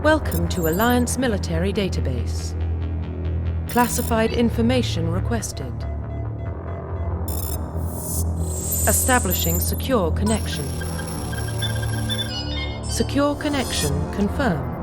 Welcome to Alliance Military Database. Classified information requested. Establishing secure connection. Secure connection confirmed.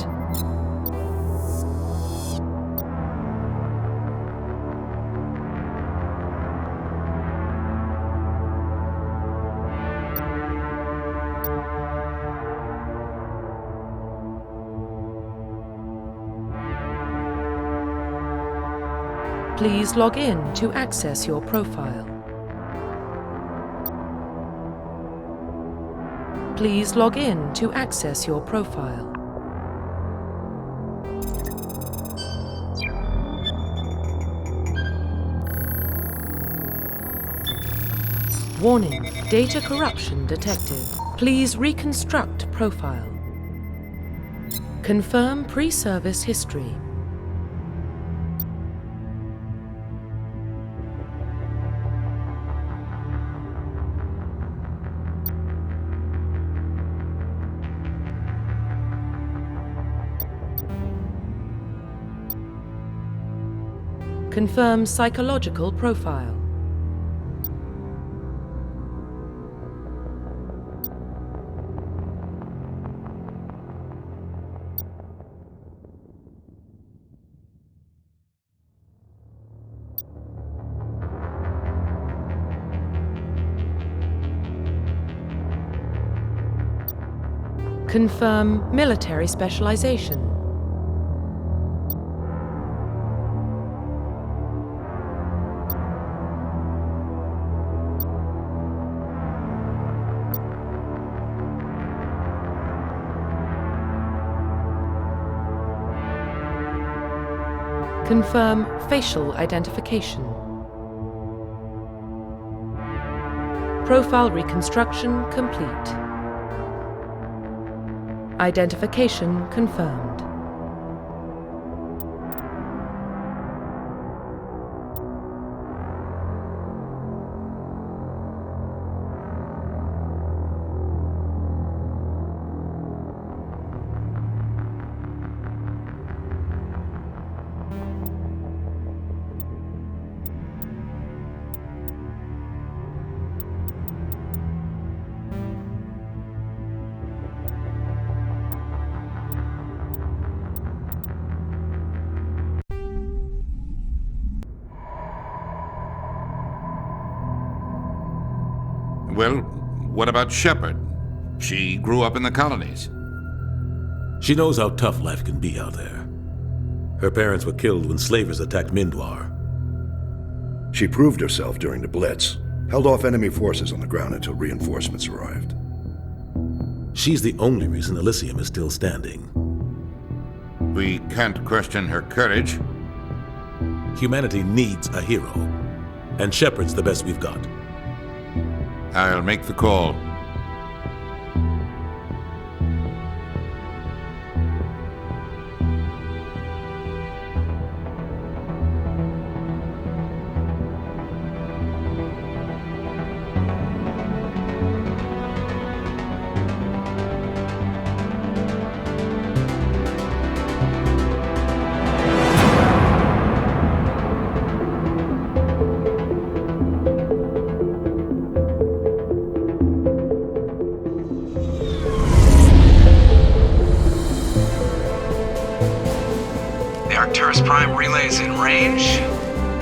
Please log in to access your profile. Please log in to access your profile. Warning, data corruption detected. Please reconstruct profile. Confirm pre-service history. Confirm psychological profile. Confirm military specialization. Confirm facial identification. Profile reconstruction complete. Identification confirmed. Well, what about Shepard? She grew up in the colonies. She knows how tough life can be out there. Her parents were killed when slavers attacked Mindwar. She proved herself during the Blitz, held off enemy forces on the ground until reinforcements arrived. She's the only reason Elysium is still standing. We can't question her courage. Humanity needs a hero, and Shepard's the best we've got. I'll make the call. Prime relays in range.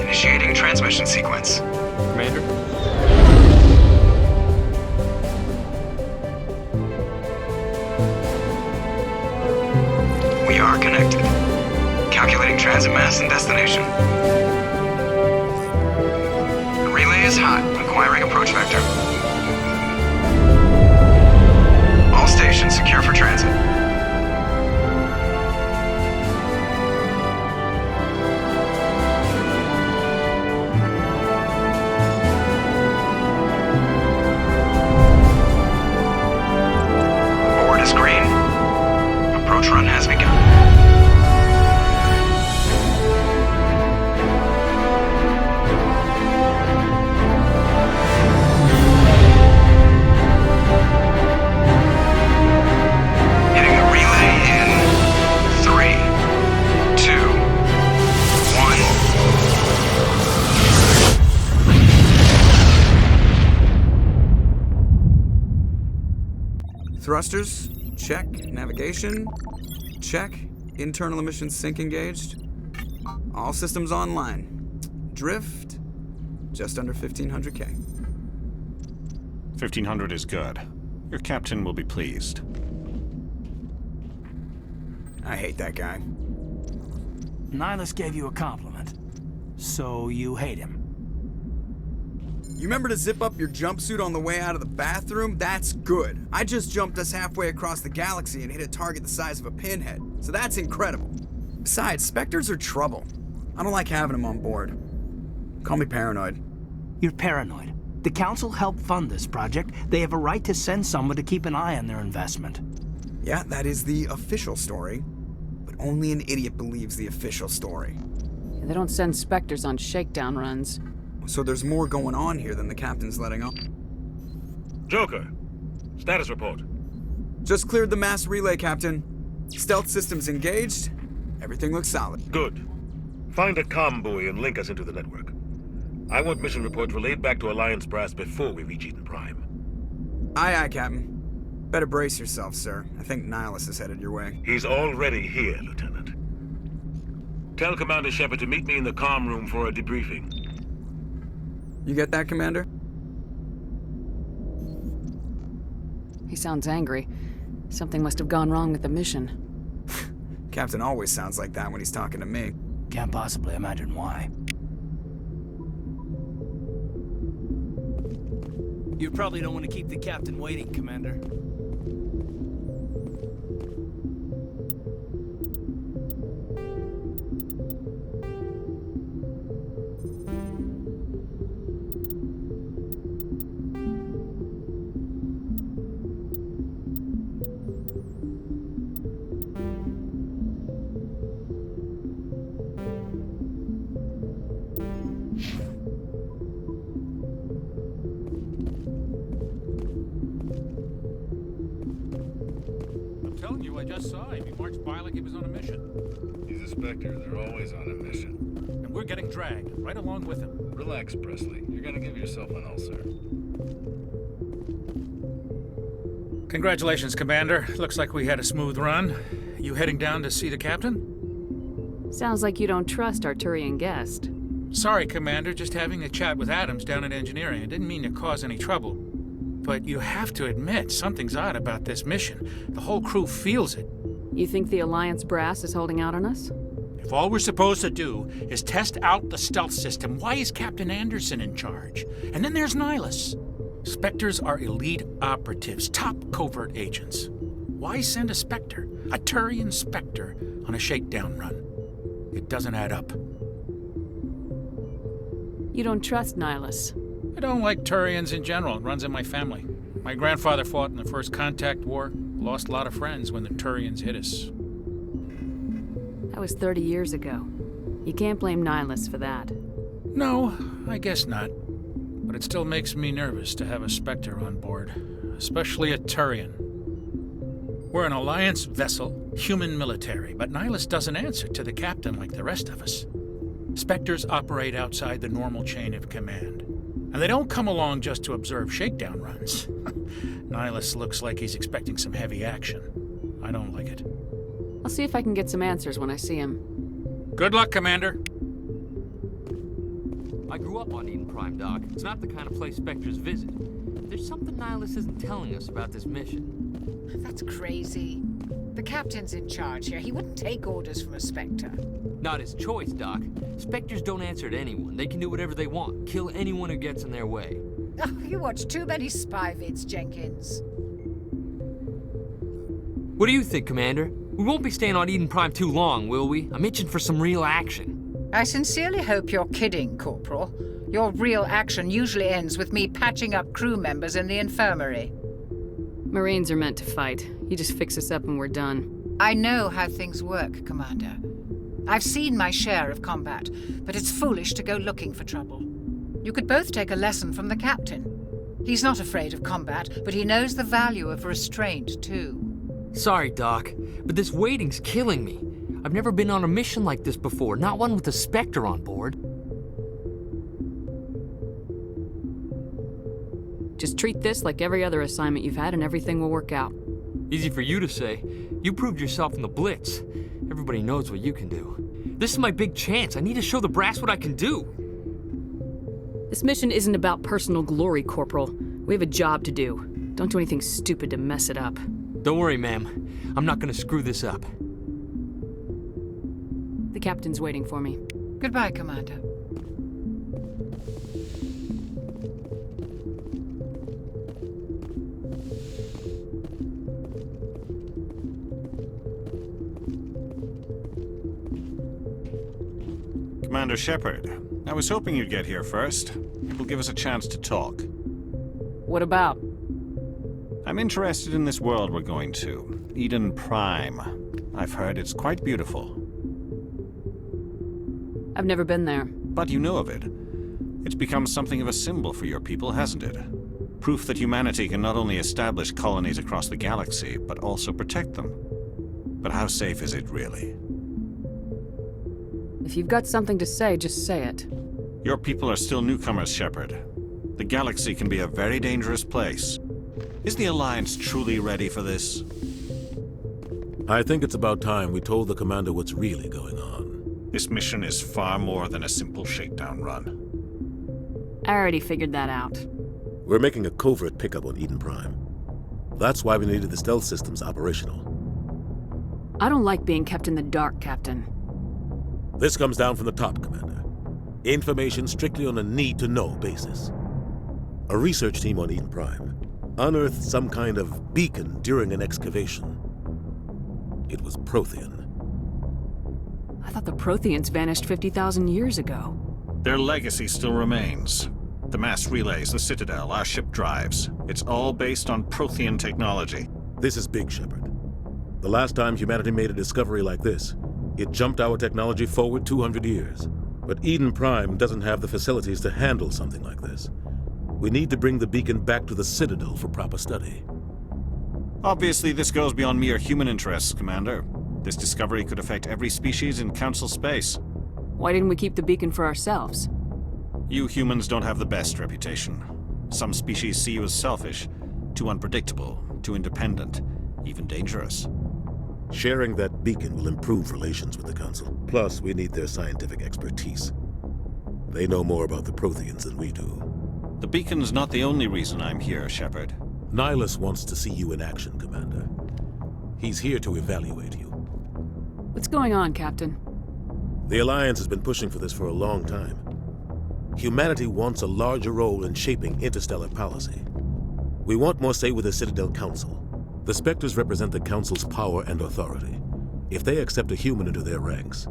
Initiating transmission sequence. Commander? We are connected. Calculating transit mass and destination. The relay is hot, acquiring approach vector. All stations secure for transit. Run has begun. Thrusters, check. Navigation, check. Internal emissions sync engaged. All systems online. Drift, just under 1,500K. 1,500 is good. Your captain will be pleased. I hate that guy. Nihilus gave you a compliment. So you hate him. You remember to zip up your jumpsuit on the way out of the bathroom? That's good. I just jumped us halfway across the galaxy and hit a target the size of a pinhead. So that's incredible. Besides, Spectres are trouble. I don't like having them on board. Call me paranoid. You're paranoid. The Council helped fund this project. They have a right to send someone to keep an eye on their investment. Yeah, that is the official story. But only an idiot believes the official story. They don't send Spectres on shakedown runs. So there's more going on here than the captain's letting on. Joker, status report. Just cleared the mass relay, Captain. Stealth systems engaged. Everything looks solid. Good. Find a comm buoy and link us into the network. I want mission reports relayed back to Alliance brass before we reach Eden Prime. Aye, aye, Captain. Better brace yourself, sir. I think Nihilus is headed your way. He's already here, Lieutenant. Tell Commander Shepard to meet me in the comm room for a debriefing. You get that, Commander? He sounds angry. Something must have gone wrong with the mission. Captain always sounds like that when he's talking to me. Can't possibly imagine why. You probably don't want to keep the captain waiting, Commander. I just saw him. He marched by like he was on a mission. He's a Spectre. They're always on a mission. And we're getting dragged, right along with him. Relax, Presley. You're gonna give yourself an ulcer. Congratulations, Commander. Looks like we had a smooth run. You heading down to see the captain? Sounds like you don't trust Arturian guest. Sorry, Commander. Just having a chat with Adams down at engineering. I didn't mean to cause any trouble. But you have to admit, something's odd about this mission. The whole crew feels it. You think the Alliance brass is holding out on us? If all we're supposed to do is test out the stealth system, why is Captain Anderson in charge? And then there's Nihilus. Spectres are elite operatives, top covert agents. Why send a Spectre, a Turian Spectre, on a shakedown run? It doesn't add up. You don't trust Nihilus? I don't like Turians in general. It runs in my family. My grandfather fought in the First Contact War. Lost a lot of friends when the Turians hit us. That was 30 years ago. You can't blame Nihilus for that. No, I guess not. But it still makes me nervous to have a Spectre on board. Especially a Turian. We're an Alliance vessel, human military, but Nihilus doesn't answer to the captain like the rest of us. Spectres operate outside the normal chain of command. And they don't come along just to observe shakedown runs. Nihilus looks like he's expecting some heavy action. I don't like it. I'll see if I can get some answers when I see him. Good luck, Commander. I grew up on Eden Prime, Doc. It's not the kind of place Spectres visit. There's something Nihilus isn't telling us about this mission. That's crazy. The captain's in charge here. He wouldn't take orders from a Spectre. Not his choice, Doc. Spectres don't answer to anyone. They can do whatever they want. Kill anyone who gets in their way. Oh, you watch too many spy vids, Jenkins. What do you think, Commander? We won't be staying on Eden Prime too long, will we? I'm itching for some real action. I sincerely hope you're kidding, Corporal. Your real action usually ends with me patching up crew members in the infirmary. Marines are meant to fight. You just fix us up and we're done. I know how things work, Commander. I've seen my share of combat, but it's foolish to go looking for trouble. You could both take a lesson from the captain. He's not afraid of combat, but he knows the value of restraint, too. Sorry, Doc, but this waiting's killing me. I've never been on a mission like this before, not one with a Spectre on board. Just treat this like every other assignment you've had and everything will work out. Easy for you to say. You proved yourself in the Blitz. Everybody knows what you can do. This is my big chance. I need to show the brass what I can do. This mission isn't about personal glory, Corporal. We have a job to do. Don't do anything stupid to mess it up. Don't worry, ma'am. I'm not gonna screw this up. The captain's waiting for me. Goodbye, Commander. Commander Shepard, I was hoping you'd get here first. It will give us a chance to talk. What about? I'm interested in this world we're going to, Eden Prime. I've heard it's quite beautiful. I've never been there. But you know of it. It's become something of a symbol for your people, hasn't it? Proof that humanity can not only establish colonies across the galaxy, but also protect them. But how safe is it, really? If you've got something to say, just say it. Your people are still newcomers, Shepard. The galaxy can be a very dangerous place. Is the Alliance truly ready for this? I think it's about time we told the Commander what's really going on. This mission is far more than a simple shakedown run. I already figured that out. We're making a covert pickup on Eden Prime. That's why we needed the stealth systems operational. I don't like being kept in the dark, Captain. This comes down from the top, Commander. Information strictly on a need-to-know basis. A research team on Eden Prime unearthed some kind of beacon during an excavation. It was Prothean. I thought the Protheans vanished 50,000 years ago. Their legacy still remains. The mass relays, the Citadel, our ship drives. It's all based on Prothean technology. This is big, Shepard. The last time humanity made a discovery like this, it jumped our technology forward 200 years. But Eden Prime doesn't have the facilities to handle something like this. We need to bring the beacon back to the Citadel for proper study. Obviously, this goes beyond mere human interests, Commander. This discovery could affect every species in Council space. Why didn't we keep the beacon for ourselves? You humans don't have the best reputation. Some species see you as selfish, too unpredictable, too independent, even dangerous. Sharing that beacon will improve relations with the Council. Plus, we need their scientific expertise. They know more about the Protheans than we do. The beacon's not the only reason I'm here, Shepard. Nihilus wants to see you in action, Commander. He's here to evaluate you. What's going on, Captain? The Alliance has been pushing for this for a long time. Humanity wants a larger role in shaping interstellar policy. We want more say with the Citadel Council. The Spectres represent the Council's power and authority. If they accept a human into their ranks,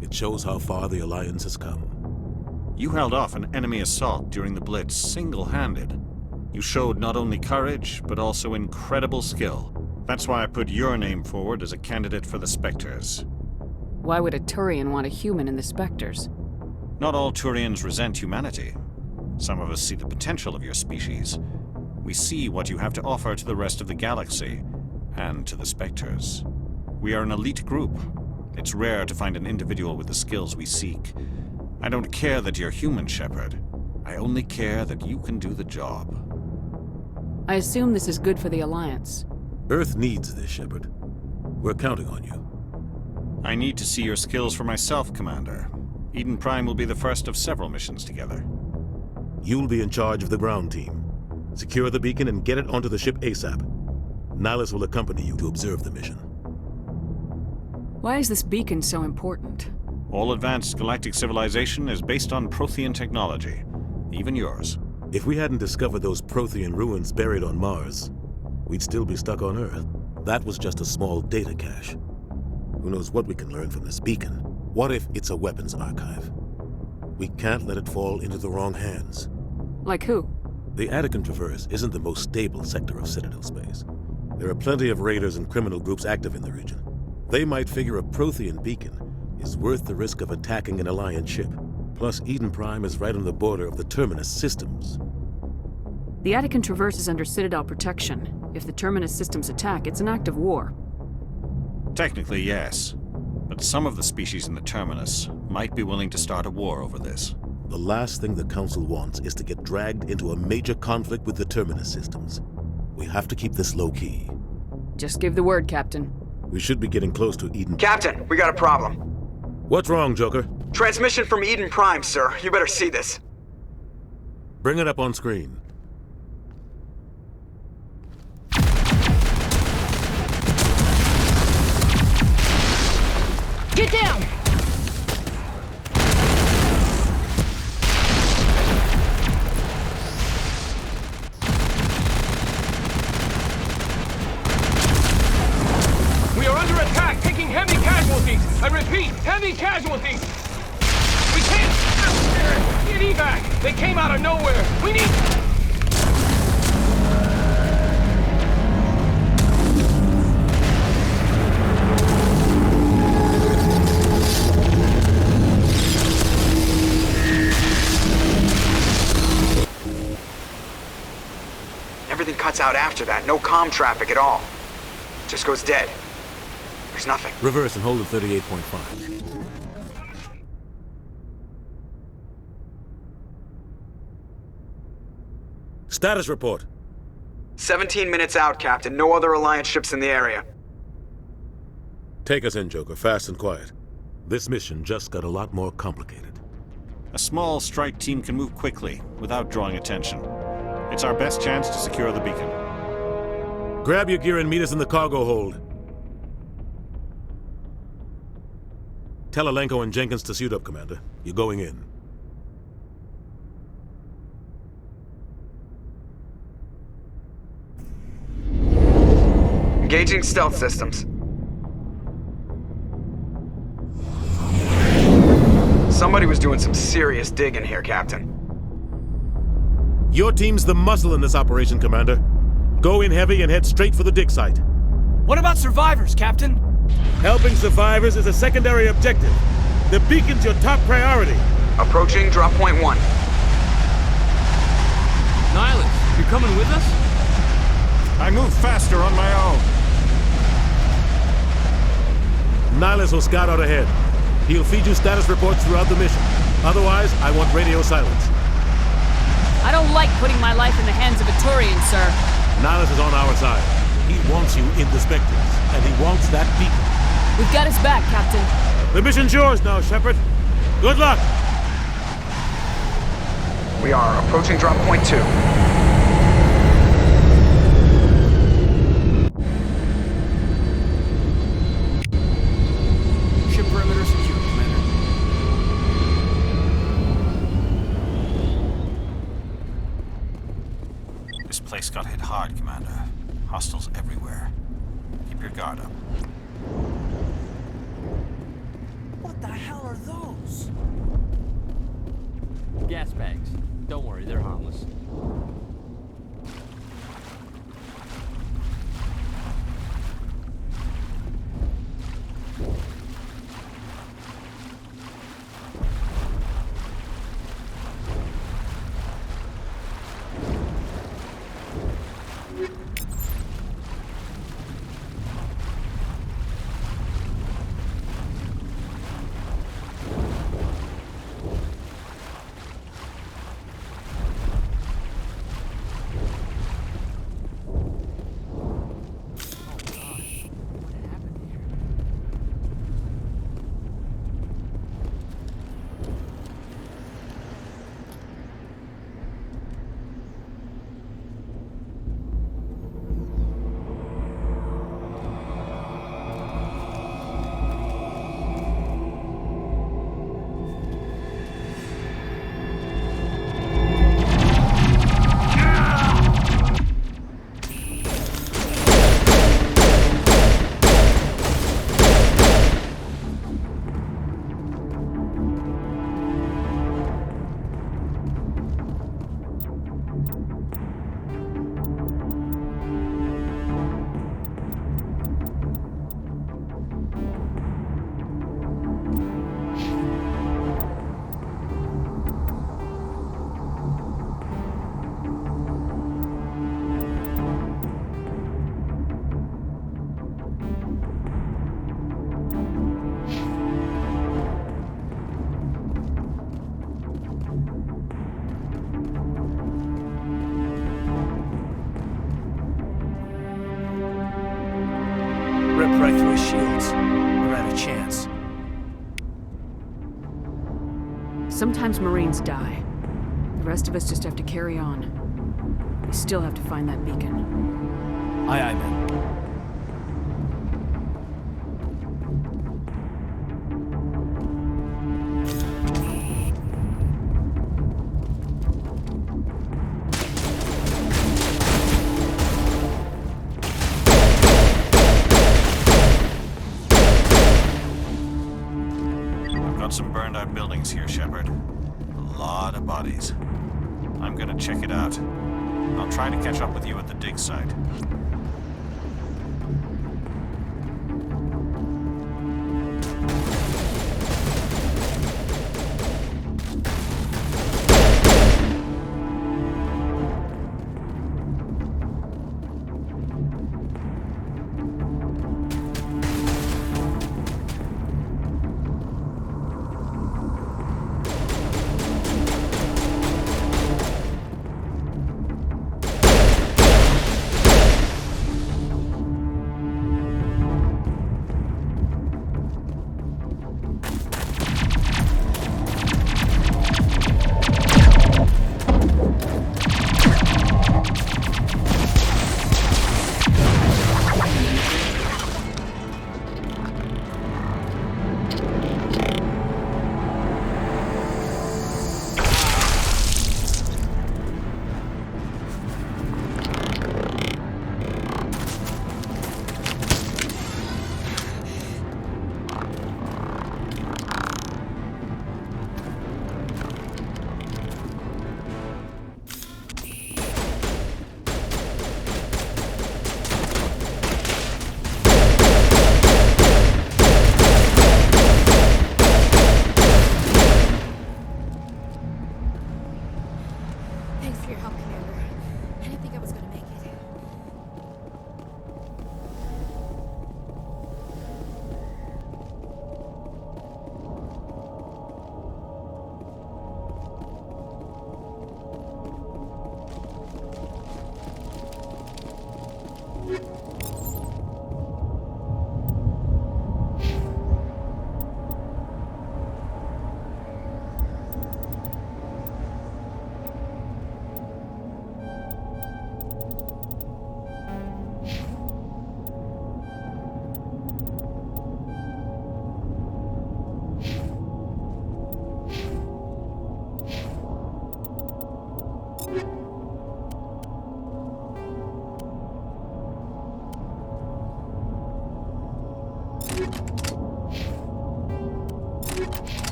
it shows how far the Alliance has come. You held off an enemy assault during the Blitz single-handed. You showed not only courage, but also incredible skill. That's why I put your name forward as a candidate for the Spectres. Why would a Turian want a human in the Spectres? Not all Turians resent humanity. Some of us see the potential of your species. We see what you have to offer to the rest of the galaxy, and to the Spectres. We are an elite group. It's rare to find an individual with the skills we seek. I don't care that you're human, Shepard. I only care that you can do the job. I assume this is good for the Alliance. Earth needs this, Shepard. We're counting on you. I need to see your skills for myself, Commander. Eden Prime will be the first of several missions together. You'll be in charge of the ground team. Secure the beacon and get it onto the ship ASAP. Nihilus will accompany you to observe the mission. Why is this beacon so important? All advanced galactic civilization is based on Prothean technology, even yours. If we hadn't discovered those Prothean ruins buried on Mars, we'd still be stuck on Earth. That was just a small data cache. Who knows what we can learn from this beacon? What if it's a weapons archive? We can't let it fall into the wrong hands. Like who? The Attican Traverse isn't the most stable sector of Citadel space. There are plenty of raiders and criminal groups active in the region. They might figure a Prothean beacon is worth the risk of attacking an Alliance ship. Plus, Eden Prime is right on the border of the Terminus systems. The Attican Traverse is under Citadel protection. If the Terminus systems attack, it's an act of war. Technically, yes. But some of the species in the Terminus might be willing to start a war over this. The last thing the Council wants is to get dragged into a major conflict with the Terminus systems. We have to keep this low-key. Just give the word, Captain. We should be getting close to Eden. Captain, we got a problem. What's wrong, Joker? Transmission from Eden Prime, sir. You better see this. Bring it up on screen. Get down! We are under attack, taking heavy casualties. I repeat, heavy casualties. We can't get evac. They came out of nowhere. We need... Everything cuts out after that. No comm traffic at all. Just goes dead. There's nothing. Reverse and hold at 38.5. Status report. 17 minutes out, Captain. No other Alliance ships in the area. Take us in, Joker, fast and quiet. This mission just got a lot more complicated. A small strike team can move quickly, without drawing attention. It's our best chance to secure the beacon. Grab your gear and meet us in the cargo hold. Tell Alenko and Jenkins to suit up, Commander. You're going in. Engaging stealth systems. Somebody was doing some serious digging here, Captain. Your team's the muscle in this operation, Commander. Go in heavy and head straight for the dig site. What about survivors, Captain? Helping survivors is a secondary objective. The beacon's your top priority. Approaching drop point 1. Nihilus, you coming with us? I move faster on my own. Nihilus will scout out ahead. He'll feed you status reports throughout the mission. Otherwise, I want radio silence. I don't like putting my life in the hands of a Turian, sir. Nihilus is on our side. He wants you in the Spectres, and he wants that beacon. We've got his back, Captain. The mission's yours now, Shepard. Good luck! We are approaching drop point 2. Ship perimeter secure, Commander. This place got hit hard, Commander. Hostiles everywhere. Keep your guard up. What the hell are those? Gas bags. Don't worry, they're harmless. Rip right through his shields. We're out of chance. Sometimes Marines die. The rest of us just have to carry on. We still have to find that beacon. Aye, aye, man. Some burned out buildings here, Shepard. A lot of bodies. I'm gonna check it out. I'll try to catch up with you at the dig site.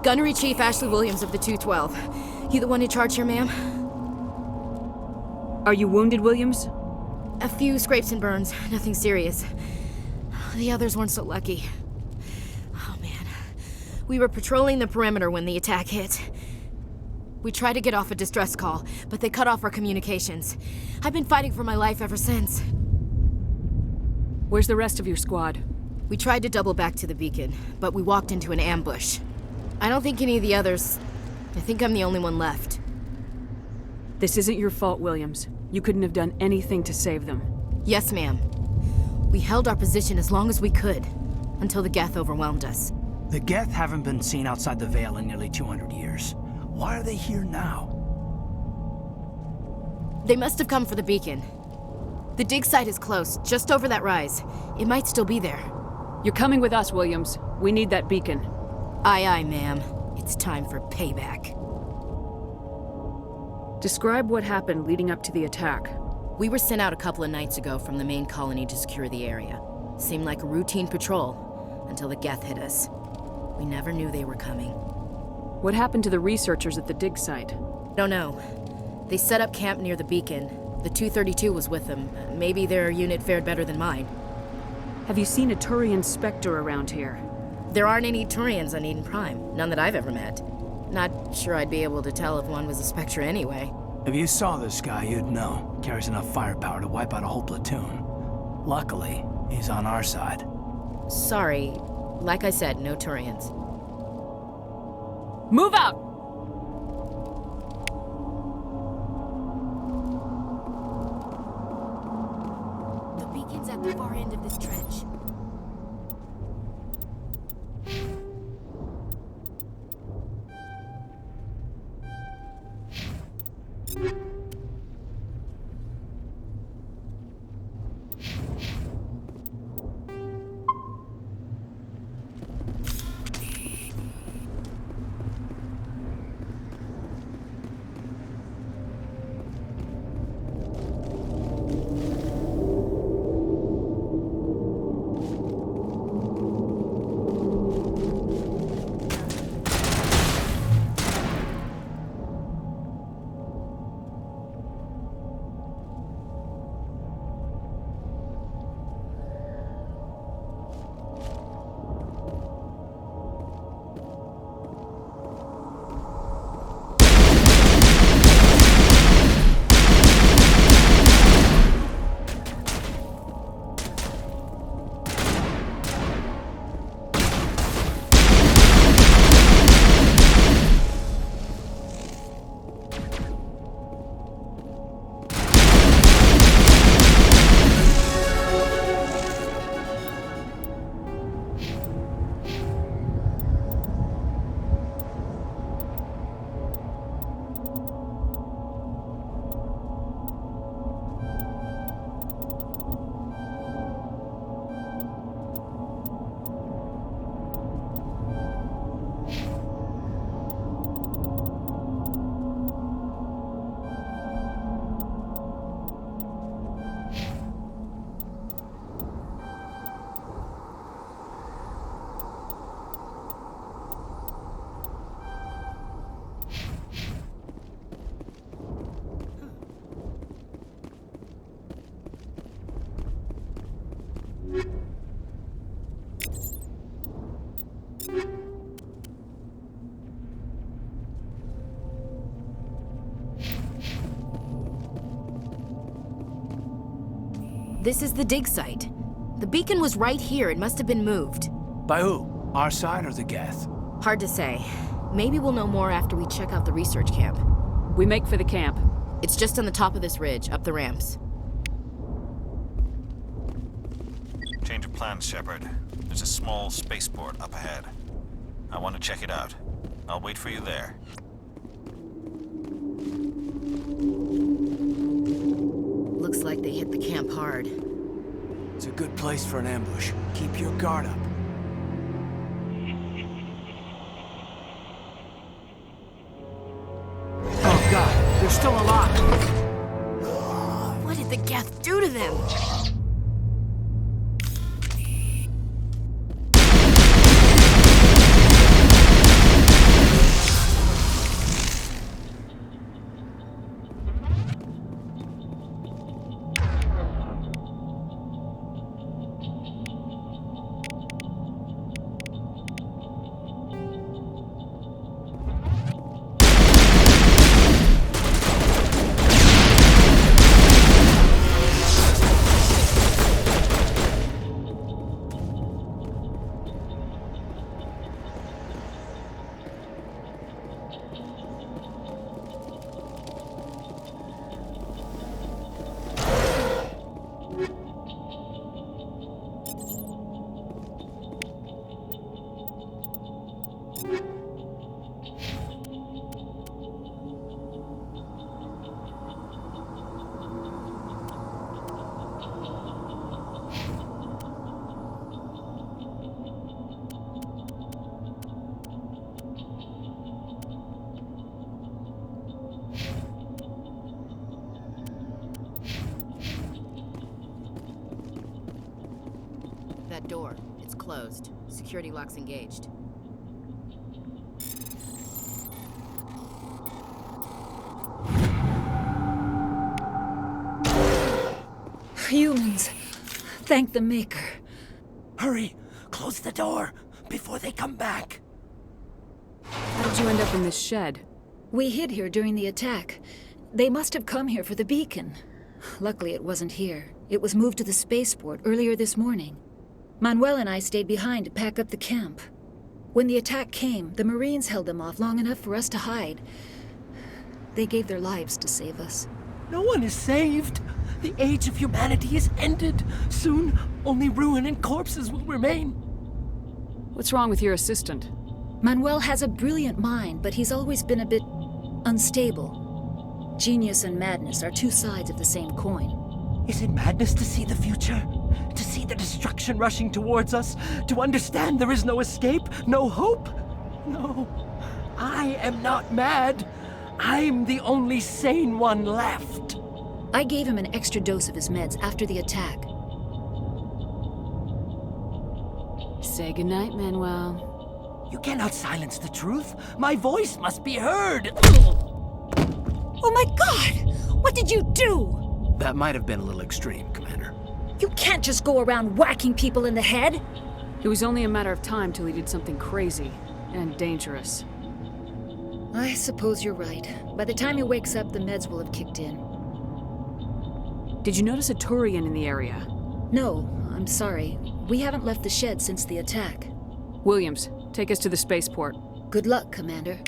Gunnery Chief Ashley Williams of the 212. You the one in charge here, ma'am? Are you wounded, Williams? A few scrapes and burns, nothing serious. The others weren't so lucky. Oh man. We were patrolling the perimeter when the attack hit. We tried to get off a distress call, but they cut off our communications. I've been fighting for my life ever since. Where's the rest of your squad? We tried to double back to the beacon, but we walked into an ambush. I don't think any of the others... I think I'm the only one left. This isn't your fault, Williams. You couldn't have done anything to save them. Yes, ma'am. We held our position as long as we could, until the Geth overwhelmed us. The Geth haven't been seen outside the Veil in nearly 200 years. Why are they here now? They must have come for the beacon. The dig site is close, just over that rise. It might still be there. You're coming with us, Williams. We need that beacon. Aye, aye, ma'am. It's time for payback. Describe what happened leading up to the attack. We were sent out a couple of nights ago from the main colony to secure the area. Seemed like a routine patrol, until the Geth hit us. We never knew they were coming. What happened to the researchers at the dig site? Don't know. They set up camp near the beacon. The 232 was with them. Maybe their unit fared better than mine. Have you seen a Turian Spectre around here? There aren't any Turians on Eden Prime. None that I've ever met. Not sure I'd be able to tell if one was a Spectre anyway. If you saw this guy, you'd know. Carries enough firepower to wipe out a whole platoon. Luckily, he's on our side. Sorry. Like I said, no Turians. Move out! The Beacon's at the far end of this trench. This is the dig site. The beacon was right here. It must have been moved. By who? Our side or the Geth? Hard to say. Maybe we'll know more after we check out the research camp. We make for the camp. It's just on the top of this ridge, up the ramps. Change of plans, Shepard. There's a small spaceport up ahead. I want to check it out. I'll wait for you there. Looks like they hit the camp hard. It's a good place for an ambush. Keep your guard up. Oh god, they're still alive! What did the Geth do to them? That door, it's closed. Security lock's engaged. Humans. Thank the Maker. Hurry! Close the door before they come back. How did you end up in this shed? We hid here during the attack. They must have come here for the beacon. Luckily, it wasn't here. It was moved to the spaceport earlier this morning. Manuel and I stayed behind to pack up the camp. When the attack came, the Marines held them off long enough for us to hide. They gave their lives to save us. No one is saved. The age of humanity is ended. Soon, only ruin and corpses will remain. What's wrong with your assistant? Manuel has a brilliant mind, but he's always been a bit unstable. Genius and madness are two sides of the same coin. Is it madness to see the future? To see the destruction rushing towards us? To understand there is no escape? No hope? No. I am not mad. I'm the only sane one left. I gave him an extra dose of his meds after the attack. Say goodnight, Manuel. You cannot silence the truth. My voice must be heard. Oh my god! What did you do? That might have been a little extreme, Commander. You can't just go around whacking people in the head. It was only a matter of time till he did something crazy and dangerous. I suppose you're right. By the time he wakes up, the meds will have kicked in. Did you notice a Turian in the area? No, I'm sorry. We haven't left the shed since the attack. Williams, take us to the spaceport. Good luck, Commander.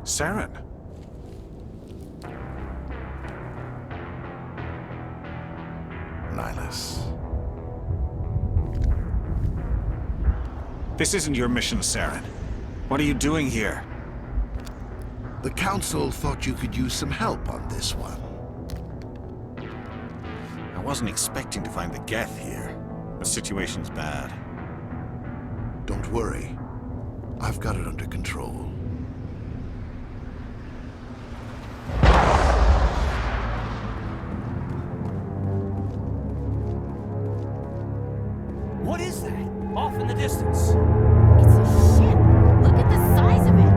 Saren. Nihilus. This isn't your mission, Saren. What are you doing here? The Council thought you could use some help on this one. I wasn't expecting to find the Geth here. The situation's bad. Don't worry. I've got it under control. What is that? Off in the distance. It's a ship. Look at the size of it.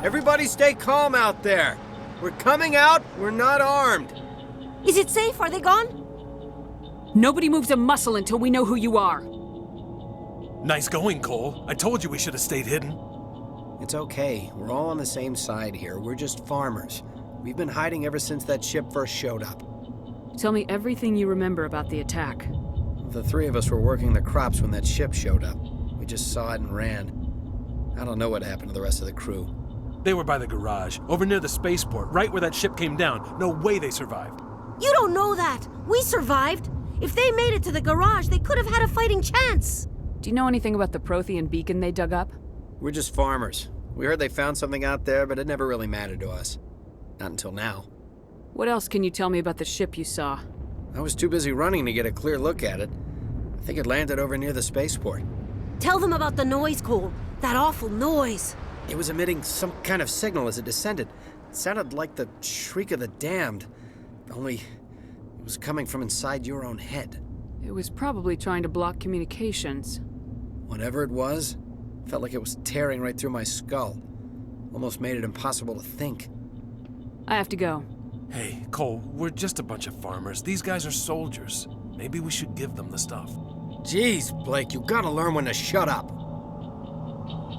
Everybody stay calm out there. We're coming out, we're not armed. Is it safe? Are they gone? Nobody moves a muscle until we know who you are. Nice going, Cole. I told you we should have stayed hidden. It's okay. We're all on the same side here. We're just farmers. We've been hiding ever since that ship first showed up. Tell me everything you remember about the attack. The three of us were working the crops when that ship showed up. We just saw it and ran. I don't know what happened to the rest of the crew. They were by the garage, over near the spaceport, right where that ship came down. No way they survived. You don't know that. We survived. If they made it to the garage, they could have had a fighting chance. Do you know anything about the Prothean beacon they dug up? We're just farmers. We heard they found something out there, but it never really mattered to us. Not until now. What else can you tell me about the ship you saw? I was too busy running to get a clear look at it. I think it landed over near the spaceport. Tell them about the noise, Cole. That awful noise. It was emitting some kind of signal as it descended. It sounded like the shriek of the damned. Only it was coming from inside your own head. It was probably trying to block communications. Whatever it was, felt like it was tearing right through my skull. Almost made it impossible to think. I have to go. Hey, Cole, we're just a bunch of farmers. These guys are soldiers. Maybe we should give them the stuff. Jeez, Blake, you gotta learn when to shut up.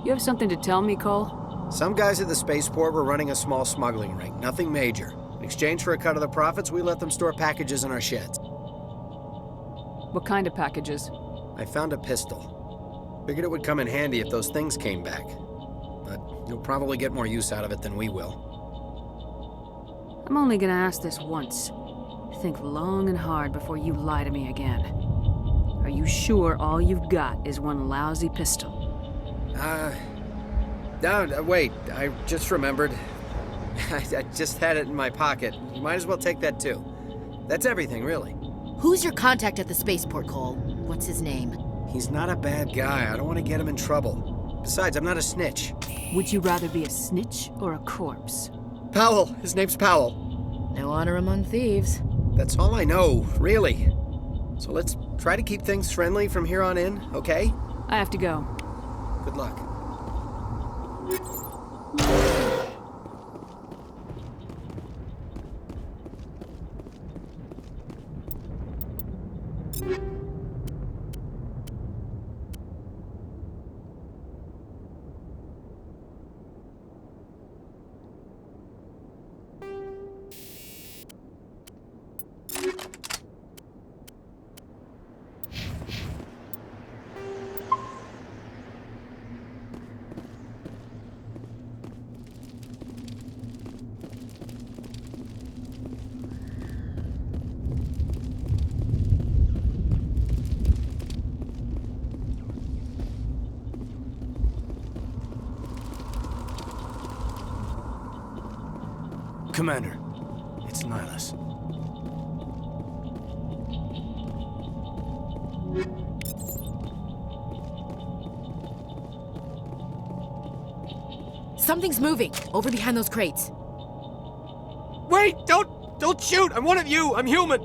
You have something to tell me, Cole? Some guys at the spaceport were running a small smuggling ring. Nothing major. In exchange for a cut of the profits, we let them store packages in our sheds. What kind of packages? I found a pistol. Figured it would come in handy if those things came back. But you'll probably get more use out of it than we will. I'm only gonna ask this once. Think long and hard before you lie to me again. Are you sure all you've got is one lousy pistol? No, wait, I just remembered. I just had it in my pocket. You might as well take that too. That's everything, really. Who's your contact at the spaceport, Cole? What's his name? He's not a bad guy. I don't want to get him in trouble. Besides, I'm not a snitch. Would you rather be a snitch or a corpse? Powell. His name's Powell. No honor among thieves. That's all I know, really. So let's try to keep things friendly from here on in, okay? I have to go. Good luck. Commander, it's Ilos. Something's moving, over behind those crates. Wait! Don't shoot! I'm one of you! I'm human!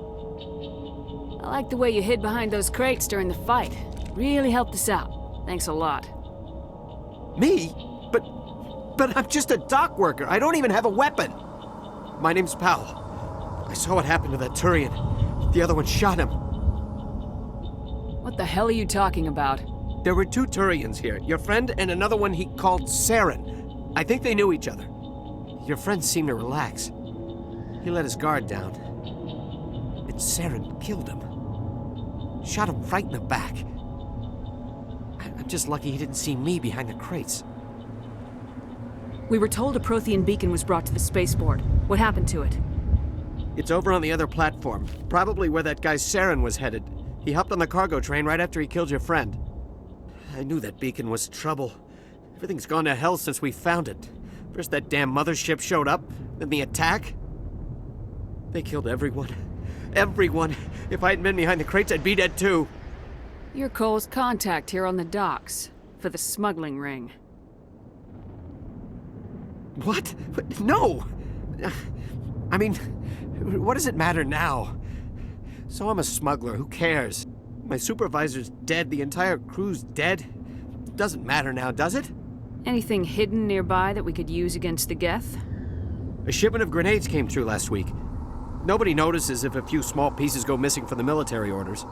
I like the way you hid behind those crates during the fight. Really helped us out. Thanks a lot. Me? But I'm just a dock worker. I don't even have a weapon. My name's Powell. I saw what happened to that Turian. The other one shot him. What the hell are you talking about? There were 2 Turians here. Your friend and another one he called Saren. I think they knew each other. Your friend seemed to relax. He let his guard down. And Saren killed him. Shot him right in the back. I'm just lucky he didn't see me behind the crates. We were told a Prothean beacon was brought to the spaceport. What happened to it? It's over on the other platform. Probably where that guy Saren was headed. He hopped on the cargo train right after he killed your friend. I knew that beacon was trouble. Everything's gone to hell since we found it. First that damn mothership showed up, then the attack. They killed everyone. Everyone. If I hadn't been behind the crates, I'd be dead too. You're Cole's contact here on the docks, for the smuggling ring. What? No! I mean, what does it matter now? So I'm a smuggler, who cares? My supervisor's dead, the entire crew's dead. It doesn't matter now, does it? Anything hidden nearby that we could use against the Geth? A shipment of grenades came through last week. Nobody notices if a few small pieces go missing from the military orders.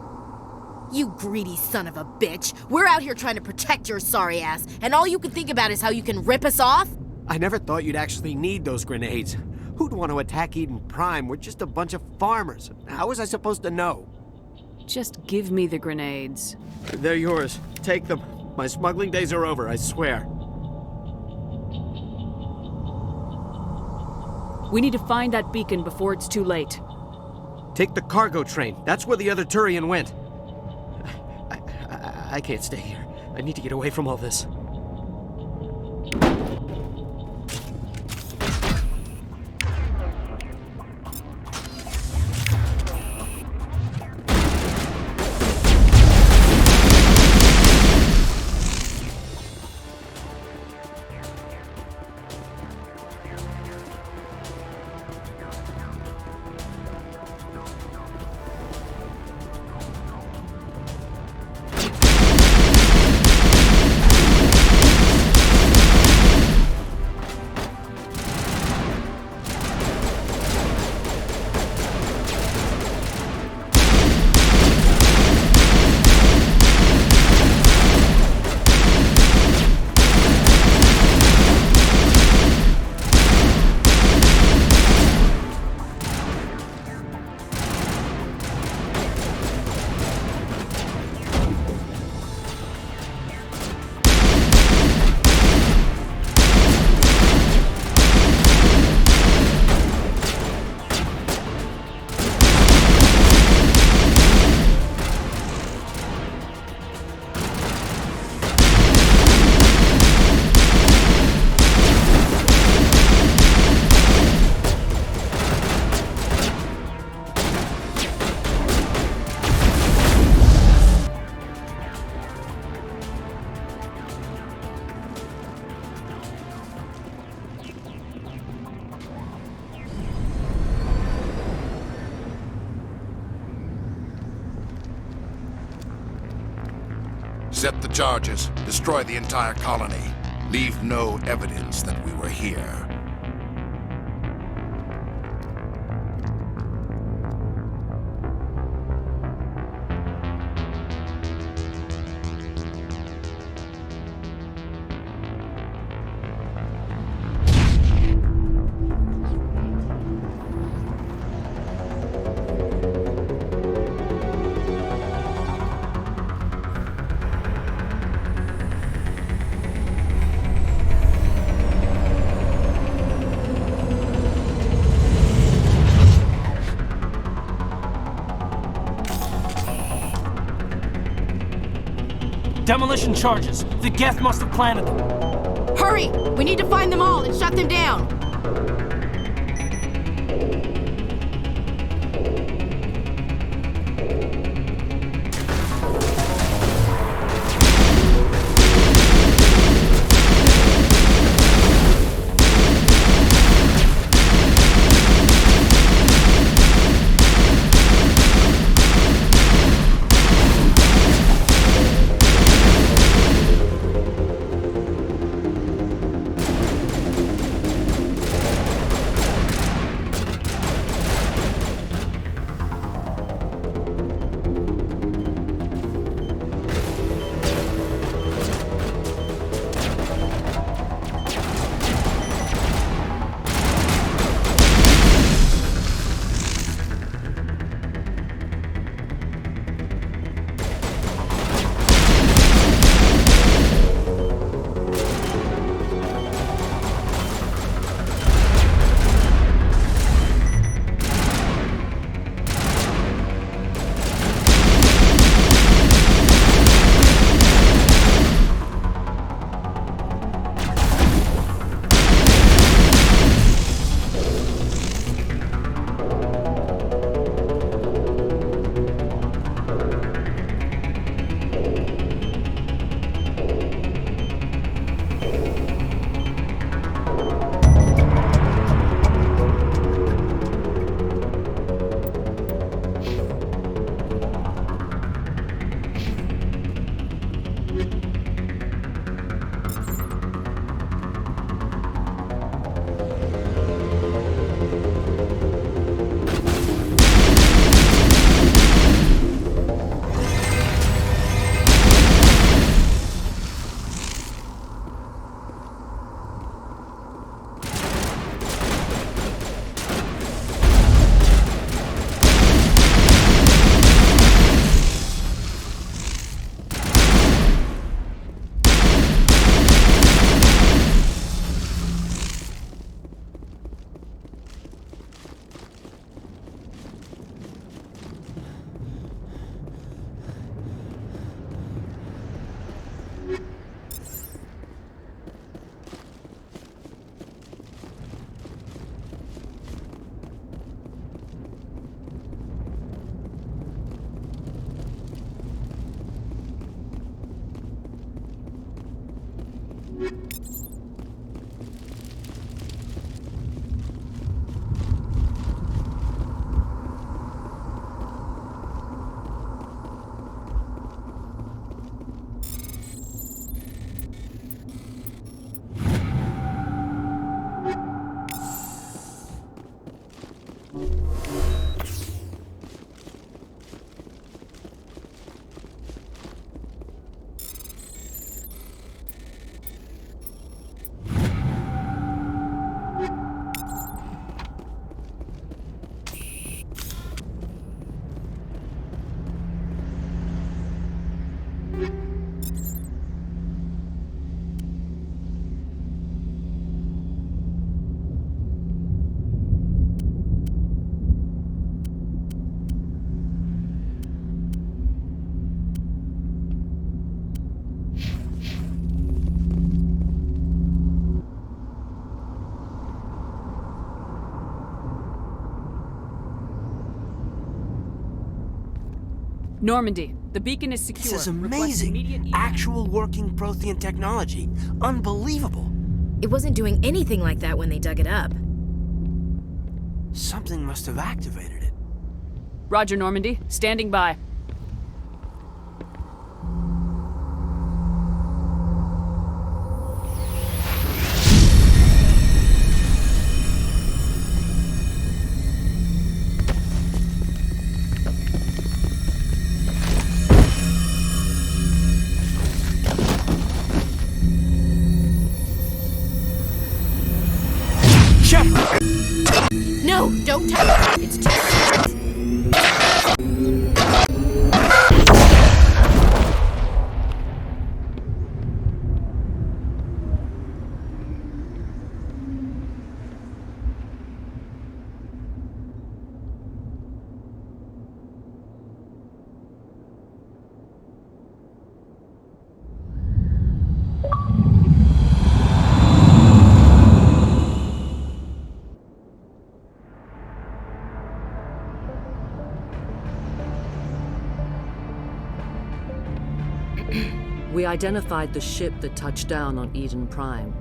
You greedy son of a bitch! We're out here trying to protect your sorry ass, and all you can think about is how you can rip us off? I never thought you'd actually need those grenades. Who'd want to attack Eden Prime? We're just a bunch of farmers. How was I supposed to know? Just give me the grenades. They're yours. Take them. My smuggling days are over, I swear. We need to find that beacon before it's too late. Take the cargo train. That's where the other Turian went. I can't stay here. I need to get away from all this. Set the charges. Destroy the entire colony. Leave no evidence that we were here. Demolition charges. The Geth must have planted them. Hurry! We need to find them all and shut them down! Normandy, the beacon is secure. This is amazing. Actual working Prothean technology. Unbelievable. It wasn't doing anything like that when they dug it up. Something must have activated it. Roger, Normandy. Standing by. We identified the ship that touched down on Eden Prime.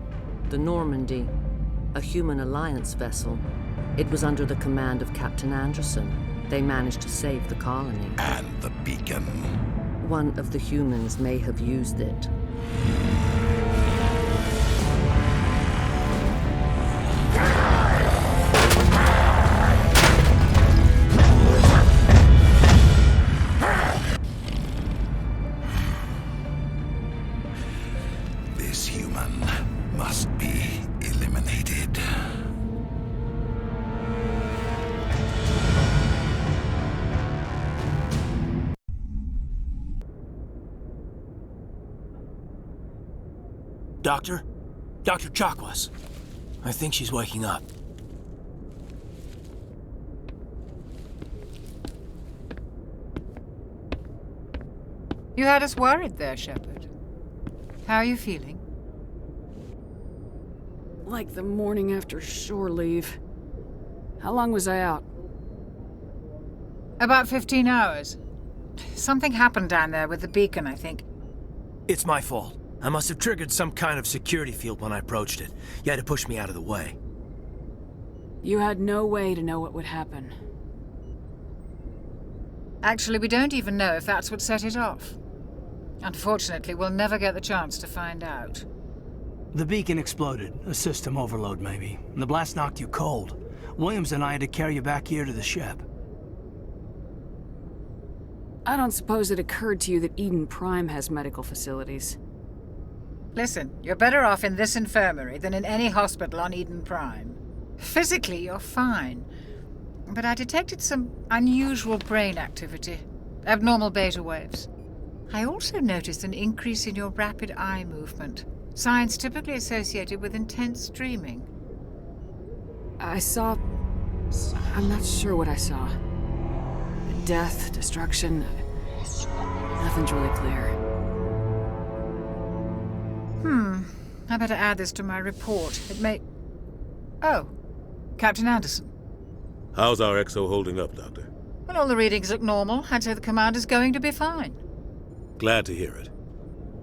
The Normandy. A human alliance vessel. It was under the command of Captain Anderson. They managed to save the colony. And the beacon. One of the humans may have used it. This human must be eliminated. Doctor? Dr. Chakwas. I think she's waking up. You had us worried there, Shepard. How are you feeling? Like the morning after shore leave. How long was I out? About 15 hours. Something happened down there with the beacon, I think. It's my fault. I must have triggered some kind of security field when I approached it. You had to push me out of the way. You had no way to know what would happen. Actually, we don't even know if that's what set it off. Unfortunately, we'll never get the chance to find out. The beacon exploded. A system overload, maybe. And the blast knocked you cold. Williams and I had to carry you back here to the ship. I don't suppose it occurred to you that Eden Prime has medical facilities. Listen, you're better off in this infirmary than in any hospital on Eden Prime. Physically, you're fine. But I detected some unusual brain activity. Abnormal beta waves. I also noticed an increase in your rapid eye movement. Signs typically associated with intense dreaming. I saw... I'm not sure what I saw. Death, destruction... Nothing's really clear. I better add this to my report. It may... Oh, Captain Anderson. How's our Exo holding up, Doctor? Well, all the readings look normal. I'd say the commander's going to be fine. Glad to hear it.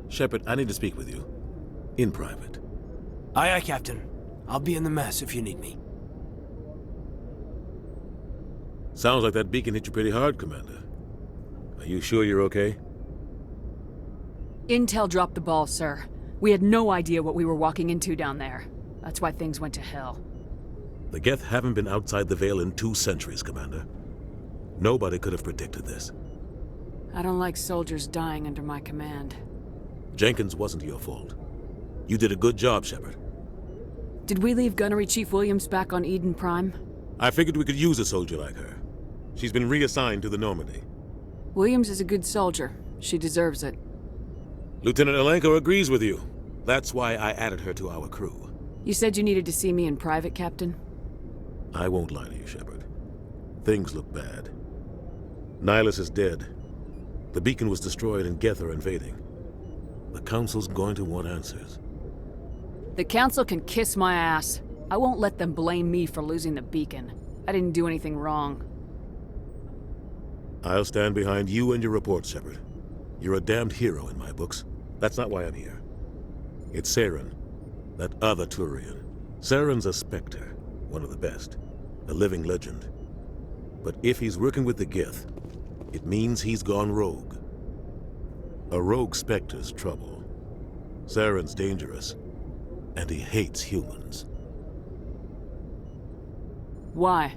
Shepard, I need to speak with you. In private. Aye, aye, Captain. I'll be in the mess if you need me. Sounds like that beacon hit you pretty hard, Commander. Are you sure you're okay? Intel dropped the ball, sir. We had no idea what we were walking into down there. That's why things went to hell. The Geth haven't been outside the Veil in 2 centuries, Commander. Nobody could have predicted this. I don't like soldiers dying under my command. Jenkins wasn't your fault. You did a good job, Shepard. Did we leave Gunnery Chief Williams back on Eden Prime? I figured we could use a soldier like her. She's been reassigned to the Normandy. Williams is a good soldier. She deserves it. Lieutenant Alenko agrees with you. That's why I added her to our crew. You said you needed to see me in private, Captain? I won't lie to you, Shepard. Things look bad. Nihilus is dead. The beacon was destroyed and Geth are invading. The Council's going to want answers. The Council can kiss my ass. I won't let them blame me for losing the beacon. I didn't do anything wrong. I'll stand behind you and your report, Shepard. You're a damned hero in my books. That's not why I'm here. It's Saren, that other Turian. Saren's a Spectre, one of the best. A living legend. But if he's working with the Geth, it means he's gone rogue. A rogue Spectre's trouble. Saren's dangerous, and he hates humans. Why?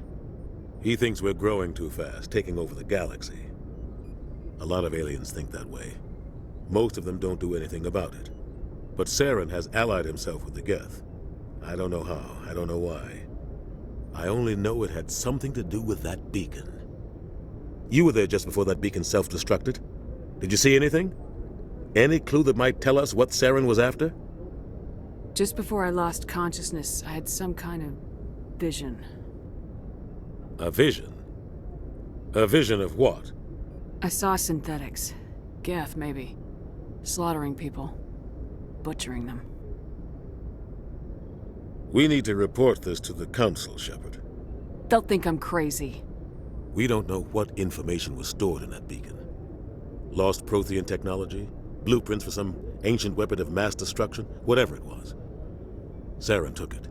He thinks we're growing too fast, taking over the galaxy. A lot of aliens think that way. Most of them don't do anything about it. But Saren has allied himself with the Geth. I don't know how, I don't know why. I only know it had something to do with that beacon. You were there just before that beacon self-destructed. Did you see anything? Any clue that might tell us what Saren was after? Just before I lost consciousness, I had some kind of vision. A vision? A vision of what? I saw synthetics. Geth, maybe. Slaughtering people. Butchering them. We need to report this to the Council, Shepard. They'll think I'm crazy. We don't know what information was stored in that beacon. Lost Prothean technology? Blueprints for some ancient weapon of mass destruction, whatever it was. Saren took it.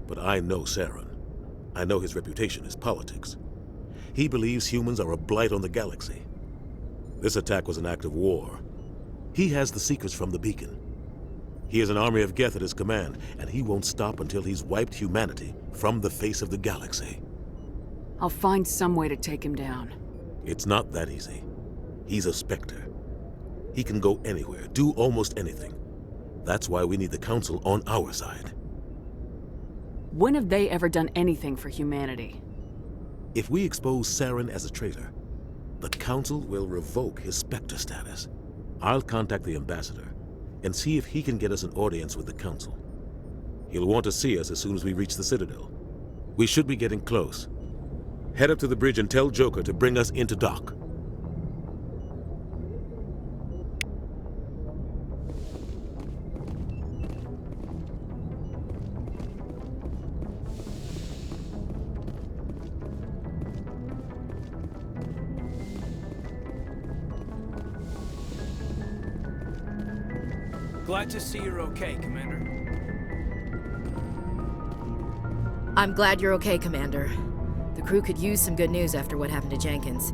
But I know Saren. I know his reputation is politics. He believes humans are a blight on the galaxy. This attack was an act of war. He has the secrets from the beacon. He has an army of Geth at his command, and he won't stop until he's wiped humanity from the face of the galaxy. I'll find some way to take him down. It's not that easy. He's a Spectre. He can go anywhere, do almost anything. That's why we need the Council on our side. When have they ever done anything for humanity? If we expose Saren as a traitor, the Council will revoke his Spectre status. I'll contact the Ambassador and see if he can get us an audience with the Council. He'll want to see us as soon as we reach the Citadel. We should be getting close. Head up to the bridge and tell Joker to bring us into dock. Glad to see you're okay, Commander. I'm glad you're okay, Commander. The crew could use some good news after what happened to Jenkins.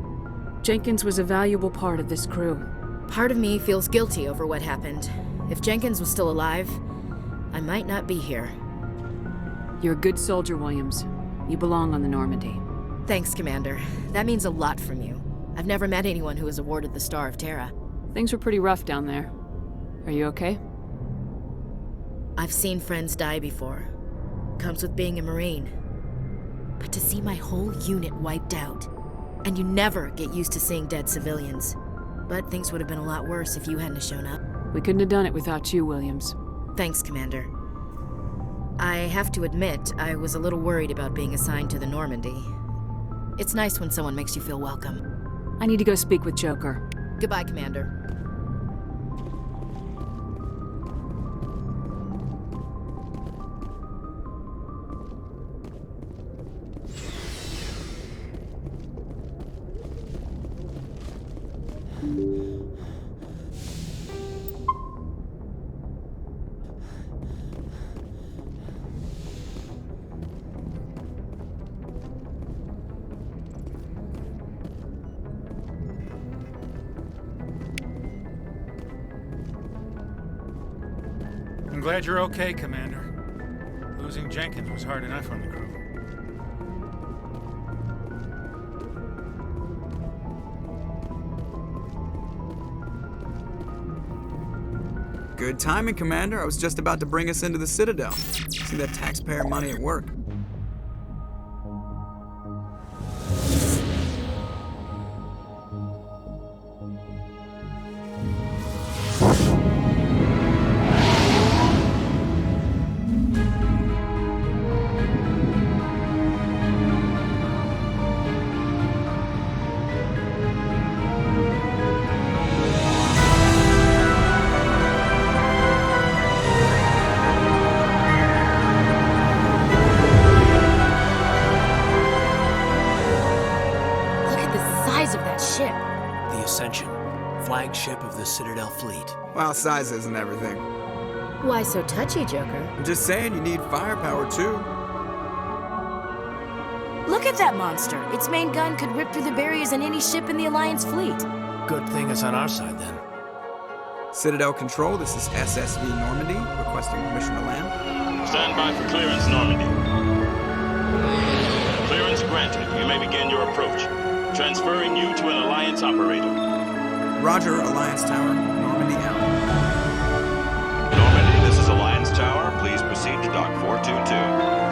Jenkins was a valuable part of this crew. Part of me feels guilty over what happened. If Jenkins was still alive, I might not be here. You're a good soldier, Williams. You belong on the Normandy. Thanks, Commander. That means a lot from you. I've never met anyone who was awarded the Star of Terra. Things were pretty rough down there. Are you okay? I've seen friends die before. Comes with being a Marine. But to see my whole unit wiped out, and you never get used to seeing dead civilians. But things would have been a lot worse if you hadn't shown up. We couldn't have done it without you, Williams. Thanks, Commander. I have to admit, I was a little worried about being assigned to the Normandy. It's nice when someone makes you feel welcome. I need to go speak with Joker. Goodbye, Commander. I'm glad you're okay, Commander. Losing Jenkins was hard enough on the crew. Good timing, Commander. I was just about to bring us into the Citadel. See that taxpayer money at work. Flagship of the Citadel fleet. Well, size isn't everything. Why so touchy, Joker? I'm just saying you need firepower, too. Look at that monster. Its main gun could rip through the barriers in any ship in the Alliance fleet. Good thing it's on our side, then. Citadel Control, this is SSV Normandy, requesting permission to land. Stand by for clearance, Normandy. Clearance granted. You may begin your approach. Transferring you to an Alliance operator. Roger, Alliance Tower. Normandy out. Normandy, this is Alliance Tower. Please proceed to Dock 422.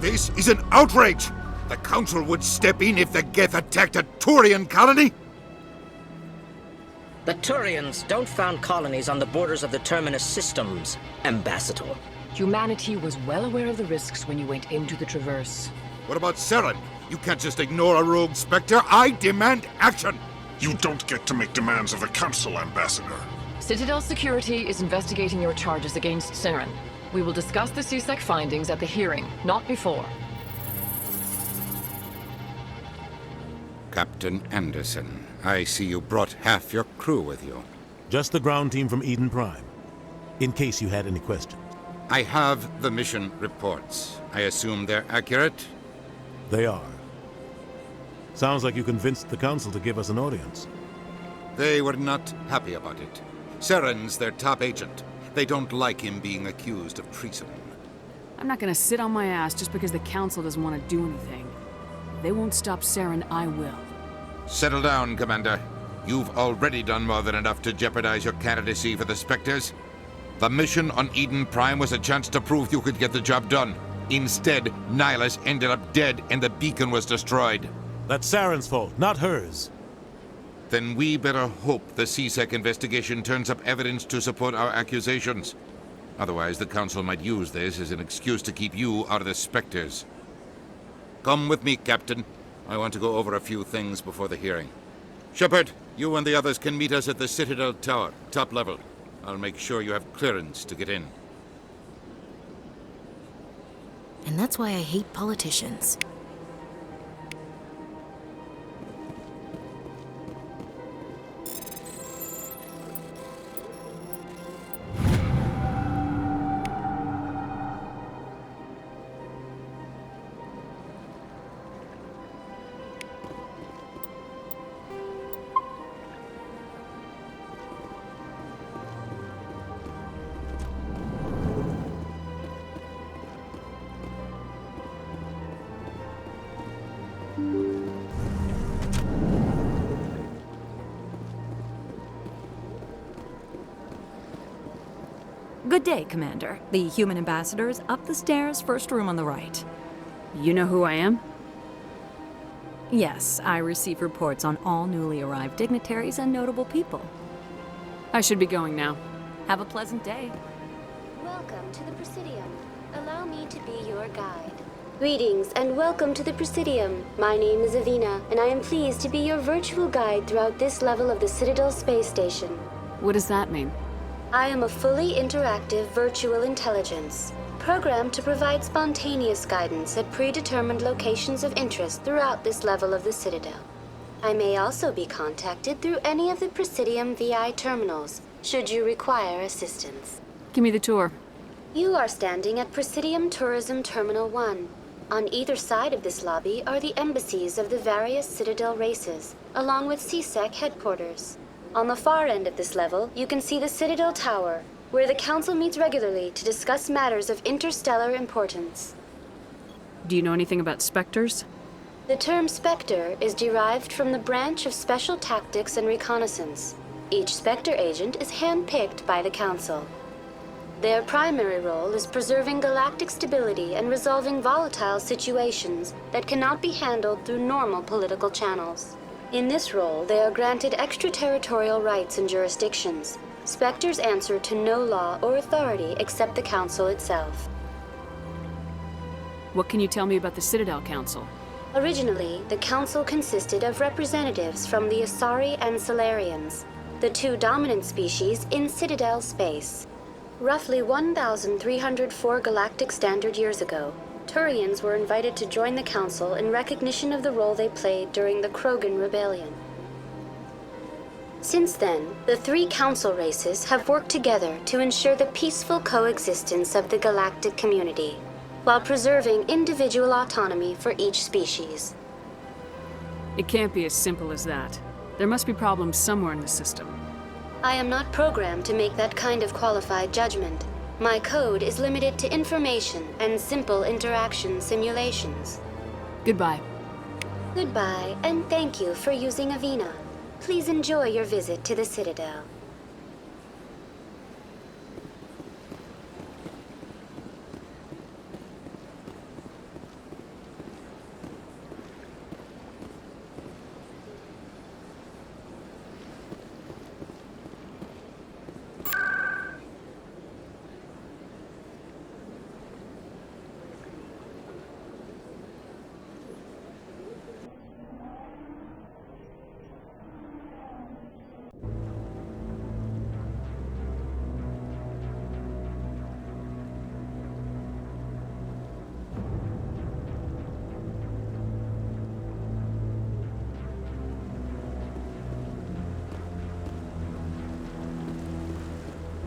This is an outrage! The Council would step in if the Geth attacked a Turian colony? The Turians don't found colonies on the borders of the Terminus systems, Ambassador. Humanity was well aware of the risks when you went into the Traverse. What about Saren? You can't just ignore a rogue Spectre. I demand action! You don't get to make demands of the Council, Ambassador. Citadel Security is investigating your charges against Saren. We will discuss the CSEC findings at the hearing, not before. Captain Anderson, I see you brought half your crew with you. Just the ground team from Eden Prime, in case you had any questions. I have the mission reports. I assume they're accurate? They are. Sounds like you convinced the Council to give us an audience. They were not happy about it. Saren's their top agent. They don't like him being accused of treason. I'm not gonna sit on my ass just because the Council doesn't want to do anything. If they won't stop Saren, I will. Settle down, Commander. You've already done more than enough to jeopardize your candidacy for the Spectres. The mission on Eden Prime was a chance to prove you could get the job done. Instead, Nihilus ended up dead and the beacon was destroyed. That's Saren's fault, not hers. Then we better hope the CSEC investigation turns up evidence to support our accusations. Otherwise, the Council might use this as an excuse to keep you out of the Spectres. Come with me, Captain. I want to go over a few things before the hearing. Shepard, you and the others can meet us at the Citadel Tower, top level. I'll make sure you have clearance to get in. And that's why I hate politicians. Good day, Commander. The human ambassador is up the stairs, first room on the right. You know who I am? Yes, I receive reports on all newly arrived dignitaries and notable people. I should be going now. Have a pleasant day. Welcome to the Presidium. Allow me to be your guide. Greetings and welcome to the Presidium. My name is Avina, and I am pleased to be your virtual guide throughout this level of the Citadel space station. What does that mean? I am a fully interactive virtual intelligence, programmed to provide spontaneous guidance at predetermined locations of interest throughout this level of the Citadel. I may also be contacted through any of the Presidium VI terminals, should you require assistance. Give me the tour. You are standing at Presidium Tourism Terminal 1. On either side of this lobby are the embassies of the various Citadel races, along with CSEC headquarters. On the far end of this level, you can see the Citadel Tower, where the Council meets regularly to discuss matters of interstellar importance. Do you know anything about Spectres? The term Spectre is derived from the branch of Special Tactics and Reconnaissance. Each Spectre agent is handpicked by the Council. Their primary role is preserving galactic stability and resolving volatile situations that cannot be handled through normal political channels. In this role, they are granted extraterritorial rights and jurisdictions. Spectres answer to no law or authority except the Council itself. What can you tell me about the Citadel Council? Originally, the Council consisted of representatives from the Asari and Salarians, the two dominant species in Citadel space. Roughly 1,304 galactic standard years ago, Turians were invited to join the Council in recognition of the role they played during the Krogan Rebellion. Since then, the three Council races have worked together to ensure the peaceful coexistence of the galactic community, while preserving individual autonomy for each species. It can't be as simple as that. There must be problems somewhere in the system. I am not programmed to make that kind of qualified judgment. My code is limited to information and simple interaction simulations. Goodbye. Goodbye, and thank you for using Avina. Please enjoy your visit to the Citadel.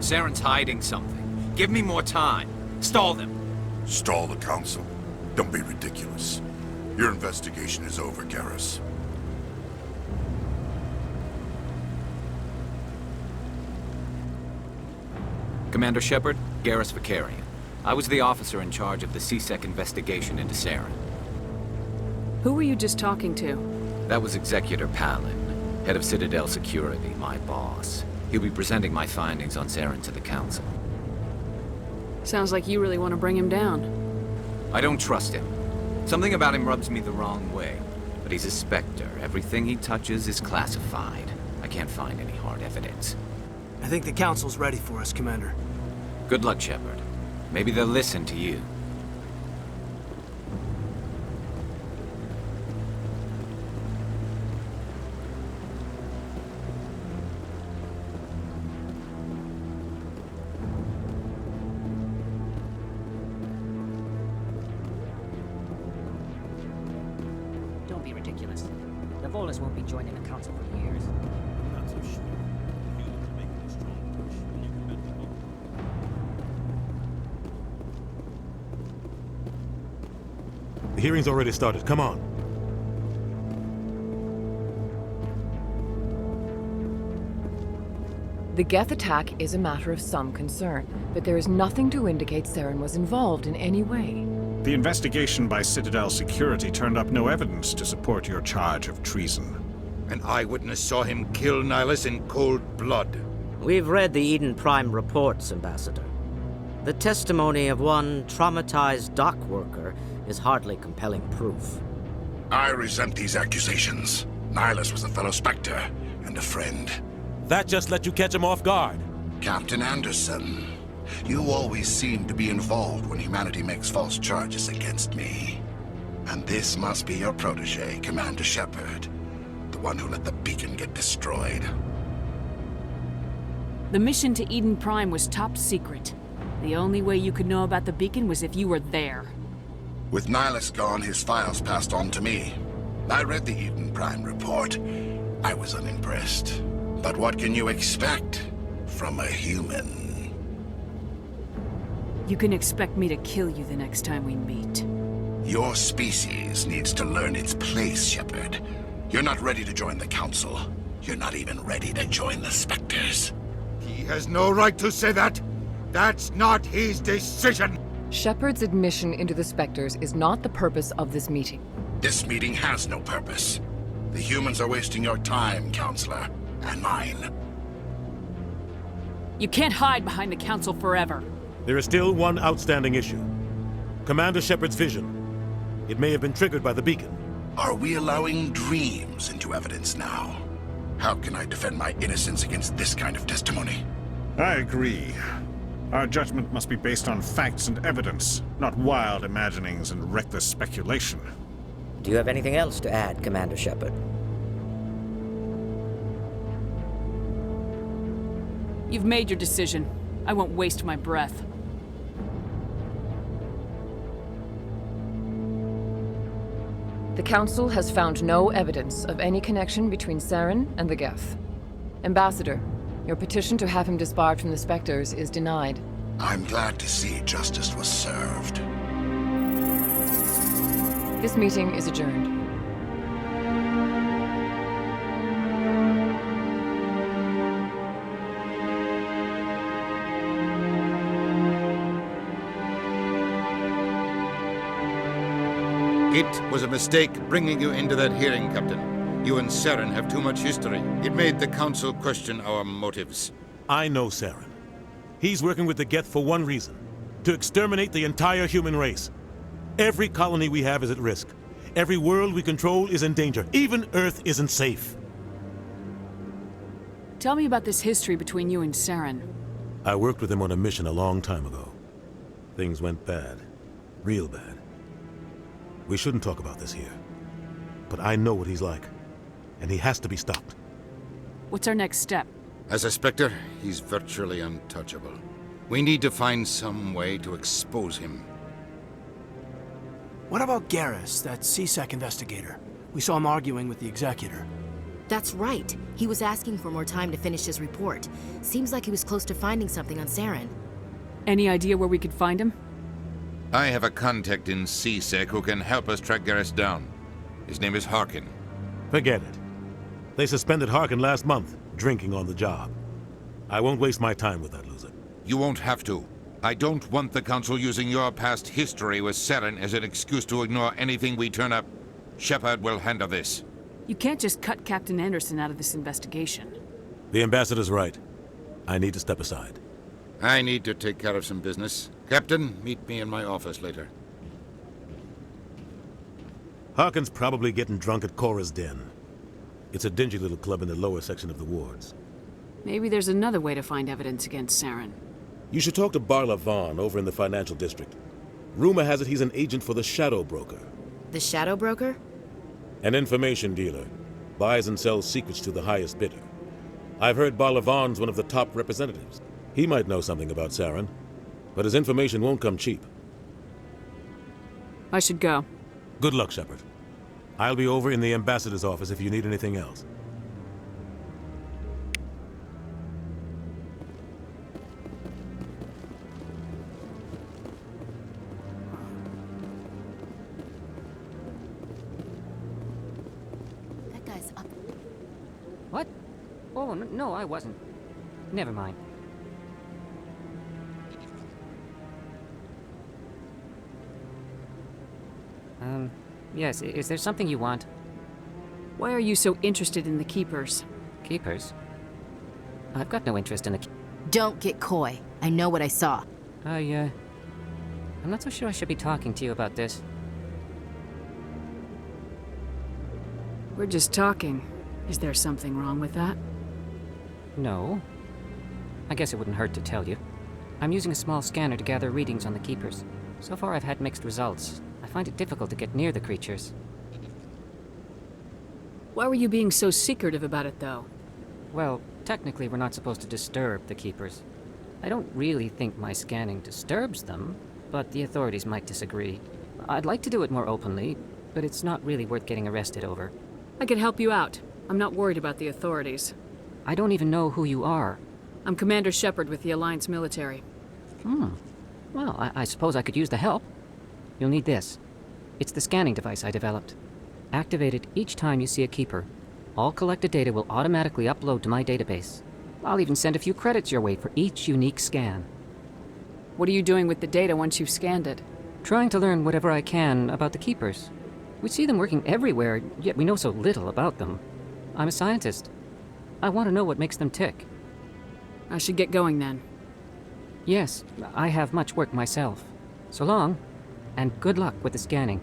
Saren's hiding something. Give me more time. Stall them. Stall the Council? Don't be ridiculous. Your investigation is over, Garrus. Commander Shepard, Garrus Vicarian. I was the officer in charge of the C-Sec investigation into Saren. Who were you just talking to? That was Executor Palin, head of Citadel Security, my boss. He'll be presenting my findings on Saren to the Council. Sounds like you really want to bring him down. I don't trust him. Something about him rubs me the wrong way. But he's a Spectre. Everything he touches is classified. I can't find any hard evidence. I think the Council's ready for us, Commander. Good luck, Shepard. Maybe they'll listen to you. Don't be ridiculous. The Volus won't be joining the Council for years. I'm not so sure. Humans are making a strong push when you come into The hearing's already started. Come on. The Geth attack is a matter of some concern, but there is nothing to indicate Saren was involved in any way. The investigation by Citadel Security turned up no evidence to support your charge of treason. An eyewitness saw him kill Nihilus in cold blood. We've read the Eden Prime reports, Ambassador. The testimony of one traumatized dock worker is hardly compelling proof. I resent these accusations. Nihilus was a fellow Spectre and a friend. That just let you catch him off guard. Captain Anderson, you always seem to be involved when humanity makes false charges against me. And this must be your protege, Commander Shepard, the one who let the beacon get destroyed. The mission to Eden Prime was top secret. The only way you could know about the beacon was if you were there. With Nihilus gone, his files passed on to me. I read the Eden Prime report. I was unimpressed. But what can you expect from a human? You can expect me to kill you the next time we meet. Your species needs to learn its place, Shepard. You're not ready to join the Council. You're not even ready to join the Spectres. He has no right to say that. That's not his decision. Shepard's admission into the Spectres is not the purpose of this meeting. This meeting has no purpose. The humans are wasting your time, Counselor, and mine. You can't hide behind the Council forever. There is still one outstanding issue. Commander Shepard's vision. It may have been triggered by the beacon. Are we allowing dreams into evidence now? How can I defend my innocence against this kind of testimony? I agree. Our judgment must be based on facts and evidence, not wild imaginings and reckless speculation. Do you have anything else to add, Commander Shepard? You've made your decision. I won't waste my breath. The Council has found no evidence of any connection between Saren and the Geth. Ambassador, your petition to have him disbarred from the Spectres is denied. I'm glad to see justice was served. This meeting is adjourned. It was a mistake bringing you into that hearing, Captain. You and Saren have too much history. It made the Council question our motives. I know Saren. He's working with the Geth for one reason. To exterminate the entire human race. Every colony we have is at risk. Every world we control is in danger. Even Earth isn't safe. Tell me about this history between you and Saren. I worked with him on a mission a long time ago. Things went bad. Real bad. We shouldn't talk about this here. But I know what he's like. And he has to be stopped. What's our next step? As a Spectre, he's virtually untouchable. We need to find some way to expose him. What about Garrus, that C-Sec investigator? We saw him arguing with the Executor. That's right. He was asking for more time to finish his report. Seems like he was close to finding something on Saren. Any idea where we could find him? I have a contact in CSEC who can help us track Garrus down. His name is Harkin. Forget it. They suspended Harkin last month, drinking on the job. I won't waste my time with that loser. You won't have to. I don't want the Council using your past history with Saren as an excuse to ignore anything we turn up. Shepard will handle this. You can't just cut Captain Anderson out of this investigation. The ambassador's right. I need to step aside. I need to take care of some business. Captain, meet me in my office later. Harkin's probably getting drunk at Cora's Den. It's a dingy little club in the lower section of the wards. Maybe there's another way to find evidence against Saren. You should talk to Barla Vaughn over in the financial district. Rumor has it he's an agent for the Shadow Broker. The Shadow Broker? An information dealer. Buys and sells secrets to the highest bidder. I've heard Barla Vaughn's one of the top representatives. He might know something about Saren, but his information won't come cheap. I should go. Good luck, Shepard. I'll be over in the ambassador's office if you need anything else. That guy's up. What? Oh, no, I wasn't. Never mind. Yes, is there something you want? Why are you so interested in the Keepers? Keepers? I've got no interest in the Don't get coy. I know what I saw. I'm not so sure I should be talking to you about this. We're just talking. Is there something wrong with that? No. I guess it wouldn't hurt to tell you. I'm using a small scanner to gather readings on the Keepers. So far I've had mixed results. I find it difficult to get near the creatures. Why were you being so secretive about it, though? Well, technically we're not supposed to disturb the Keepers. I don't really think my scanning disturbs them, but the authorities might disagree. I'd like to do it more openly, but it's not really worth getting arrested over. I can help you out. I'm not worried about the authorities. I don't even know who you are. I'm Commander Shepard with the Alliance military. Well, I suppose I could use the help. You'll need this. It's the scanning device I developed. Activate it each time you see a Keeper. All collected data will automatically upload to my database. I'll even send a few credits your way for each unique scan. What are you doing with the data once you've scanned it? Trying to learn whatever I can about the Keepers. We see them working everywhere, yet we know so little about them. I'm a scientist. I want to know what makes them tick. I should get going then. Yes, I have much work myself. So long, and good luck with the scanning.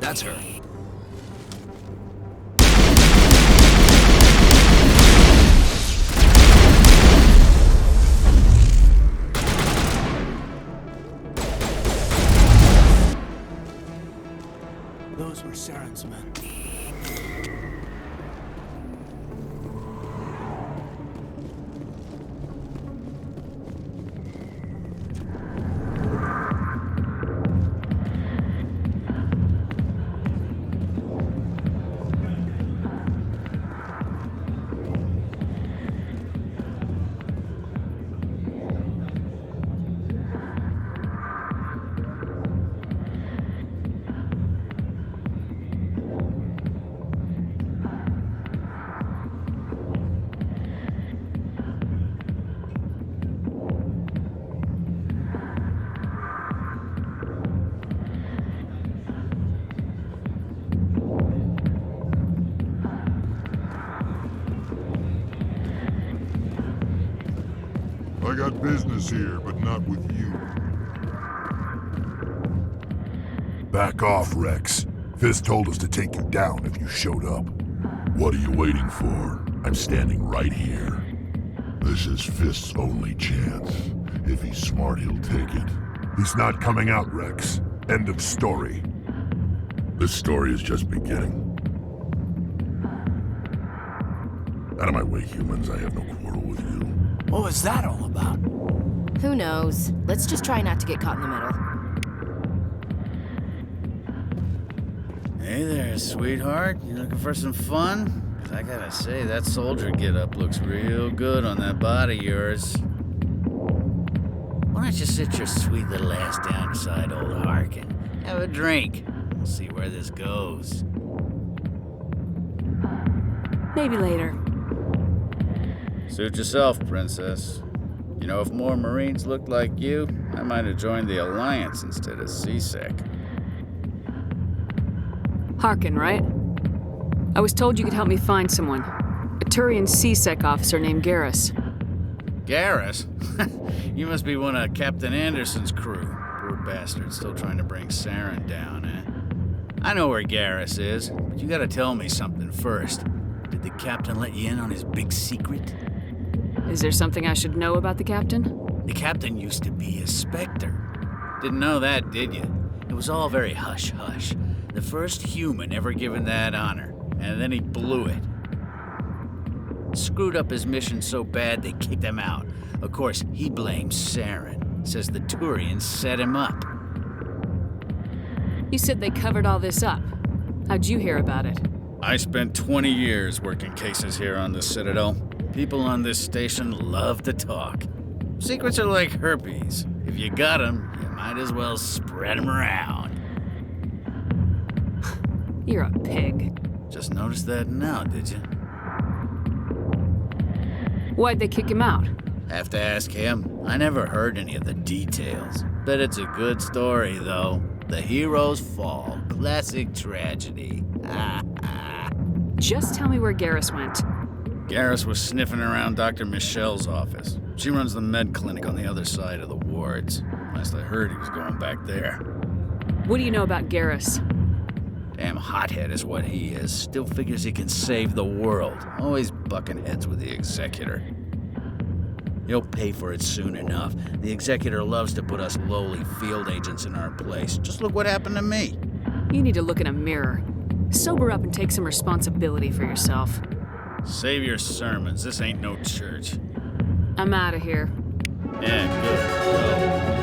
That's her. Those were Saren's men. I got business here, but not with you. Back off, Rex. Fist told us to take you down if you showed up. What are you waiting for? I'm standing right here. This is Fist's only chance. If he's smart, he'll take it. He's not coming out, Rex. End of story. This story is just beginning. Out of my way, humans. I have no quarrel with you. What was that all about? Who knows? Let's just try not to get caught in the middle. Hey there, sweetheart. You looking for some fun? 'Cause I gotta say, that soldier get-up looks real good on that body of yours. Why don't you sit your sweet little ass down beside old Harkin? Have a drink. We'll see where this goes. Maybe later. Suit yourself, princess. You know, if more Marines looked like you, I might have joined the Alliance instead of CSEC. Harkin, right? I was told you could help me find someone. A Turian CSEC officer named Garrus. Garrus? You must be one of Captain Anderson's crew. Poor bastard, still trying to bring Saren down, eh? I know where Garrus is, but you gotta tell me something first. Did the captain let you in on his big secret? Is there something I should know about the captain? The captain used to be a Spectre. Didn't know that, did you? It was all very hush-hush. The first human ever given that honor, and then he blew it. Screwed up his mission so bad they kicked him out. Of course, he blames Saren. Says the Turians set him up. You said they covered all this up. How'd you hear about it? I spent 20 years working cases here on the Citadel. People on this station love to talk. Secrets are like herpes. If you got them, you might as well spread them around. You're a pig. Just noticed that now, did you? Why'd they kick him out? Have to ask him. I never heard any of the details. Bet it's a good story, though. The hero's fall. Classic tragedy. Just tell me where Garrus went. Garrus was sniffing around Dr. Michelle's office. She runs the med clinic on the other side of the wards. Last I heard, he was going back there. What do you know about Garrus? Damn hothead is what he is. Still figures he can save the world. Always bucking heads with the Executor. He'll pay for it soon enough. The Executor loves to put us lowly field agents in our place. Just look what happened to me. You need to look in a mirror. Sober up and take some responsibility for yourself. Save your sermons. This ain't no church. I'm out of here. Yeah, good. Go.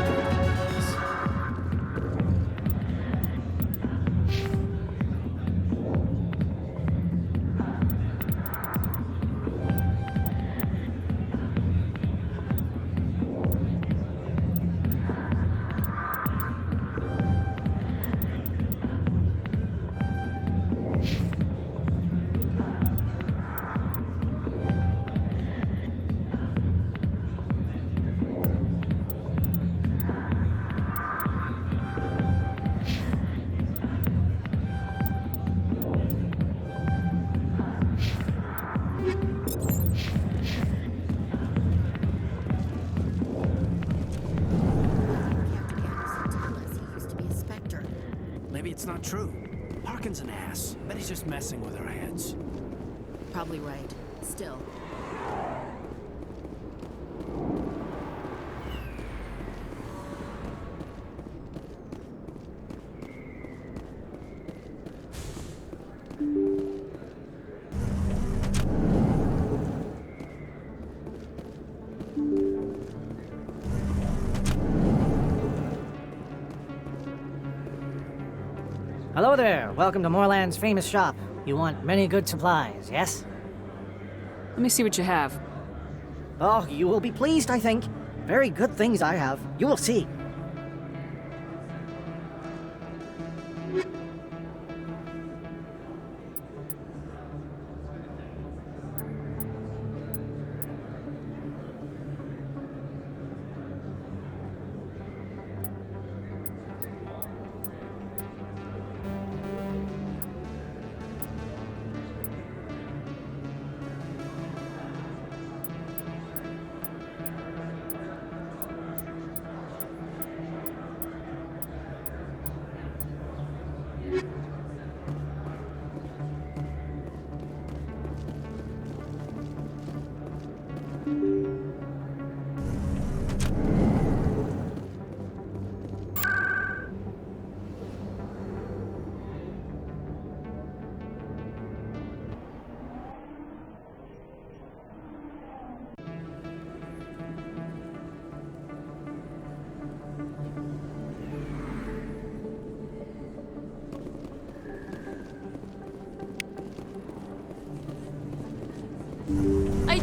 It's not true. Harkin's an ass. Bet he's just messing with our heads. Probably right. Still. Hello there. Welcome to Moorland's famous shop. You want many good supplies, yes? Let me see what you have. Oh, you will be pleased, I think. Very good things I have. You will see.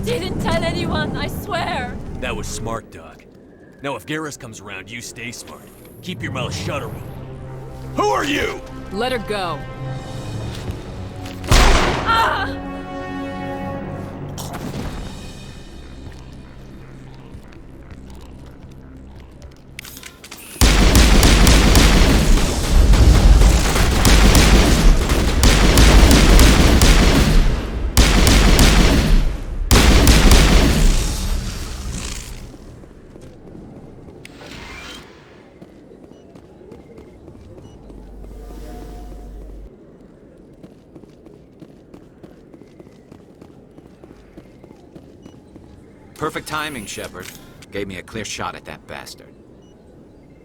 didn't tell anyone, I swear! That was smart, Doc. Now if Garrus comes around, you stay smart. Keep your mouth shut around. Who are you? Let her go. Ah! Perfect timing, Shepard. Gave me a clear shot at that bastard.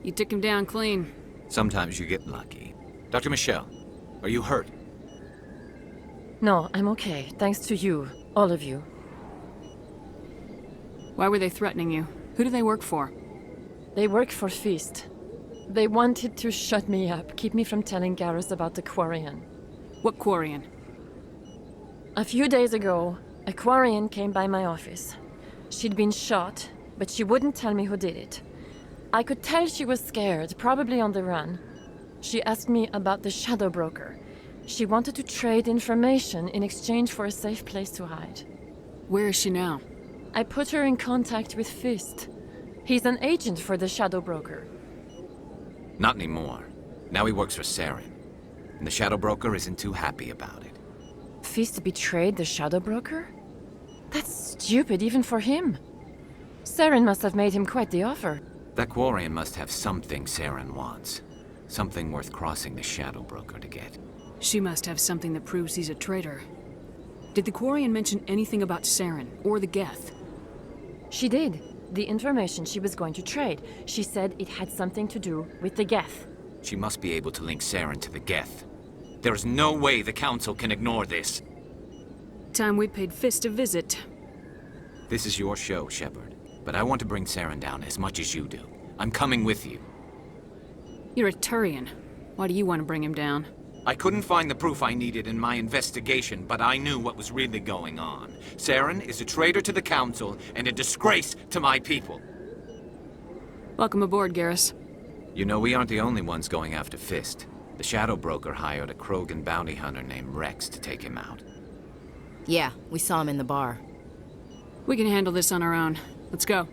You took him down clean. Sometimes you get lucky. Dr. Michelle, are you hurt? No, I'm okay. Thanks to you. All of you. Why were they threatening you? Who do they work for? They work for Feast. They wanted to shut me up, keep me from telling Garrus about the Quarian. What Quarian? A few days ago, a Quarian came by my office. She'd been shot, but she wouldn't tell me who did it. I could tell she was scared, probably on the run. She asked me about the Shadow Broker. She wanted to trade information in exchange for a safe place to hide. Where is she now? I put her in contact with Fist. He's an agent for the Shadow Broker. Not anymore. Now he works for Saren. And the Shadow Broker isn't too happy about it. Fist betrayed the Shadow Broker? That's stupid even for him. Saren must have made him quite the offer. That Quarian must have something Saren wants. Something worth crossing the Shadow Broker to get. She must have something that proves he's a traitor. Did the Quarian mention anything about Saren or the Geth? She did. The information she was going to trade. She said it had something to do with the Geth. She must be able to link Saren to the Geth. There is no way the Council can ignore this. Time we paid Fist a visit. This is your show, Shepard. But I want to bring Saren down as much as you do. I'm coming with you. You're a Turian. Why do you want to bring him down? I couldn't find the proof I needed in my investigation, but I knew what was really going on. Saren is a traitor to the Council and a disgrace to my people. Welcome aboard, Garrus. You know, we aren't the only ones going after Fist. The Shadow Broker hired a Krogan bounty hunter named Rex to take him out. Yeah, we saw him in the bar. We can handle this on our own. Let's go.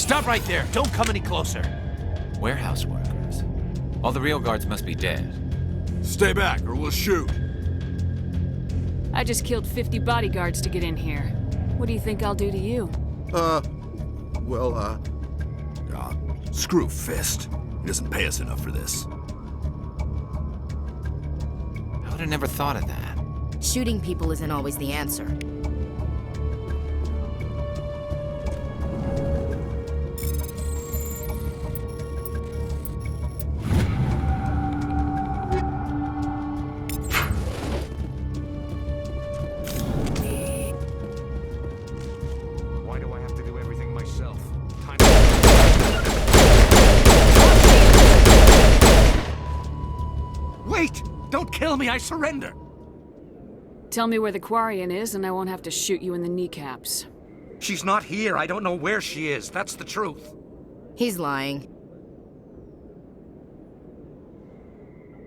Stop right there! Don't come any closer! Warehouse workers. All the real guards must be dead. Stay back, or we'll shoot. I just killed 50 bodyguards to get in here. What do you think I'll do to you? Screw Fist. He doesn't pay us enough for this. I would have never thought of that. Shooting people isn't always the answer. Why do I have to do everything myself? Wait! Don't kill me, I surrender! Tell me where the Quarian is and I won't have to shoot you in the kneecaps. She's not here. I don't know where she is. That's the truth. He's lying.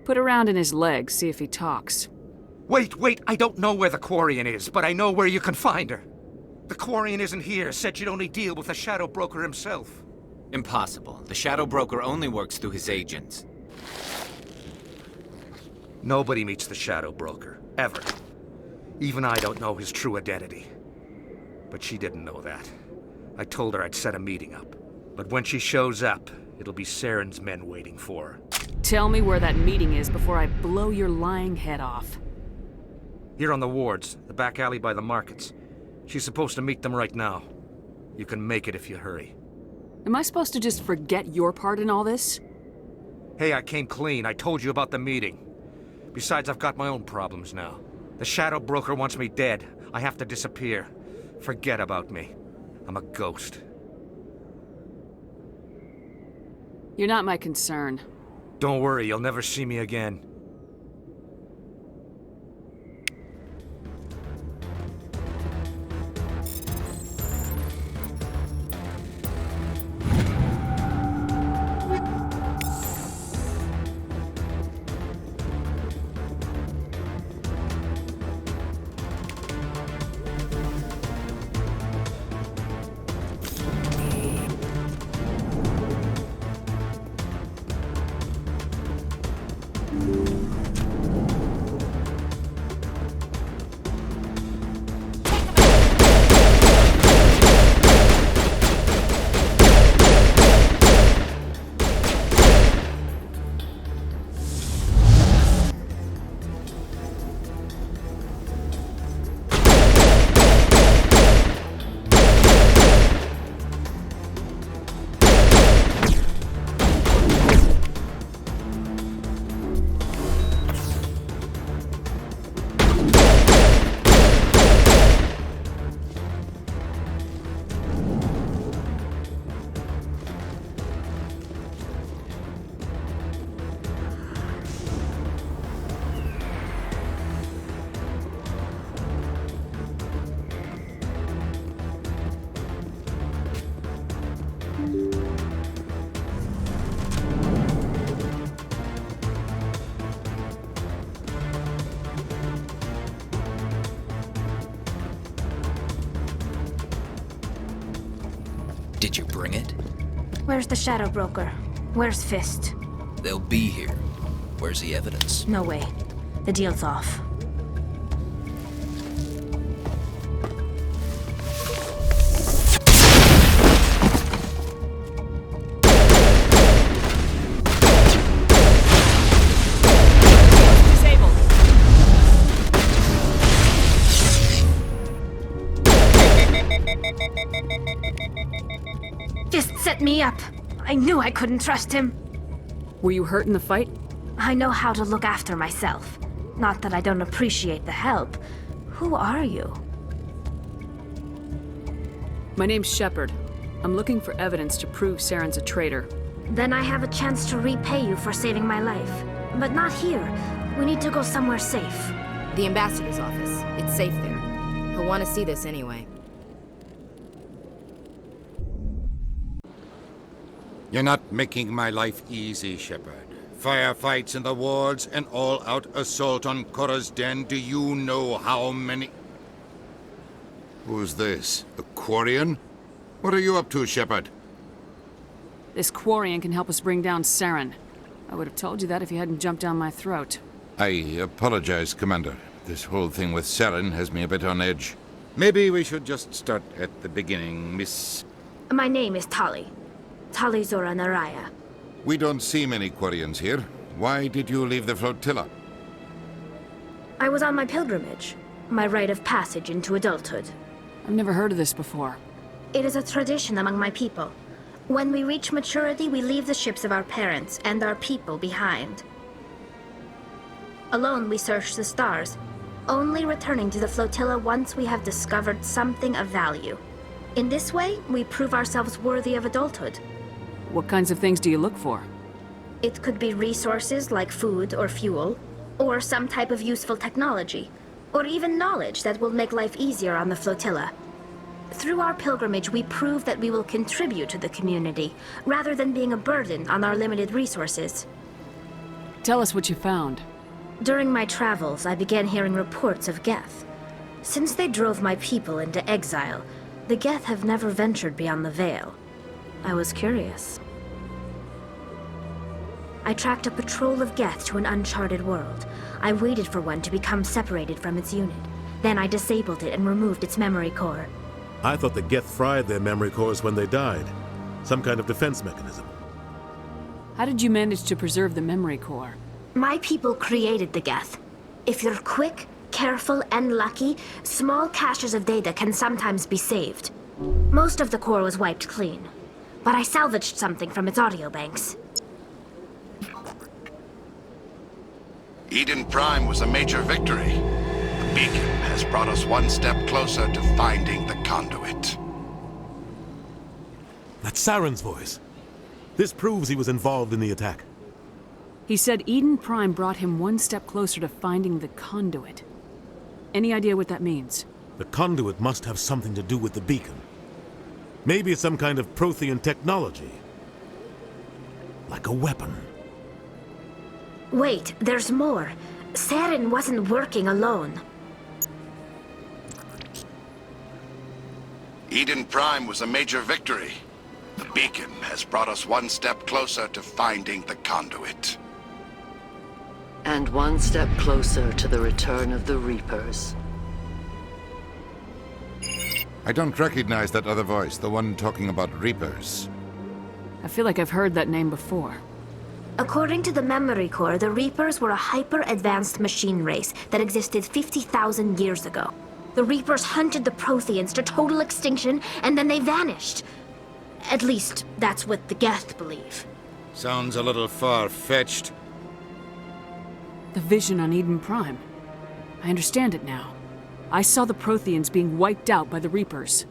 Put a round in his leg, see if he talks. Wait, I don't know where the Quarian is, but I know where you can find her. The Quarian isn't here, said she'd only deal with the Shadow Broker himself. Impossible. The Shadow Broker only works through his agents. Nobody meets the Shadow Broker, ever. Even I don't know his true identity. But she didn't know that. I told her I'd set a meeting up. But when she shows up, it'll be Saren's men waiting for her. Tell me where that meeting is before I blow your lying head off. Here on the wards, the back alley by the markets. She's supposed to meet them right now. You can make it if you hurry. Am I supposed to just forget your part in all this? Hey, I came clean. I told you about the meeting. Besides, I've got my own problems now. The Shadow Broker wants me dead. I have to disappear. Forget about me. I'm a ghost. You're not my concern. Don't worry, you'll never see me again. Did you bring it? Where's the Shadow Broker? Where's Fist? They'll be here. Where's the evidence? No way. The deal's off. Fist set me up. I knew I couldn't trust him. Were you hurt in the fight? I know how to look after myself. Not that I don't appreciate the help. Who are you? My name's Shepard. I'm looking for evidence to prove Saren's a traitor. Then I have a chance to repay you for saving my life. But not here. We need to go somewhere safe. The ambassador's office. It's safe there. He'll want to see this anyway. You're not making my life easy, Shepard. Firefights in the wards, an all-out assault on Korra's den. Do you know how many... Who's this? The Quarian? What are you up to, Shepard? This Quarian can help us bring down Saren. I would have told you that if you hadn't jumped down my throat. I apologize, Commander. This whole thing with Saren has me a bit on edge. Maybe we should just start at the beginning, Miss... My name is Tali. Tali Zora Naraya. We don't see many Quarians here. Why did you leave the flotilla? I was on my pilgrimage. My rite of passage into adulthood. I've never heard of this before. It is a tradition among my people. When we reach maturity, we leave the ships of our parents and our people behind. Alone, we search the stars, only returning to the flotilla once we have discovered something of value. In this way, we prove ourselves worthy of adulthood. What kinds of things do you look for? It could be resources like food or fuel, or some type of useful technology, or even knowledge that will make life easier on the flotilla. Through our pilgrimage, we prove that we will contribute to the community, rather than being a burden on our limited resources. Tell us what you found. During my travels, I began hearing reports of Geth. Since they drove my people into exile, the Geth have never ventured beyond the Veil. I was curious. I tracked a patrol of Geth to an uncharted world. I waited for one to become separated from its unit. Then I disabled it and removed its memory core. I thought the Geth fried their memory cores when they died. Some kind of defense mechanism. How did you manage to preserve the memory core? My people created the Geth. If you're quick, careful, and lucky, small caches of data can sometimes be saved. Most of the core was wiped clean, but I salvaged something from its audio banks. Eden Prime was a major victory. The beacon has brought us one step closer to finding the Conduit. That's Saren's voice. This proves he was involved in the attack. He said Eden Prime brought him one step closer to finding the Conduit. Any idea what that means? The Conduit must have something to do with the beacon. Maybe it's some kind of Prothean technology. Like a weapon. Wait, there's more. Saren wasn't working alone. Eden Prime was a major victory. The beacon has brought us one step closer to finding the Conduit. And one step closer to the return of the Reapers. I don't recognize that other voice, the one talking about Reapers. I feel like I've heard that name before. According to the memory core, the Reapers were a hyper-advanced machine race that existed 50,000 years ago. The Reapers hunted the Protheans to total extinction, and then they vanished. At least, that's what the Geth believe. Sounds a little far-fetched. The vision on Eden Prime. I understand it now. I saw the Protheans being wiped out by the Reapers.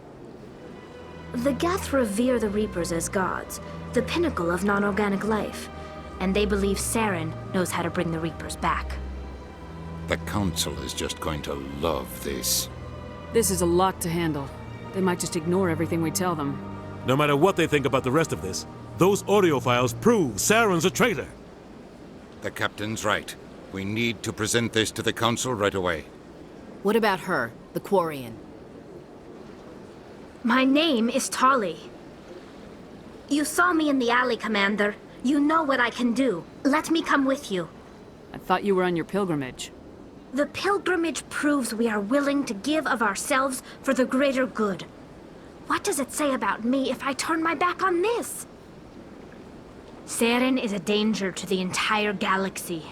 The Geth revere the Reapers as gods, the pinnacle of non-organic life. And they believe Saren knows how to bring the Reapers back. The Council is just going to love this. This is a lot to handle. They might just ignore everything we tell them. No matter what they think about the rest of this, those audio files prove Saren's a traitor. The Captain's right. We need to present this to the Council right away. What about her, the Quarian? My name is Tali. You saw me in the alley, Commander. You know what I can do. Let me come with you. I thought you were on your pilgrimage. The pilgrimage proves we are willing to give of ourselves for the greater good. What does it say about me if I turn my back on this? Saren is a danger to the entire galaxy.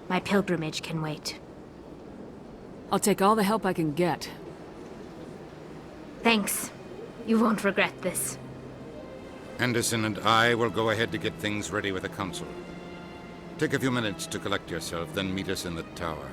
My pilgrimage can wait. I'll take all the help I can get. Thanks. You won't regret this. Anderson and I will go ahead to get things ready with the Council. Take a few minutes to collect yourself, then meet us in the tower.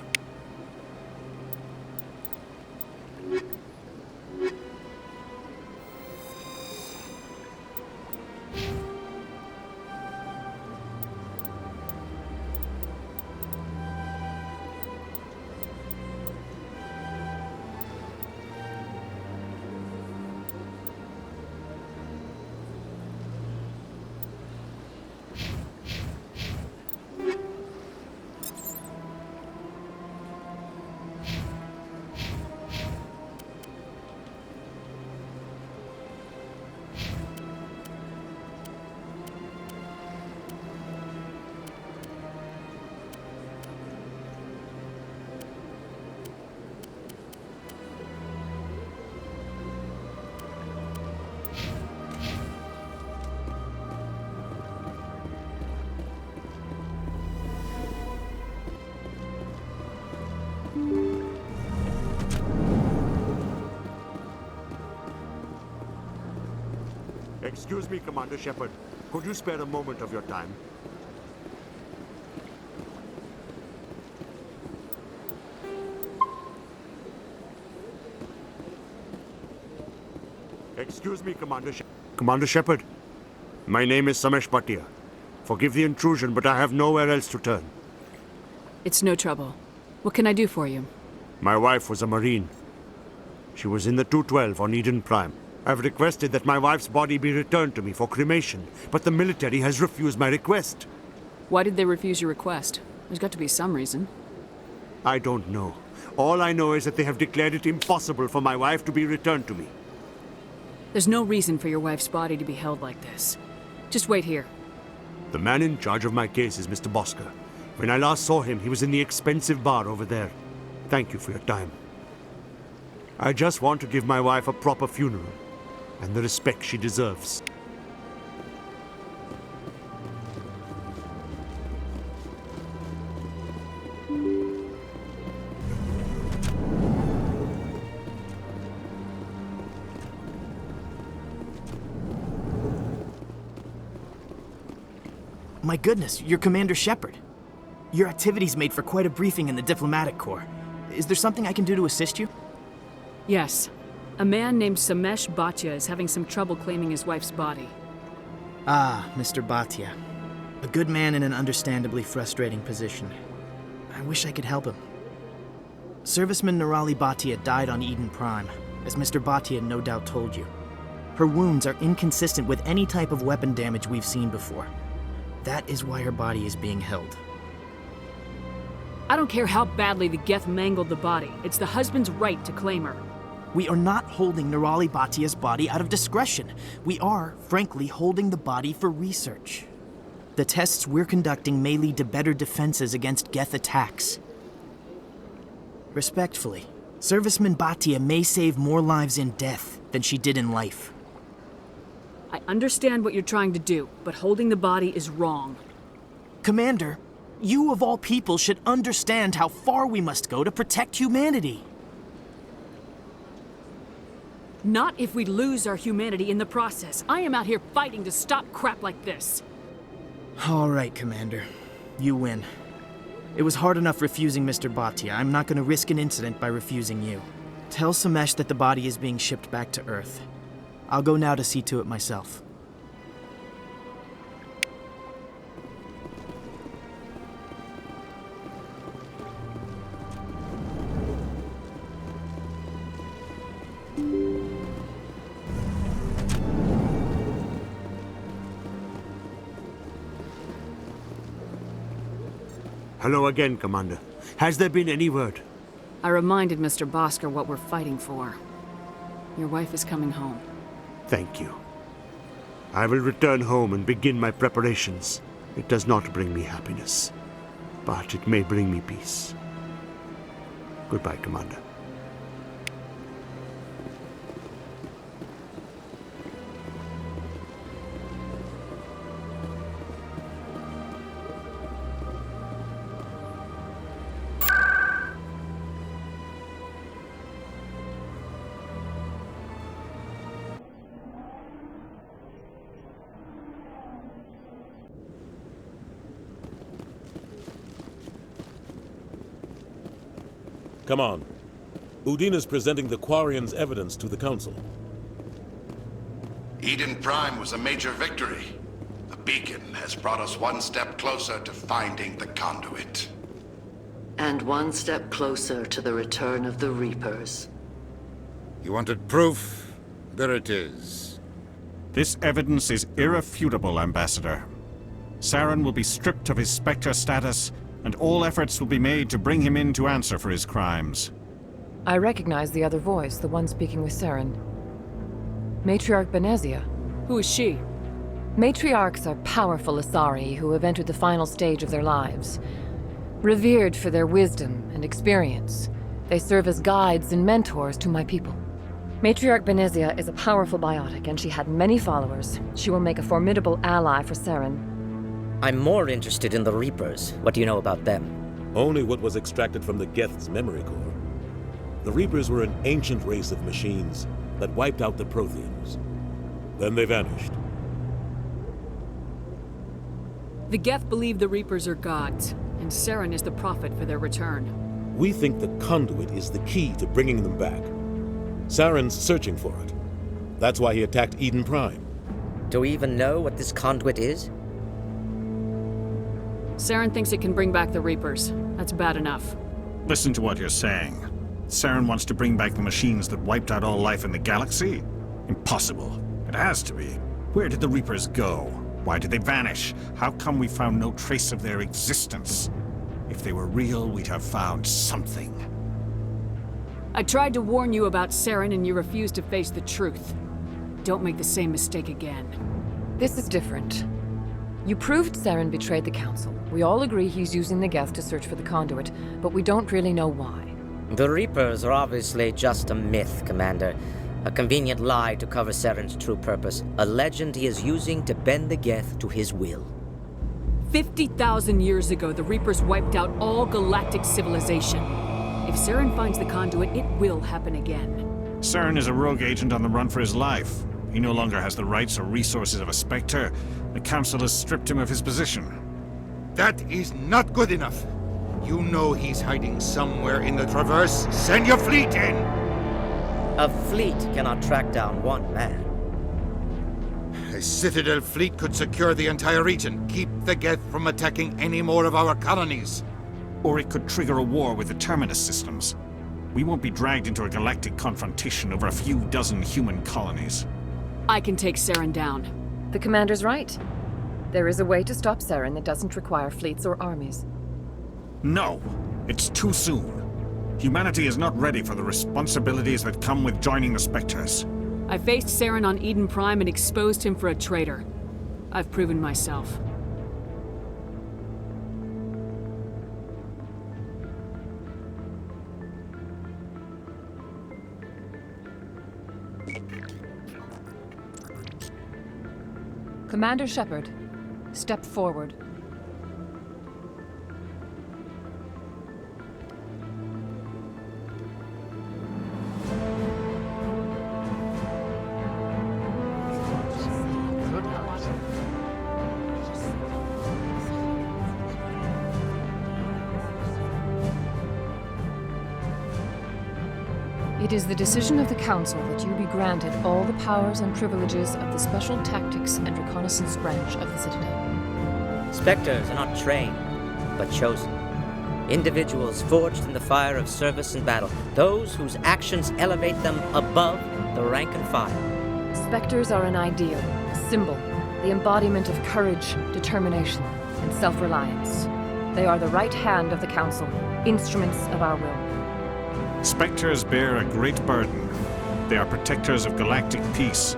Excuse me, Commander Shepard. Could you spare a moment of your time? Excuse me, Commander Shepard. My name is Samesh Bhatia. Forgive the intrusion, but I have nowhere else to turn. It's no trouble. What can I do for you? My wife was a Marine. She was in the 212 on Eden Prime. I've requested that my wife's body be returned to me for cremation, but the military has refused my request. Why did they refuse your request? There's got to be some reason. I don't know. All I know is that they have declared it impossible for my wife to be returned to me. There's no reason for your wife's body to be held like this. Just wait here. The man in charge of my case is Mr. Bosker. When I last saw him, he was in the expensive bar over there. Thank you for your time. I just want to give my wife a proper funeral, and the respect she deserves. My goodness, you're Commander Shepard. Your activities made for quite a briefing in the Diplomatic Corps. Is there something I can do to assist you? Yes. A man named Samesh Bhatia is having some trouble claiming his wife's body. Ah, Mr. Bhatia. A good man in an understandably frustrating position. I wish I could help him. Serviceman Nirali Bhatia died on Eden Prime, as Mr. Bhatia no doubt told you. Her wounds are inconsistent with any type of weapon damage we've seen before. That is why her body is being held. I don't care how badly the Geth mangled the body. It's the husband's right to claim her. We are not holding Nirali Bhatia's body out of discretion. We are, frankly, holding the body for research. The tests we're conducting may lead to better defenses against Geth attacks. Respectfully, Serviceman Bhatia may save more lives in death than she did in life. I understand what you're trying to do, but holding the body is wrong. Commander, you of all people should understand how far we must go to protect humanity. Not if we lose our humanity in the process. I am out here fighting to stop crap like this. All right, Commander. You win. It was hard enough refusing Mr. Bhatia. I'm not going to risk an incident by refusing you. Tell Samesh that the body is being shipped back to Earth. I'll go now to see to it myself. Hello again, Commander. Has there been any word? I reminded Mr. Bosker what we're fighting for. Your wife is coming home. Thank you. I will return home and begin my preparations. It does not bring me happiness, but it may bring me peace. Goodbye, Commander. Come on. Udine is presenting the Quarians' evidence to the Council. Eden Prime was a major victory. The beacon has brought us one step closer to finding the Conduit. And one step closer to the return of the Reapers. You wanted proof? There it is. This evidence is irrefutable, Ambassador. Saren will be stripped of his Spectre status, and all efforts will be made to bring him in to answer for his crimes. I recognize the other voice, the one speaking with Saren. Matriarch Benezia. Who is she? Matriarchs are powerful Asari who have entered the final stage of their lives. Revered for their wisdom and experience, they serve as guides and mentors to my people. Matriarch Benezia is a powerful biotic, and she had many followers. She will make a formidable ally for Saren. I'm more interested in the Reapers. What do you know about them? Only what was extracted from the Geth's memory core. The Reapers were an ancient race of machines that wiped out the Protheans. Then they vanished. The Geth believe the Reapers are gods, and Saren is the prophet for their return. We think the Conduit is the key to bringing them back. Saren's searching for it. That's why he attacked Eden Prime. Do we even know what this Conduit is? Saren thinks it can bring back the Reapers. That's bad enough. Listen to what you're saying. Saren wants to bring back the machines that wiped out all life in the galaxy? Impossible. It has to be. Where did the Reapers go? Why did they vanish? How come we found no trace of their existence? If they were real, we'd have found something. I tried to warn you about Saren and you refused to face the truth. Don't make the same mistake again. This is different. You proved Saren betrayed the Council. We all agree he's using the Geth to search for the Conduit, but we don't really know why. The Reapers are obviously just a myth, Commander. A convenient lie to cover Saren's true purpose. A legend he is using to bend the Geth to his will. 50,000 years ago, the Reapers wiped out all galactic civilization. If Saren finds the Conduit, it will happen again. Saren is a rogue agent on the run for his life. He no longer has the rights or resources of a Spectre. The Council has stripped him of his position. That is not good enough. You know he's hiding somewhere in the Traverse. Send your fleet in! A fleet cannot track down one man. A Citadel fleet could secure the entire region, keep the Geth from attacking any more of our colonies. Or it could trigger a war with the Terminus systems. We won't be dragged into a galactic confrontation over a few dozen human colonies. I can take Saren down. The Commander's right. There is a way to stop Saren that doesn't require fleets or armies. No! It's too soon. Humanity is not ready for the responsibilities that come with joining the Spectres. I faced Saren on Eden Prime and exposed him for a traitor. I've proven myself. Commander Shepard, step forward. It is the decision of the Council that you be granted all the powers and privileges of the Special Tactics and Reconnaissance Branch of the Citadel. Spectres are not trained, but chosen. Individuals forged in the fire of service and battle. Those whose actions elevate them above the rank and file. Spectres are an ideal, a symbol, the embodiment of courage, determination, and self-reliance. They are the right hand of the Council, instruments of our will. Spectres bear a great burden. They are protectors of galactic peace,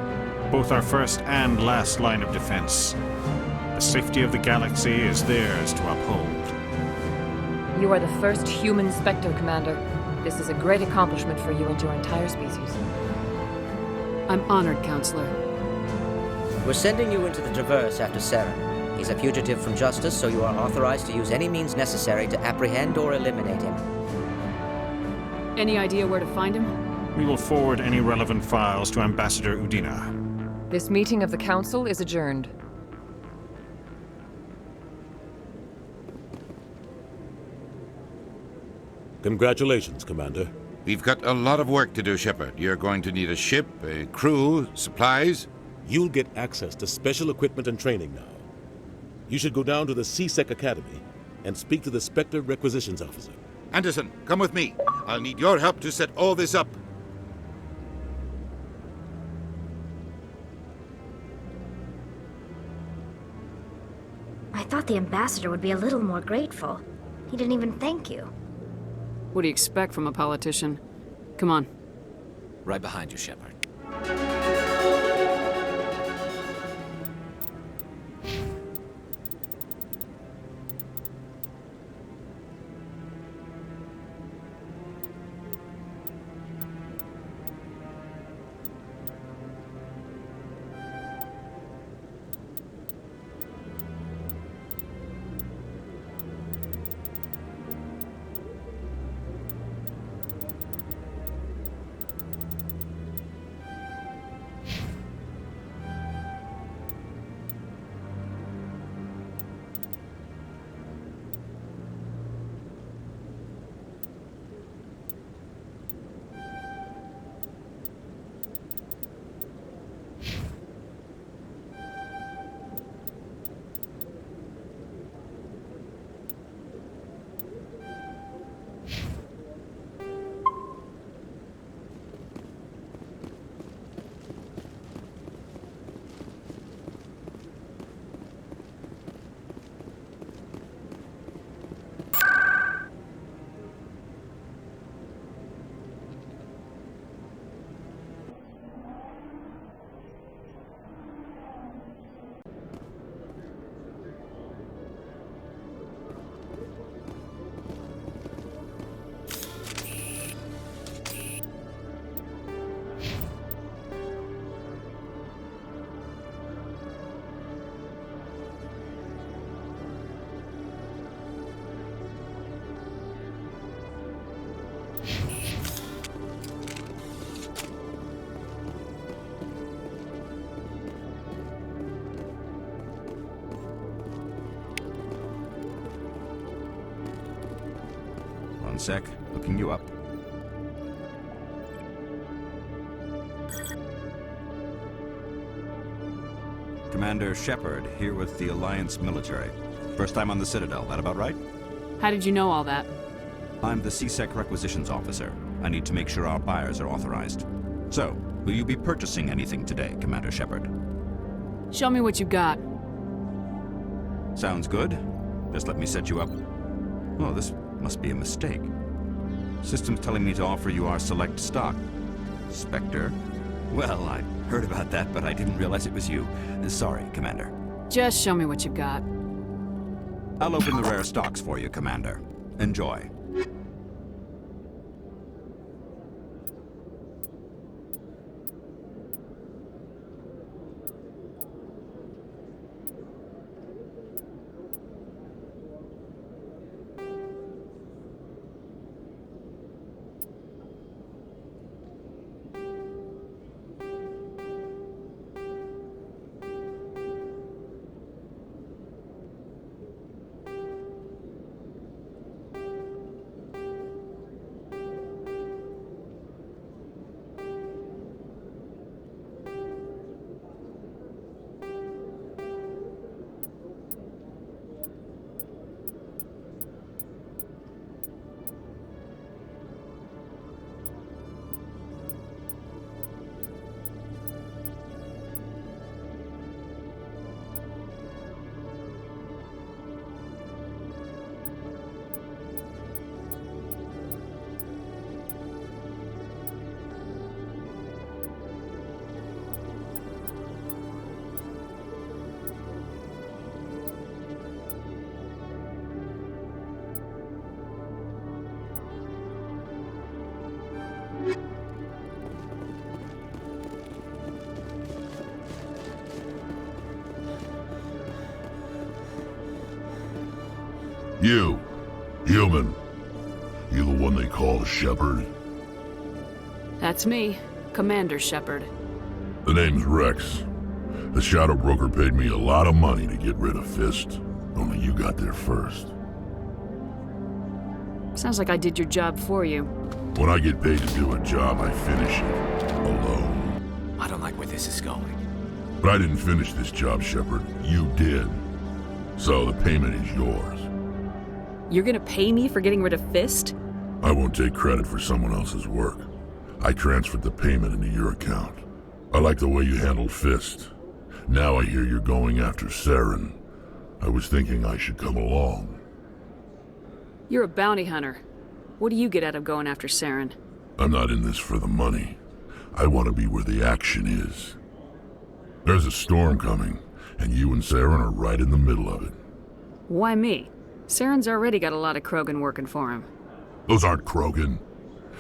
both our first and last line of defense. The safety of the galaxy is theirs to uphold. You are the first human Spectre, Commander. This is a great accomplishment for you and your entire species. I'm honored, Counselor. We're sending you into the Traverse after Saren. He's a fugitive from justice, so you are authorized to use any means necessary to apprehend or eliminate him. Any idea where to find him? We will forward any relevant files to Ambassador Udina. This meeting of the Council is adjourned. Congratulations, Commander. We've got a lot of work to do, Shepard. You're going to need a ship, a crew, supplies. You'll get access to special equipment and training now. You should go down to the C-Sec Academy and speak to the Spectre Requisitions Officer. Anderson, come with me. I'll need your help to set all this up. I thought the ambassador would be a little more grateful. He didn't even thank you. What do you expect from a politician? Come on. Right behind you, Shepard. sec. Looking you up. Commander Shepard, here with the Alliance military. First time on the Citadel, that about right? How did you know all that? I'm the CSEC requisitions officer. I need to make sure our buyers are authorized. So, will you be purchasing anything today, Commander Shepard? Show me what you got. Sounds good. Just let me set you up. Oh, this must be a mistake. System's telling me to offer you our select stock. Spectre? Well, I heard about that, but I didn't realize it was you. Sorry, Commander. Just show me what you got. I'll open the rare stocks for you, Commander. Enjoy. You, human. You the one they call Shepard? That's me, Commander Shepard. The name's Rex. The Shadow Broker paid me a lot of money to get rid of Fist. Only you got there first. Sounds like I did your job for you. When I get paid to do a job, I finish it. Alone. I don't like where this is going. But I didn't finish this job, Shepard. You did. So the payment is yours. You're gonna pay me for getting rid of Fist? I won't take credit for someone else's work. I transferred the payment into your account. I like the way you handled Fist. Now I hear you're going after Saren. I was thinking I should come along. You're a bounty hunter. What do you get out of going after Saren? I'm not in this for the money. I want to be where the action is. There's a storm coming, and you and Saren are right in the middle of it. Why me? Saren's already got a lot of Krogan working for him. Those aren't Krogan.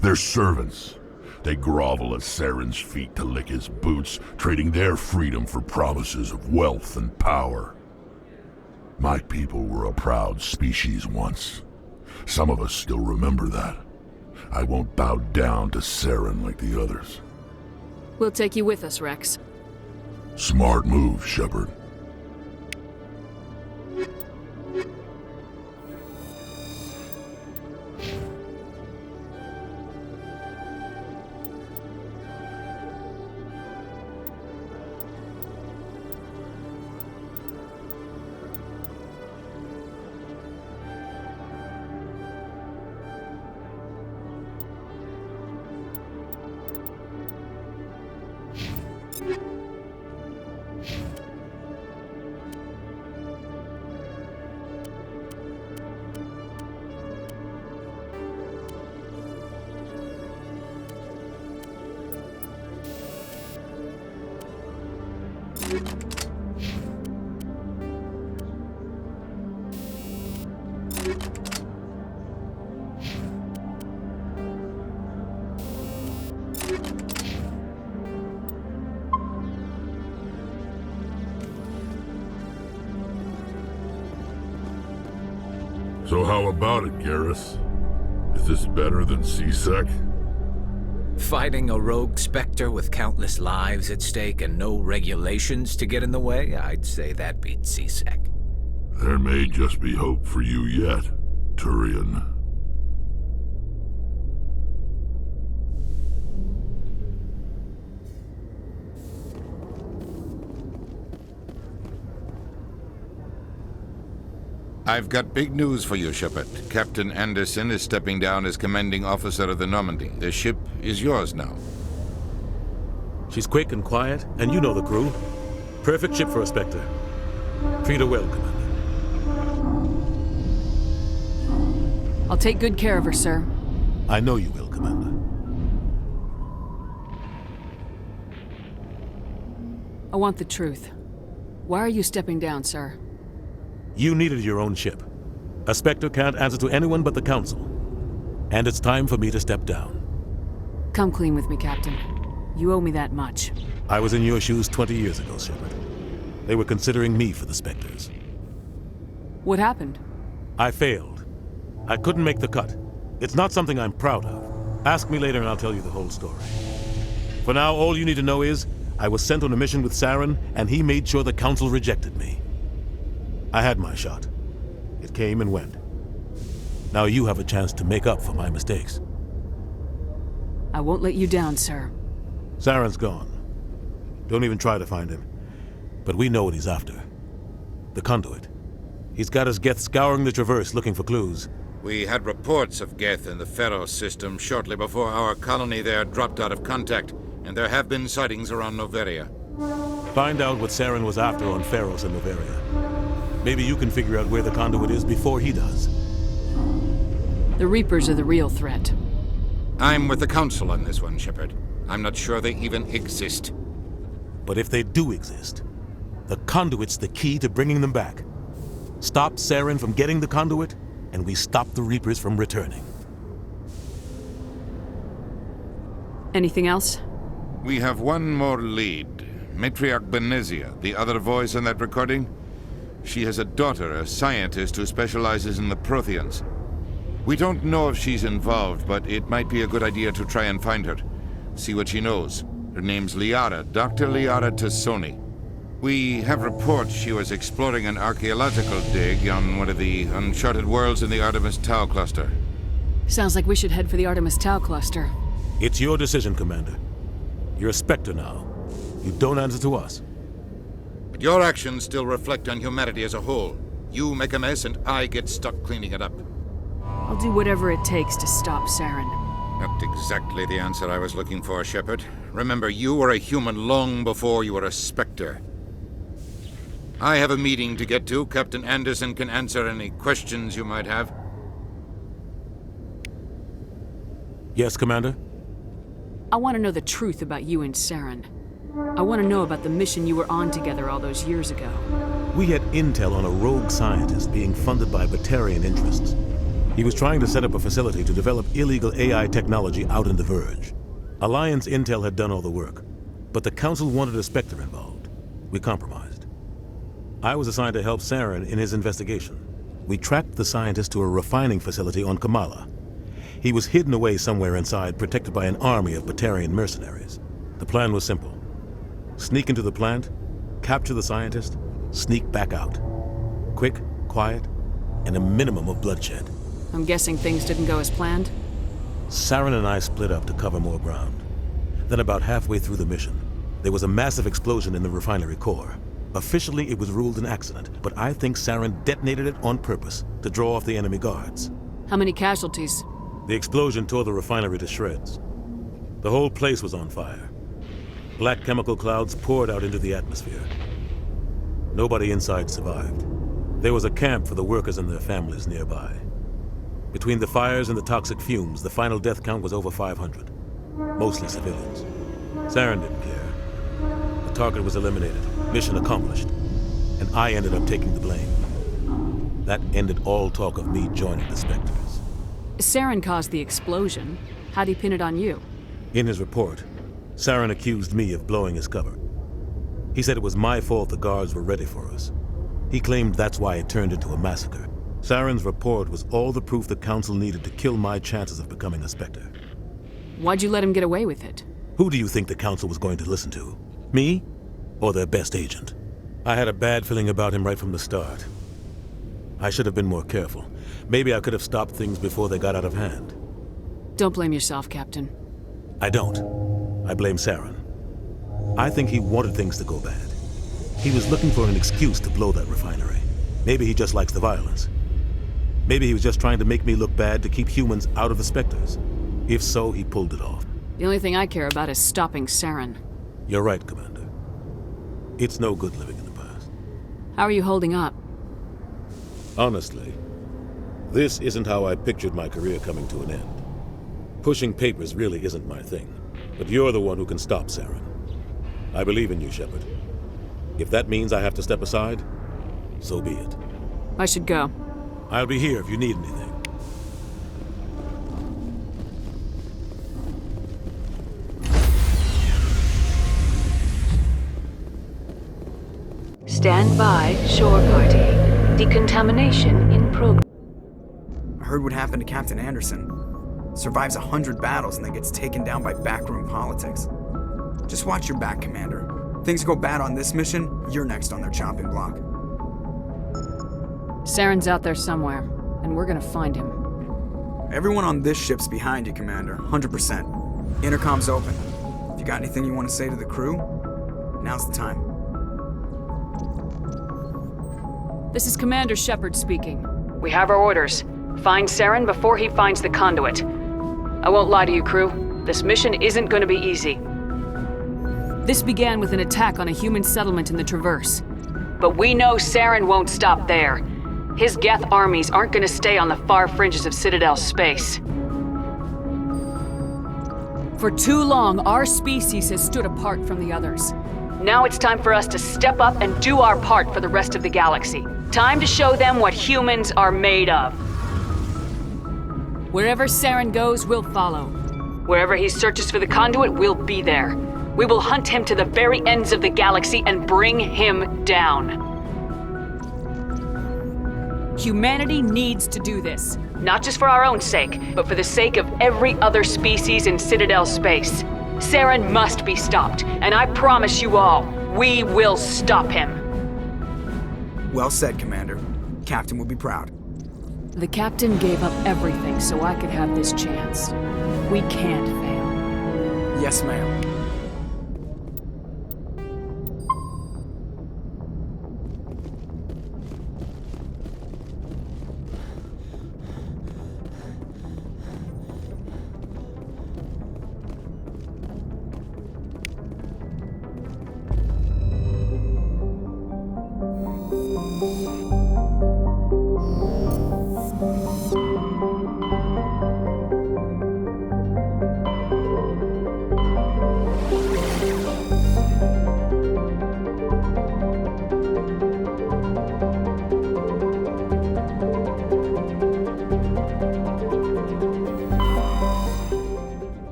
They're servants. They grovel at Saren's feet to lick his boots, trading their freedom for promises of wealth and power. My people were a proud species once. Some of us still remember that. I won't bow down to Saren like the others. We'll take you with us, Rex. Smart move, Shepard. So how about it, Garrus? Is this better than CSEC? Fighting a rogue Spectre with countless lives at stake and no regulations to get in the way? I'd say that beats CSEC. There may just be hope for you yet, Turian. I've got big news for you, Shepard. Captain Anderson is stepping down as commanding officer of the Normandy. The ship is yours now. She's quick and quiet, and you know the crew. Perfect ship for a Spectre. Treat her well, Commander. I'll take good care of her, sir. I know you will, Commander. I want the truth. Why are you stepping down, sir? You needed your own ship. A Spectre can't answer to anyone but the Council. And it's time for me to step down. Come clean with me, Captain. You owe me that much. I was in your shoes 20 years ago, Shepard. They were considering me for the Spectres. What happened? I failed. I couldn't make the cut. It's not something I'm proud of. Ask me later and I'll tell you the whole story. For now, all you need to know is, I was sent on a mission with Saren, and he made sure the Council rejected me. I had my shot. It came and went. Now you have a chance to make up for my mistakes. I won't let you down, sir. Saren's gone. Don't even try to find him. But we know what he's after. The Conduit. He's got his Geth scouring the Traverse looking for clues. We had reports of Geth in the Ferros system shortly before our colony there dropped out of contact, and there have been sightings around Noveria. Find out what Saren was after on Ferros and Noveria. Maybe you can figure out where the Conduit is before he does. The Reapers are the real threat. I'm with the Council on this one, Shepard. I'm not sure they even exist. But if they do exist, the Conduit's the key to bringing them back. Stop Saren from getting the Conduit, and we stop the Reapers from returning. Anything else? We have one more lead. Matriarch Benezia, the other voice in that recording. She has a daughter, a scientist who specializes in the Protheans. We don't know if she's involved, but it might be a good idea to try and find her. See what she knows. Her name's Liara, Dr. Liara T'soni. We have reports she was exploring an archaeological dig on one of the uncharted worlds in the Artemis Tau cluster. Sounds like we should head for the Artemis Tau cluster. It's your decision, Commander. You're a Spectre now. You don't answer to us. But your actions still reflect on humanity as a whole. You make a mess and I get stuck cleaning it up. I'll do whatever it takes to stop Saren. Not exactly the answer I was looking for, Shepard. Remember, you were a human long before you were a Spectre. I have a meeting to get to. Captain Anderson can answer any questions you might have. Yes, Commander? I want to know the truth about you and Saren. I want to know about the mission you were on together all those years ago. We had intel on a rogue scientist being funded by Batarian interests. He was trying to set up a facility to develop illegal AI technology out in the Verge. Alliance intel had done all the work, but the Council wanted a Spectre involved. We compromised. I was assigned to help Saren in his investigation. We tracked the scientist to a refining facility on Kamala. He was hidden away somewhere inside, protected by an army of Batarian mercenaries. The plan was simple. Sneak into the plant, capture the scientist, sneak back out. Quick, quiet, and a minimum of bloodshed. I'm guessing things didn't go as planned? Saren and I split up to cover more ground. Then about halfway through the mission, there was a massive explosion in the refinery core. Officially, it was ruled an accident, but I think Saren detonated it on purpose to draw off the enemy guards. How many casualties? The explosion tore the refinery to shreds. The whole place was on fire. Black chemical clouds poured out into the atmosphere. Nobody inside survived. There was a camp for the workers and their families nearby. Between the fires and the toxic fumes, the final death count was over 500. Mostly civilians. Saren didn't care. The target was eliminated, mission accomplished, and I ended up taking the blame. That ended all talk of me joining the Spectres. Saren caused the explosion. How'd he pin it on you? In his report, Saren accused me of blowing his cover. He said it was my fault the guards were ready for us. He claimed that's why it turned into a massacre. Saren's report was all the proof the Council needed to kill my chances of becoming a Spectre. Why'd you let him get away with it? Who do you think the Council was going to listen to? Me? Or their best agent? I had a bad feeling about him right from the start. I should have been more careful. Maybe I could have stopped things before they got out of hand. Don't blame yourself, Captain. I don't. I blame Saren. I think he wanted things to go bad. He was looking for an excuse to blow that refinery. Maybe he just likes the violence. Maybe he was just trying to make me look bad to keep humans out of the Spectres. If so, he pulled it off. The only thing I care about is stopping Saren. You're right, Commander. It's no good living in the past. How are you holding up? Honestly, this isn't how I pictured my career coming to an end. Pushing papers really isn't my thing, but you're the one who can stop Saren. I believe in you, Shepard. If that means I have to step aside, so be it. I should go. I'll be here if you need anything. Stand by, shore party. Decontamination in progress. I heard what happened to Captain Anderson. Survives 100 battles and then gets taken down by backroom politics. Just watch your back, Commander. Things go bad on this mission, you're next on their chopping block. Saren's out there somewhere, and we're gonna find him. Everyone on this ship's behind you, Commander, 100%. Intercom's open. If you got anything you want to say to the crew, now's the time. This is Commander Shepard speaking. We have our orders. Find Saren before he finds the Conduit. I won't lie to you, crew. This mission isn't going to be easy. This began with an attack on a human settlement in the Traverse. But we know Saren won't stop there. His Geth armies aren't going to stay on the far fringes of Citadel space. For too long, our species has stood apart from the others. Now it's time for us to step up and do our part for the rest of the galaxy. Time to show them what humans are made of. Wherever Saren goes, we'll follow. Wherever he searches for the Conduit, we'll be there. We will hunt him to the very ends of the galaxy and bring him down. Humanity needs to do this. Not just for our own sake, but for the sake of every other species in Citadel space. Saren must be stopped, and I promise you all, we will stop him. Well said, Commander. Captain will be proud. The Captain gave up everything so I could have this chance. We can't fail. Yes, ma'am.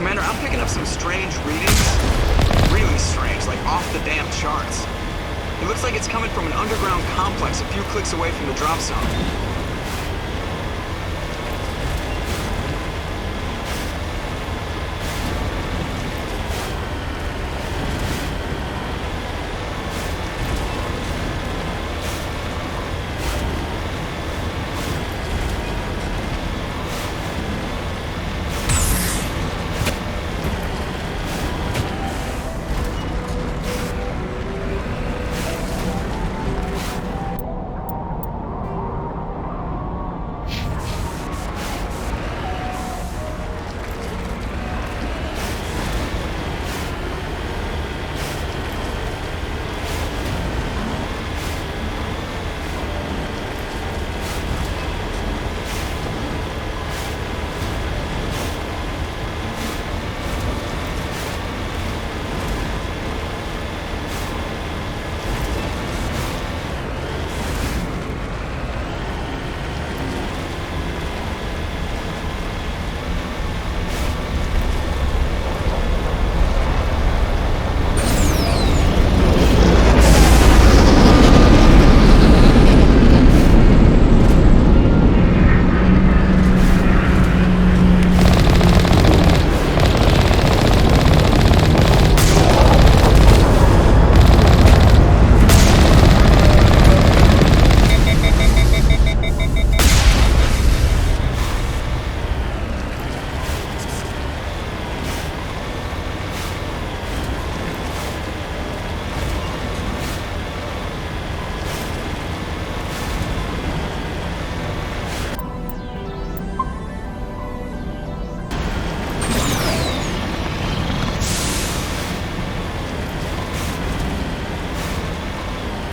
Commander, I'm picking up some strange readings. Really strange, like off the damn charts. It looks like it's coming from an underground complex a few clicks away from the drop zone.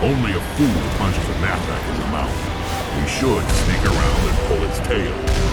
Only a fool punches a knapsack in the mouth. We should sneak around and pull its tail.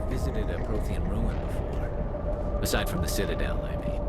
Visited a Prothean ruin before. Aside from the Citadel, I mean.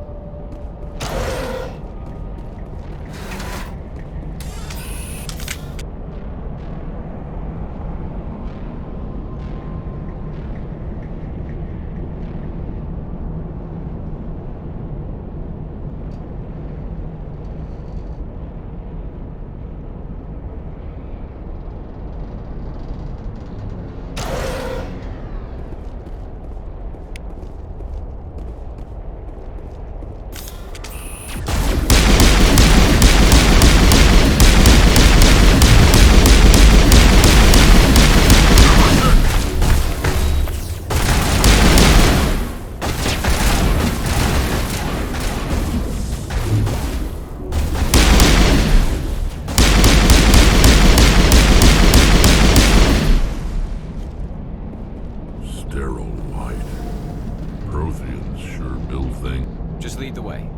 Just lead the way.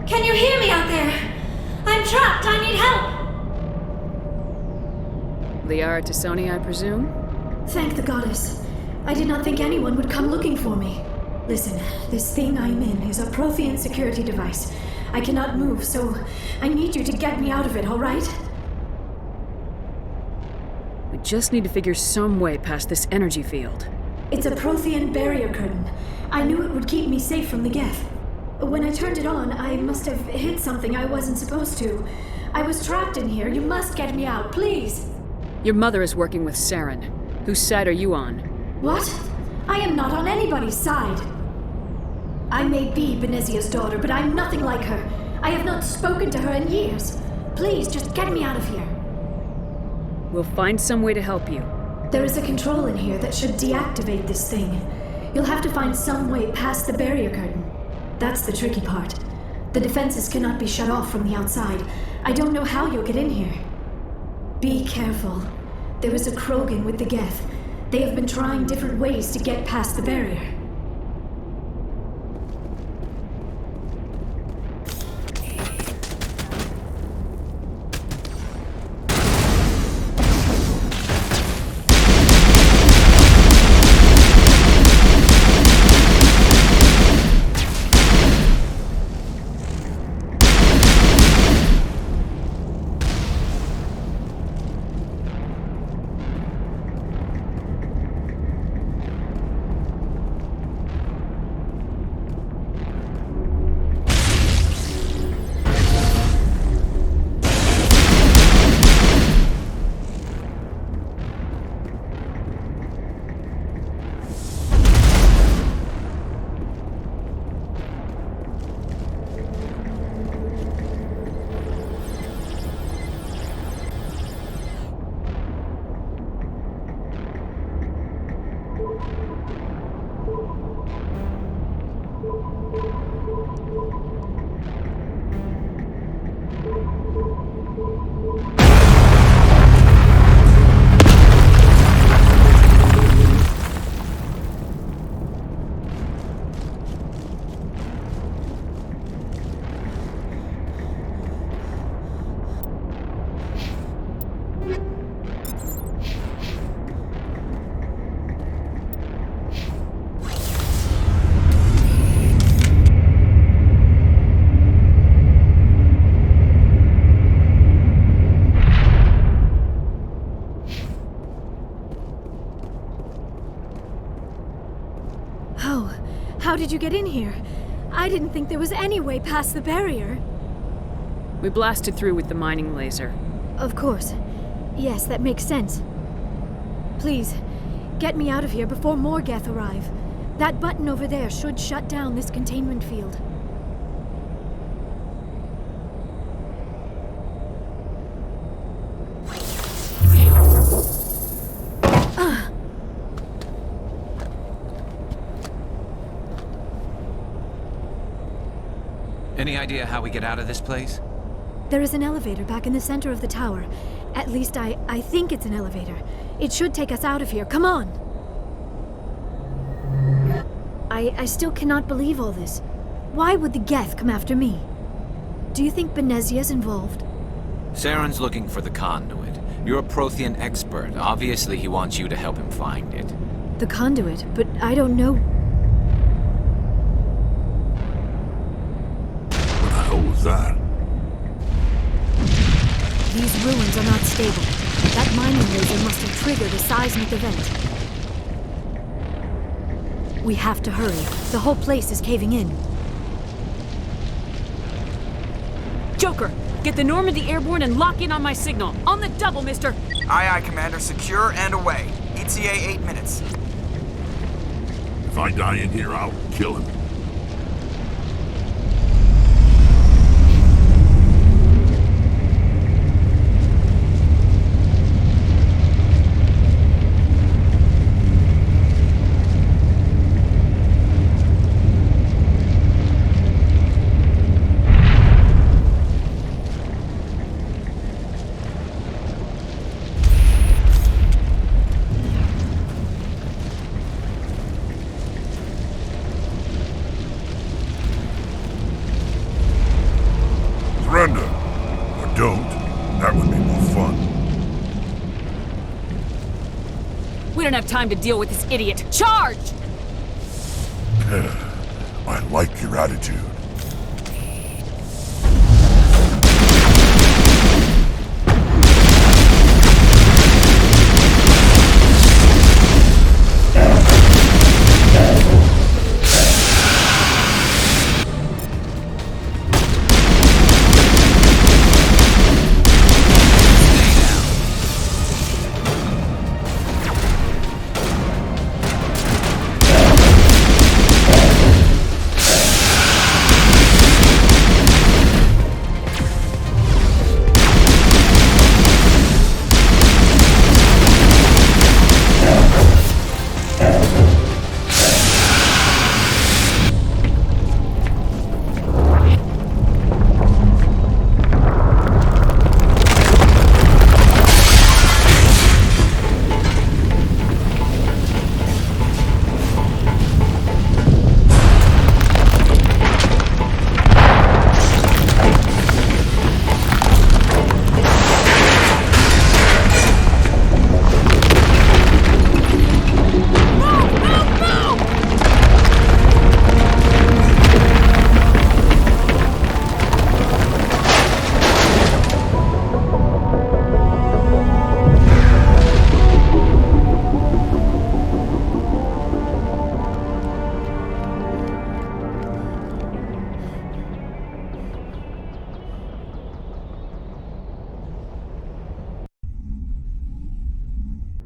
Can you hear me out there? I'm trapped. I need help. Liara T'soni, I presume? Thank the goddess. I did not think anyone would come looking for me. Listen, this thing I'm in is a Prothean security device. I cannot move, so I need you to get me out of it, all right? We just need to figure some way past this energy field. It's a Prothean barrier curtain. I knew it would keep me safe from the Geth. When I turned it on, I must have hit something I wasn't supposed to. I was trapped in here. You must get me out, please. Your mother is working with Saren. Whose side are you on? What? I am not on anybody's side. I may be Benezia's daughter, but I'm nothing like her. I have not spoken to her in years. Please, just get me out of here. We'll find some way to help you. There is a control in here that should deactivate this thing. You'll have to find some way past the barrier curtain. That's the tricky part. The defenses cannot be shut off from the outside. I don't know how you'll get in here. Be careful. There is a Krogan with the Geth. They have been trying different ways to get past the barrier. How did you get in here? I didn't think there was any way past the barrier. We blasted through with the mining laser. Of course. Yes, that makes sense. Please, get me out of here before more Geth arrive. That button over there should shut down this containment field. Any idea how we get out of this place? There is an elevator back in the center of the tower. At least I think it's an elevator. It should take us out of here. Come on! I still cannot believe all this. Why would the Geth come after me? Do you think Benezia's involved? Saren's looking for the Conduit. You're a Prothean expert. Obviously, he wants you to help him find it. The Conduit? But I don't know... What the hell was that? These ruins are not stable. That mining laser must have triggered a seismic event. We have to hurry. The whole place is caving in. Joker, get the Normandy airborne and lock in on my signal. On the double, mister! Aye, aye, Commander. Secure and away. ETA 8 minutes. If I die in here, I'll kill him. Surrender. Or don't. That would be more fun. We don't have time to deal with this idiot. Charge! I like your attitude.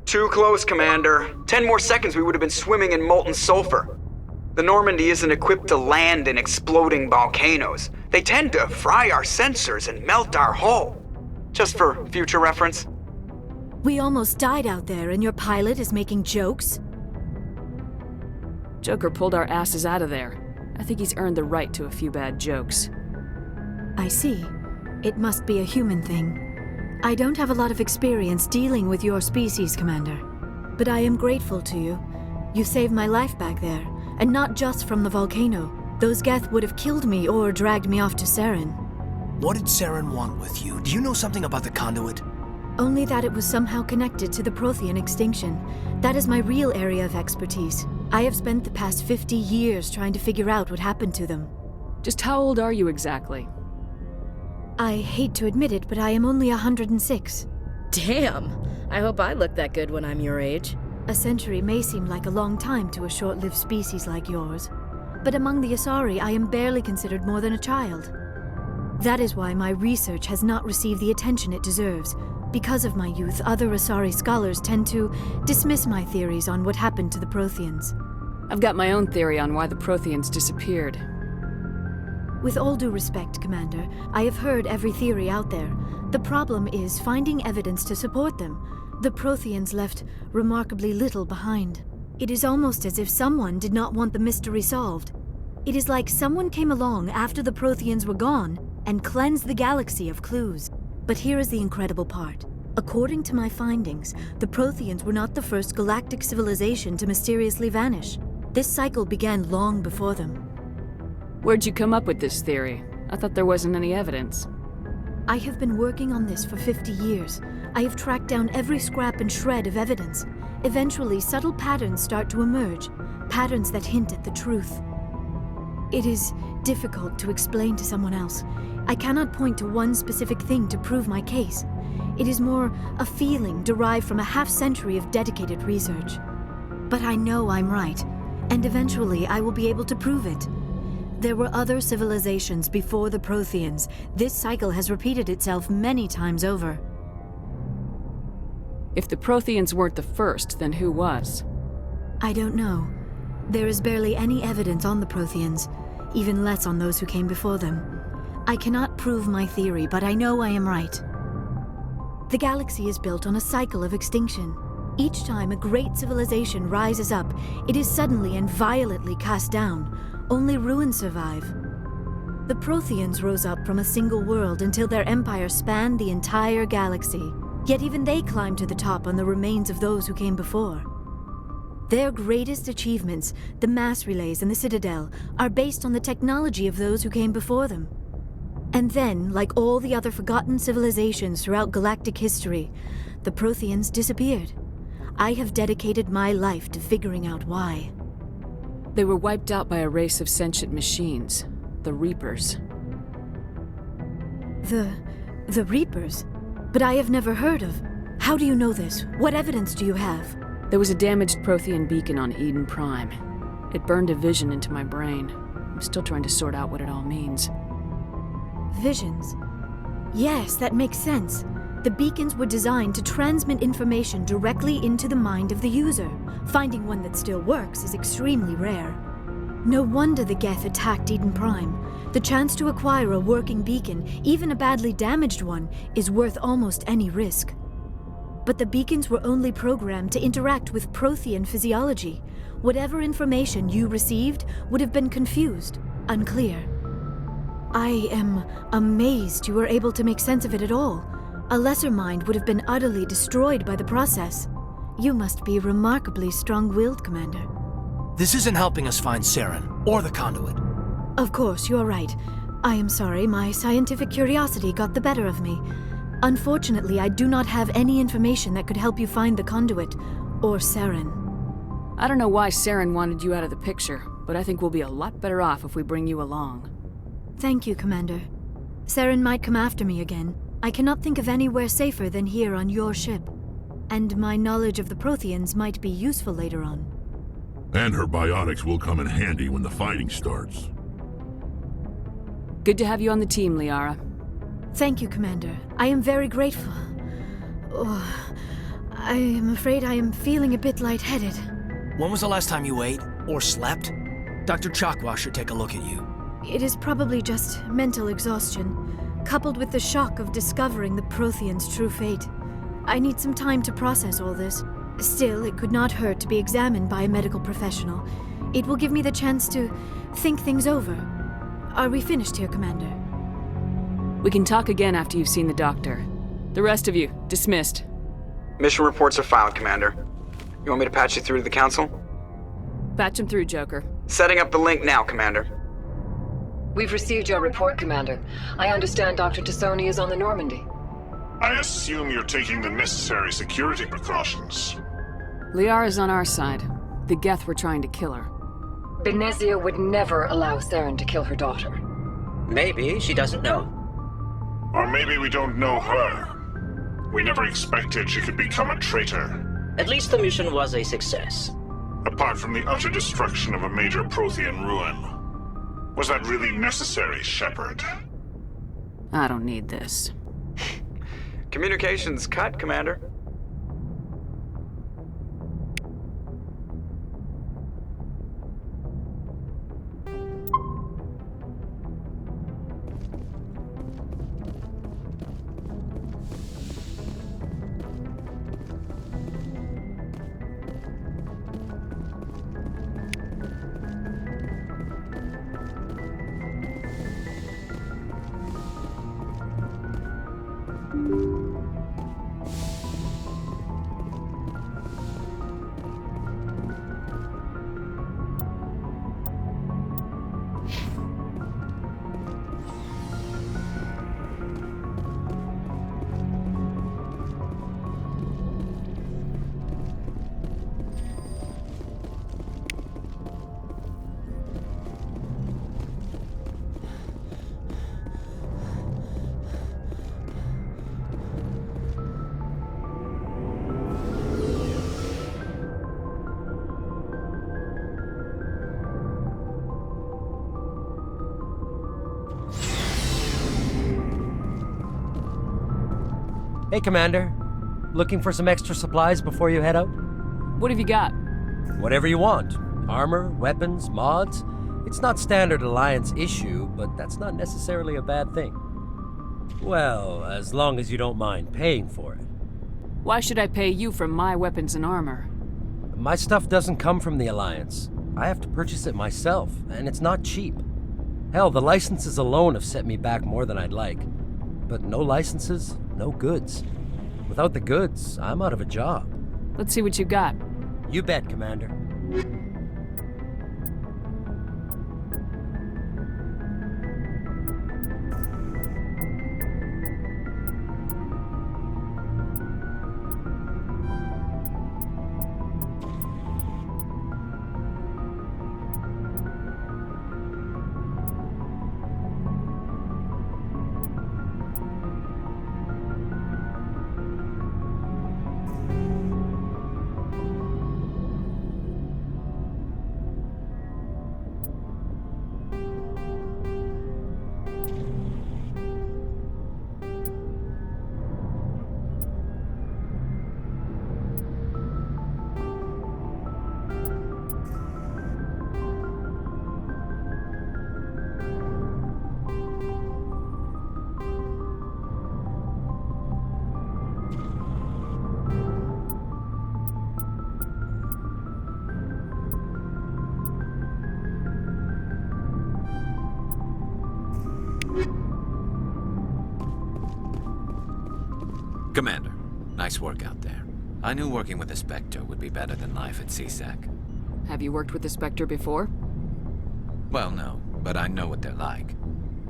Too close, Commander. 10 more seconds we would have been swimming in molten sulfur. The Normandy isn't equipped to land in exploding volcanoes. They tend to fry our sensors and melt our hull. Just for future reference. We almost died out there, and your pilot is making jokes? Joker pulled our asses out of there. I think he's earned the right to a few bad jokes. I see. It must be a human thing. I don't have a lot of experience dealing with your species, Commander. But I am grateful to you. You saved my life back there, and not just from the volcano. Those Geth would have killed me or dragged me off to Saren. What did Saren want with you? Do you know something about the Conduit? Only that it was somehow connected to the Prothean extinction. That is my real area of expertise. I have spent the past 50 years trying to figure out what happened to them. Just how old are you exactly? I hate to admit it, but I am only 106. Damn! I hope I look that good when I'm your age. A century may seem like a long time to a short-lived species like yours. But among the Asari, I am barely considered more than a child. That is why my research has not received the attention it deserves. Because of my youth, other Asari scholars tend to dismiss my theories on what happened to the Protheans. I've got my own theory on why the Protheans disappeared. With all due respect, Commander, I have heard every theory out there. The problem is finding evidence to support them. The Protheans left remarkably little behind. It is almost as if someone did not want the mystery solved. It is like someone came along after the Protheans were gone and cleansed the galaxy of clues. But here is the incredible part. According to my findings, the Protheans were not the first galactic civilization to mysteriously vanish. This cycle began long before them. Where'd you come up with this theory? I thought there wasn't any evidence. I have been working on this for 50 years. I have tracked down every scrap and shred of evidence. Eventually, subtle patterns start to emerge, patterns that hint at the truth. It is difficult to explain to someone else. I cannot point to one specific thing to prove my case. It is more a feeling derived from a half-century of dedicated research. But I know I'm right, and eventually I will be able to prove it. There were other civilizations before the Protheans. This cycle has repeated itself many times over. If the Protheans weren't the first, then who was? I don't know. There is barely any evidence on the Protheans, even less on those who came before them. I cannot prove my theory, but I know I am right. The galaxy is built on a cycle of extinction. Each time a great civilization rises up, it is suddenly and violently cast down. Only ruins survive. The Protheans rose up from a single world until their empire spanned the entire galaxy. Yet even they climbed to the top on the remains of those who came before. Their greatest achievements, the mass relays and the Citadel, are based on the technology of those who came before them. And then, like all the other forgotten civilizations throughout galactic history, the Protheans disappeared. I have dedicated my life to figuring out why. They were wiped out by a race of sentient machines, the Reapers. The Reapers? But I have never heard of. How do you know this? What evidence do you have? There was a damaged Prothean beacon on Eden Prime. It burned a vision into my brain. I'm still trying to sort out what it all means. Visions? Yes, that makes sense. The beacons were designed to transmit information directly into the mind of the user. Finding one that still works is extremely rare. No wonder the Geth attacked Eden Prime. The chance to acquire a working beacon, even a badly damaged one, is worth almost any risk. But the beacons were only programmed to interact with Prothean physiology. Whatever information you received would have been confused, unclear. I am amazed you were able to make sense of it at all. A lesser mind would have been utterly destroyed by the process. You must be remarkably strong-willed, Commander. This isn't helping us find Saren, or the Conduit. Of course, you're right. I am sorry, my scientific curiosity got the better of me. Unfortunately, I do not have any information that could help you find the Conduit, or Saren. I don't know why Saren wanted you out of the picture, but I think we'll be a lot better off if we bring you along. Thank you, Commander. Saren might come after me again. I cannot think of anywhere safer than here on your ship. And my knowledge of the Protheans might be useful later on. And her biotics will come in handy when the fighting starts. Good to have you on the team, Liara. Thank you, Commander. I am very grateful. Oh, I am afraid I am feeling a bit lightheaded. When was the last time you ate, or slept? Dr. Chakwa should take a look at you. It is probably just mental exhaustion, coupled with the shock of discovering the Protheans' true fate. I need some time to process all this. Still, it could not hurt to be examined by a medical professional. It will give me the chance to think things over. Are we finished here, Commander? We can talk again after you've seen the doctor. The rest of you, dismissed. Mission reports are filed, Commander. You want me to patch you through to the Council? Patch him through, Joker. Setting up the link now, Commander. We've received your report, Commander. I understand Dr. T'soni is on the Normandy. I assume you're taking the necessary security precautions. Liara's on our side. The Geth were trying to kill her. Benezia would never allow Saren to kill her daughter. Maybe she doesn't know. Or maybe we don't know her. We never expected she could become a traitor. At least the mission was a success. Apart from the utter destruction of a major Prothean ruin. Was that really necessary, Shepard? I don't need this. Communications cut, Commander. Hey, Commander. Looking for some extra supplies before you head out? What have you got? Whatever you want. Armor, weapons, mods. It's not standard Alliance issue, but that's not necessarily a bad thing. Well, as long as you don't mind paying for it. Why should I pay you for my weapons and armor? My stuff doesn't come from the Alliance. I have to purchase it myself, and it's not cheap. Hell, the licenses alone have set me back more than I'd like. But no licenses, no goods. Without the goods, I'm out of a job. Let's see what you got. You bet, Commander. Commander, nice work out there. I knew working with the Spectre would be better than life at CSEC. Have you worked with the Spectre before? Well, no, but I know what they're like.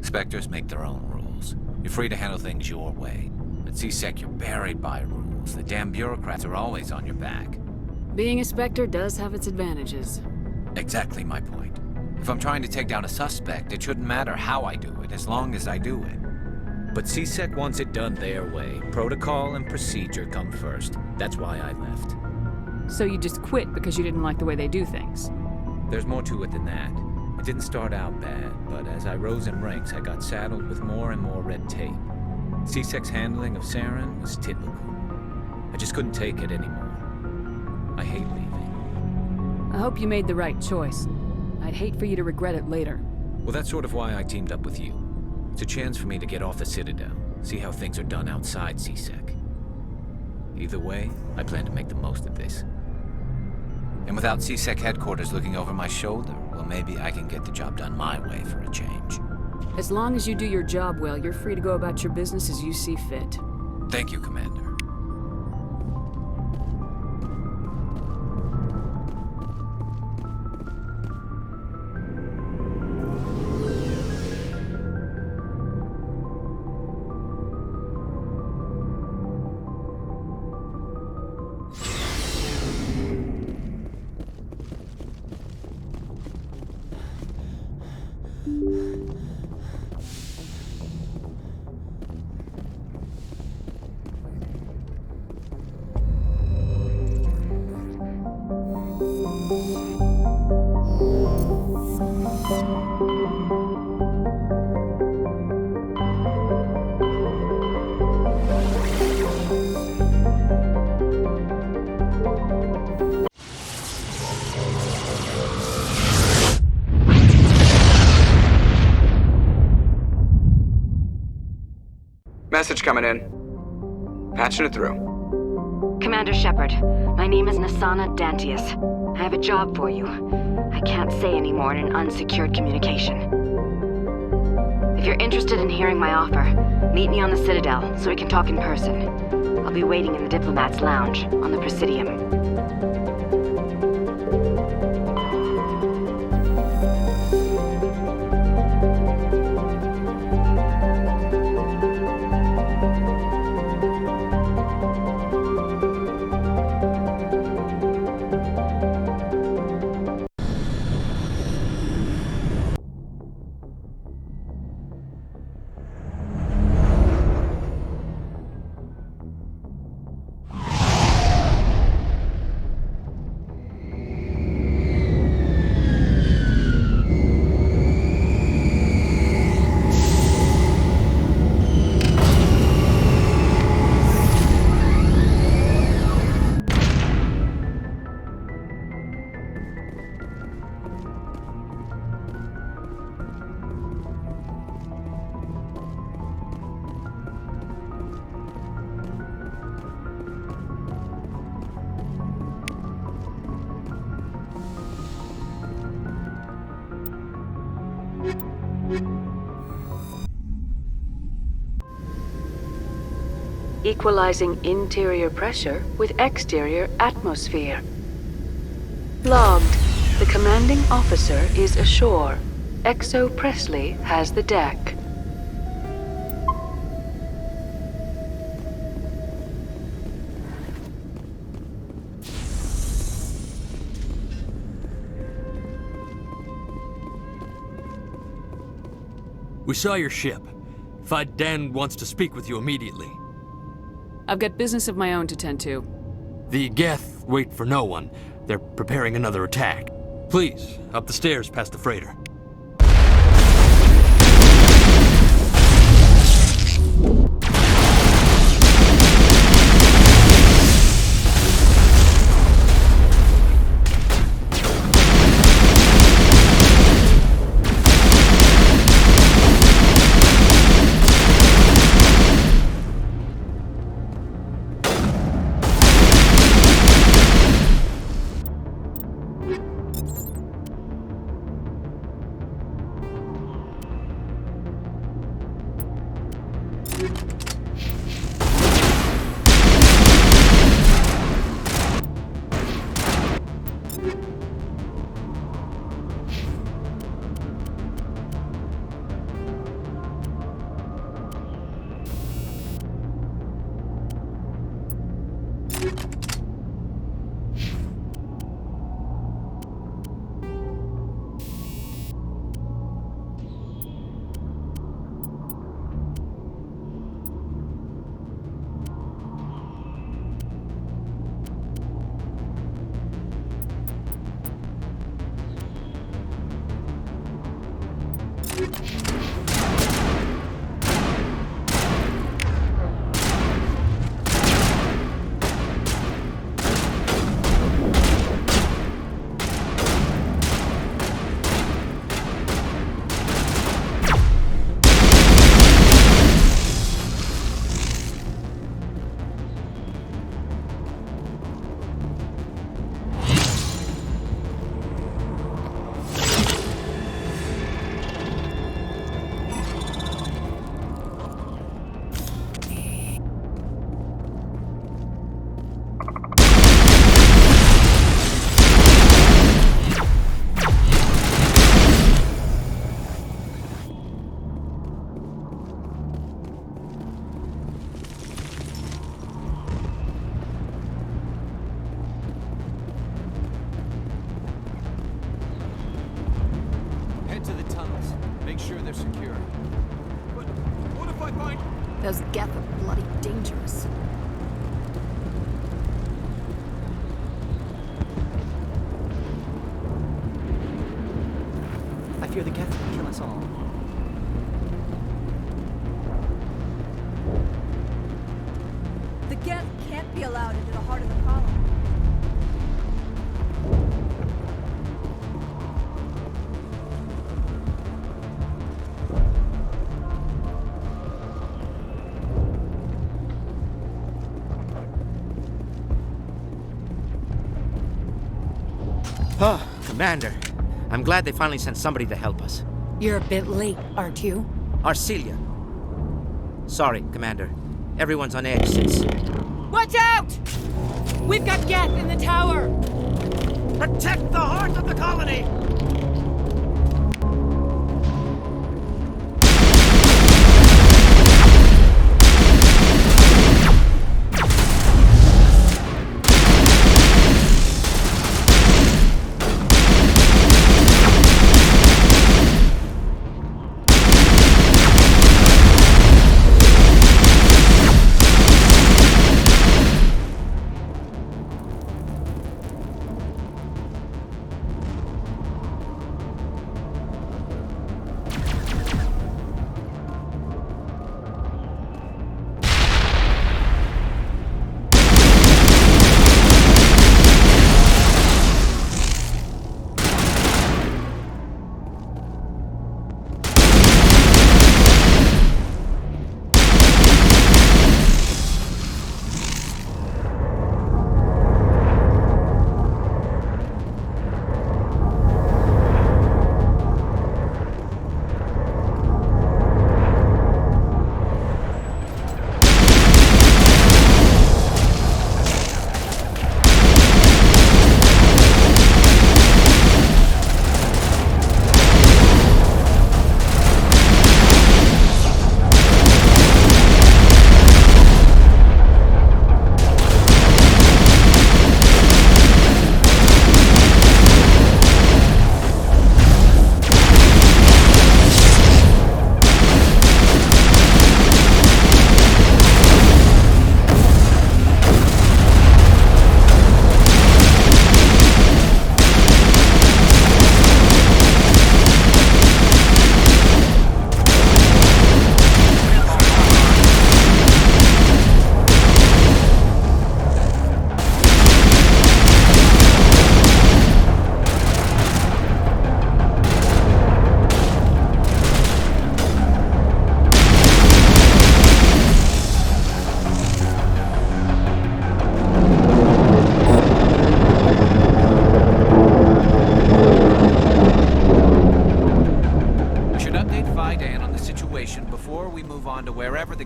Spectres make their own rules. You're free to handle things your way. At CSEC, you're buried by rules. The damn bureaucrats are always on your back. Being a Spectre does have its advantages. Exactly my point. If I'm trying to take down a suspect, it shouldn't matter how I do it, as long as I do it. But CSEC wants it done their way. Protocol and procedure come first. That's why I left. So you just quit because you didn't like the way they do things? There's more to it than that. It didn't start out bad, but as I rose in ranks, I got saddled with more and more red tape. CSEC's handling of Saren was typical. I just couldn't take it anymore. I hate leaving. I hope you made the right choice. I'd hate for you to regret it later. Well, that's sort of why I teamed up with you. It's a chance for me to get off the Citadel, see how things are done outside CSEC. Either way, I plan to make the most of this. And without CSEC headquarters looking over my shoulder, well, maybe I can get the job done my way for a change. As long as you do your job well, you're free to go about your business as you see fit. Thank you, Commander. coming in. Patching it through. Commander Shepard, my name is Nasana Dantius. I have a job for you. I can't say any more in an unsecured communication. If you're interested in hearing my offer, meet me on the Citadel so we can talk in person. I'll be waiting in the Diplomat's Lounge on the Presidium. Equalizing interior pressure with exterior atmosphere. Logged. The commanding officer is ashore. Exo Presley has the deck. We saw your ship. Fight Dan wants to speak with you immediately. I've got business of my own to tend to. The Geth wait for no one. They're preparing another attack. Please, up the stairs past the freighter. Those Geth are bloody dangerous. I fear the Geth will kill us all. The Geth can't be allowed into the heart of the colony. Oh, Commander. I'm glad they finally sent somebody to help us. You're a bit late, aren't you? Arcelia. Sorry, Commander. Everyone's on edge since... Watch out! We've got Geth in the tower! Protect the heart of the colony!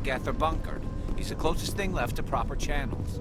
Geth are bunkered. He's the closest thing left to proper channels.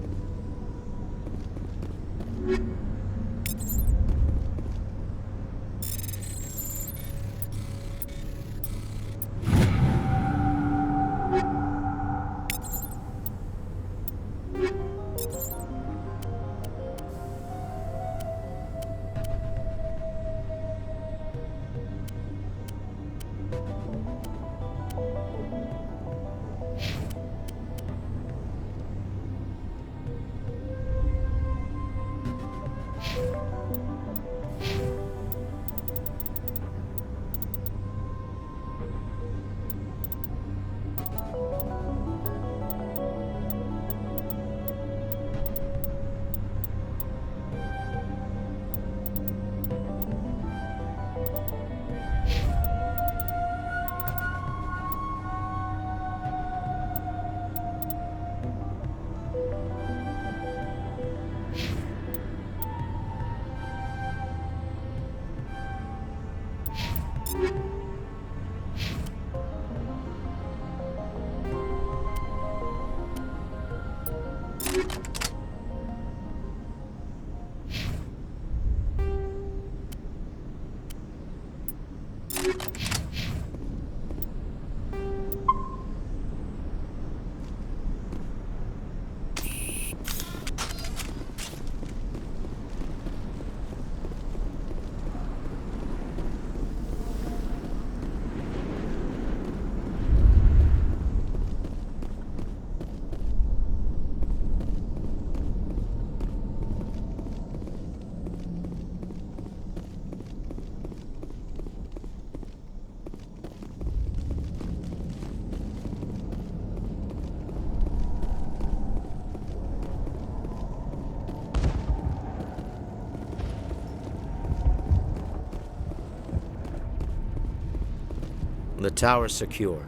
The tower's secure.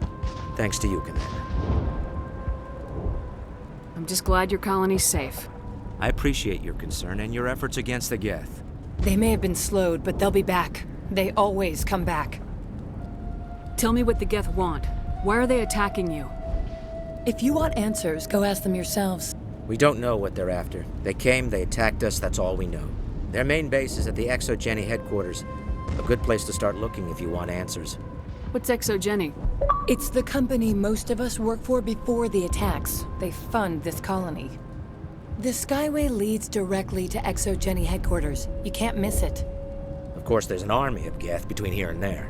Thanks to you, Commander. I'm just glad your colony's safe. I appreciate your concern and your efforts against the Geth. They may have been slowed, but they'll be back. They always come back. Tell me what the Geth want. Why are they attacking you? If you want answers, go ask them yourselves. We don't know what they're after. They came, they attacked us, that's all we know. Their main base is at the ExoGeni headquarters. A good place to start looking if you want answers. What's ExoGeni? It's the company most of us work for before the attacks. They fund this colony. The Skyway leads directly to ExoGeni headquarters. You can't miss it. Of course, there's an army of Geth between here and there.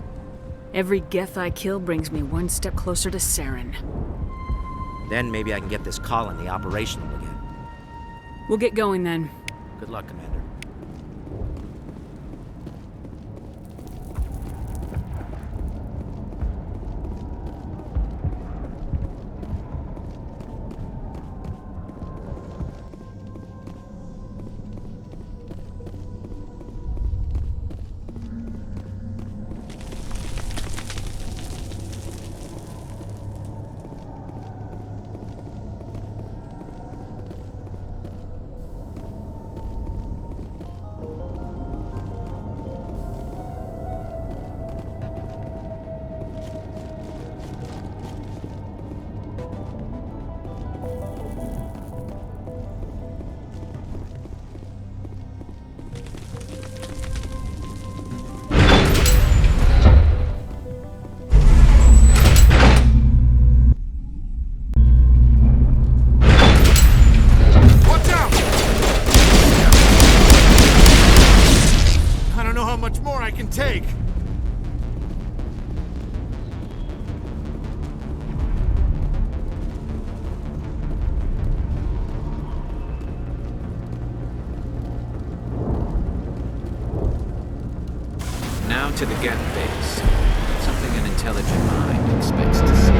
Every Geth I kill brings me one step closer to Saren. Then maybe I can get this colony operational again. We'll get going then. Good luck, Commander. Take. Now to the Geth base. Something an intelligent mind expects to see.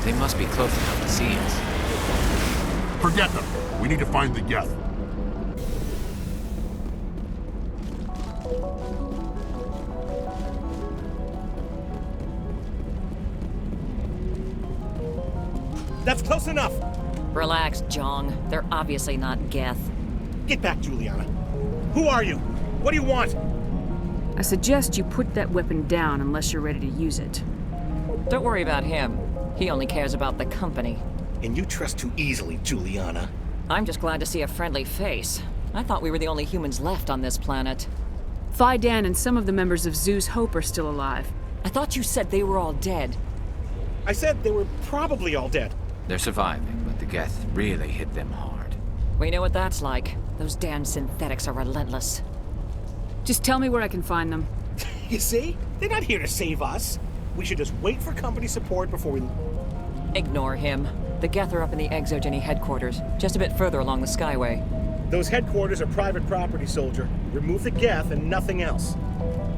They must be close enough to see us. Forget them. We need to find the Geth. That's close enough! Relax, Jong. They're obviously not Geth. Get back, Juliana. Who are you? What do you want? I suggest you put that weapon down unless you're ready to use it. Don't worry about him. He only cares about the company. And you trust too easily, Juliana. I'm just glad to see a friendly face. I thought we were the only humans left on this planet. Phi Dan and some of the members of Zoo's Hope are still alive. I thought you said they were all dead. I said they were probably all dead. They're surviving, but the Geth really hit them hard. We know what that's like. Those damn synthetics are relentless. Just tell me where I can find them. You see? They're not here to save us. We should just wait for company support before we... Ignore him. The Geth are up in the ExoGeni headquarters, just a bit further along the Skyway. Those headquarters are private property, soldier. Remove the Geth and nothing else.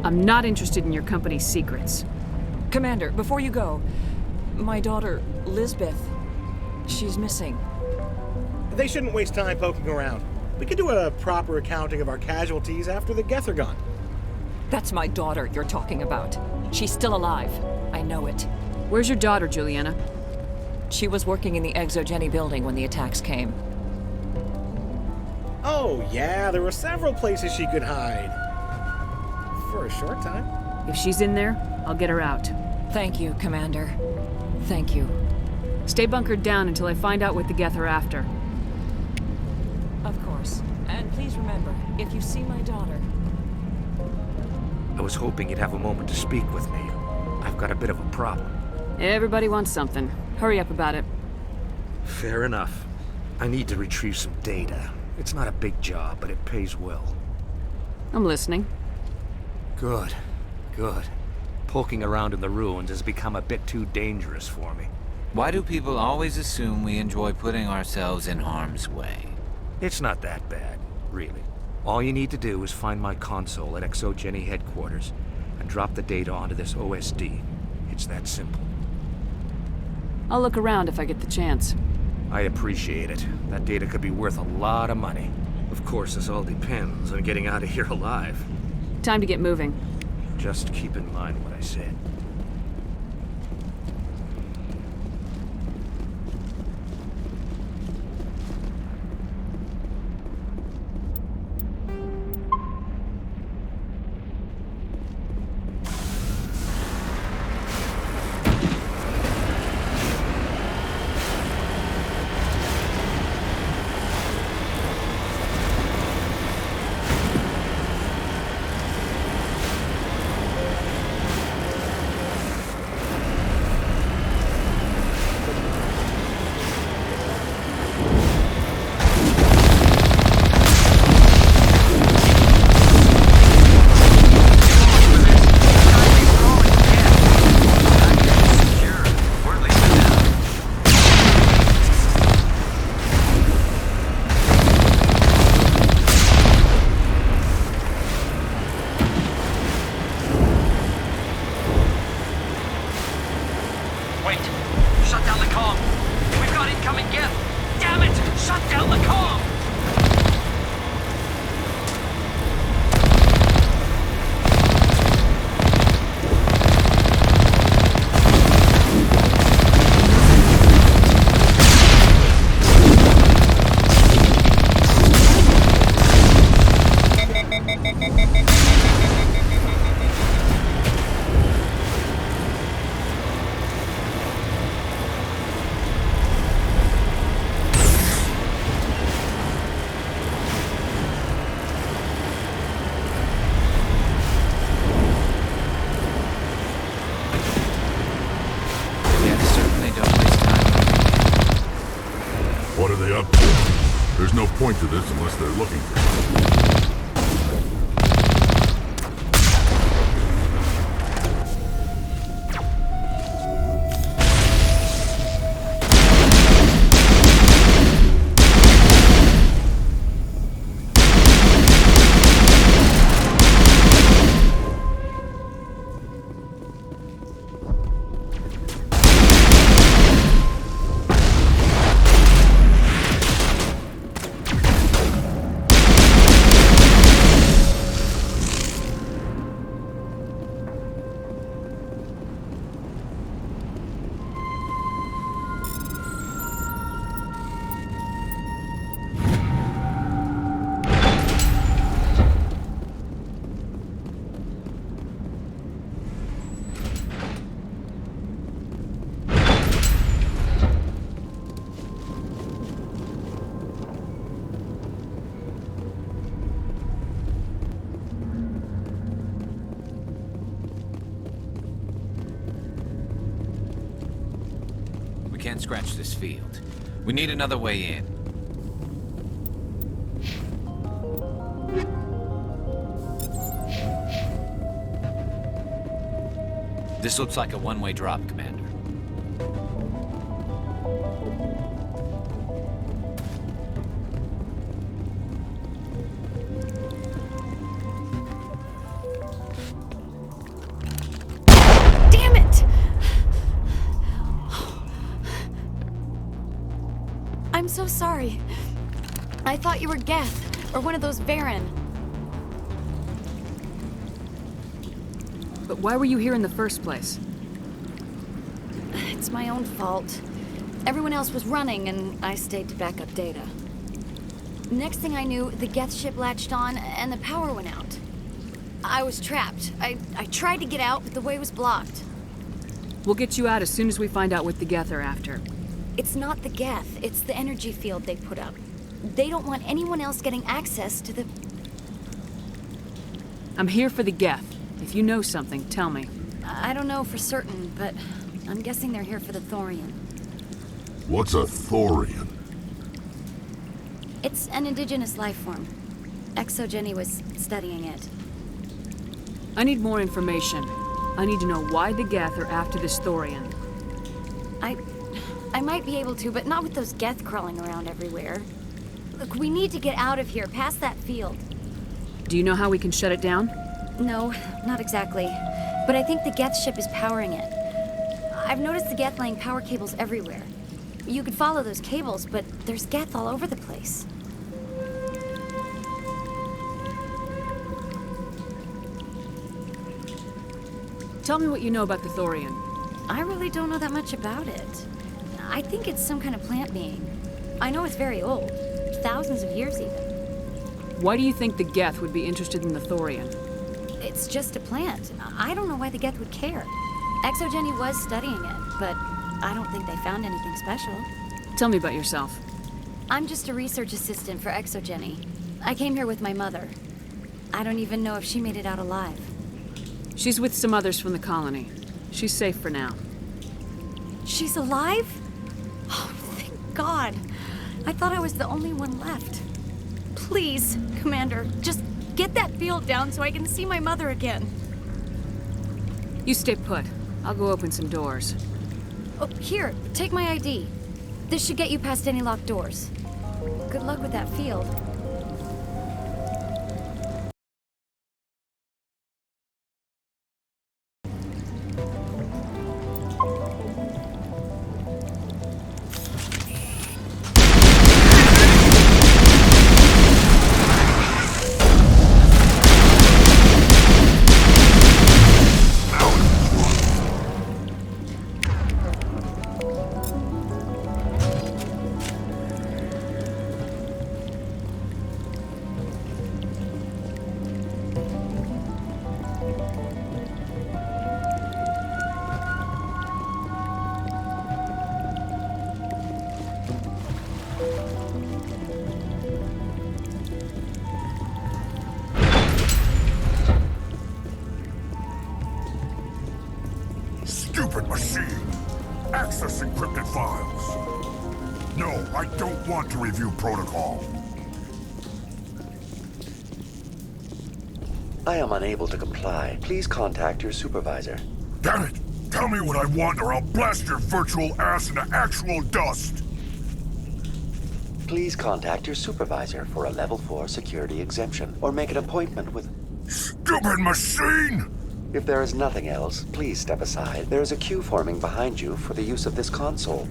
I'm not interested in your company's secrets. Commander, before you go, my daughter, Lisbeth, she's missing. They shouldn't waste time poking around. We could do a proper accounting of our casualties after the Geth are gone. That's my daughter you're talking about. She's still alive. I know it. Where's your daughter, Juliana? She was working in the ExoGeni building when the attacks came. Oh, yeah, there were several places she could hide. For a short time. If she's in there, I'll get her out. Thank you, Commander. Thank you. Stay bunkered down until I find out what the Geth are after. Of course. And please remember, if you see my daughter... I was hoping you'd have a moment to speak with me. I've got a bit of a problem. Everybody wants something. Hurry up about it. Fair enough. I need to retrieve some data. It's not a big job, but it pays well. I'm listening. Good. Good. Poking around in the ruins has become a bit too dangerous for me. Why do people always assume we enjoy putting ourselves in harm's way? It's not that bad, really. All you need to do is find my console at ExoGeni headquarters and drop the data onto this OSD. It's that simple. I'll look around if I get the chance. I appreciate it. That data could be worth a lot of money. Of course, this all depends on getting out of here alive. Time to get moving. Just keep in mind what I said. Point to this unless they're looking for something. can't scratch this field. We need another way in. This looks like a one-way drop, Commander. Damn it! I'm so sorry. I thought you were Geth, or one of those Varen. But why were you here in the first place? It's my own fault. Everyone else was running, and I stayed to back up data. Next thing I knew, the Geth ship latched on, and the power went out. I was trapped. I tried to get out, but the way was blocked. We'll get you out as soon as we find out what the Geth are after. It's not the Geth, it's the energy field they put up. They don't want anyone else getting access to the... I'm here for the Geth. If you know something, tell me. I don't know for certain, but I'm guessing they're here for the Thorian. What's a Thorian? It's an indigenous life form. ExoGeni was studying it. I need more information. I need to know why the Geth are after this Thorian. I might be able to, but not with those Geth crawling around everywhere. Look, we need to get out of here, past that field. Do you know how we can shut it down? No, not exactly. But I think the Geth ship is powering it. I've noticed the Geth laying power cables everywhere. You could follow those cables, but there's Geth all over the place. Tell me what you know about the Thorian. I really don't know that much about it. I think it's some kind of plant being. I know it's very old. Thousands of years even. Why do you think the Geth would be interested in the Thorian? It's just a plant. I don't know why the Geth would care. ExoGeni was studying it, but I don't think they found anything special. Tell me about yourself. I'm just a research assistant for ExoGeni. I came here with my mother. I don't even know if she made it out alive. She's with some others from the colony. She's safe for now. She's alive? Oh, thank God. I thought I was the only one left. Please, Commander, just get that field down so I can see my mother again. You stay put. I'll go open some doors. Oh, here, take my ID. This should get you past any locked doors. Good luck with that field. Stupid machine! Access encrypted files! No, I don't want to review protocol. I am unable to comply. Please contact your supervisor. Damn it! Tell me what I want or I'll blast your virtual ass into actual dust! Please contact your supervisor for a level 4 security exemption, or make an appointment with... Stupid machine! If there is nothing else, please step aside. There is a queue forming behind you for the use of this console.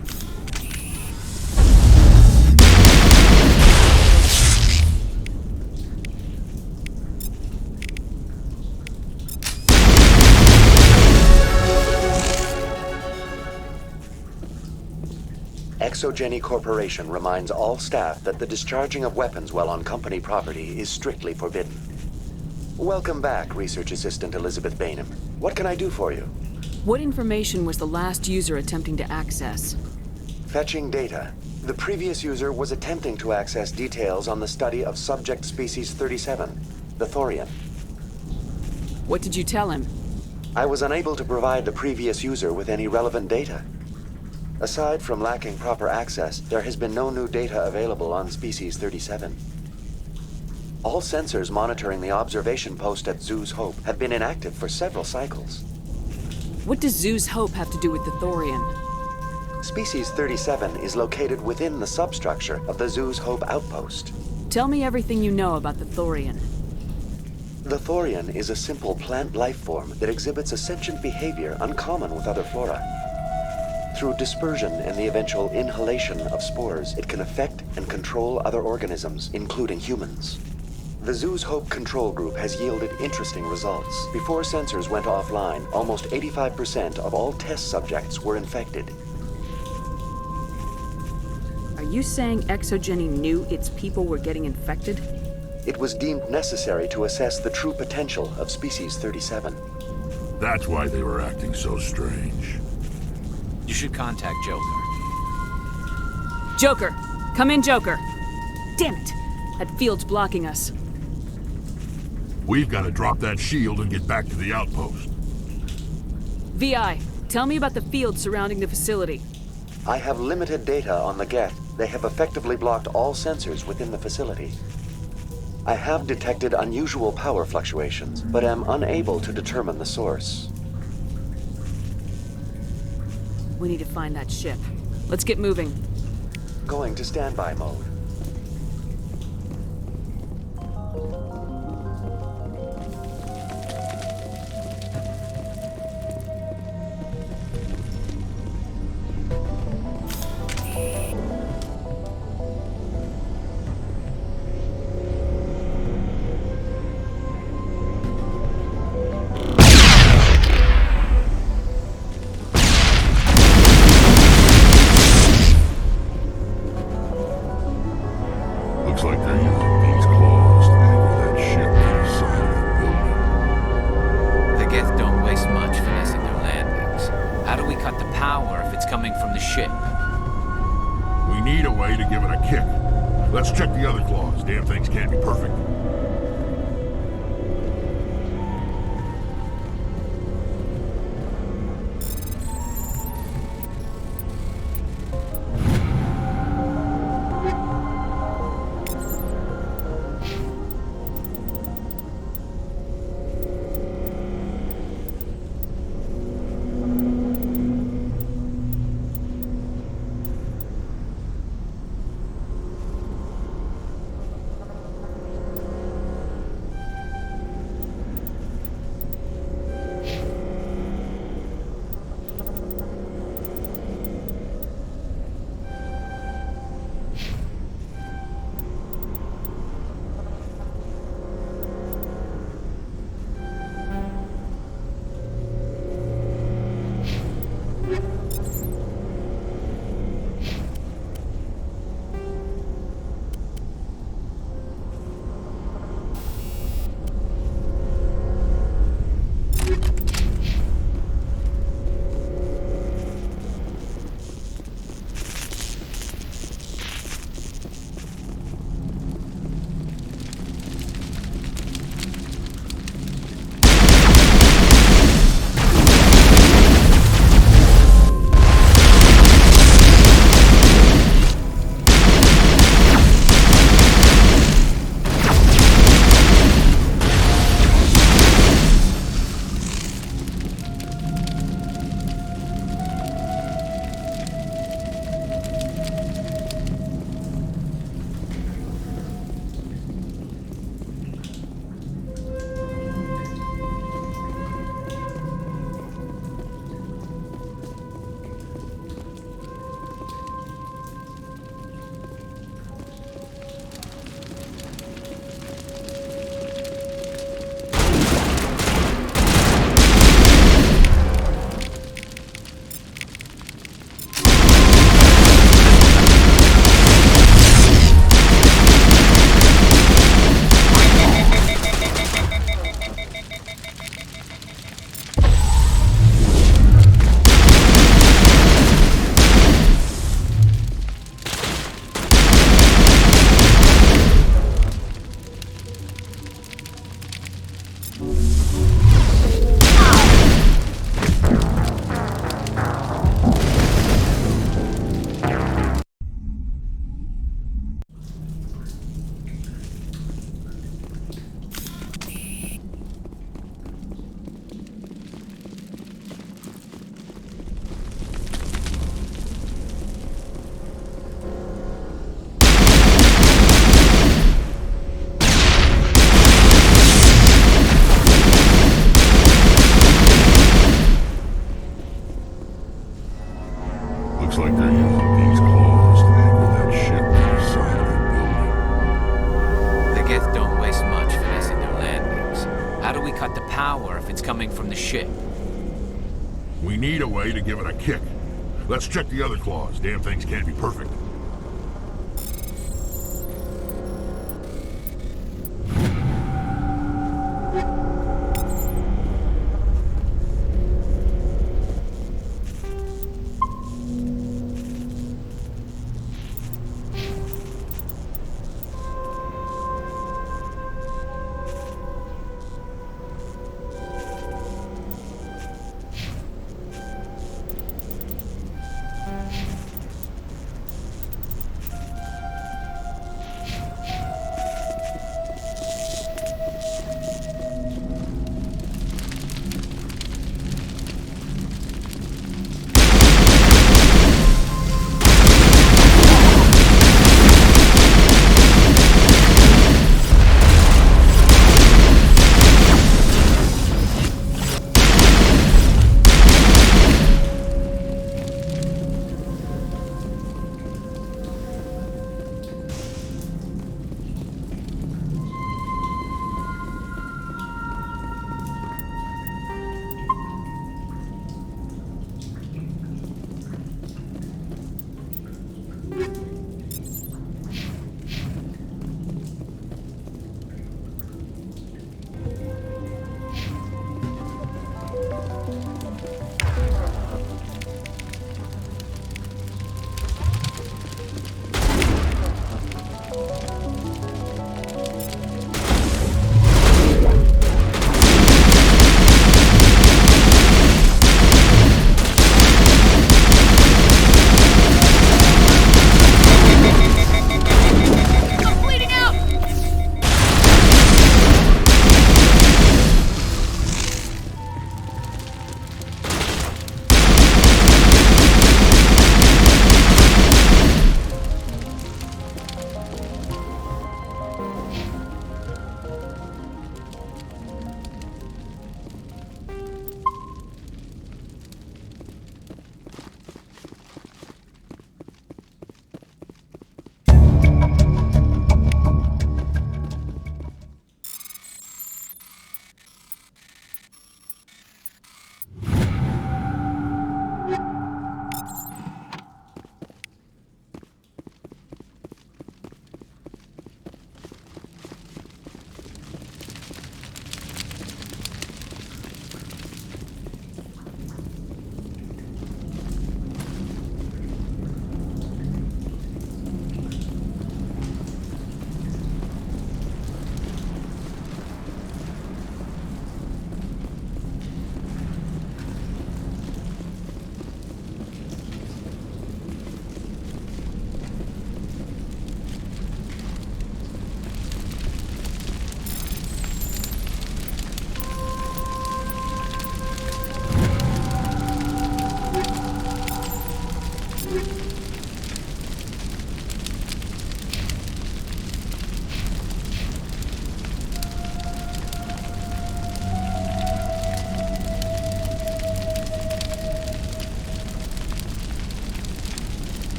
ExoGeni Corporation reminds all staff that the discharging of weapons while on company property is strictly forbidden. Welcome back, Research Assistant Elizabeth Bainham. What can I do for you? What information was the last user attempting to access? Fetching data. The previous user was attempting to access details on the study of subject species 37, the Thorian. What did you tell him? I was unable to provide the previous user with any relevant data. Aside from lacking proper access, there has been no new data available on Species 37. All sensors monitoring the observation post at Zoo's Hope have been inactive for several cycles. What does Zoo's Hope have to do with the Thorian? Species 37 is located within the substructure of the Zoo's Hope outpost. Tell me everything you know about the Thorian. The Thorian is a simple plant life form that exhibits a sentient behavior uncommon with other flora. Through dispersion and the eventual inhalation of spores, it can affect and control other organisms, including humans. The Zoo's Hope control group has yielded interesting results. Before sensors went offline, almost 85% of all test subjects were infected. Are you saying ExoGeni knew its people were getting infected? It was deemed necessary to assess the true potential of Species 37. That's why they were acting so strange. You should contact Joker. Joker! Come in, Joker! Damn it! That field's blocking us. We've got to drop that shield and get back to the outpost. VI, tell me about the field surrounding the facility. I have limited data on the Geth. They have effectively blocked all sensors within the facility. I have detected unusual power fluctuations, but am unable to determine the source. We need to find that ship. Let's get moving. Going to standby mode. Looks like they're using these claws to anchor that ship to the side of the building. The Geth don't waste much finessing their landings. How do we cut the power if it's coming from the ship? We need a way to give it a kick. Let's check the other claws. Damn things can't be perfect. Looks like they're using these claws to anchor that ship to the side of the building. The Geth don't waste much finessing their landings. How do we cut the power if it's coming from the ship? We need a way to give it a kick. Let's check the other claws. Damn things can't be perfect.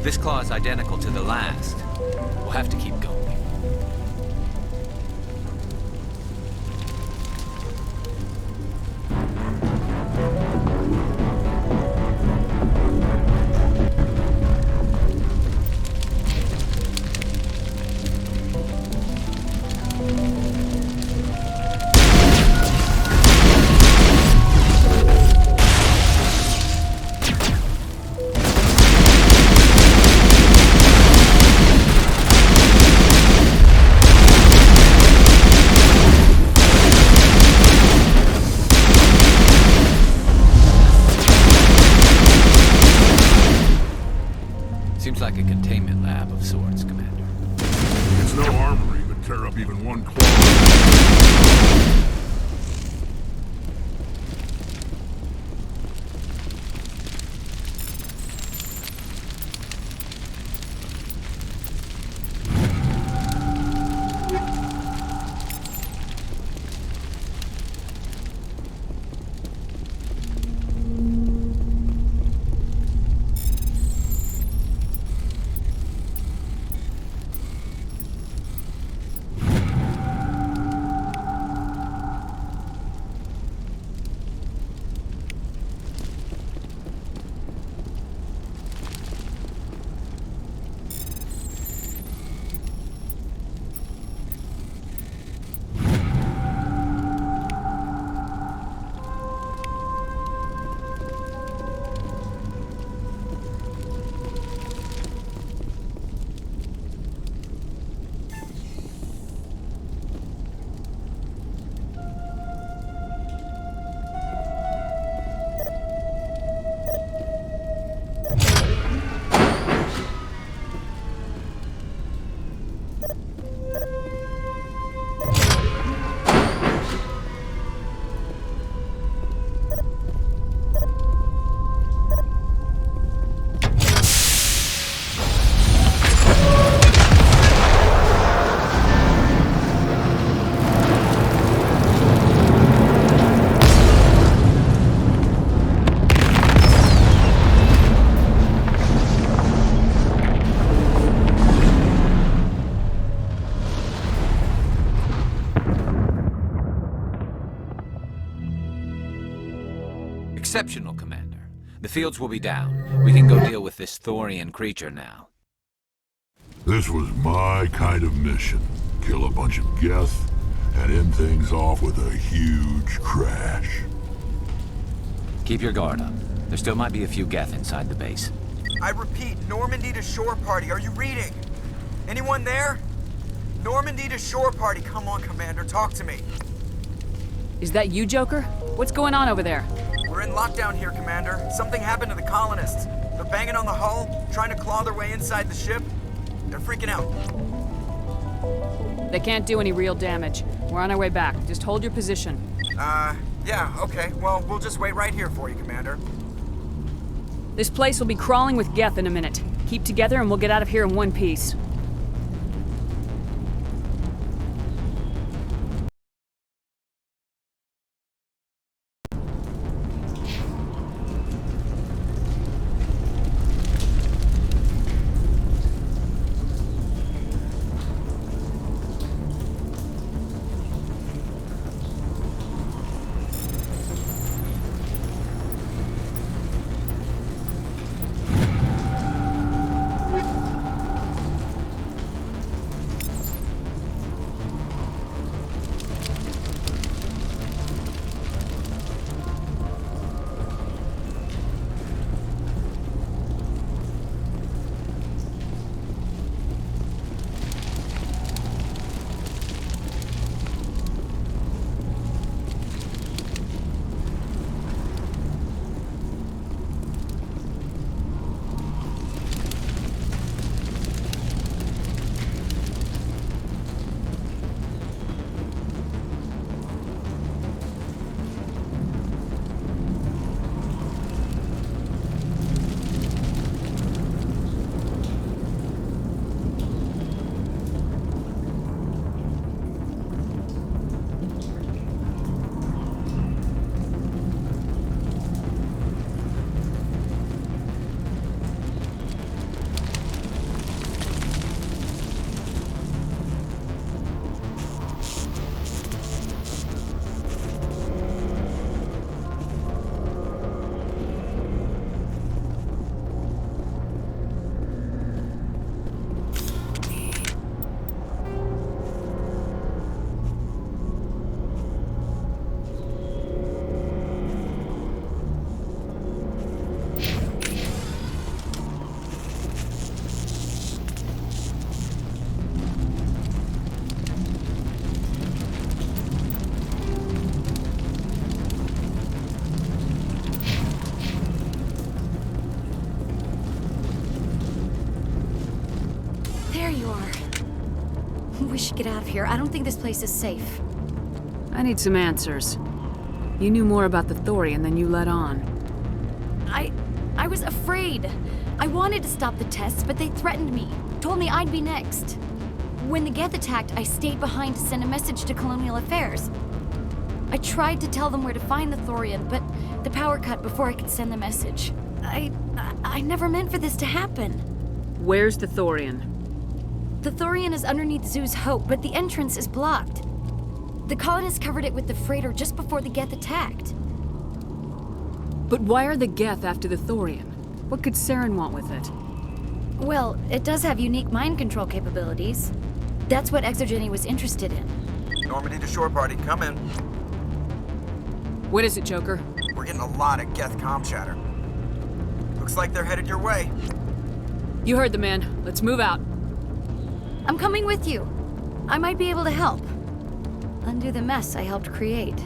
This claw is identical to the last. We'll have to keep going. Seems like a containment lab of sorts, Commander. It's no armory that tear up even one claw. Exceptional, Commander. The fields will be down. We can go deal with this Thorian creature now. This was my kind of mission. Kill a bunch of Geth and end things off with a huge crash. Keep your guard up. There still might be a few Geth inside the base. I repeat, Normandy to shore party. Are you reading? Anyone there? Normandy to shore party. Come on, Commander, talk to me. Is that you, Joker? What's going on over there? We're in lockdown here, Commander. Something happened to the colonists. They're banging on the hull, trying to claw their way inside the ship. They're freaking out. They can't do any real damage. We're on our way back. Just hold your position. Yeah, okay. Well, we'll just wait right here for you, Commander. This place will be crawling with Geth in a minute. Keep together and we'll get out of here in one piece. get out of here. I don't think this place is safe. I need some answers. You knew more about the Thorian than you let on. I was afraid. I wanted to stop the tests, but they threatened me. Told me I'd be next. When the Geth attacked, I stayed behind to send a message to Colonial Affairs. I tried to tell them where to find the Thorian, but the power cut before I could send the message. I never meant for this to happen. Where's the Thorian? The Thorian is underneath Zoo's Hope, but the entrance is blocked. The colonists covered it with the freighter just before the Geth attacked. But why are the Geth after the Thorian? What could Saren want with it? Well, it does have unique mind control capabilities. That's what ExoGeni was interested in. Normandy to shore party, come in. What is it, Joker? We're getting a lot of Geth comm chatter. Looks like they're headed your way. You heard the man. Let's move out. I'm coming with you. I might be able to help. Undo the mess I helped create.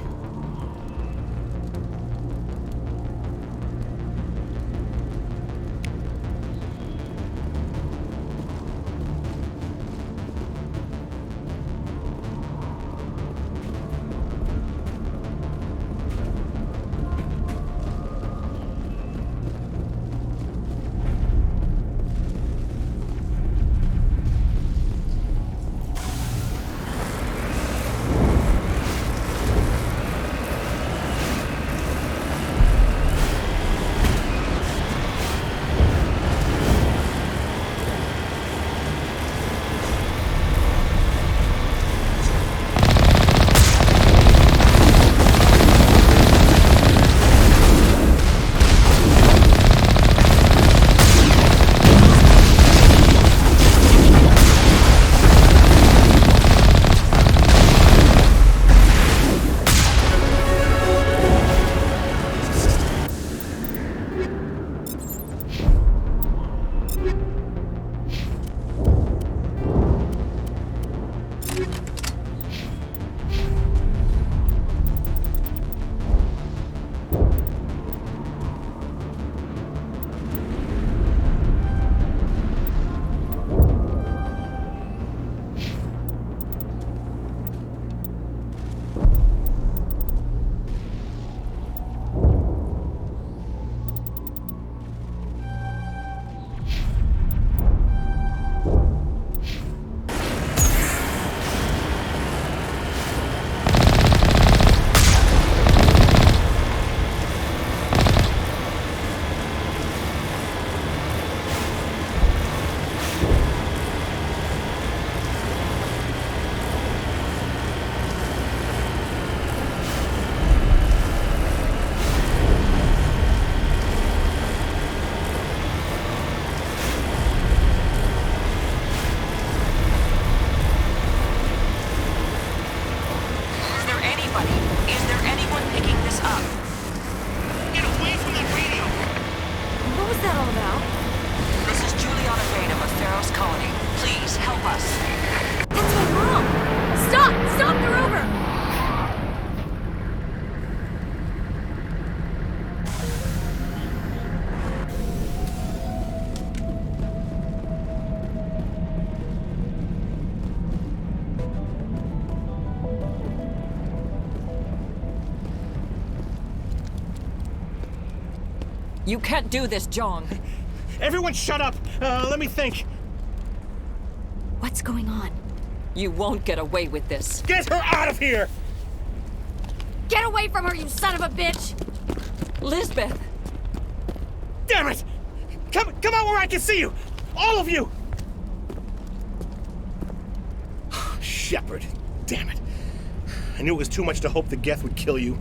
You can't do this, Jong. Everyone shut up! Let me think. What's going on? You won't get away with this. Get her out of here! Get away from her, you son of a bitch! Lisbeth! Damn it! Come out where I can see you! All of you! Shepard, damn it. I knew it was too much to hope the Geth would kill you.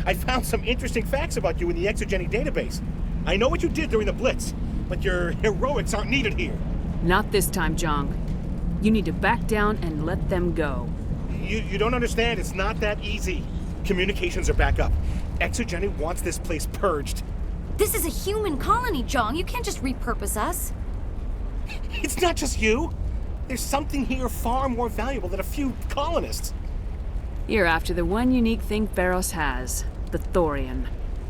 I found some interesting facts about you in the ExoGeni database. I know what you did during the Blitz, but your heroics aren't needed here. Not this time, Jong. You need to back down and let them go. You don't understand. It's not that easy. Communications are back up. ExoGeni wants this place purged. This is a human colony, Jong. You can't just repurpose us. It's not just you. There's something here far more valuable than a few colonists. You're after the one unique thing Ferros has, the Thorian.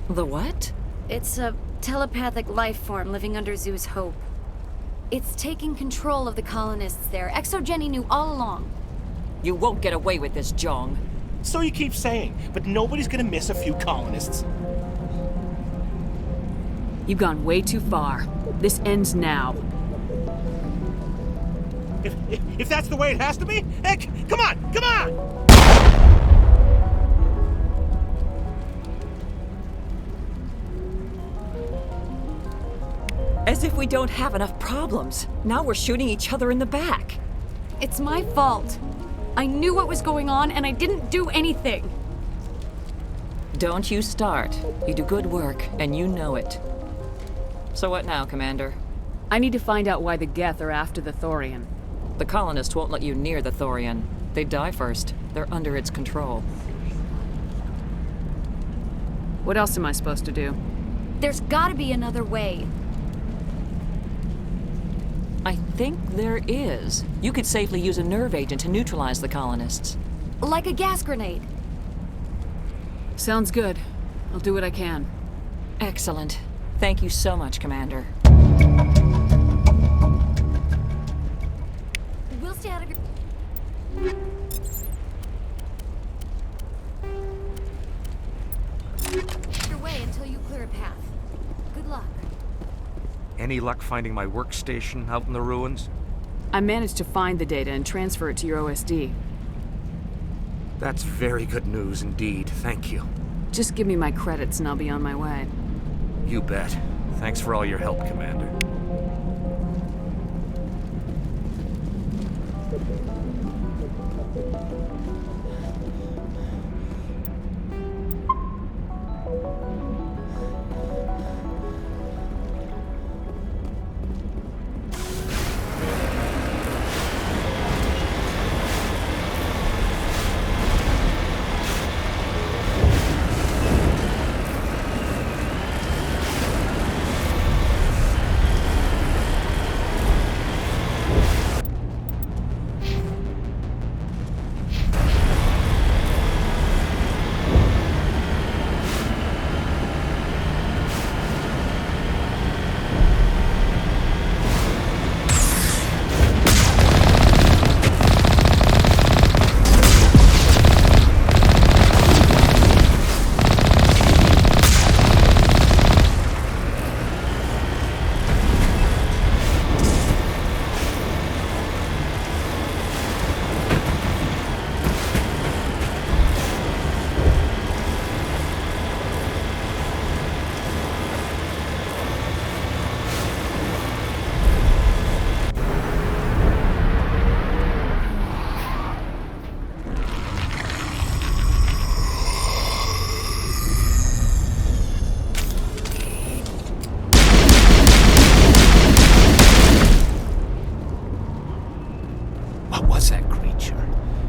The what? It's a telepathic life form living under Zoo's Hope. It's taking control of the colonists there. ExoGeni knew all along. You won't get away with this, Jong. So you keep saying, but nobody's gonna miss a few colonists. You've gone way too far. This ends now. If that's the way it has to be, heck, come on, come on! As if we don't have enough problems. Now we're shooting each other in the back. It's my fault. I knew what was going on and I didn't do anything. Don't you start. You do good work, and you know it. So what now, Commander? I need to find out why the Geth are after the Thorian. The colonists won't let you near the Thorian. They die first. They're under its control. What else am I supposed to do? There's gotta be another way. I think there is. You could safely use a nerve agent to neutralize the colonists. Like a gas grenade. Sounds good. I'll do what I can. Excellent. Thank you so much, Commander. We'll stay out of your way until you clear a path. Good luck. Any luck finding my workstation out in the ruins? I managed to find the data and transfer it to your OSD. That's very good news indeed. Thank you. Just give me my credits and I'll be on my way. You bet. Thanks for all your help, Commander.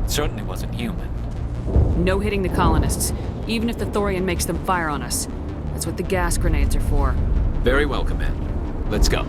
Certainly wasn't human. No hitting the colonists, even if the Thorian makes them fire on us. That's what the gas grenades are for. Very well, Commander. Let's go.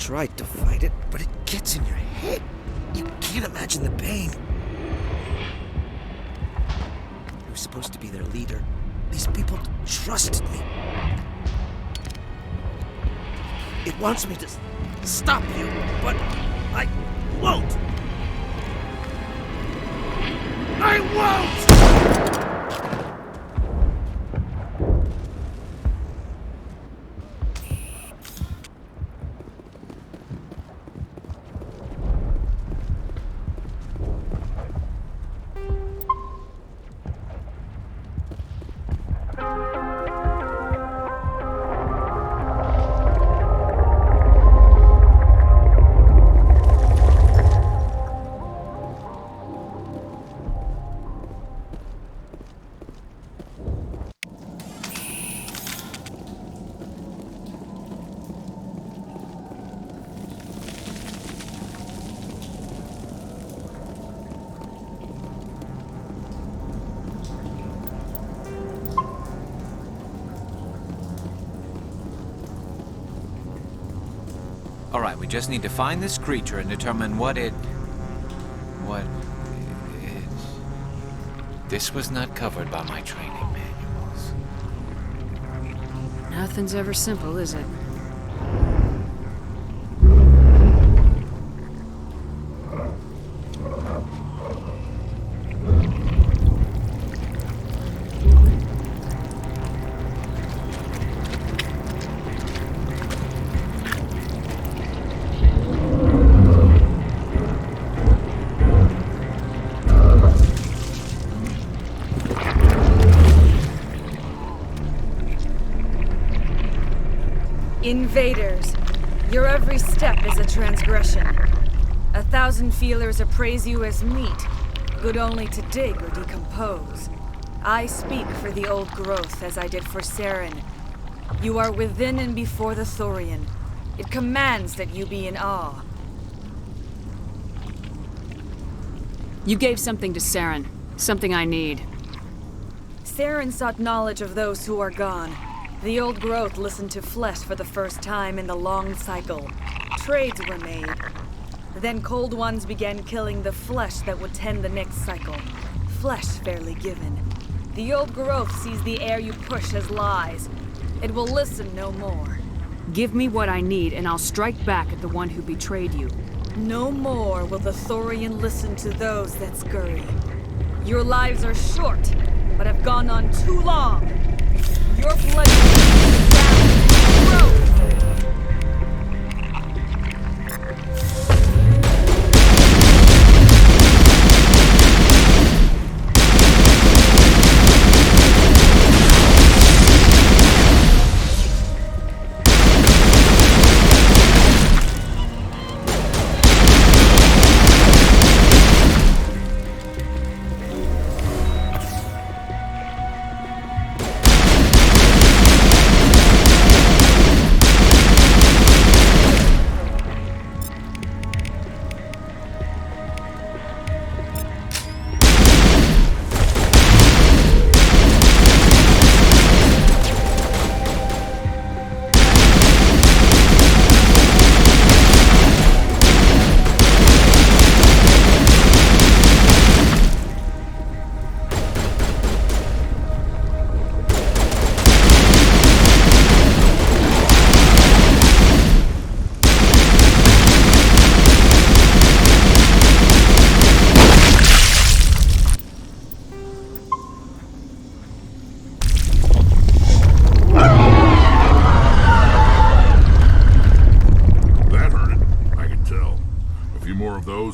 tried to fight it, but it gets in your head. You can't imagine the pain. I was supposed to be their leader. These people trusted me. It wants me to stop you, but I won't. I won't! Alright, we just need to find this creature and determine what it... This was not covered by my training manuals. Nothing's ever simple, is it? Invaders, your every step is a transgression. 1,000 feelers appraise you as meat, good only to dig or decompose. I speak for the old growth as I did for Saren. You are within and before the Thorian. It commands that you be in awe. You gave something to Saren. Something I need. Saren sought knowledge of those who are gone. The old growth listened to flesh for the first time in the long cycle. Trades were made. Then cold ones began killing the flesh that would tend the next cycle. Flesh fairly given. The old growth sees the air you push as lies. It will listen no more. Give me what I need and I'll strike back at the one who betrayed you. No more will the Thorian listen to those that scurry. Your lives are short, but have gone on too long. Your pleasure is down growth.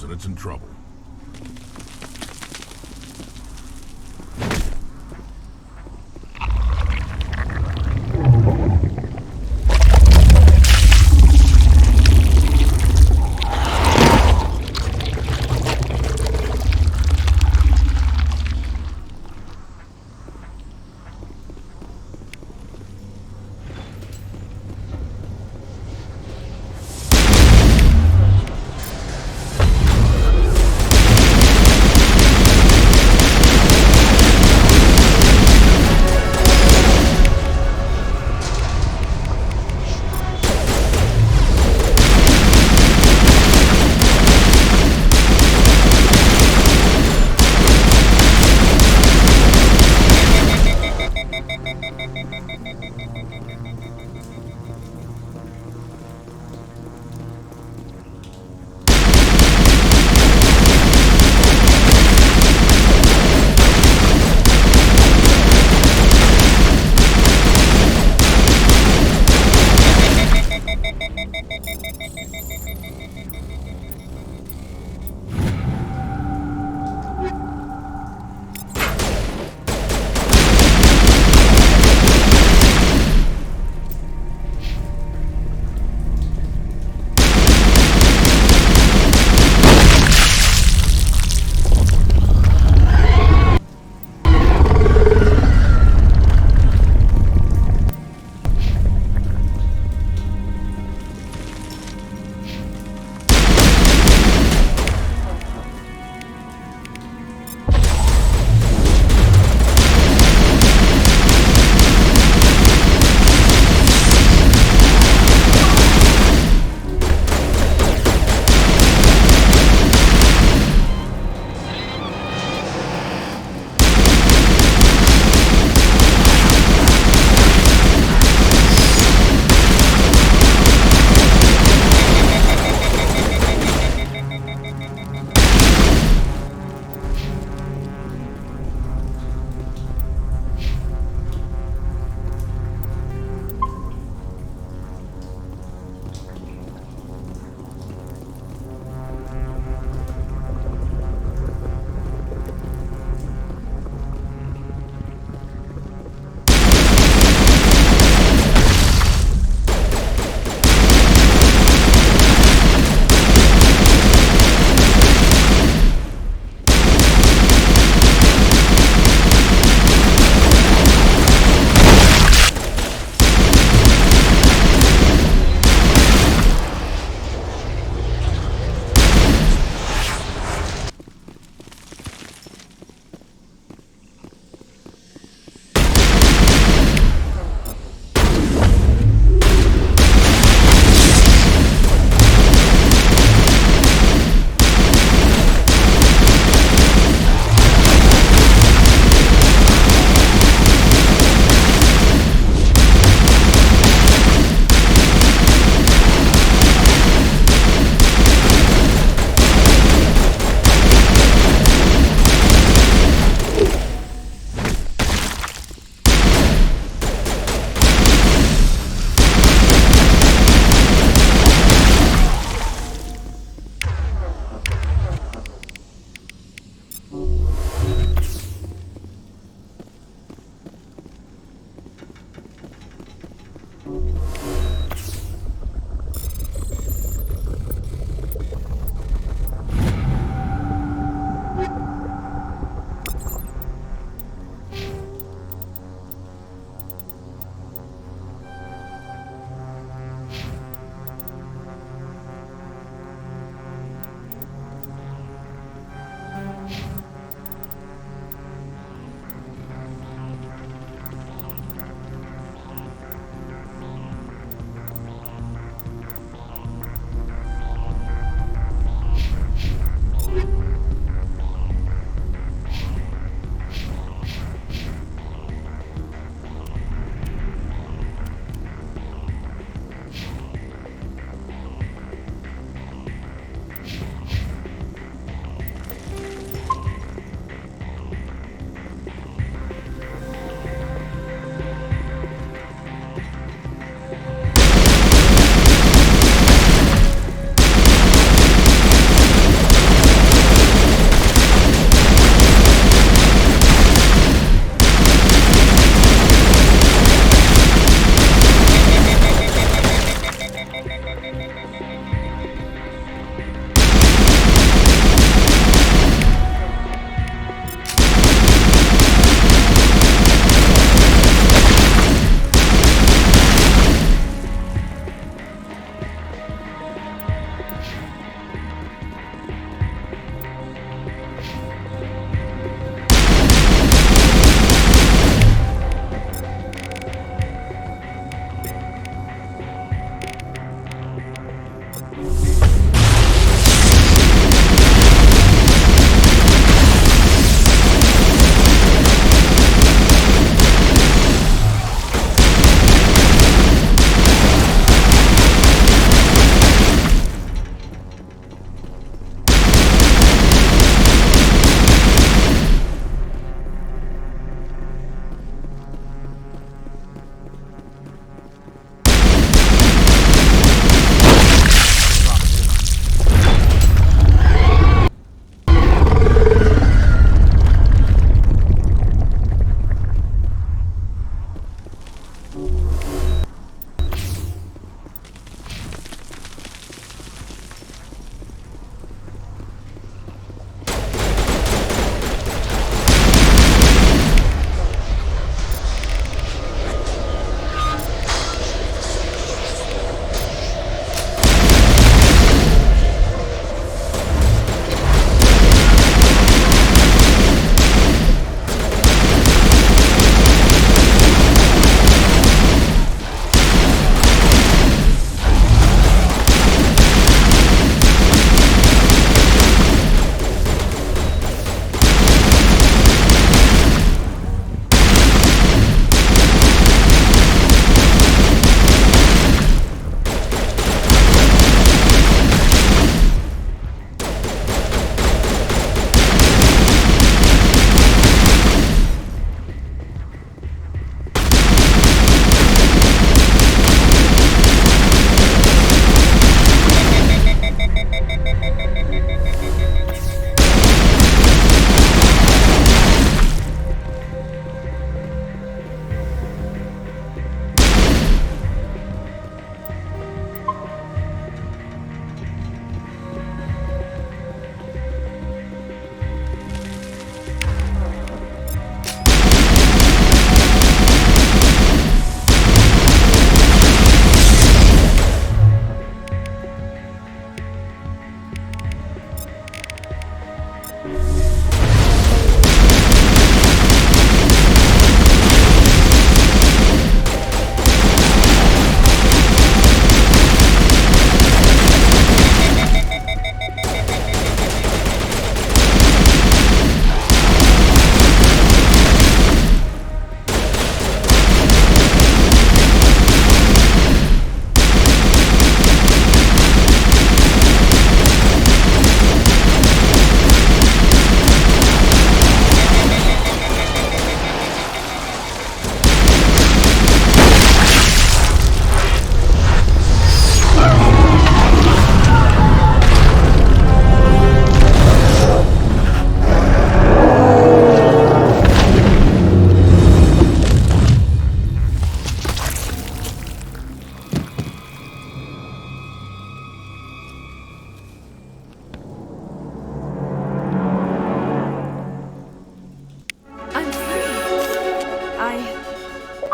And it's in trouble.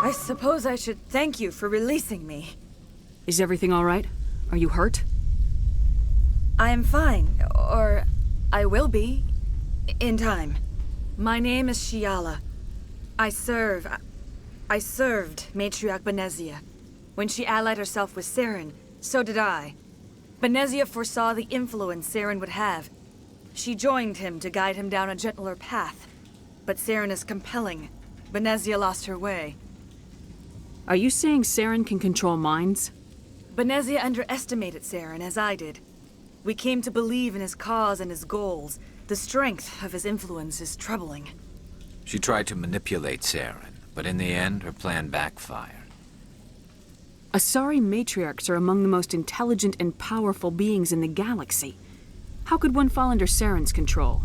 I suppose I should thank you for releasing me. Is everything all right? Are you hurt? I am fine, or I will be, in time. My name is Shiala. I served Matriarch Benezia. When she allied herself with Saren, so did I. Benezia foresaw the influence Saren would have. She joined him to guide him down a gentler path. But Saren is compelling. Benezia lost her way. Are you saying Saren can control minds? Benezia underestimated Saren, as I did. We came to believe in his cause and his goals. The strength of his influence is troubling. She tried to manipulate Saren, but in the end, her plan backfired. Asari matriarchs are among the most intelligent and powerful beings in the galaxy. How could one fall under Saren's control?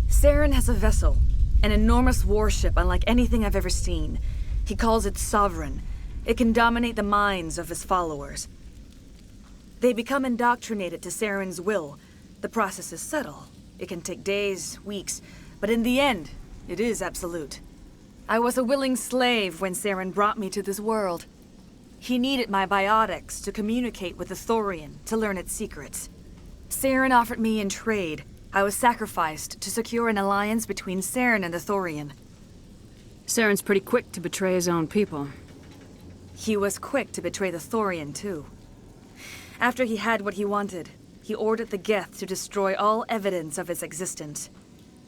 Saren has a vessel, an enormous warship unlike anything I've ever seen. He calls it Sovereign. It can dominate the minds of his followers. They become indoctrinated to Saren's will. The process is subtle. It can take days, weeks, but in the end, it is absolute. I was a willing slave when Saren brought me to this world. He needed my biotics to communicate with the Thorian, to learn its secrets. Saren offered me in trade. I was sacrificed to secure an alliance between Saren and the Thorian. Saren's pretty quick to betray his own people. He was quick to betray the Thorian, too. After he had what he wanted, he ordered the Geth to destroy all evidence of its existence.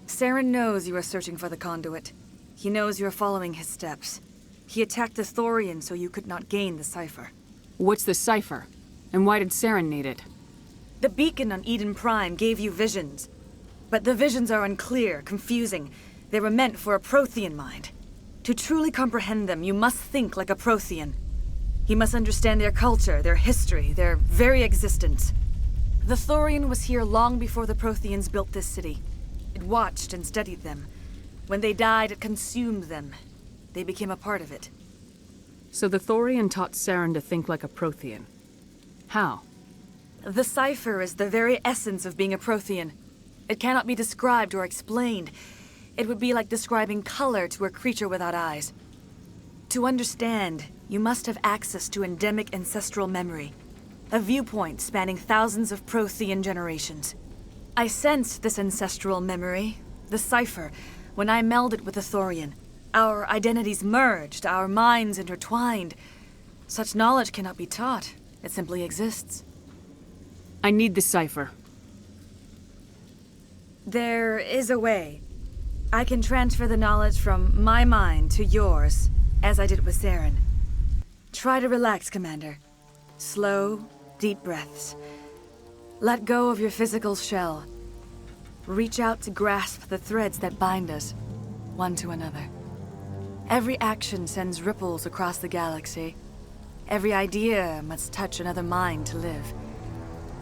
Saren knows you are searching for the Conduit. He knows you are following his steps. He attacked the Thorian so you could not gain the cipher. What's the cipher? And why did Saren need it? The beacon on Eden Prime gave you visions. But the visions are unclear, confusing. They were meant for a Prothean mind. To truly comprehend them, you must think like a Prothean. You must understand their culture, their history, their very existence. The Thorian was here long before the Protheans built this city. It watched and studied them. When they died, it consumed them. They became a part of it. So the Thorian taught Saren to think like a Prothean. How? The cipher is the very essence of being a Prothean. It cannot be described or explained. It would be like describing color to a creature without eyes. To understand, you must have access to endemic ancestral memory, a viewpoint spanning thousands of Prothean generations. I sensed this ancestral memory, the cipher, when I melded with the Thorian. Our identities merged, our minds intertwined. Such knowledge cannot be taught. It simply exists. I need the cipher. There is a way. I can transfer the knowledge from my mind to yours, as I did with Saren. Try to relax, Commander. Slow, deep breaths. Let go of your physical shell. Reach out to grasp the threads that bind us, one to another. Every action sends ripples across the galaxy. Every idea must touch another mind to live.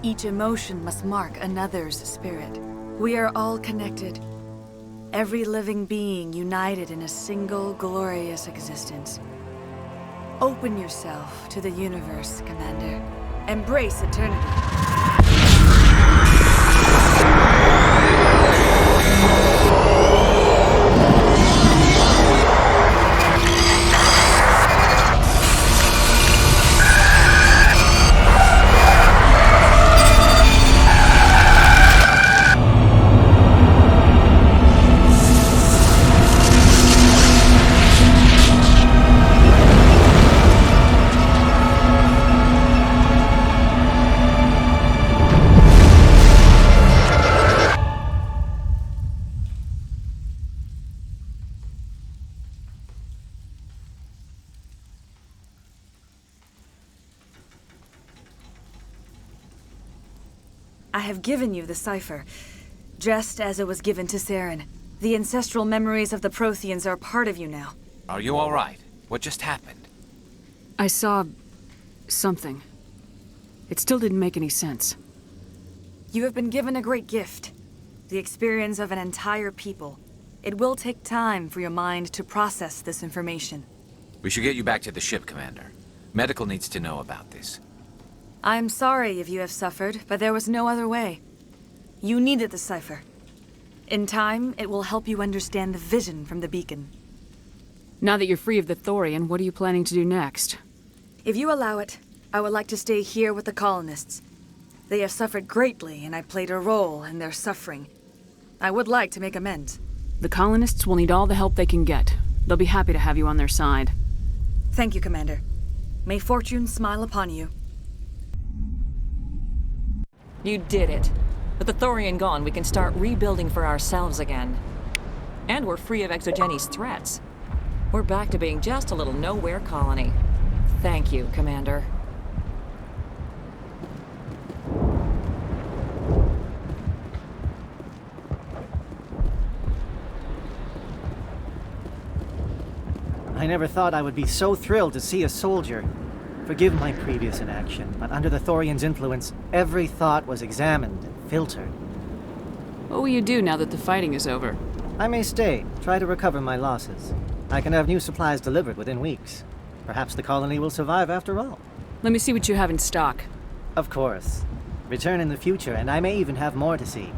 Each emotion must mark another's spirit. We are all connected. Every living being united in a single glorious existence. Open yourself to the universe, Commander. Embrace eternity. I have given you the cipher, just as it was given to Saren. The ancestral memories of the Protheans are a part of you now. Are you all right? What just happened? I saw something. It still didn't make any sense. You have been given a great gift. The experience of an entire people. It will take time for your mind to process this information. We should get you back to the ship, Commander. Medical needs to know about this. I'm sorry if you have suffered, but there was no other way. You needed the cipher. In time, it will help you understand the vision from the beacon. Now that you're free of the Thorian, what are you planning to do next? If you allow it, I would like to stay here with the colonists. They have suffered greatly, and I played a role in their suffering. I would like to make amends. The colonists will need all the help they can get. They'll be happy to have you on their side. Thank you, Commander. May fortune smile upon you. You did it. With the Thorian gone, we can start rebuilding for ourselves again. And we're free of ExoGeni's threats. We're back to being just a little nowhere colony. Thank you, Commander. I never thought I would be so thrilled to see a soldier. Forgive my previous inaction, but under the Thorian's influence, every thought was examined and filtered. What will you do now that the fighting is over? I may stay, try to recover my losses. I can have new supplies delivered within weeks. Perhaps the colony will survive after all. Let me see what you have in stock. Of course. Return in the future, and I may even have more to see.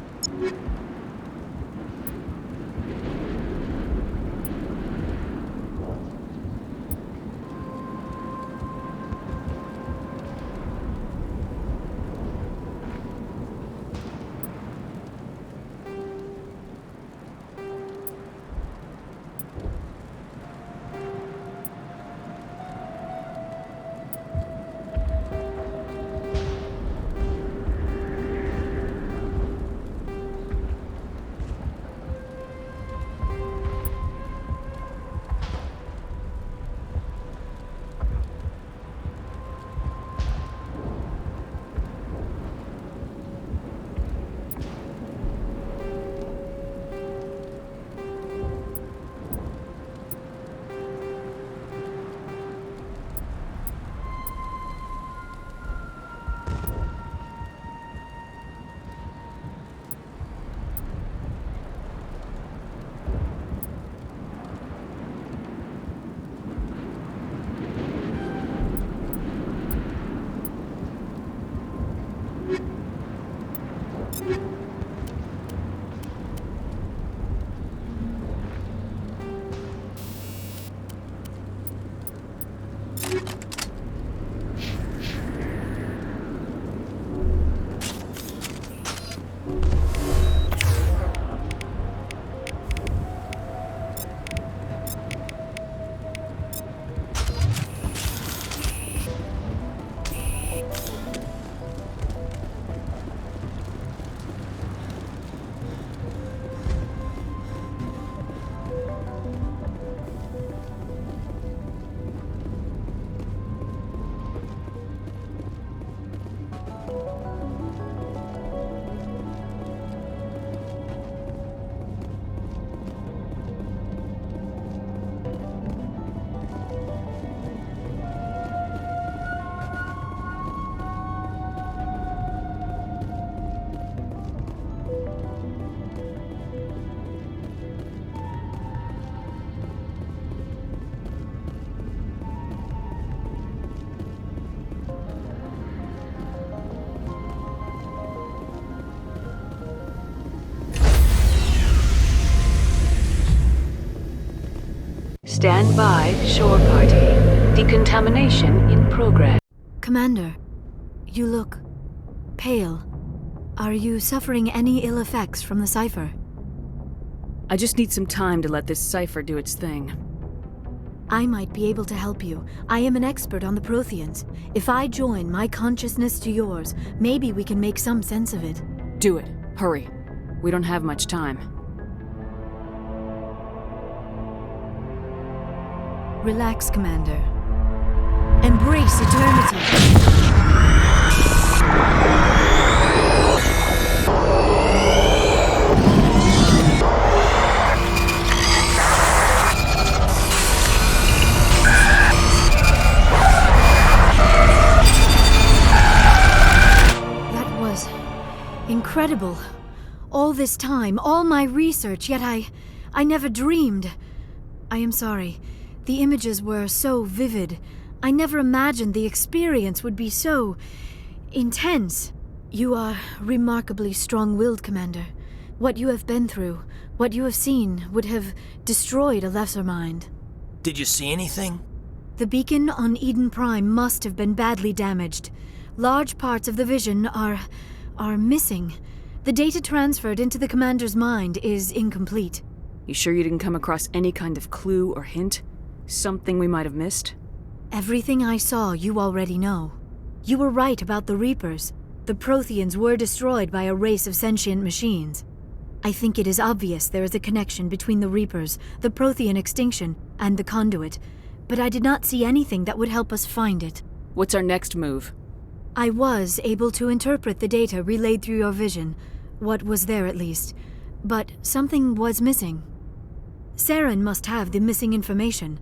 Stand by, shore party. Decontamination in progress. Commander, you look pale. Are you suffering any ill effects from the cipher? I just need some time to let this cipher do its thing. I might be able to help you. I am an expert on the Protheans. If I join my consciousness to yours, maybe we can make some sense of it. Do it. Hurry. We don't have much time. Relax, Commander. Embrace eternity. That was incredible. All this time, all my research, yet I never dreamed. I am sorry. The images were so vivid. I never imagined the experience would be so intense. You are remarkably strong-willed, Commander. What you have been through, what you have seen, would have destroyed a lesser mind. Did you see anything? The beacon on Eden Prime must have been badly damaged. Large parts of the vision are missing. The data transferred into the commander's mind is incomplete. You sure you didn't come across any kind of clue or hint? Something we might have missed? Everything I saw you already know. You were right about the Reapers. The Protheans were destroyed by a race of sentient machines. I think it is obvious there is a connection between the Reapers, the Prothean extinction, and the Conduit, but I did not see anything that would help us find it. What's our next move? I was able to interpret the data relayed through your vision, what was there at least, but something was missing. Saren must have the missing information.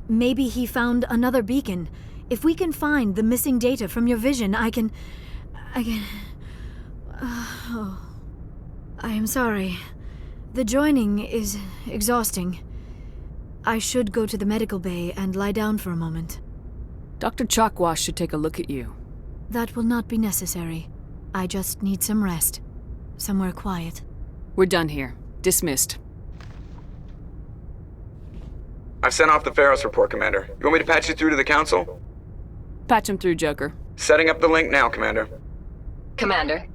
Maybe he found another beacon. If we can find the missing data from your vision, I can... I am sorry. The joining is exhausting. I should go to the medical bay and lie down for a moment. Dr. Chalkwash should take a look at you. That will not be necessary. I just need some rest. Somewhere quiet. We're done here. Dismissed. I've sent off the Ferros report, Commander. You want me to patch you through to the Council? Patch him through, Joker. Setting up the link now, Commander. Commander,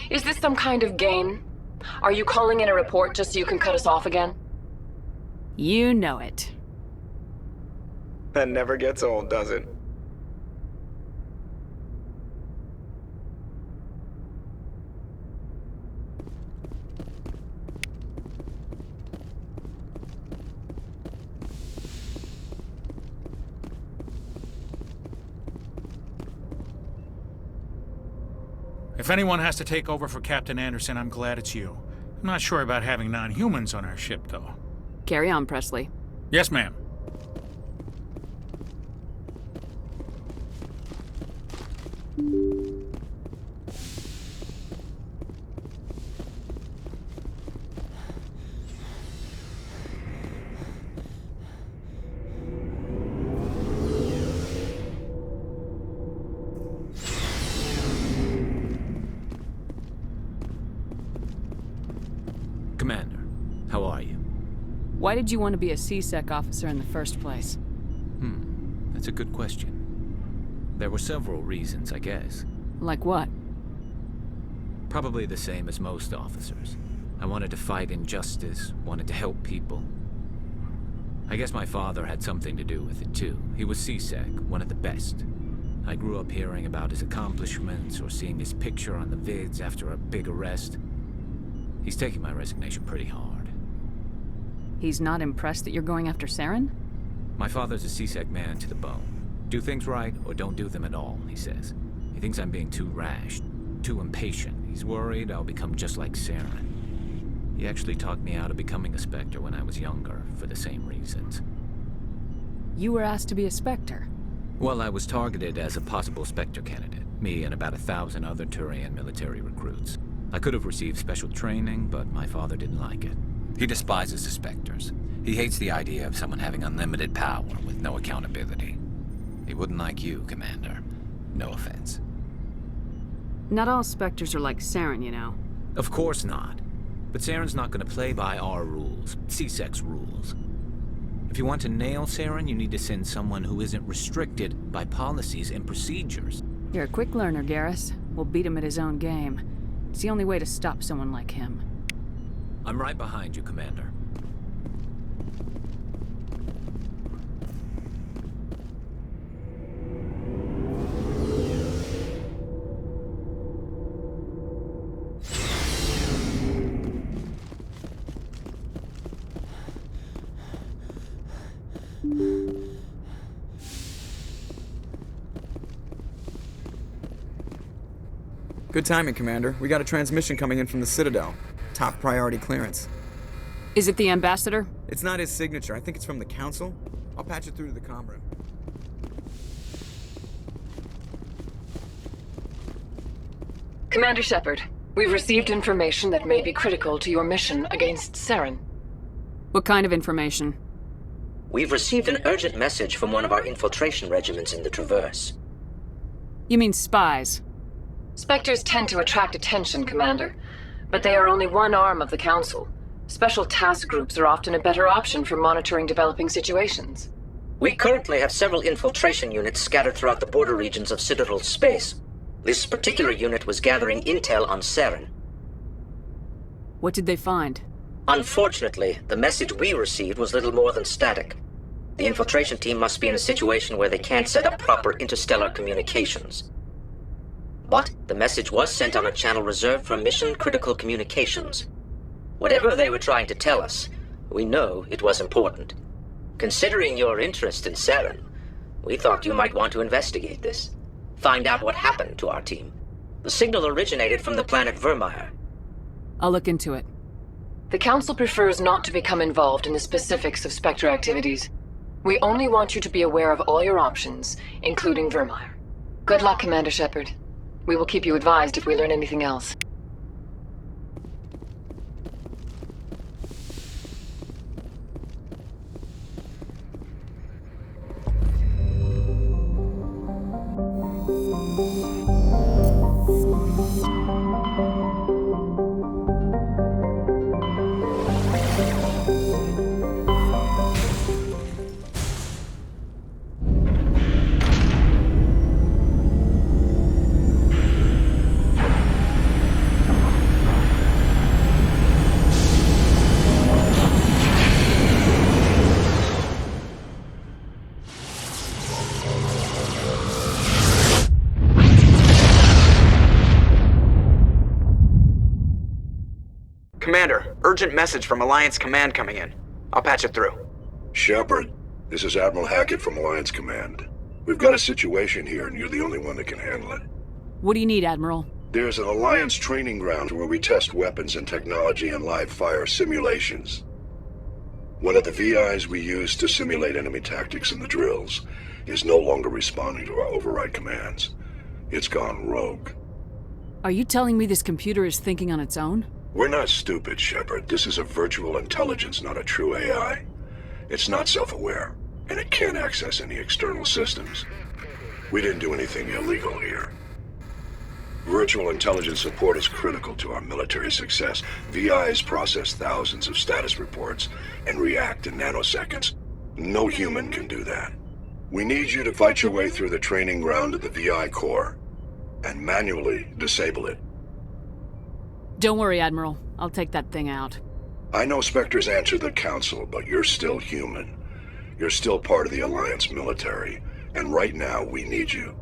is this some kind of game? Are you calling in a report just so you can cut us off again? You know it. That never gets old, does it? If anyone has to take over for Captain Anderson, I'm glad it's you. I'm not sure about having non-humans on our ship, though. Carry on, Presley. Yes, ma'am. Commander, how are you? Why did you want to be a C-Sec officer in the first place? That's a good question. There were several reasons, I guess. Like what? Probably the same as most officers. I wanted to fight injustice, wanted to help people. I guess my father had something to do with it too. He was C-Sec, one of the best. I grew up hearing about his accomplishments or seeing his picture on the vids after a big arrest. He's taking my resignation pretty hard. He's not impressed that you're going after Saren? My father's a C-Sec man to the bone. Do things right or don't do them at all, he says. He thinks I'm being too rash, too impatient. He's worried I'll become just like Saren. He actually talked me out of becoming a Spectre when I was younger, for the same reasons. You were asked to be a Spectre? Well, I was targeted as a possible Spectre candidate. Me and about 1,000 other Turian military recruits. I could have received special training, but my father didn't like it. He despises the Spectres. He hates the idea of someone having unlimited power with no accountability. He wouldn't like you, Commander. No offense. Not all Spectres are like Saren, you know. Of course not. But Saren's not going to play by our rules, C-Sec's rules. If you want to nail Saren, you need to send someone who isn't restricted by policies and procedures. You're a quick learner, Garrus. We'll beat him at his own game. It's the only way to stop someone like him. I'm right behind you, Commander. Good timing, Commander. We got a transmission coming in from the Citadel. Top priority clearance. Is it the Ambassador? It's not his signature. I think it's from the Council. I'll patch it through to the comm room. Commander Shepard, we've received information that may be critical to your mission against Saren. What kind of information? We've received an urgent message from one of our infiltration regiments in the Traverse. You mean spies? Spectres tend to attract attention, Commander, but they are only one arm of the Council. Special task groups are often a better option for monitoring developing situations. We currently have several infiltration units scattered throughout the border regions of Citadel's space. This particular unit was gathering intel on Saren. What did they find? Unfortunately, the message we received was little more than static. The infiltration team must be in a situation where they can't set up proper interstellar communications. But the message was sent on a channel reserved for mission-critical communications. Whatever they were trying to tell us, we know it was important. Considering your interest in Saren, we thought you might want to investigate this. Find out what happened to our team. The signal originated from the planet Virmire. I'll look into it. The Council prefers not to become involved in the specifics of Spectre activities. We only want you to be aware of all your options, including Virmire. Good luck, Commander Shepard. We will keep you advised if we learn anything else. Commander, urgent message from Alliance Command coming in. I'll patch it through. Shepard, this is Admiral Hackett from Alliance Command. We've got a situation here, and you're the only one that can handle it. What do you need, Admiral? There's an Alliance training ground where we test weapons and technology in live fire simulations. One of the VIs we use to simulate enemy tactics in the drills is no longer responding to our override commands. It's gone rogue. Are you telling me this computer is thinking on its own? We're not stupid, Shepard. This is a virtual intelligence, not a true AI. It's not self-aware, and it can't access any external systems. We didn't do anything illegal here. Virtual intelligence support is critical to our military success. VIs process thousands of status reports and react in nanoseconds. No human can do that. We need you to fight your way through the training ground of the VI core and manually disable it. Don't worry, Admiral. I'll take that thing out. I know Spectres answer the Council, but you're still human. You're still part of the Alliance military, and right now we need you.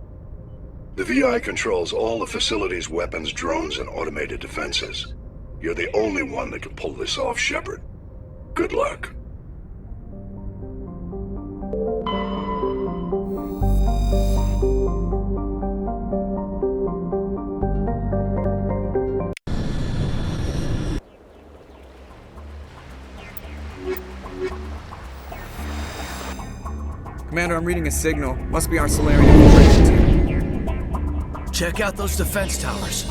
The VI controls all the facility's weapons, drones, and automated defenses. You're the only one that can pull this off, Shepard. Good luck. Commander, I'm reading a signal. Must be our Solarian infiltration team. Check out those defense towers.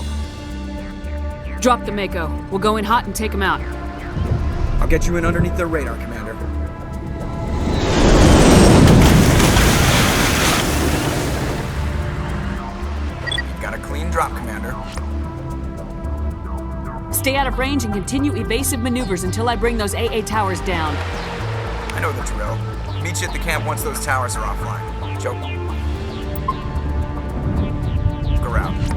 Drop the Mako. We'll go in hot and take them out. I'll get you in underneath their radar, Commander. Got a clean drop, Commander. Stay out of range and continue evasive maneuvers until I bring those AA towers down. I know the drill. Meet you at the camp once those towers are offline. Joke. Look around.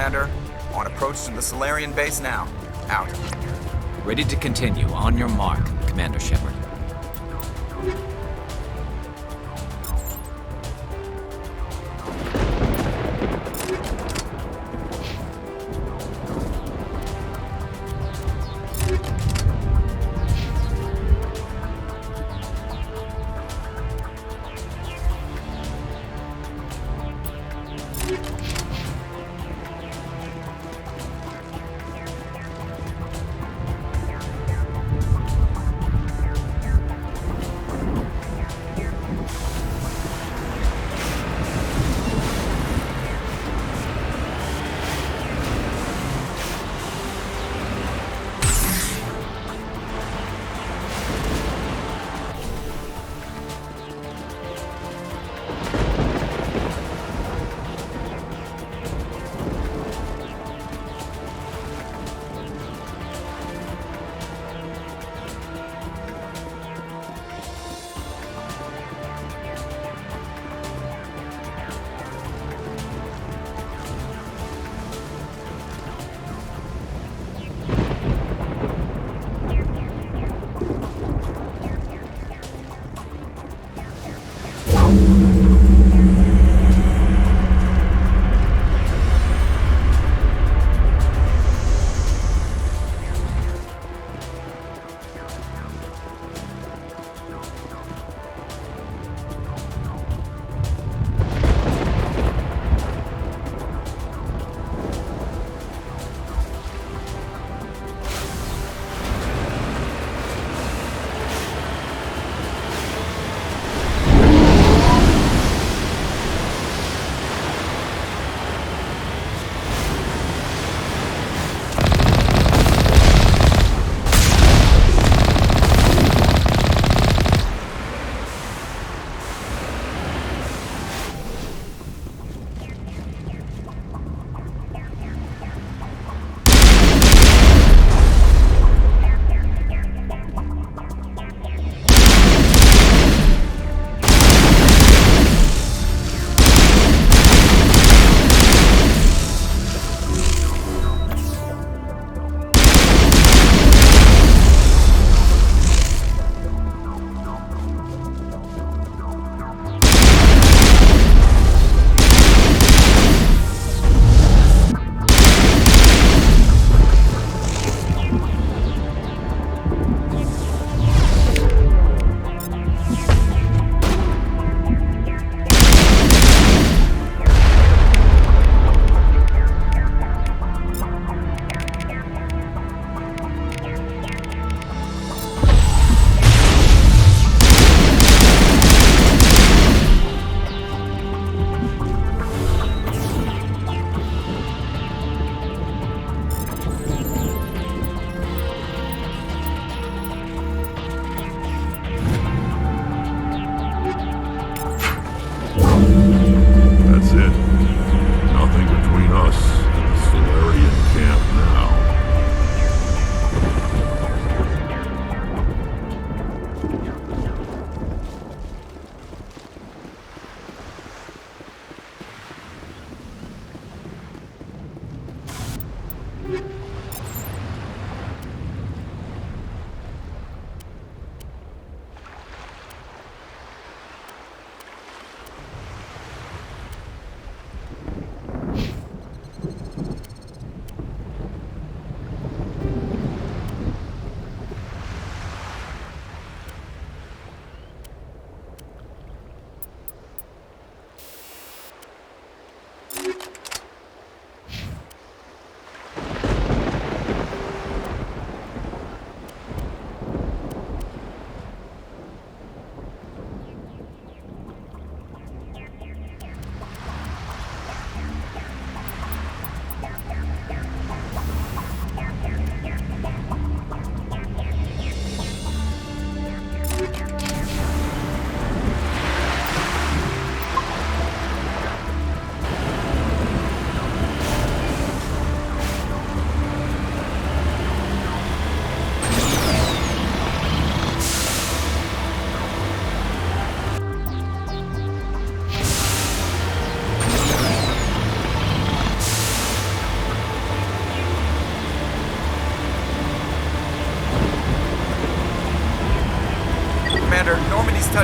Commander. On approach to the Solarian base now. Out. Ready to continue. On your mark, Commander Shepard.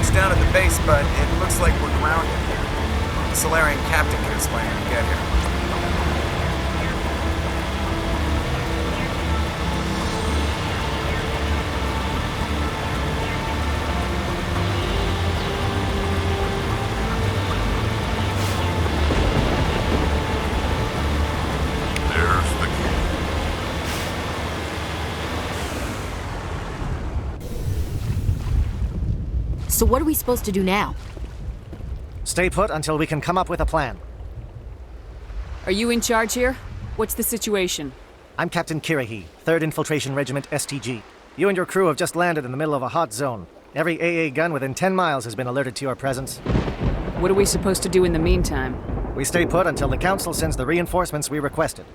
touched down at the base, but it looks like we're grounded. The Solarian captain can explain when we get here. So what are we supposed to do now? Stay put until we can come up with a plan. Are you in charge here? What's the situation? I'm Captain Kirahi, 3rd Infiltration Regiment STG. You and your crew have just landed in the middle of a hot zone. Every AA gun within 10 miles has been alerted to your presence. What are we supposed to do in the meantime? We stay put until the Council sends the reinforcements we requested.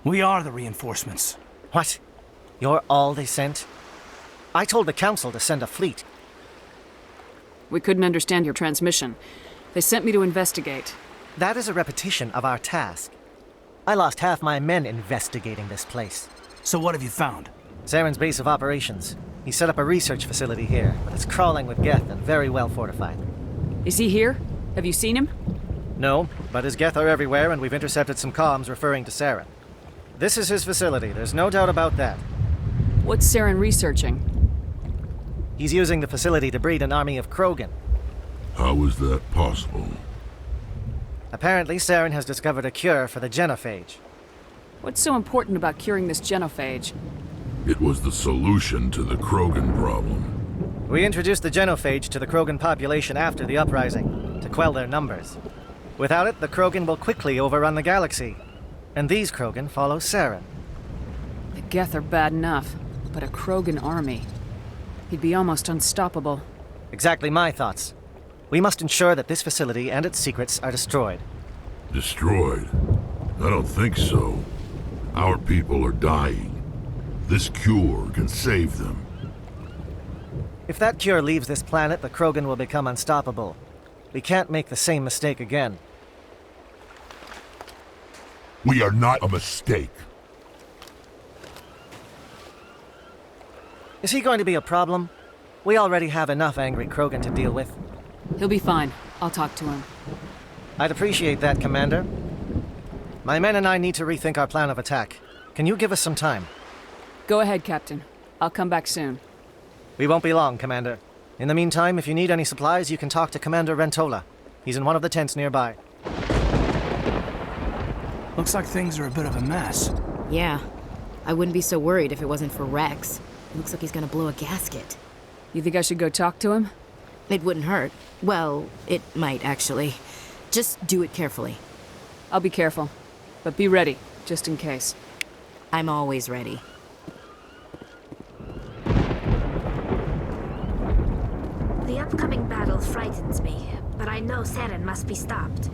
We are the reinforcements. What? You're all they sent? I told the Council to send a fleet. We couldn't understand your transmission. They sent me to investigate. That is a repetition of our task. I lost half my men investigating this place. So what have you found? Saren's base of operations. He set up a research facility here, but it's crawling with Geth and very well fortified. Is he here? Have you seen him? No, but his Geth are everywhere and we've intercepted some comms referring to Saren. This is his facility, there's no doubt about that. What's Saren researching? He's using the facility to breed an army of Krogan. How is that possible? Apparently, Saren has discovered a cure for the genophage. What's so important about curing this genophage? It was the solution to the Krogan problem. We introduced the genophage to the Krogan population after the uprising, to quell their numbers. Without it, the Krogan will quickly overrun the galaxy. And these Krogan follow Saren. The Geth are bad enough, but a Krogan army. He'd be almost unstoppable. Exactly my thoughts. We must ensure that this facility and its secrets are destroyed. Destroyed? I don't think so. Our people are dying. This cure can save them. If that cure leaves this planet, the Krogan will become unstoppable. We can't make the same mistake again. We are not a mistake. Is he going to be a problem? We already have enough angry Krogan to deal with. He'll be fine. I'll talk to him. I'd appreciate that, Commander. My men and I need to rethink our plan of attack. Can you give us some time? Go ahead, Captain. I'll come back soon. We won't be long, Commander. In the meantime, if you need any supplies, you can talk to Commander Rentola. He's in one of the tents nearby. Looks like things are a bit of a mess. Yeah. I wouldn't be so worried if it wasn't for Rex. It looks like he's gonna blow a gasket. You think I should go talk to him? It wouldn't hurt. Well, it might, actually. Just do it carefully. I'll be careful. But be ready, just in case. I'm always ready. The upcoming battle frightens me, but I know Saren must be stopped.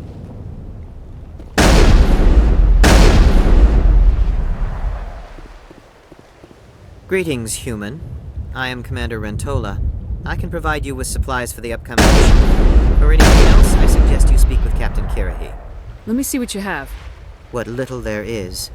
Greetings, human. I am Commander Rentola. I can provide you with supplies for the upcoming mission. For anything else, I suggest you speak with Captain Kirahi. Let me see what you have. What little there is.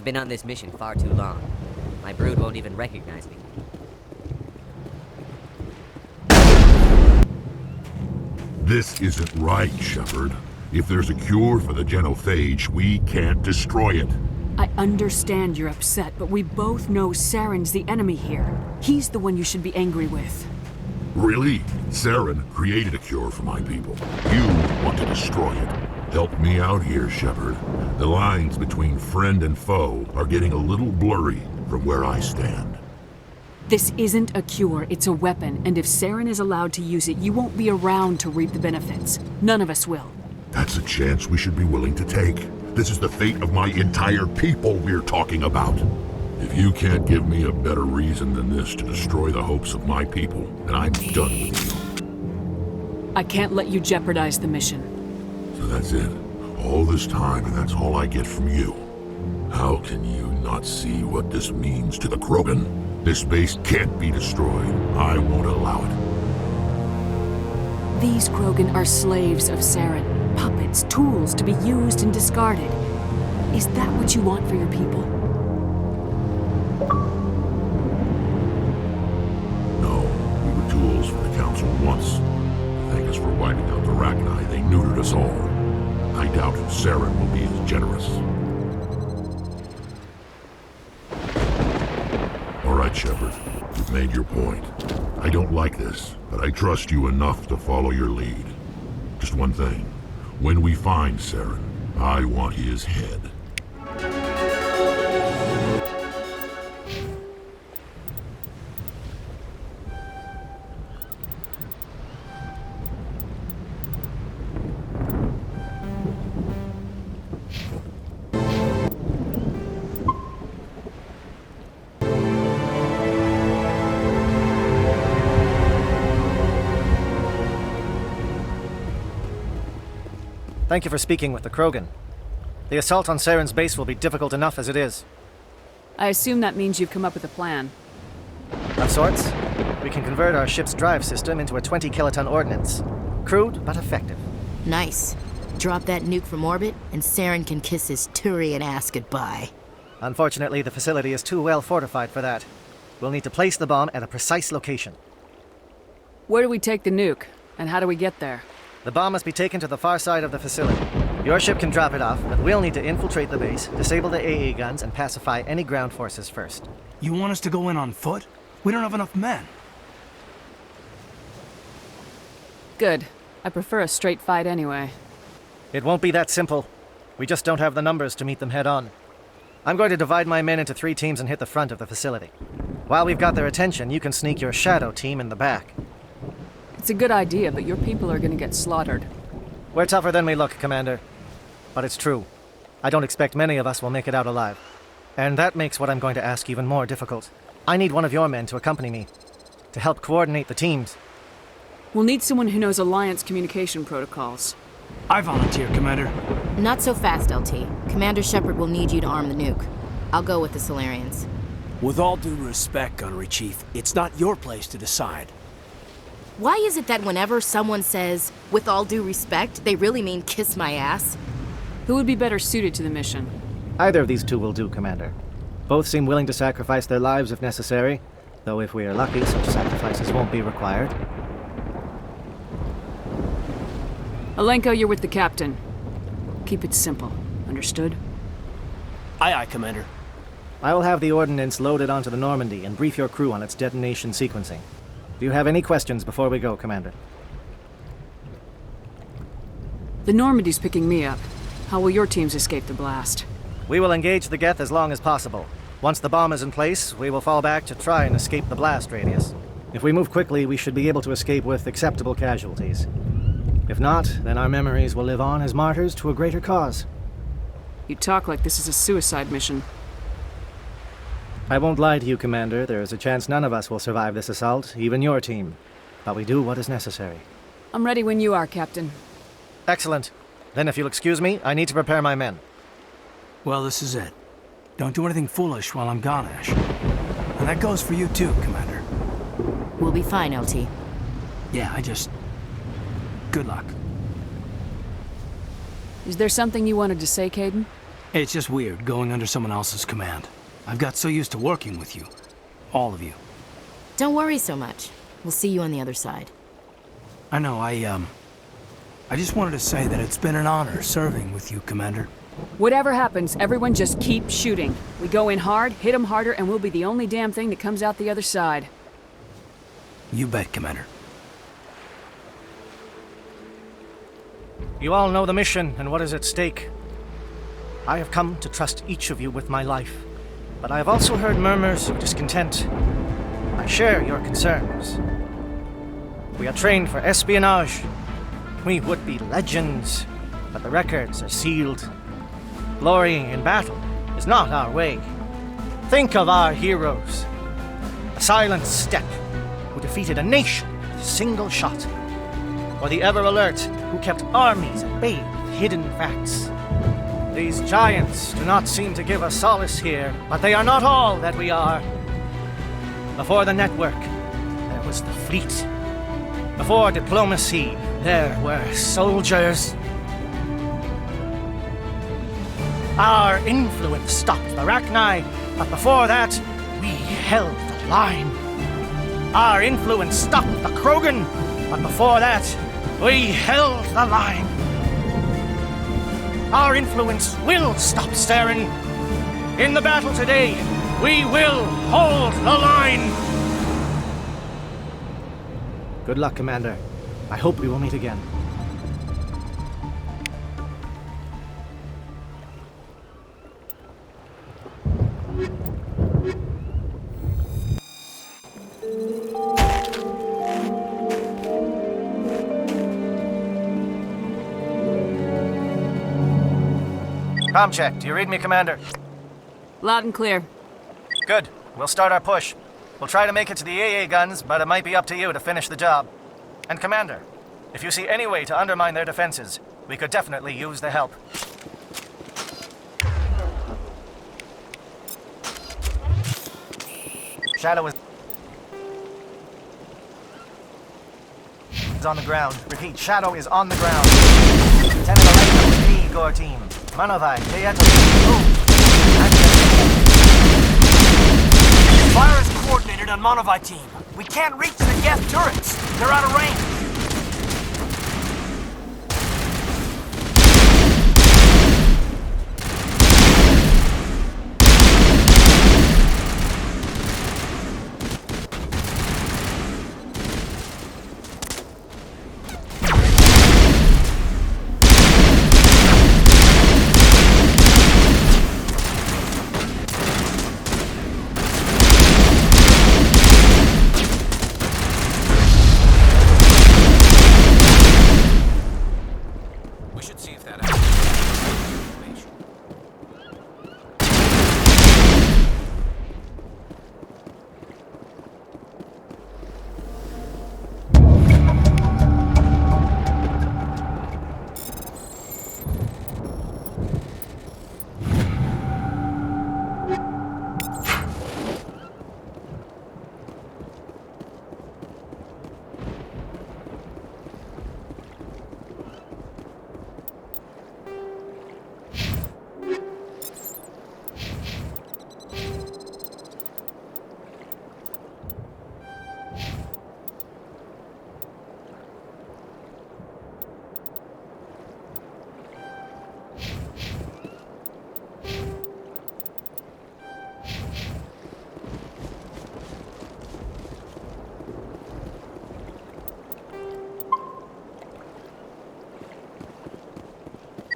I've been on this mission far too long. My brood won't even recognize me. This isn't right, Shepard. If there's a cure for the genophage, we can't destroy it. I understand you're upset, but we both know Saren's the enemy here. He's the one you should be angry with. Really? Saren created a cure for my people. You want to destroy it. Help me out here, Shepard. The lines between friend and foe are getting a little blurry from where I stand. This isn't a cure, it's a weapon, and if Saren is allowed to use it, you won't be around to reap the benefits. None of us will. That's a chance we should be willing to take. This is the fate of my entire people we're talking about. If you can't give me a better reason than this to destroy the hopes of my people, then I'm done with you. I can't let you jeopardize the mission. So that's it. All this time, and that's all I get from you. How can you not see what this means to the Krogan? This base can't be destroyed. I won't allow it. These Krogan are slaves of Saren. Puppets, tools to be used and discarded. Is that what you want for your people? No, we were tools for the Council once. Thank us for wiping out the Rachni. They neutered us all. I doubt Saren will be as generous. All right, Shepard. You've made your point. I don't like this, but I trust you enough to follow your lead. Just one thing. When we find Saren, I want his head. Thank you for speaking with the Krogan. The assault on Saren's base will be difficult enough as it is. I assume that means you've come up with a plan. Of sorts. We can convert our ship's drive system into a 20-kiloton ordnance. Crude, but effective. Nice. Drop that nuke from orbit, and Saren can kiss his Turian ass goodbye. Unfortunately, the facility is too well fortified for that. We'll need to place the bomb at a precise location. Where do we take the nuke? And how do we get there? The bomb must be taken to the far side of the facility. Your ship can drop it off, but we'll need to infiltrate the base, disable the AA guns, and pacify any ground forces first. You want us to go in on foot? We don't have enough men. Good. I prefer a straight fight anyway. It won't be that simple. We just don't have the numbers to meet them head on. I'm going to divide my men into 3 teams and hit the front of the facility. While we've got their attention, you can sneak your shadow team in the back. It's a good idea, but your people are gonna get slaughtered. We're tougher than we look, Commander. But it's true. I don't expect many of us will make it out alive. And that makes what I'm going to ask even more difficult. I need one of your men to accompany me, to help coordinate the teams. We'll need someone who knows Alliance communication protocols. I volunteer, Commander. Not so fast, LT. Commander Shepard will need you to arm the nuke. I'll go with the Solarians. With all due respect, Gunnery Chief, it's not your place to decide. Why is it that whenever someone says, with all due respect, they really mean kiss my ass? Who would be better suited to the mission? Either of these two will do, Commander. Both seem willing to sacrifice their lives if necessary, though if we are lucky, such sacrifices won't be required. Alenko, you're with the captain. Keep it simple. Understood? Aye, aye, Commander. I will have the ordnance loaded onto the Normandy and brief your crew on its detonation sequencing. Do you have any questions before we go, Commander? The Normandy's picking me up. How will your teams escape the blast? We will engage the Geth as long as possible. Once the bomb is in place, we will fall back to try and escape the blast radius. If we move quickly, we should be able to escape with acceptable casualties. If not, then our memories will live on as martyrs to a greater cause. You talk like this is a suicide mission. I won't lie to you, Commander. There is a chance none of us will survive this assault, even your team. But we do what is necessary. I'm ready when you are, Captain. Excellent. Then if you'll excuse me, I need to prepare my men. Well, this is it. Don't do anything foolish while I'm gone, Ash. And that goes for you too, Commander. We'll be fine, LT. Yeah, good luck. Is there something you wanted to say, Caden? It's just weird going under someone else's command. I've got so used to working with you. All of you. Don't worry so much. We'll see you on the other side. I know, I just wanted to say that it's been an honor serving with you, Commander. Whatever happens, everyone just keep shooting. We go in hard, hit them harder, and we'll be the only damn thing that comes out the other side. You bet, Commander. You all know the mission and what is at stake. I have come to trust each of you with my life, but I have also heard murmurs of discontent. I share your concerns. We are trained for espionage. We would be legends, but the records are sealed. Glorying in battle is not our way. Think of our heroes. A silent step who defeated a nation with a single shot. Or the ever-alert who kept armies at bay with hidden facts. These giants do not seem to give us solace here, but they are not all that we are. Before the network, there was the fleet. Before diplomacy, there were soldiers. Our influence stopped the Rachni, but before that, we held the line. Our influence stopped the Krogan, but before that, we held the line. Our influence will stop Saren. In the battle today, we will hold the line. Good luck, Commander. I hope we will meet again. Comm check. Do you read me, Commander? Loud and clear. Good. We'll start our push. We'll try to make it to the AA guns, but it might be up to you to finish the job. And Commander, if you see any way to undermine their defenses, we could definitely use the help. Shadow is on the ground. Repeat, Shadow is on the ground. Lieutenant Aleka, A Gore team. Manovai, Kayeto, move. Fire is coordinated on Monovi team. We can't reach the Geth turrets. They're out of range.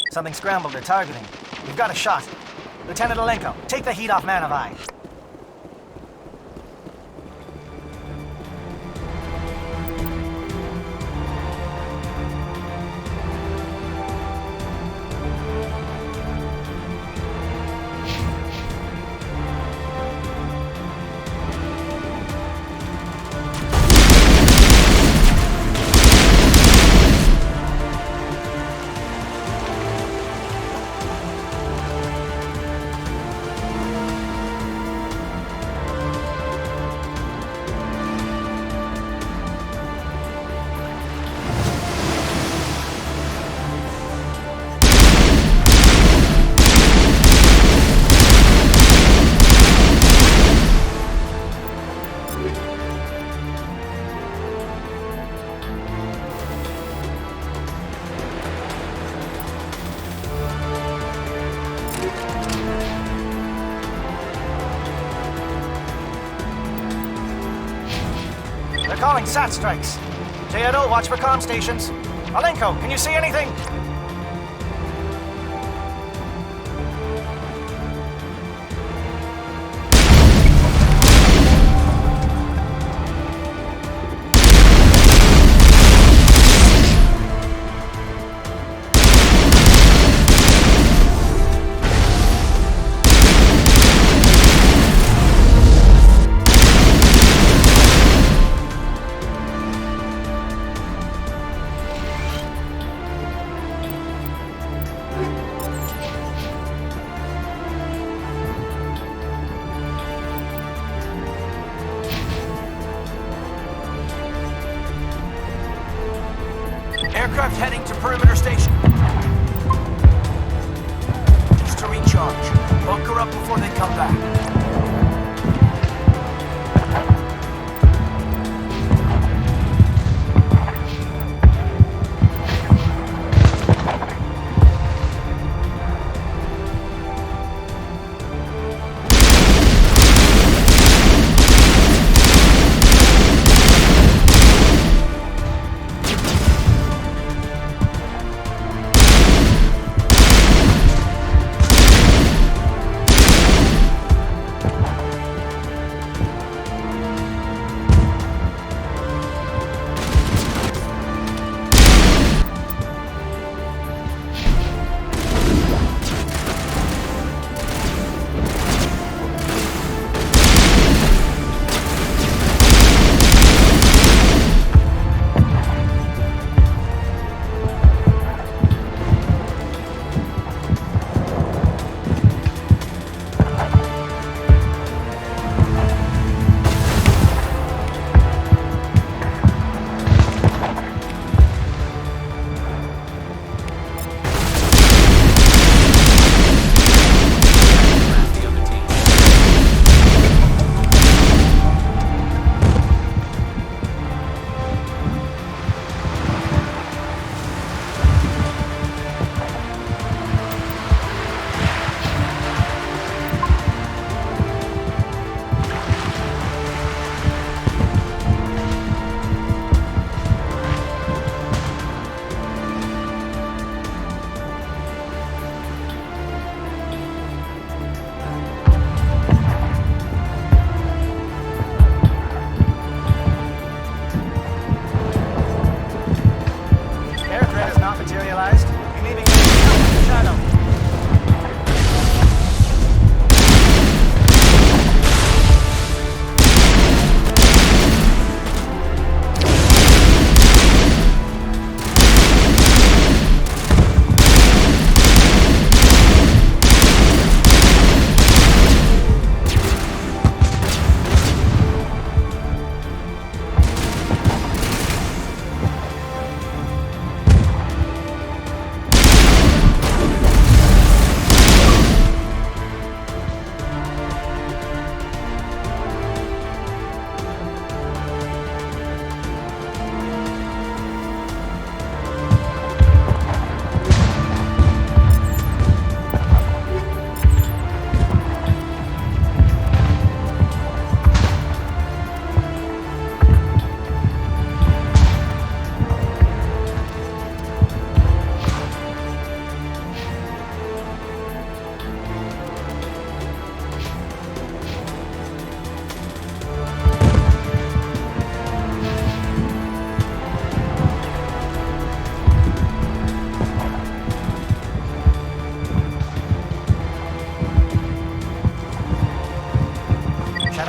Something scrambled they're targeting. We've got a shot. Lieutenant Alenko, take the heat off Manovai. calling SAT strikes. Theodore, watch for comm stations. Alenko, can you see anything? Aircraft heading to perimeter station. Just to recharge. Bunker up before they come back.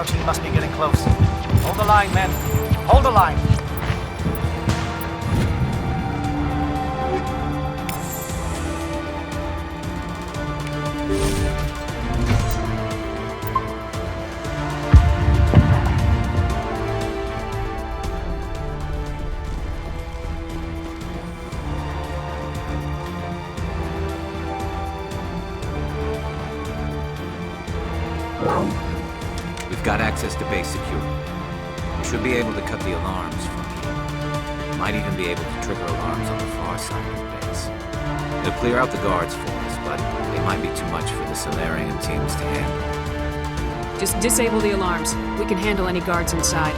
Team must be getting close. Hold the line, men. Hold the line. We've got access to base security. We should be able to cut the alarms from here. Might even be able to trigger alarms on the far side of the base. They'll clear out the guards for us, but they might be too much for the Solarian teams to handle. Just disable the alarms. We can handle any guards inside.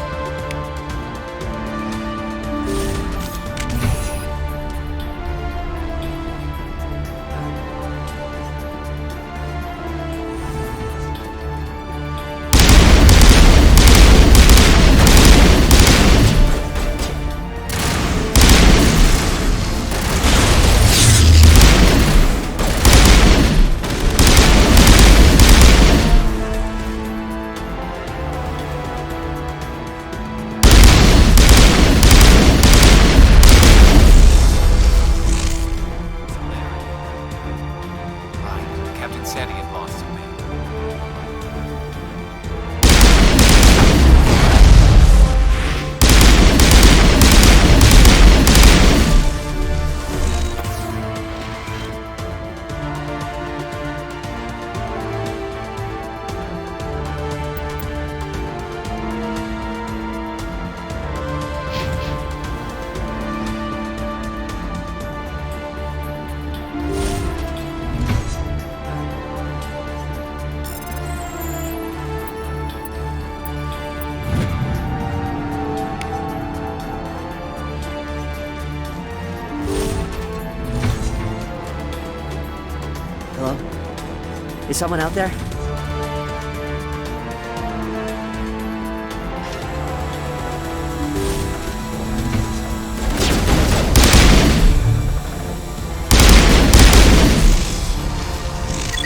Hello? Is someone out there?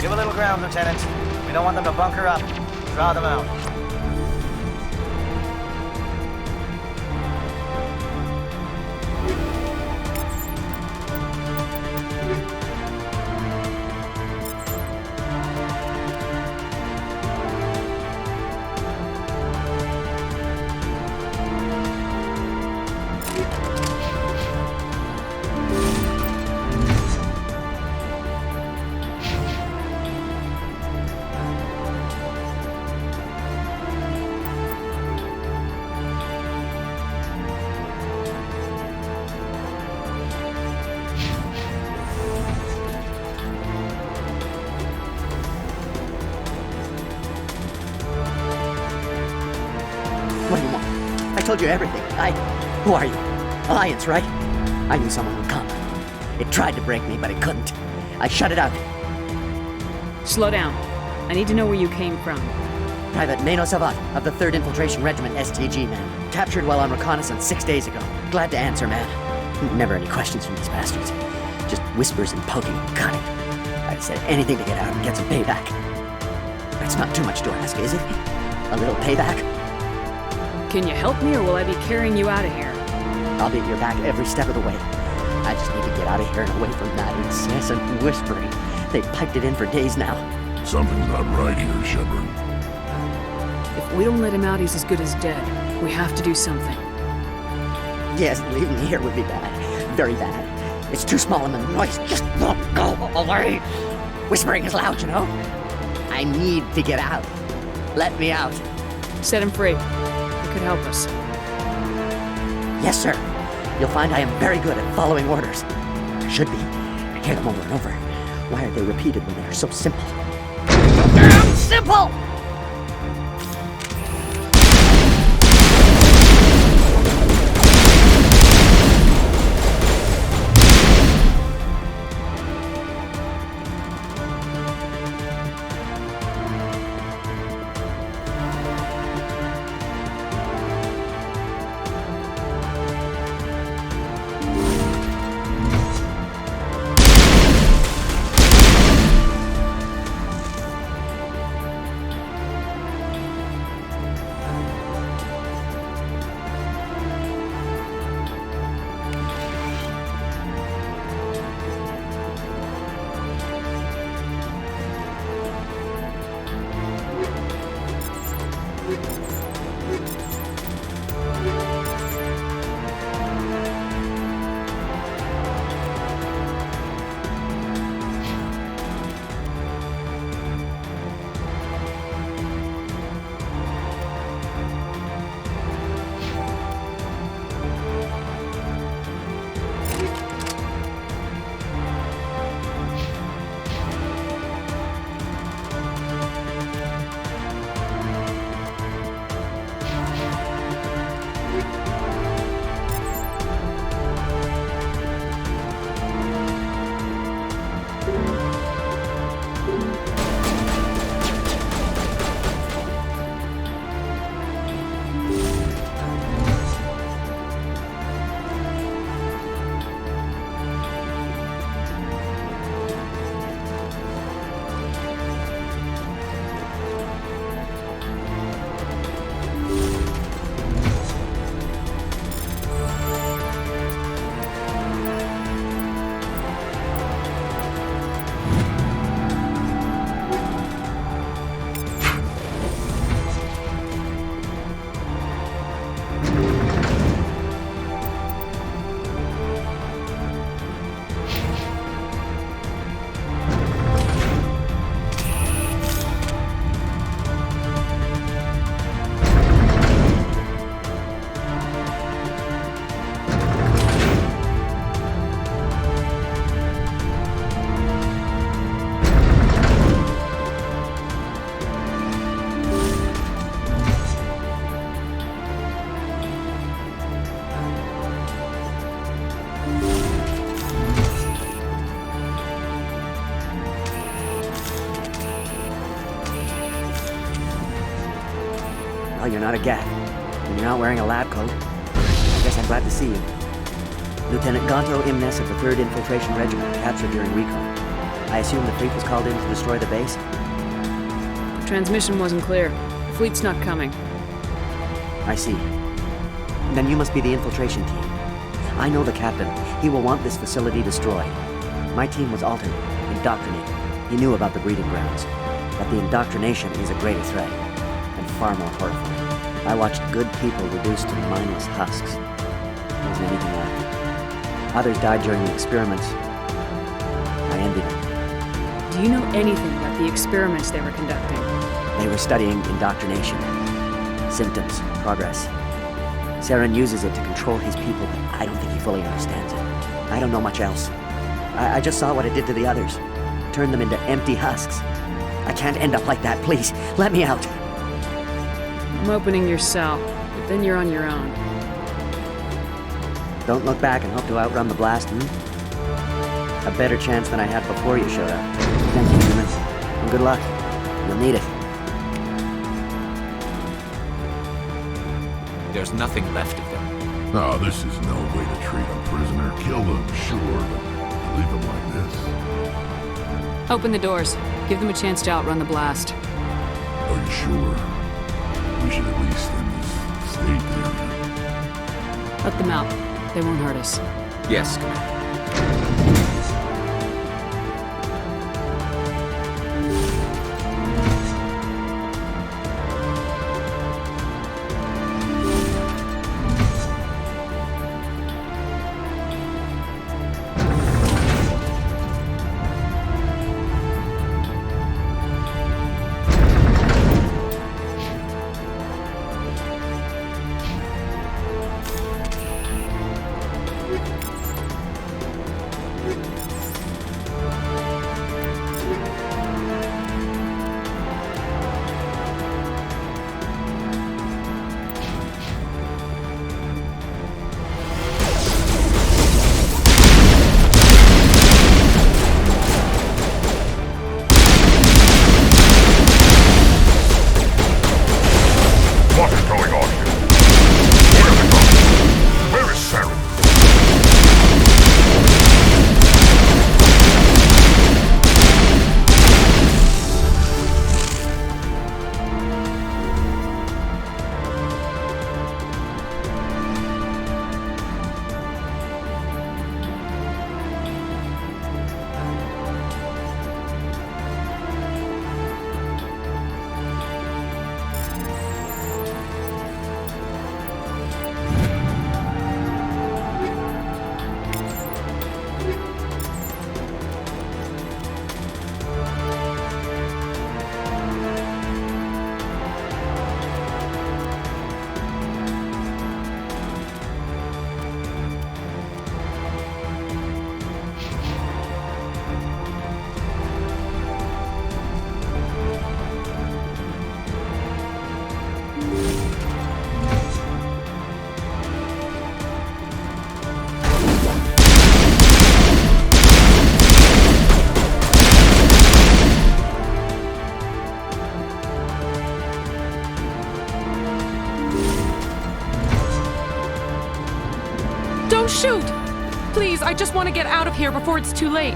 Give a little ground, Lieutenant. We don't want them to bunker up. Draw them out. What do you want? I told you everything. Who are you? Alliance, right? I knew someone would come. It tried to break me, but it couldn't. I shut it out. Slow down. I need to know where you came from. Private Mano Savat of the 3rd Infiltration Regiment STG, man. Captured while on reconnaissance 6 days ago. Glad to answer, man. Never any questions from these bastards. Just whispers and poking and cutting. I'd have said anything to get out and get some payback. That's not too much to ask, is it? A little payback? Can you help me, or will I be carrying you out of here? I'll be at your back every step of the way. I just need to get out of here and away from that incessant whispering. They've piped it in for days now. Something's not right here, Shepard. If we don't let him out, he's as good as dead. We have to do something. Yes, leaving me here would be bad. Very bad. It's too small and the noise. Just look, go away. Whispering is loud, you know? I need to get out. Let me out. Set him free. It could help us. Yes, sir. You'll find I am very good at following orders. I should be. I hear them over and over. Why are they repeated when they are so simple? Damn simple! you're not a Geth, and you're not wearing a lab coat. I guess I'm glad to see you. Lieutenant Gonto Imnes of the 3rd Infiltration Regiment, captured during recon. I assume the fleet was called in to destroy the base? The transmission wasn't clear. The fleet's not coming. I see. Then you must be the infiltration team. I know the captain. He will want this facility destroyed. My team was altered, indoctrinated. He knew about the breeding grounds. But the indoctrination is a greater threat, and far more horrifying. I watched good people reduced to mindless husks. There wasn't anything left. Others died during the experiments. I ended them. Do you know anything about the experiments they were conducting? They were studying indoctrination. Symptoms, progress. Saren uses it to control his people, but I don't think he fully understands it. I don't know much else. I just saw what it did to the others. Turned them into empty husks. I can't end up like that, please. Let me out. I'm opening your cell, but then you're on your own. Don't look back and hope to outrun the blast, A better chance than I had before you showed up. Thank you, humans. And good luck. You'll need it. There's nothing left of them. No, this is no way to treat a prisoner. Kill them, sure, but leave them like this. Open the doors. Give them a chance to outrun the blast. Are you sure? We should at least end this state there. Let them out. They won't hurt us. Yes, Commander. Don't shoot! Please, I just want to get out of here before it's too late.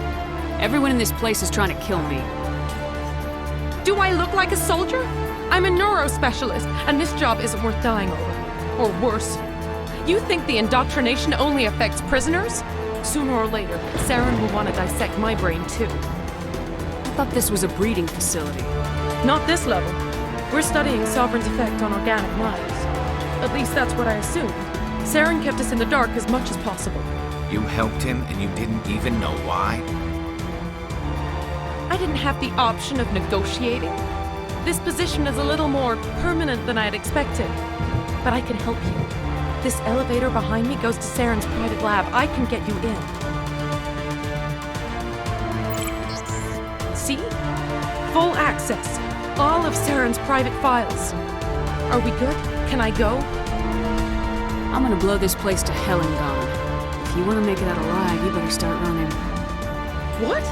Everyone in this place is trying to kill me. Do I look like a soldier? I'm a neurospecialist, and this job isn't worth dying over. Or worse. You think the indoctrination only affects prisoners? Sooner or later, Saren will want to dissect my brain too. I thought this was a breeding facility. Not this level. We're studying Sovereign's effect on organic lives. At least that's what I assumed. Saren kept us in the dark as much as possible. You helped him and you didn't even know why? I didn't have the option of negotiating. This position is a little more permanent than I'd expected. But I can help you. This elevator behind me goes to Saren's private lab. I can get you in. See? Full access. All of Saren's private files. Are we good? Can I go? I'm gonna blow this place to hell and gone. If you want to make it out alive, you better start running. What?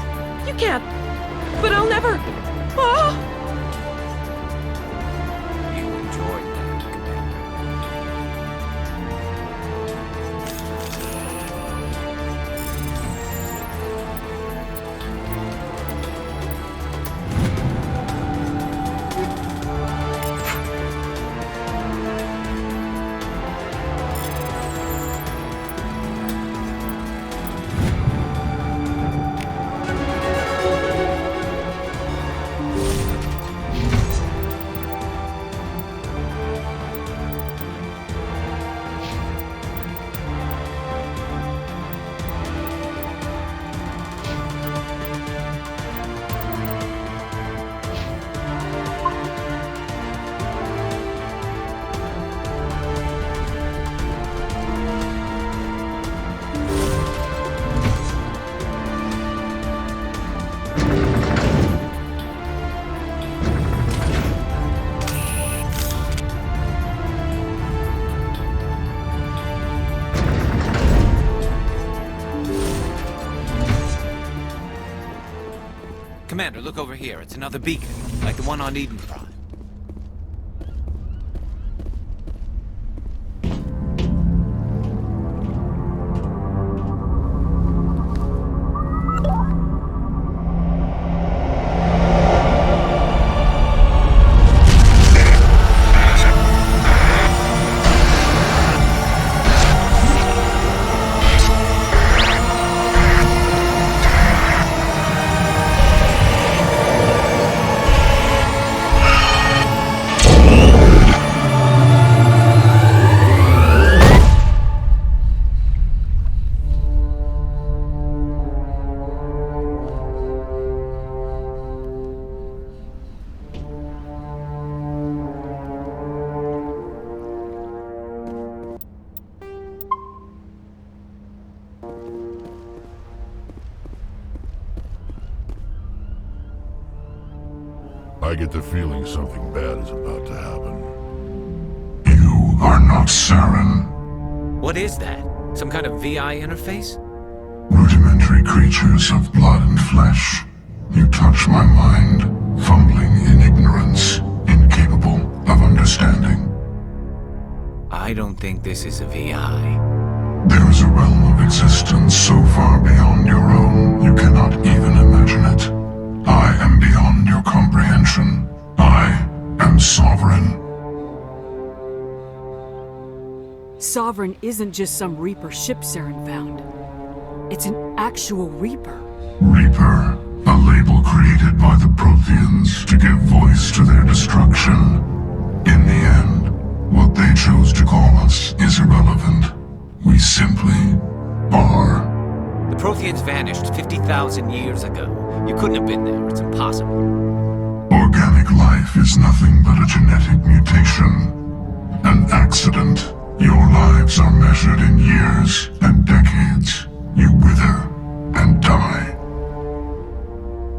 You can't. But I'll never. Oh! You enjoyed that. Commander, look over here. It's another beacon, like the one on Eden Prime. I get the feeling something bad is about to happen. You are not Saren. What is that? Some kind of VI interface? Rudimentary creatures of blood and flesh. You touch my mind, fumbling in ignorance, incapable of understanding. I don't think this is a VI. There is a realm of existence so far beyond your own, you cannot even imagine it. I am beyond your comprehension. I am sovereign. Sovereign isn't just some Reaper ship Saren found. It's an actual Reaper. Reaper, a label created by the Protheans to give voice to their destruction. In the end, what they chose to call us is irrelevant. We simply are. The Protheans vanished 50,000 years ago. You couldn't have been there. It's impossible. Organic life is nothing but a genetic mutation. An accident. Your lives are measured in years and decades. You wither and die.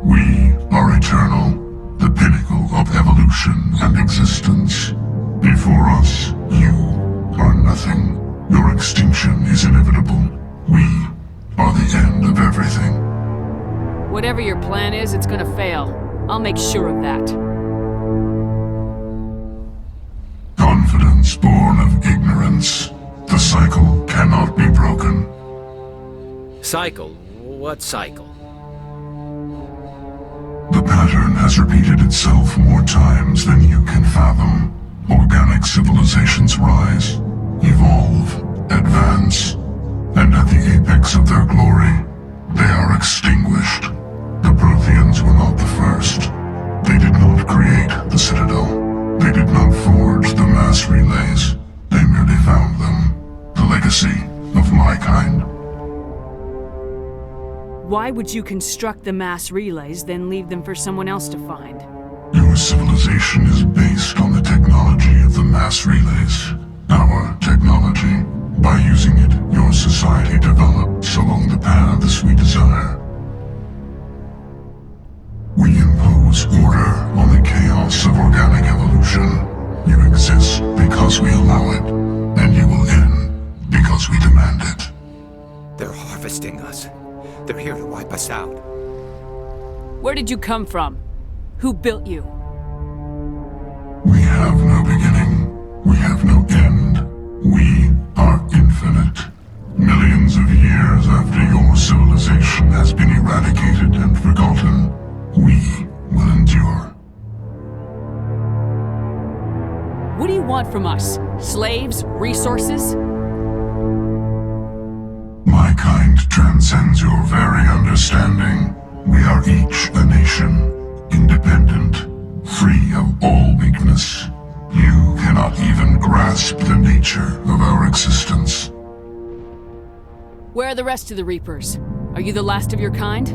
We are eternal, the pinnacle of evolution and existence. Before us, you are nothing. Your extinction is inevitable. We are the end of everything. Whatever your plan is, it's gonna fail. I'll make sure of that. Confidence born of ignorance. The cycle cannot be broken. Cycle? What cycle? The pattern has repeated itself more times than you can fathom. Organic civilizations rise, evolve, advance, and at the apex of their glory, they are extinguished. The Protheans were not the first. They did not create the Citadel. They did not forge the mass relays. They merely found them. The legacy of my kind. Why would you construct the mass relays, then leave them for someone else to find? Your civilization is based on the technology of the mass relays. Our technology. By using it, your society develops along the paths we desire. We impose order on the chaos of organic evolution. You exist because we allow it, and you will end because we demand it. They're harvesting us. They're here to wipe us out. Where did you come from? Who built you? We have no beginning. We have no end. We are infinite. Millions of years after your civilization has been eradicated and forgotten, we will endure. What do you want from us? Slaves? Resources? My kind transcends your very understanding. We are each a nation, independent, free of all weakness. You cannot even grasp the nature of our existence. Where are the rest of the Reapers? Are you the last of your kind?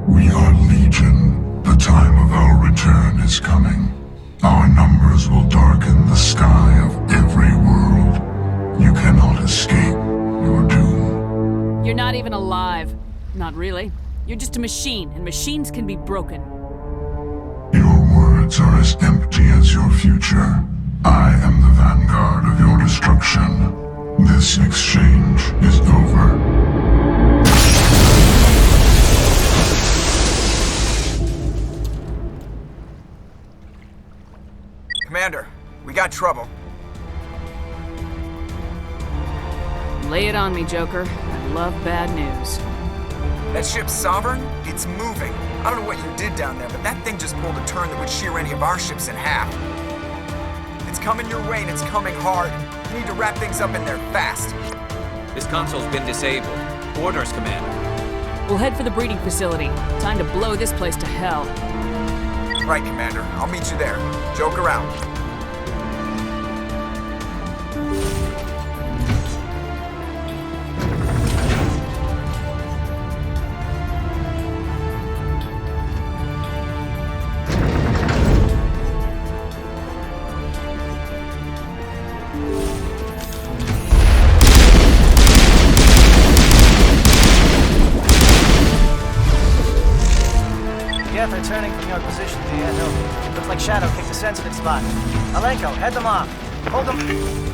We are legion. The time of our return is coming. Our numbers will darken the sky of every world. You cannot escape your doom. You're not even alive. Not really. You're just a machine, and machines can be broken. Your words are as empty as your future. I am the vanguard of your destruction. This exchange is over. got trouble. Lay it on me, Joker. I love bad news. That ship's Sovereign? It's moving. I don't know what you did down there, but that thing just pulled a turn that would shear any of our ships in half. It's coming your way, and it's coming hard. You need to wrap things up in there fast. This console's been disabled. Orders, Commander. We'll head for the breeding facility. Time to blow this place to hell. Right, Commander. I'll meet you there. Joker out. They're turning from your position to the hill. Looks like Shadow kicked a sensitive spot. Alenko, head them off. Hold them.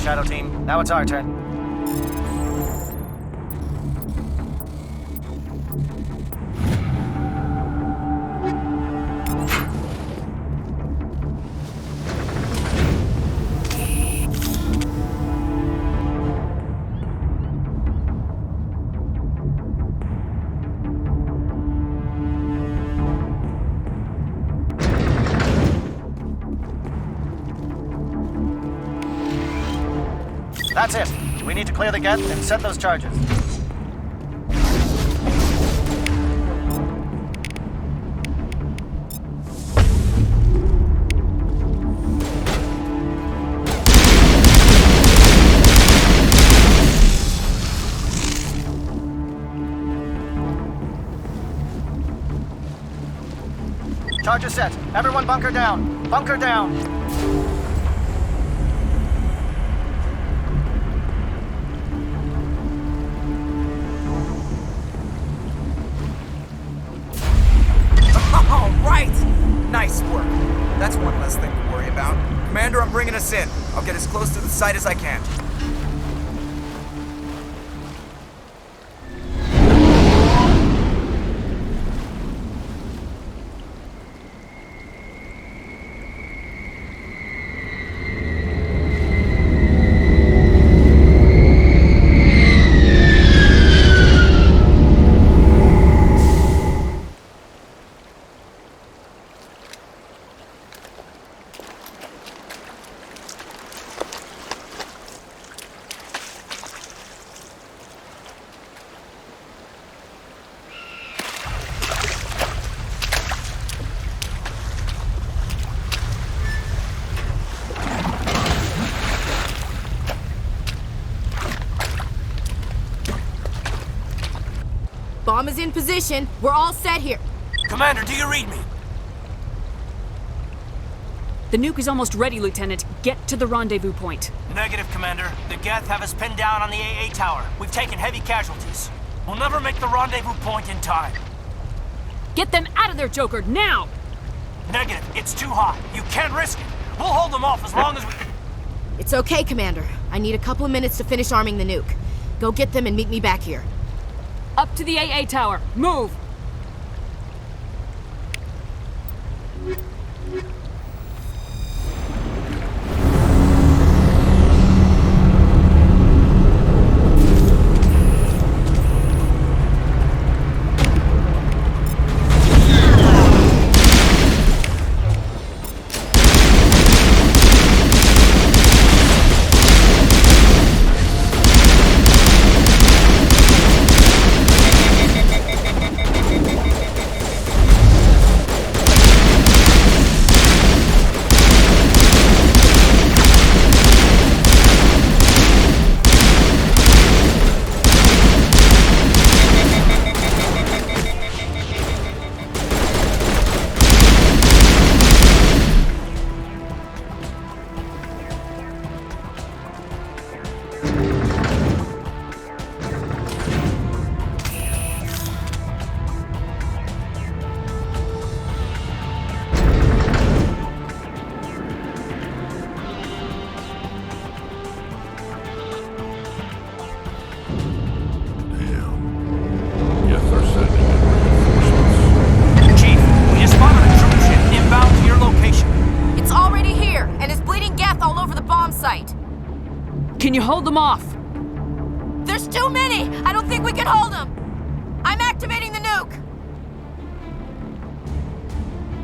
Shadow Team. Now it's our turn. That's it. We need to clear the geth and set those charges. Charges set. Everyone bunker down. Bunker down. All right! Nice work. That's one less thing to worry about. Commander, I'm bringing us in. I'll get as close to the site as I can. Bomb is in position. We're all set here. Commander, do you read me? The nuke is almost ready, Lieutenant. Get to the rendezvous point. Negative, Commander. The Geth have us pinned down on the AA tower. We've taken heavy casualties. We'll never make the rendezvous point in time. Get them out of there, Joker, now! Negative. It's too hot. You can't risk it. We'll hold them off as long as we... It's okay, Commander. I need a couple of minutes to finish arming the nuke. Go get them and meet me back here. Up to the AA tower. Move! Can you hold them off? There's too many! I don't think we can hold them! I'm activating the nuke!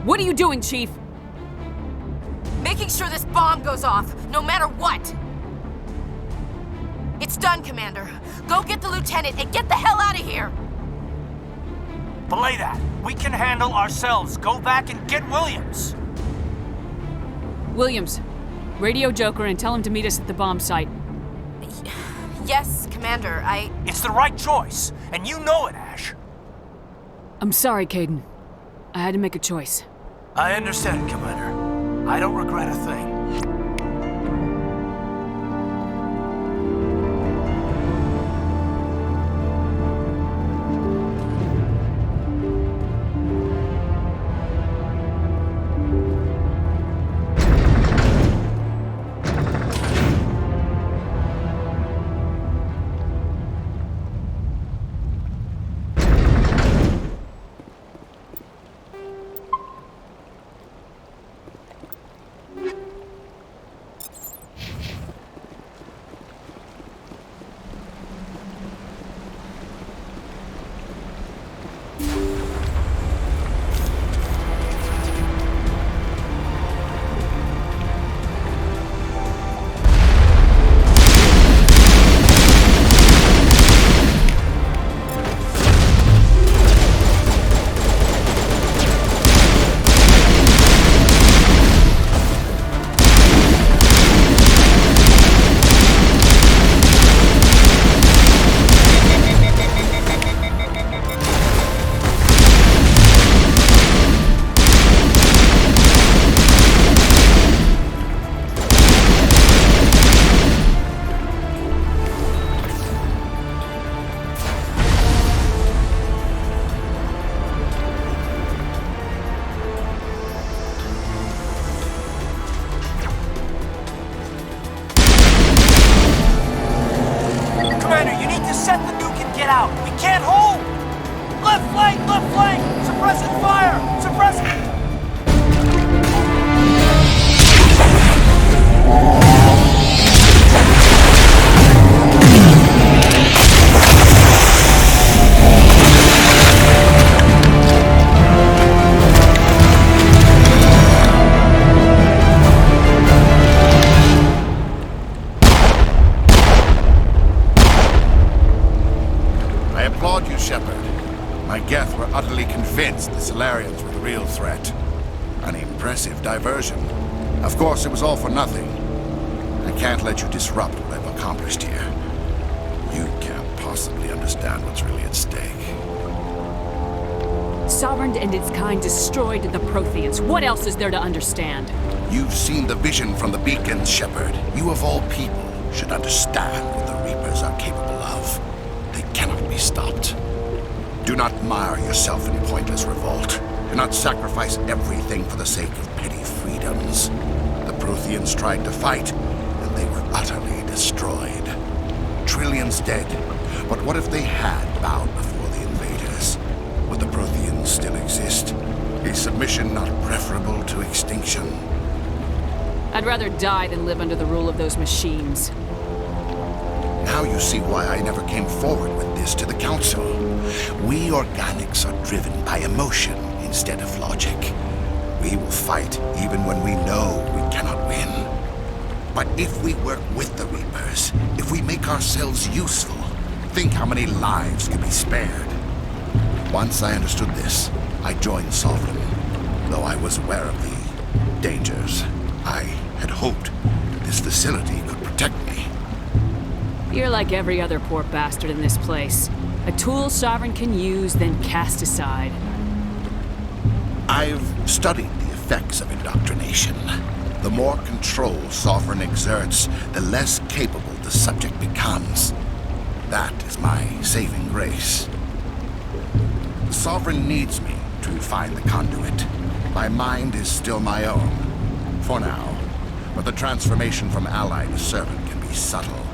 What are you doing, Chief? Making sure this bomb goes off, no matter what! It's done, Commander. Go get the lieutenant and get the hell out of here! Belay that. We can handle ourselves. Go back and get Williams. Williams, radio Joker and tell him to meet us at the bomb site. Yes, Commander, It's the right choice, and you know it, Ash. I'm sorry, Caden. I had to make a choice. I understand, Commander. I don't regret a thing. get out! We can't hold! Left flank! Left flank! Suppressing fire! Suppressing... My Geth were utterly convinced the Salarians were the real threat. An impressive diversion. Of course, it was all for nothing. I can't let you disrupt what I've accomplished here. You can't possibly understand what's really at stake. Sovereign and its kind destroyed the Protheans. What else is there to understand? You've seen the vision from the beacons, Shepard. You of all people should understand what the Reapers are capable of. They cannot be stopped. Do not mire yourself in pointless revolt. Do not sacrifice everything for the sake of petty freedoms. The Protheans tried to fight, and they were utterly destroyed. Trillions dead, but what if they had bowed before the invaders? Would the Protheans still exist? Is submission not preferable to extinction? I'd rather die than live under the rule of those machines. Now you see why I never came forward with this to the Council. We organics are driven by emotion instead of logic. We will fight even when we know we cannot win. But if we work with the Reapers, if we make ourselves useful, think how many lives could be spared. Once I understood this, I joined Sovereign. Though I was aware of the dangers, I had hoped this facility could protect me. You're like every other poor bastard in this place. A tool Sovereign can use, then cast aside. I've studied the effects of indoctrination. The more control Sovereign exerts, the less capable the subject becomes. That is my saving grace. Sovereign needs me to find the Conduit. My mind is still my own, for now. But the transformation from ally to servant can be subtle.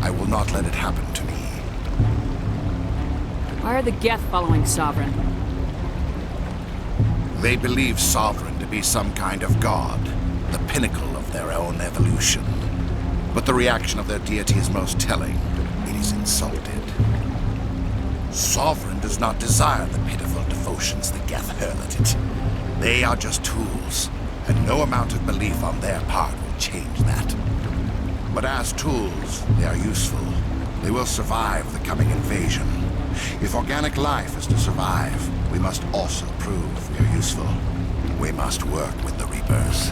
I will not let it happen to me. Why are the Geth following Sovereign? They believe Sovereign to be some kind of god, the pinnacle of their own evolution. But the reaction of their deity is most telling. It is insulted. Sovereign does not desire the pitiful devotions the Geth hurl at it. They are just tools, and no amount of belief on their part will change that. But as tools, they are useful. They will survive the coming invasion. If organic life is to survive, we must also prove we are useful. We must work with the Reapers.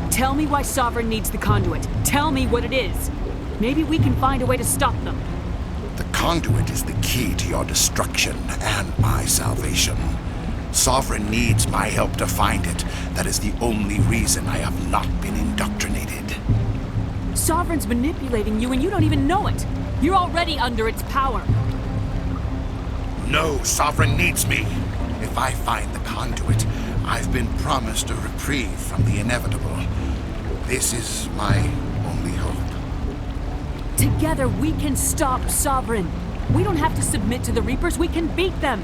Tell me why Sovereign needs the Conduit. Tell me what it is. Maybe we can find a way to stop them. The Conduit is the key to your destruction and my salvation. Sovereign needs my help to find it. That is the only reason I have not been indoctrinated. Sovereign's manipulating you and you don't even know it. You're already under its power. No, Sovereign needs me. If I find the Conduit, I've been promised a reprieve from the inevitable. This is my only hope. Together we can stop Sovereign. We don't have to submit to the Reapers, we can beat them.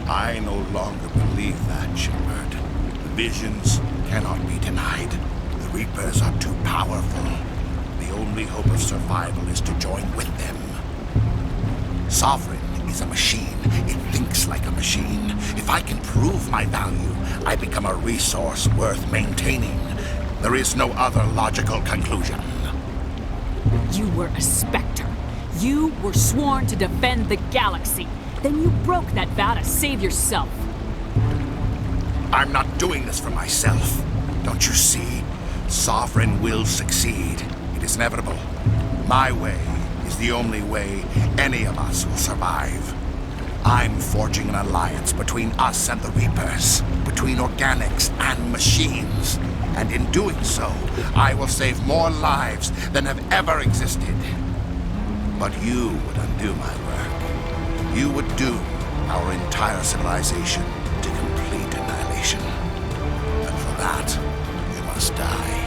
I no longer believe that, Shepard. The visions cannot be denied. The Reapers are too powerful. The only hope of survival is to join with them. Sovereign is a machine. It thinks like a machine. If I can prove my value, I become a resource worth maintaining. There is no other logical conclusion. You were a Spectre. You were sworn to defend the galaxy. Then you broke that vow to save yourself. I'm not doing this for myself. Don't you see? Sovereign will succeed. It is inevitable. My way is the only way any of us will survive. I'm forging an alliance between us and the Reapers, between organics and machines. And in doing so, I will save more lives than have ever existed. But you would undo my work. You would doom our entire civilization to complete annihilation. And for that, you must die.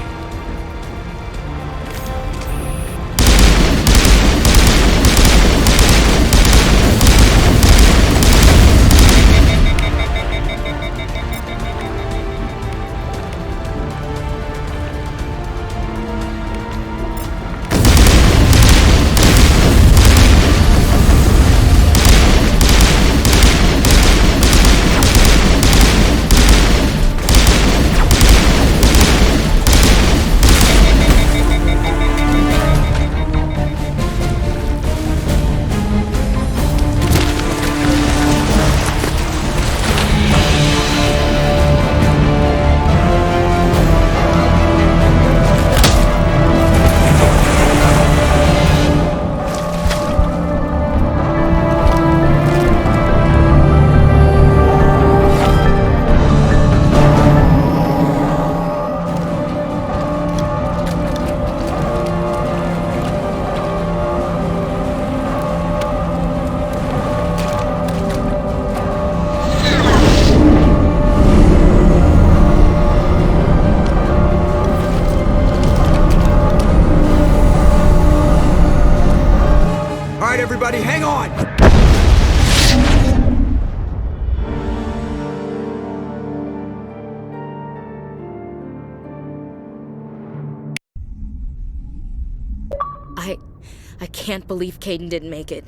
I can't believe Caden didn't make it.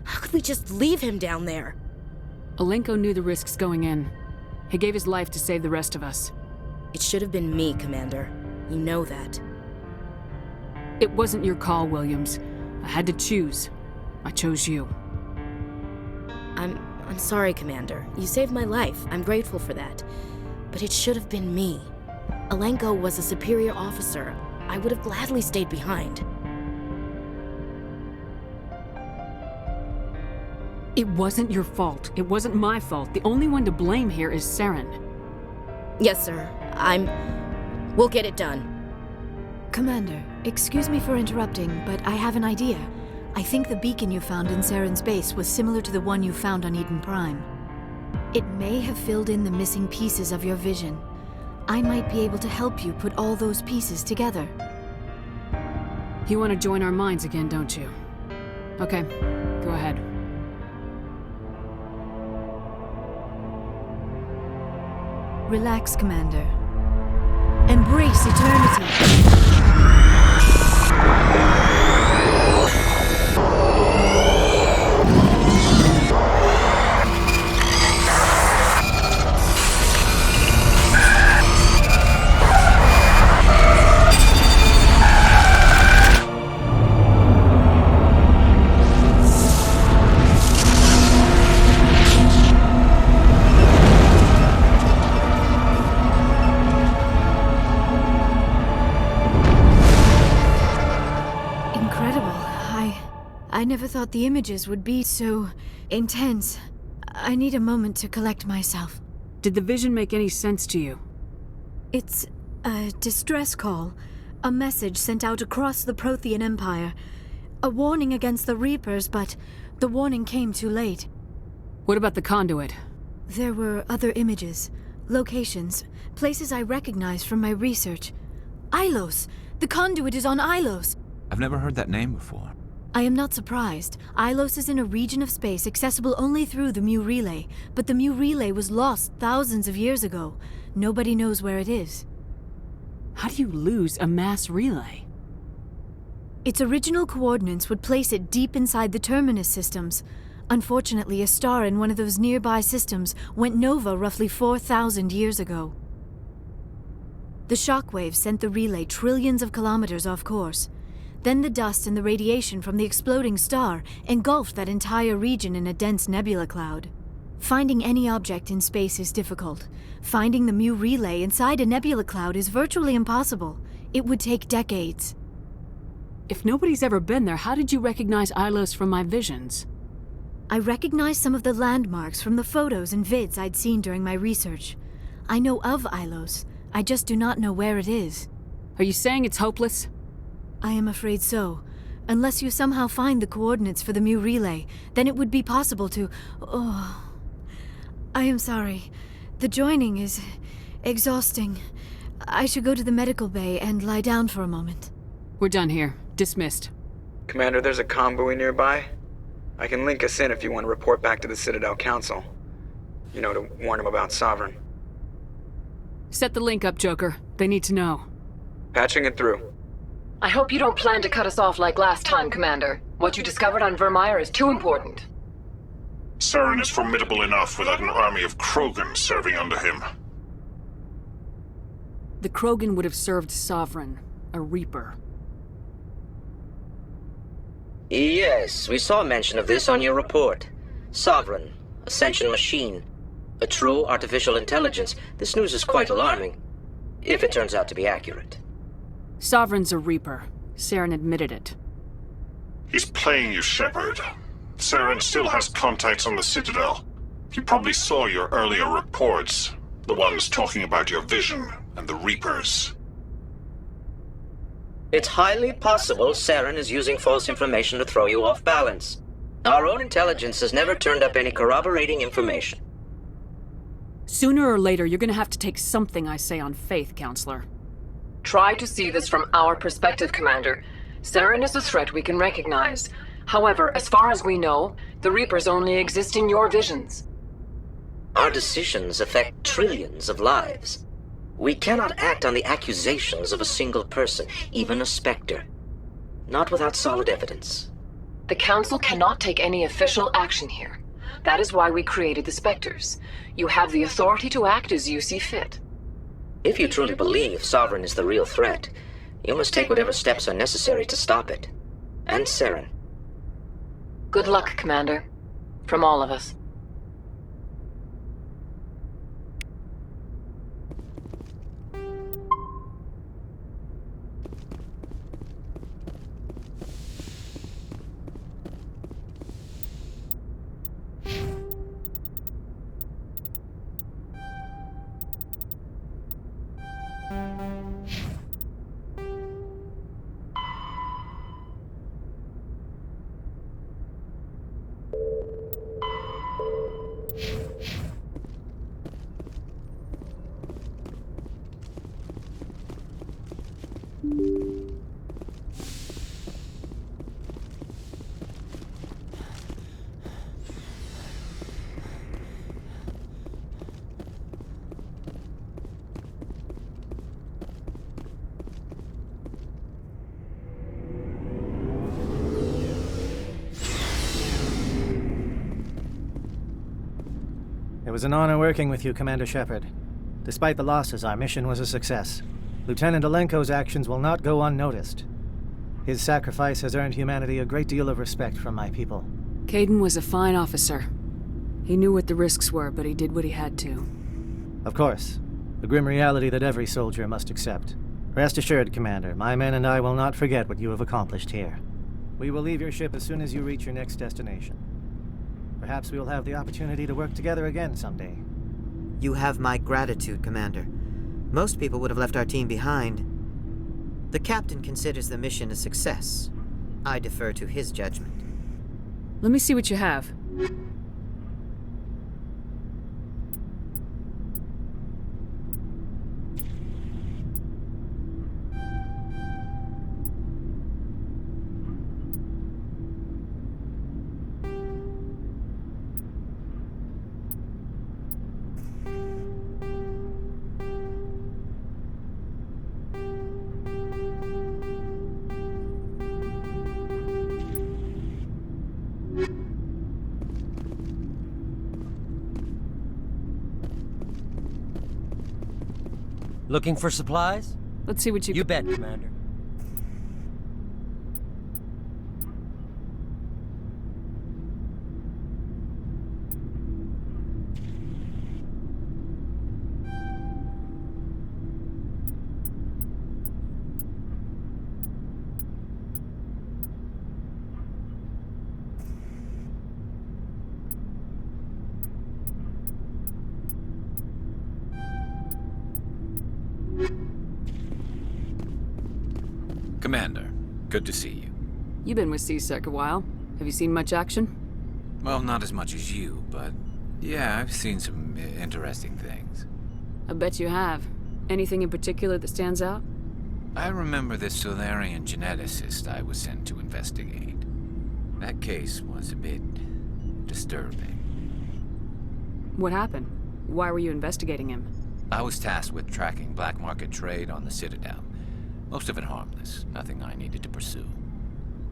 How could we just leave him down there? Alenko knew the risks going in. He gave his life to save the rest of us. It should have been me, Commander. You know that. It wasn't your call, Williams. I had to choose. I chose you. I'm sorry, Commander. You saved my life. I'm grateful for that. But it should have been me. Alenko was a superior officer. I would have gladly stayed behind. It wasn't your fault. It wasn't my fault. The only one to blame here is Saren. Yes, sir. We'll get it done. Commander, excuse me for interrupting, but I have an idea. I think the beacon you found in Saren's base was similar to the one you found on Eden Prime. It may have filled in the missing pieces of your vision. I might be able to help you put all those pieces together. You want to join our minds again, don't you? Okay, go ahead. Relax, Commander. Embrace eternity. I never thought the images would be so intense. I need a moment to collect myself. Did the vision make any sense to you? It's a distress call. A message sent out across the Prothean Empire. A warning against the Reapers, but the warning came too late. What about the Conduit? There were other images, locations, places I recognized from my research. Ilos! The Conduit is on Ilos! I've never heard that name before. I am not surprised. Ilos is in a region of space accessible only through the Mu Relay, but the Mu Relay was lost thousands of years ago. Nobody knows where it is. How do you lose a mass relay? Its original coordinates would place it deep inside the Terminus systems. Unfortunately, a star in one of those nearby systems went nova roughly 4,000 years ago. The shockwave sent the relay trillions of kilometers off course. Then the dust and the radiation from the exploding star engulfed that entire region in a dense nebula cloud. Finding any object in space is difficult. Finding the Mu Relay inside a nebula cloud is virtually impossible. It would take decades. If nobody's ever been there, how did you recognize Ilos from my visions? I recognized some of the landmarks from the photos and vids I'd seen during my research. I know of Ilos. I just do not know where it is. Are you saying it's hopeless? I am afraid so. Unless you somehow find the coordinates for the Mu Relay, then it would be possible to... Oh... I am sorry. The joining is... exhausting. I should go to the medical bay and lie down for a moment. We're done here. Dismissed. Commander, there's a convoy nearby. I can link us in if you want to report back to the Citadel Council. You know, to warn them about Sovereign. Set the link up, Joker. They need to know. Patching it through. I hope you don't plan to cut us off like last time, Commander. What you discovered on Virmire is too important. Saren is formidable enough without an army of Krogan serving under him. The Krogan would have served Sovereign, a Reaper. Yes, we saw mention of this on your report. Sovereign, Ascension machine, a true artificial intelligence. This news is quite alarming, if it turns out to be accurate. Sovereign's a Reaper. Saren admitted it. He's playing you, Shepard. Saren still has contacts on the Citadel. He probably saw your earlier reports, the ones talking about your vision and the Reapers. It's highly possible Saren is using false information to throw you off balance. Our own intelligence has never turned up any corroborating information. Sooner or later, you're gonna have to take something I say on faith, Counselor. Try to see this from our perspective, Commander. Saren is a threat we can recognize. However, as far as we know, the Reapers only exist in your visions. Our decisions affect trillions of lives. We cannot act on the accusations of a single person, even a Spectre. Not without solid evidence. The Council cannot take any official action here. That is why we created the Spectres. You have the authority to act as you see fit. If you truly believe Sovereign is the real threat, you must take whatever steps are necessary to stop it. And Saren. Good luck, Commander. From all of us. It was an honor working with you, Commander Shepard. Despite the losses, our mission was a success. Lieutenant Alenko's actions will not go unnoticed. His sacrifice has earned humanity a great deal of respect from my people. Kaidan was a fine officer. He knew what the risks were, but he did what he had to. Of course. The grim reality that every soldier must accept. Rest assured, Commander, my men and I will not forget what you have accomplished here. We will leave your ship as soon as you reach your next destination. Perhaps we will have the opportunity to work together again someday. You have my gratitude, Commander. Most people would have left our team behind. The captain considers the mission a success. I defer to his judgment. Let me see what you have. Looking for supplies? Let's see what you... You bet, Commander. Commander, good to see you. You've been with CSEC a while. Have you seen much action? Well, not as much as you, but yeah, I've seen some interesting things. I bet you have. Anything in particular that stands out? I remember this Solarian geneticist I was sent to investigate. That case was a bit disturbing. What happened? Why were you investigating him? I was tasked with tracking black market trade on the Citadel. Most of it harmless, nothing I needed to pursue.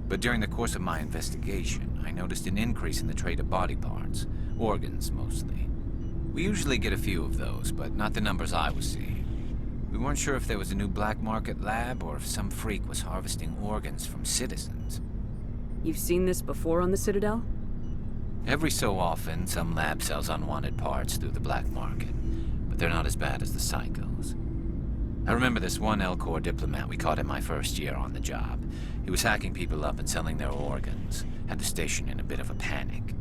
But during the course of my investigation, I noticed an increase in the trade of body parts, organs mostly. We usually get a few of those, but not the numbers I was seeing. We weren't sure if there was a new black market lab or if some freak was harvesting organs from citizens. You've seen this before on the Citadel? Every so often, some lab sells unwanted parts through the black market, but they're not as bad as the psychos. I remember this one Elcor diplomat we caught in my first year on the job. He was hacking people up and selling their organs. Had the station in a bit of a panic.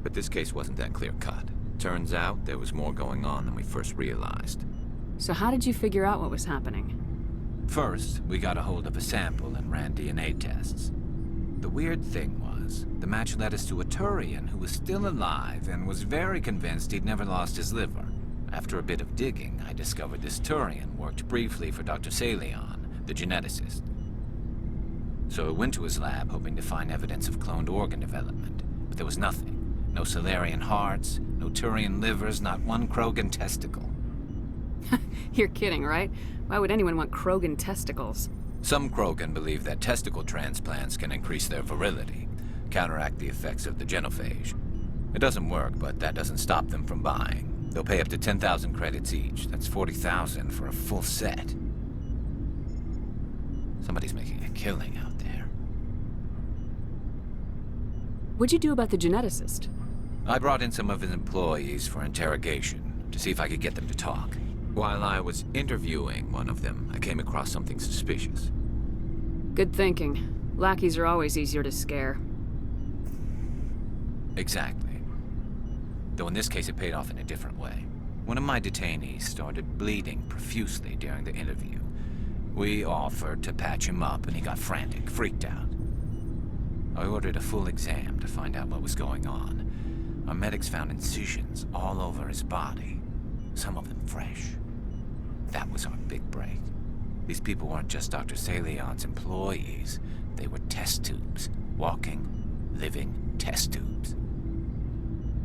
But this case wasn't that clear-cut. Turns out there was more going on than we first realized. So how did you figure out what was happening? First, we got a hold of a sample and ran DNA tests. The weird thing was, the match led us to a Turian who was still alive and was very convinced he'd never lost his liver. After a bit of digging, I discovered this Turian worked briefly for Dr. Salion, the geneticist. So I went to his lab hoping to find evidence of cloned organ development, but there was nothing. No Solarian hearts, no Turian livers, not one Krogan testicle. You're kidding, right? Why would anyone want Krogan testicles? Some Krogan believe that testicle transplants can increase their virility, counteract the effects of the genophage. It doesn't work, but that doesn't stop them from buying. They'll pay up to 10,000 credits each. That's 40,000 for a full set. Somebody's making a killing out there. What'd you do about the geneticist? I brought in some of his employees for interrogation, to see if I could get them to talk. While I was interviewing one of them, I came across something suspicious. Good thinking. Lackeys are always easier to scare. Exactly. Though in this case it paid off in a different way. One of my detainees started bleeding profusely during the interview. We offered to patch him up and he got frantic, freaked out. I ordered a full exam to find out what was going on. Our medics found incisions all over his body, some of them fresh. That was our big break. These people weren't just Dr. Salion's employees. They were test tubes. Walking, living test tubes.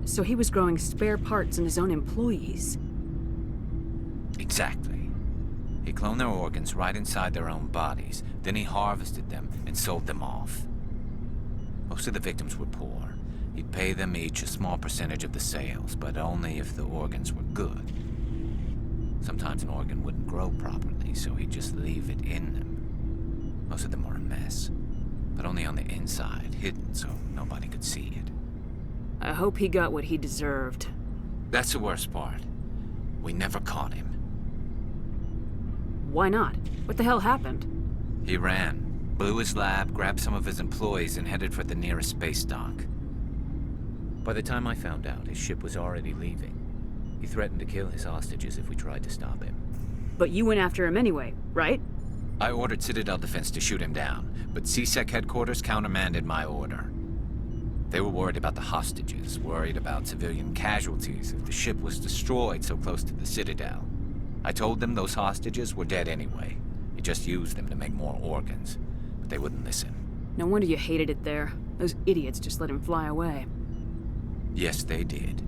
So he was growing spare parts in his own employees? Exactly. He cloned their organs right inside their own bodies. Then he harvested them and sold them off. Most of the victims were poor. He'd pay them each a small percentage of the sales, but only if the organs were good. Sometimes an organ wouldn't grow properly, so he'd just leave it in them. Most of them were a mess, but only on the inside, hidden so nobody could see it. I hope he got what he deserved. That's the worst part. We never caught him. Why not? What the hell happened? He ran, blew his lab, grabbed some of his employees, and headed for the nearest space dock. By the time I found out, his ship was already leaving. He threatened to kill his hostages if we tried to stop him. But you went after him anyway, right? I ordered Citadel Defense to shoot him down, but CSEC headquarters countermanded my order. They were worried about the hostages, worried about civilian casualties if the ship was destroyed so close to the Citadel. I told them those hostages were dead anyway. He just used them to make more organs, but they wouldn't listen. No wonder you hated it there. Those idiots just let him fly away. Yes, they did.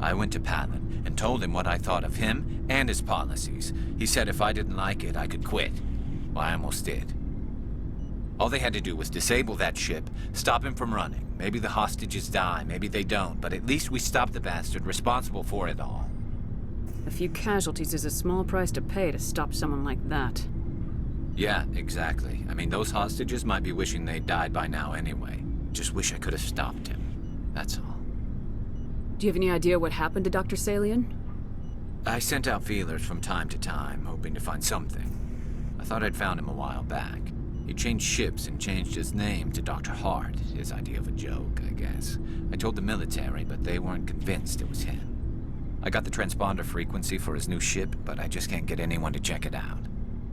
I went to Palin and told him what I thought of him and his policies. He said if I didn't like it, I could quit. Well, I almost did. All they had to do was disable that ship, stop him from running. Maybe the hostages die, maybe they don't, but at least we stopped the bastard responsible for it all. A few casualties is a small price to pay to stop someone like that. Yeah, exactly. I mean, those hostages might be wishing they'd died by now anyway. Just wish I could have stopped him. That's all. Do you have any idea what happened to Dr. Salion? I sent out feelers from time to time, hoping to find something. I thought I'd found him a while back. He changed ships and changed his name to Dr. Hart, his idea of a joke, I guess. I told the military, but they weren't convinced it was him. I got the transponder frequency for his new ship, but I just can't get anyone to check it out.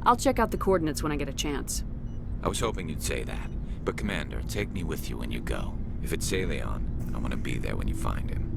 I'll check out the coordinates when I get a chance. I was hoping you'd say that. But Commander, take me with you when you go. If it's Salion, I want to be there when you find him.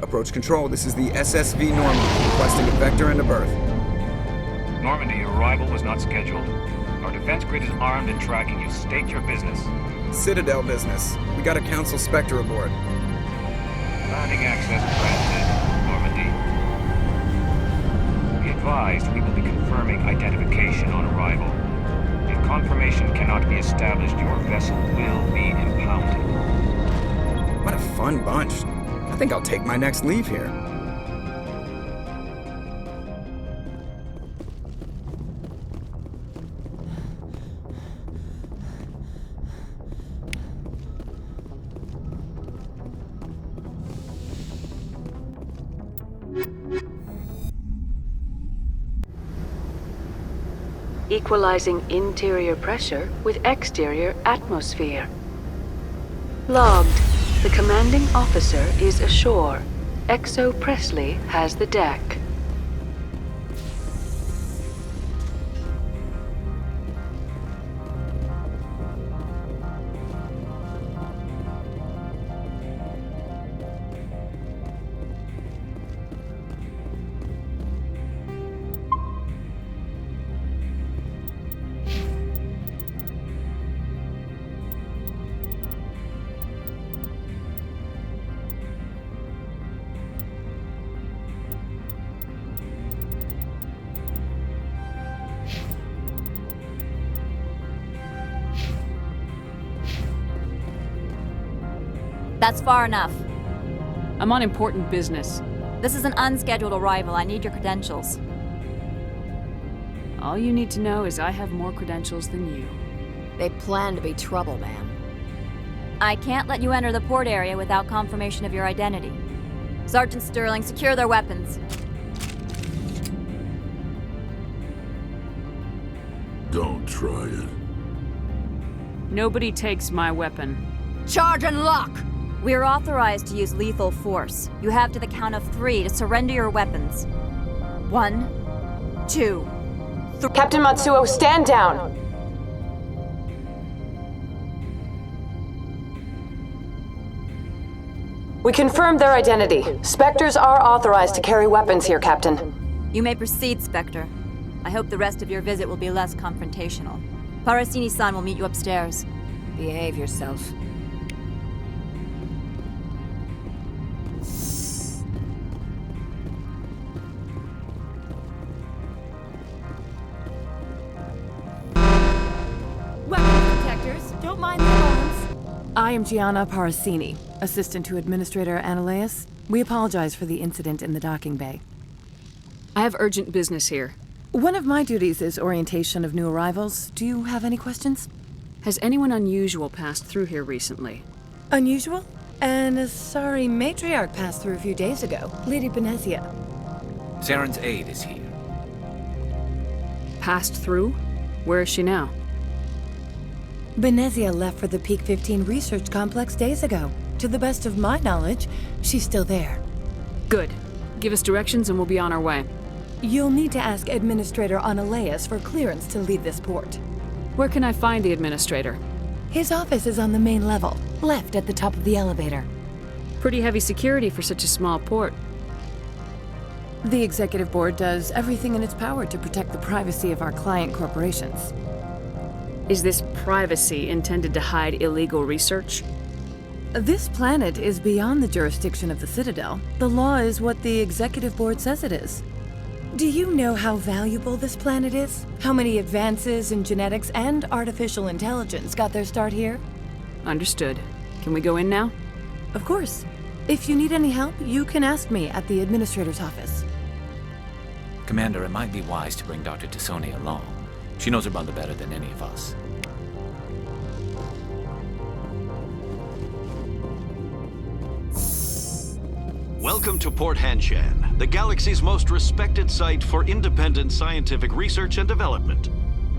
Approach control, this is the SSV Normandy, requesting a vector and a berth. Normandy, your arrival was not scheduled. Our defense grid is armed and tracking you. State your business. Citadel business. We got a Council Spectre aboard. Landing access granted, Normandy. Be advised, we will be confirming identification on arrival. If confirmation cannot be established, your vessel will be impounded. What a fun bunch. I think I'll take my next leave here. Equalizing interior pressure with exterior atmosphere. Logged. The commanding officer is ashore. Exo Presley has the deck. That's far enough. I'm on important business. This is an unscheduled arrival. I need your credentials. All you need to know is I have more credentials than you. They plan to be trouble, man. I can't let you enter the port area without confirmation of your identity. Sergeant Sterling, secure their weapons. Don't try it. Nobody takes my weapon. Charge and lock! We are authorized to use lethal force. You have to the count of 3 to surrender your weapons. 1, 2, 3. Captain Matsuo, stand down! We confirmed their identity. Spectres are authorized to carry weapons here, Captain. You may proceed, Spectre. I hope the rest of your visit will be less confrontational. Parasini-san will meet you upstairs. Behave yourself. Weapons detectors, don't mind the alarms. I am Gianna Parasini, assistant to Administrator Ananias. We apologize for the incident in the docking bay. I have urgent business here. One of my duties is orientation of new arrivals. Do you have any questions? Has anyone unusual passed through here recently? Unusual? An Asari matriarch passed through a few days ago, Lady Benezia. Saren's aide is here. Passed through? Where is she now? Benezia left for the Peak 15 research complex days ago. To the best of my knowledge, she's still there. Good. Give us directions and we'll be on our way. You'll need to ask Administrator Ananias for clearance to leave this port. Where can I find the Administrator? His office is on the main level, left at the top of the elevator. Pretty heavy security for such a small port. The Executive Board does everything in its power to protect the privacy of our client corporations. Is this privacy intended to hide illegal research? This planet is beyond the jurisdiction of the Citadel. The law is what the Executive Board says it is. Do you know how valuable this planet is? How many advances in genetics and artificial intelligence got their start here? Understood. Can we go in now? Of course. If you need any help, you can ask me at the Administrator's office. Commander, it might be wise to bring Dr. T'soni along. She knows her mother better than any of us. Welcome to Port Hanshan, the galaxy's most respected site for independent scientific research and development.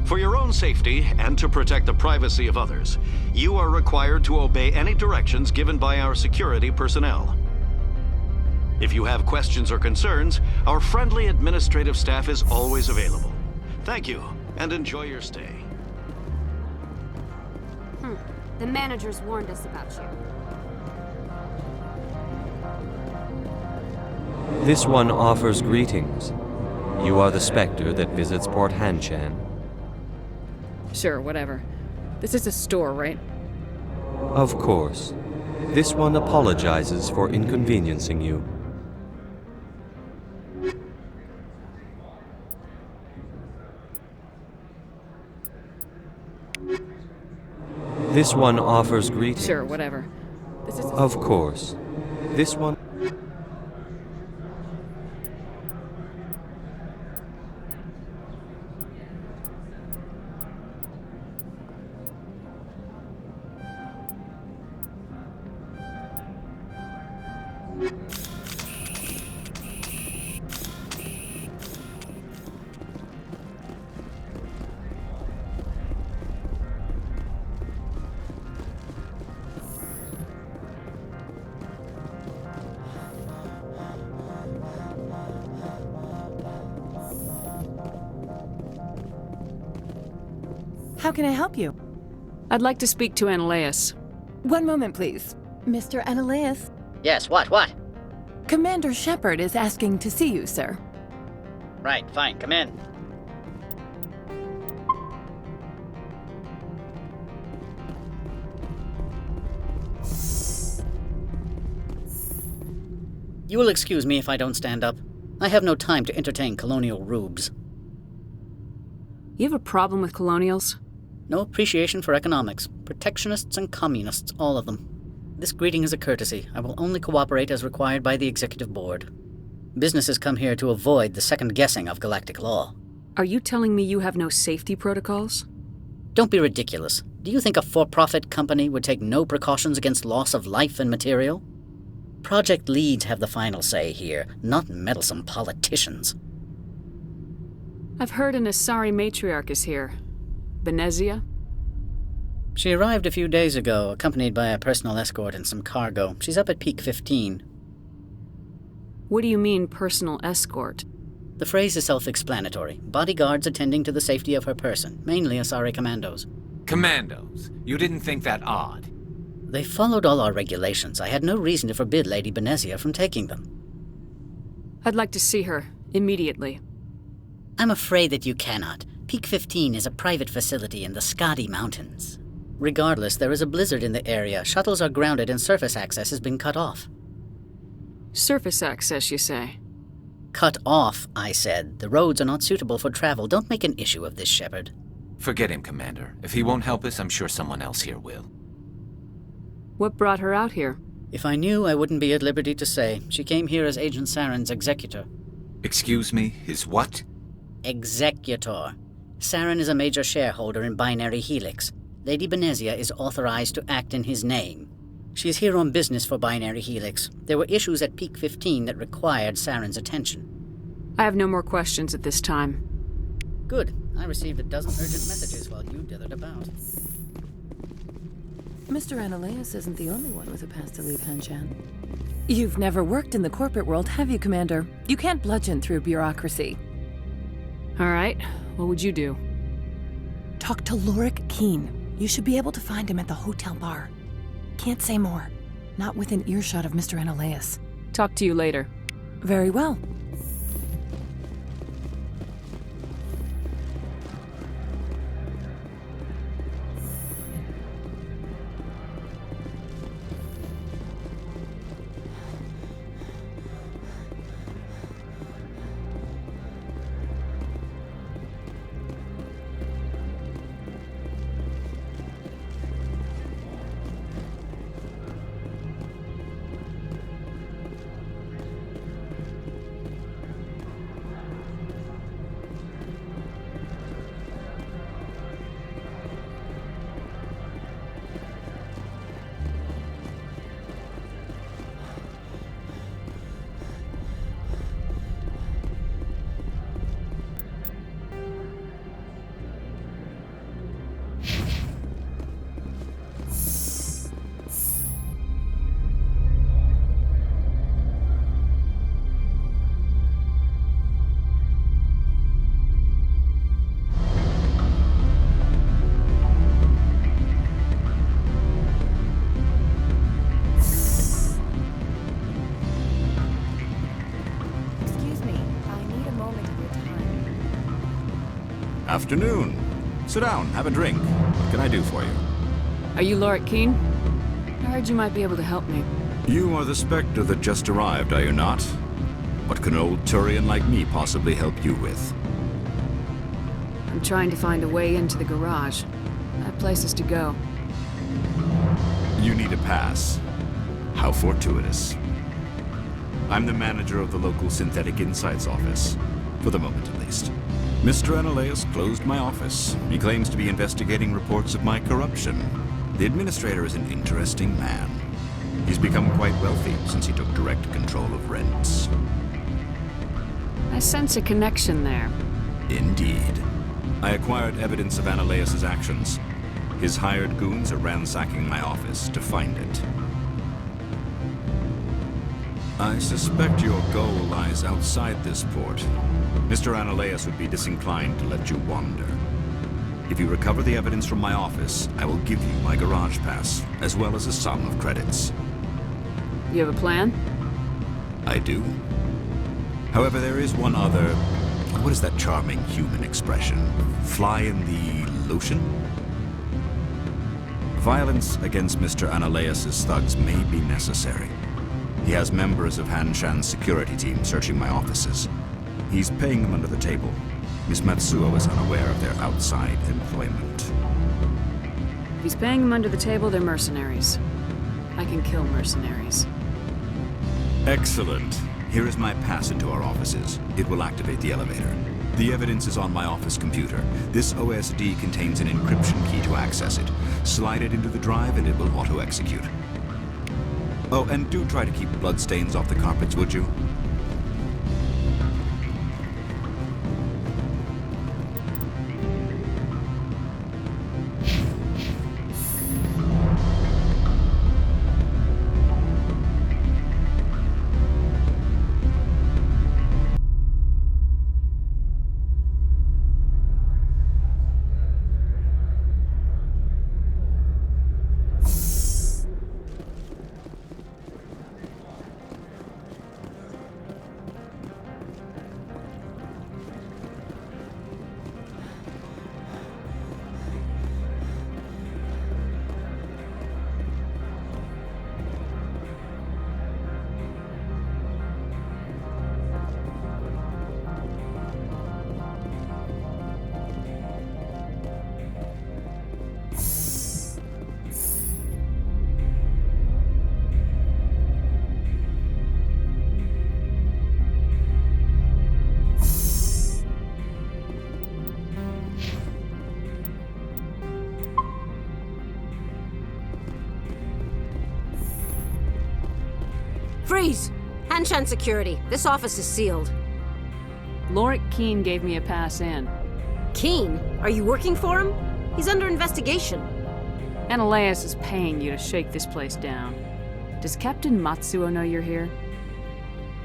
For your own safety and to protect the privacy of others, you are required to obey any directions given by our security personnel. If you have questions or concerns, our friendly administrative staff is always available. Thank you, and enjoy your stay. The managers warned us about you. This one offers greetings. You are the Spectre that visits Port Hanshan. Sure, whatever. This is a store, right? Of course. This one apologizes for inconveniencing you. This one offers greetings. Sure, whatever. Of course. This one... How can I help you? I'd like to speak to Ananias. One moment, please. Mr. Ananias? Yes, what? Commander Shepard is asking to see you, sir. Right, fine, come in. You will excuse me if I don't stand up. I have no time to entertain colonial rubes. You have a problem with colonials? No appreciation for economics. Protectionists and communists, all of them. This greeting is a courtesy. I will only cooperate as required by the Executive Board. Businesses come here to avoid the second guessing of galactic law. Are you telling me you have no safety protocols? Don't be ridiculous. Do you think a for-profit company would take no precautions against loss of life and material? Project leads have the final say here, not meddlesome politicians. I've heard an Asari matriarch is here. Benezia? She arrived a few days ago, accompanied by a personal escort and some cargo. She's up at Peak 15. What do you mean, personal escort? The phrase is self-explanatory. Bodyguards attending to the safety of her person, mainly Asari commandos. Commandos? You didn't think that odd? They followed all our regulations. I had no reason to forbid Lady Benezia from taking them. I'd like to see her, immediately. I'm afraid that you cannot. Peak 15 is a private facility in the Skadi Mountains. Regardless, there is a blizzard in the area. Shuttles are grounded and surface access has been cut off. Surface access, you say? Cut off, I said. The roads are not suitable for travel. Don't make an issue of this, Shepard. Forget him, Commander. If he won't help us, I'm sure someone else here will. What brought her out here? If I knew, I wouldn't be at liberty to say. She came here as Agent Saren's executor. Excuse me? His what? Executor. Saren is a major shareholder in Binary Helix. Lady Benezia is authorized to act in his name. She is here on business for Binary Helix. There were issues at Peak 15 that required Saren's attention. I have no more questions at this time. Good. I received a dozen urgent messages while you dithered about. Mr. Ananias isn't the only one with a pass to leave Hanshan. You've never worked in the corporate world, have you, Commander? You can't bludgeon through bureaucracy. All right. What would you do? Talk to Lorik Keen. You should be able to find him at the hotel bar. Can't say more. Not within earshot of Mr. Ananias. Talk to you later. Very well. Afternoon. Sit down, have a drink. What can I do for you? Are you Lorik Keen? I heard you might be able to help me. You are the Spectre that just arrived, are you not? What can an old Turian like me possibly help you with? I'm trying to find a way into the garage. I have places to go. You need a pass. How fortuitous. I'm the manager of the local Synthetic Insights office. For the moment, at least. Mr. Analeus closed my office. He claims to be investigating reports of my corruption. The administrator is an interesting man. He's become quite wealthy since he took direct control of rents. I sense a connection there. Indeed. I acquired evidence of Analeus' actions. His hired goons are ransacking my office to find it. I suspect your goal lies outside this port. Mr. Analeus would be disinclined to let you wander. If you recover the evidence from my office, I will give you my garage pass, as well as a sum of credits. You have a plan? I do. However, there is one other... What is that charming human expression? Fly in the lotion? Violence against Mr. Analeus' thugs may be necessary. He has members of Hanshan's security team searching my offices. He's paying them under the table. Miss Matsuo is unaware of their outside employment. If he's paying them under the table, they're mercenaries. I can kill mercenaries. Excellent. Here is my pass into our offices. It will activate the elevator. The evidence is on my office computer. This OSD contains an encryption key to access it. Slide it into the drive and it will auto-execute. Oh, and do try to keep bloodstains off the carpets, would you? Freeze! Hanshan security. This office is sealed. Lorik Keene gave me a pass in. Keene? Are you working for him? He's under investigation. Analeus is paying you to shake this place down. Does Captain Matsuo know you're here?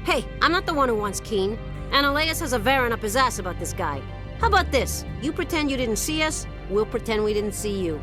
Hey, I'm not the one who wants Keene. Analeus has a Varen up his ass about this guy. How about this? You pretend you didn't see us, we'll pretend we didn't see you.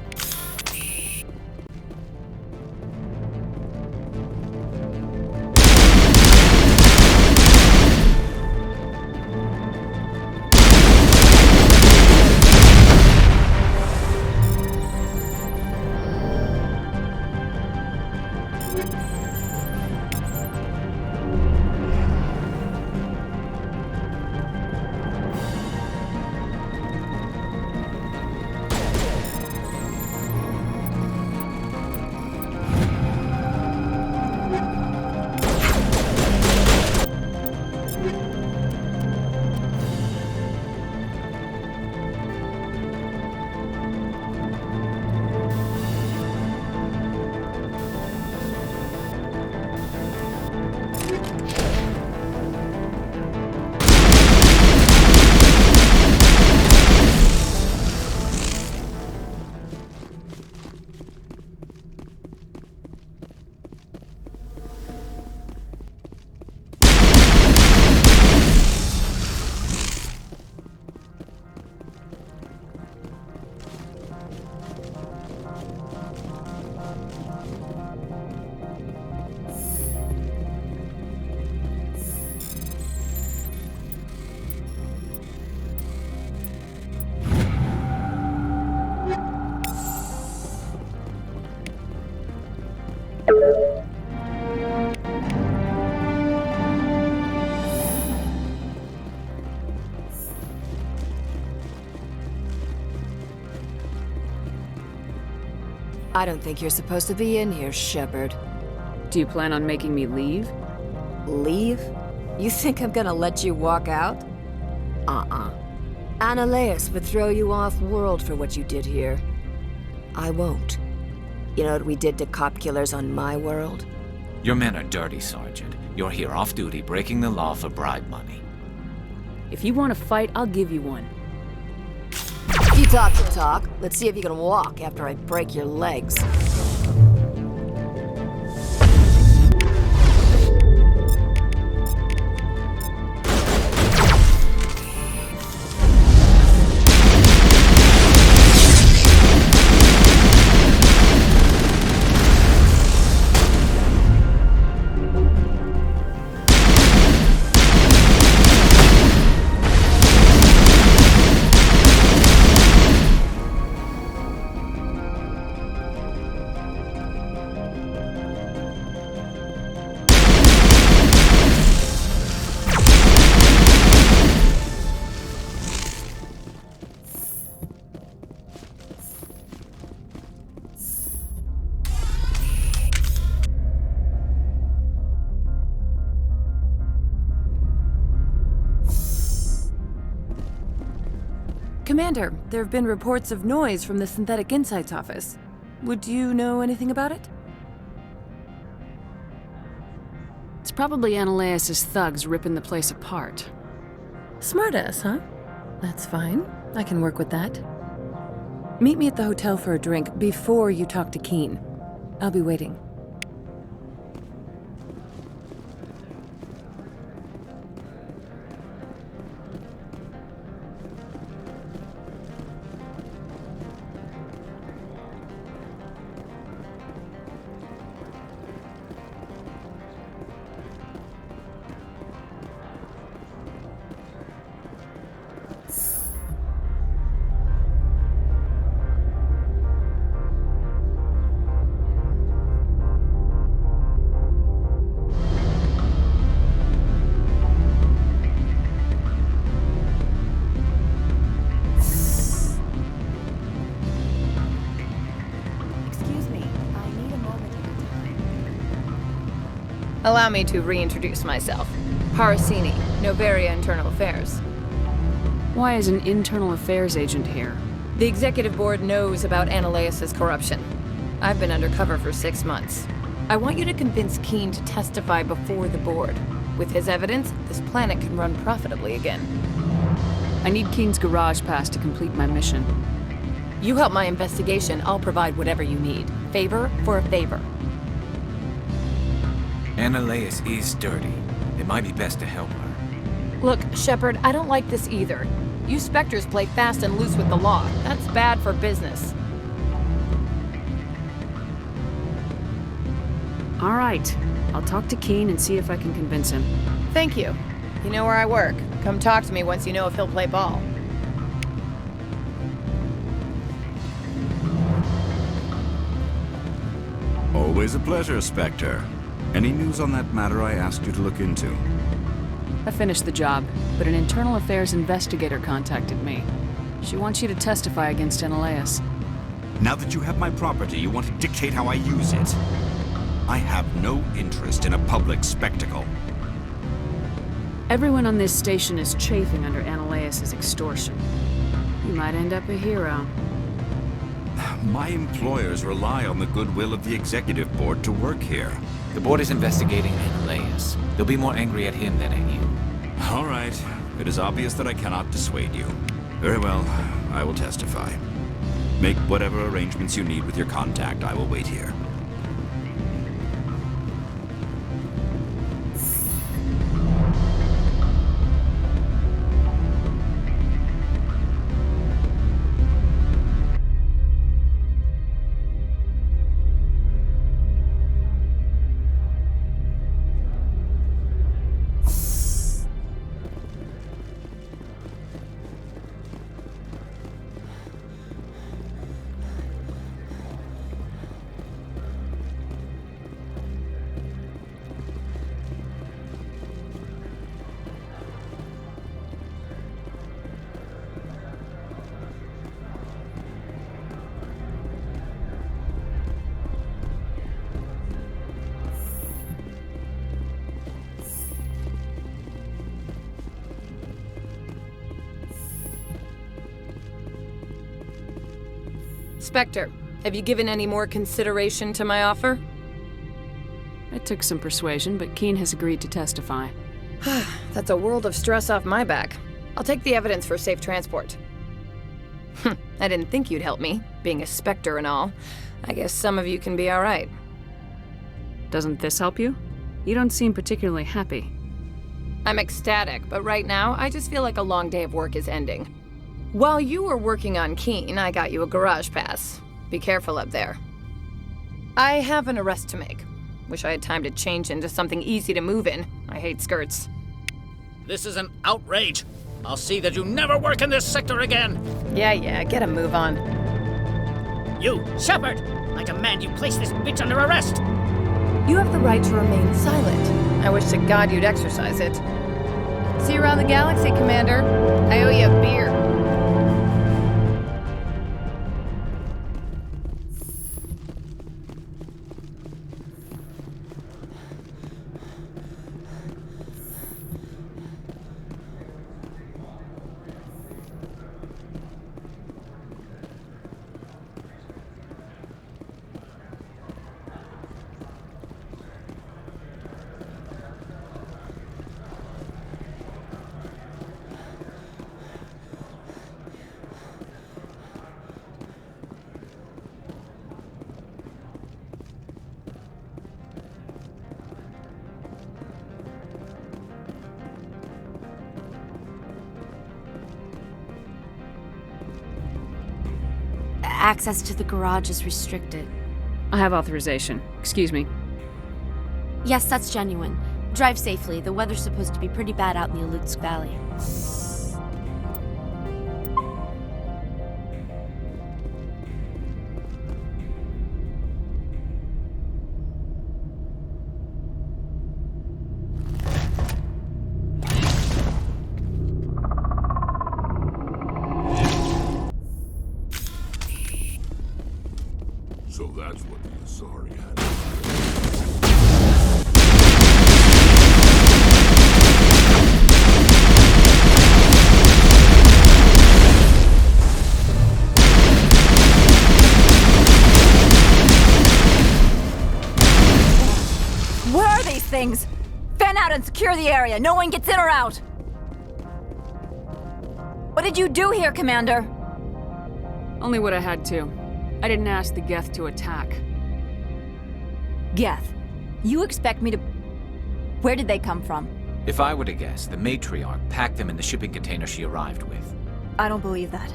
I don't think you're supposed to be in here, Shepard. Do you plan on making me leave? Leave? You think I'm gonna let you walk out? Annihilus would throw you off-world for what you did here. I won't. You know what we did to cop killers on my world? Your men are dirty, Sergeant. You're here off-duty, breaking the law for bribe money. If you want to fight, I'll give you one. You talk the talk. Let's see if you can walk after I break your legs. Commander, there have been reports of noise from the Synthetic Insights office. Would you know anything about it? It's probably Annihilus' thugs ripping the place apart. Smartass, huh? That's fine. I can work with that. Meet me at the hotel for a drink before you talk to Keen. I'll be waiting. Allow me to reintroduce myself. Harasini, Noveria Internal Affairs. Why is an internal affairs agent here? The executive board knows about Annihilus' corruption. I've been undercover for 6 months. I want you to convince Keen to testify before the board. With his evidence, this planet can run profitably again. I need Keen's garage pass to complete my mission. You help my investigation, I'll provide whatever you need. Favor for a favor. Annihilus is dirty. It might be best to help her. Look, Shepard, I don't like this either. You Spectres play fast and loose with the law. That's bad for business. All right. I'll talk to Keen and see if I can convince him. Thank you. You know where I work. Come talk to me once you know if he'll play ball. Always a pleasure, Spectre. Any news on that matter I asked you to look into? I finished the job, but an internal affairs investigator contacted me. She wants you to testify against Annihilus. Now that you have my property, you want to dictate how I use it. I have no interest in a public spectacle. Everyone on this station is chafing under Annihilus' extortion. You might end up a hero. My employers rely on the goodwill of the executive board to work here. The board is investigating Annihilus. They'll be more angry at him than at you. All right. It is obvious that I cannot dissuade you. Very well. I will testify. Make whatever arrangements you need with your contact. I will wait here. Spectre, have you given any more consideration to my offer? It took some persuasion, but Keen has agreed to testify. That's a world of stress off my back. I'll take the evidence for safe transport. I didn't think you'd help me, being a Spectre and all. I guess some of you can be alright. Doesn't this help you? You don't seem particularly happy. I'm ecstatic, but right now, I just feel like a long day of work is ending. While you were working on Keen, I got you a garage pass. Be careful up there. I have an arrest to make. Wish I had time to change into something easy to move in. I hate skirts. This is an outrage. I'll see that you never work in this sector again. Yeah, get a move on. You, Shepard! I demand you place this bitch under arrest! You have the right to remain silent. I wish to God you'd exercise it. See you around the galaxy, Commander. I owe you a beer. Access to the garage is restricted. I have authorization. Excuse me. Yes, that's genuine. Drive safely. The weather's supposed to be pretty bad out in the Alutsk Valley. So that's what the Asari had. Where are these things? Fan out and secure the area. No one gets in or out. What did you do here, Commander? Only what I had to. I didn't ask the Geth to attack. Geth? You expect me to... Where did they come from? If I were to guess, the matriarch packed them in the shipping container she arrived with. I don't believe that.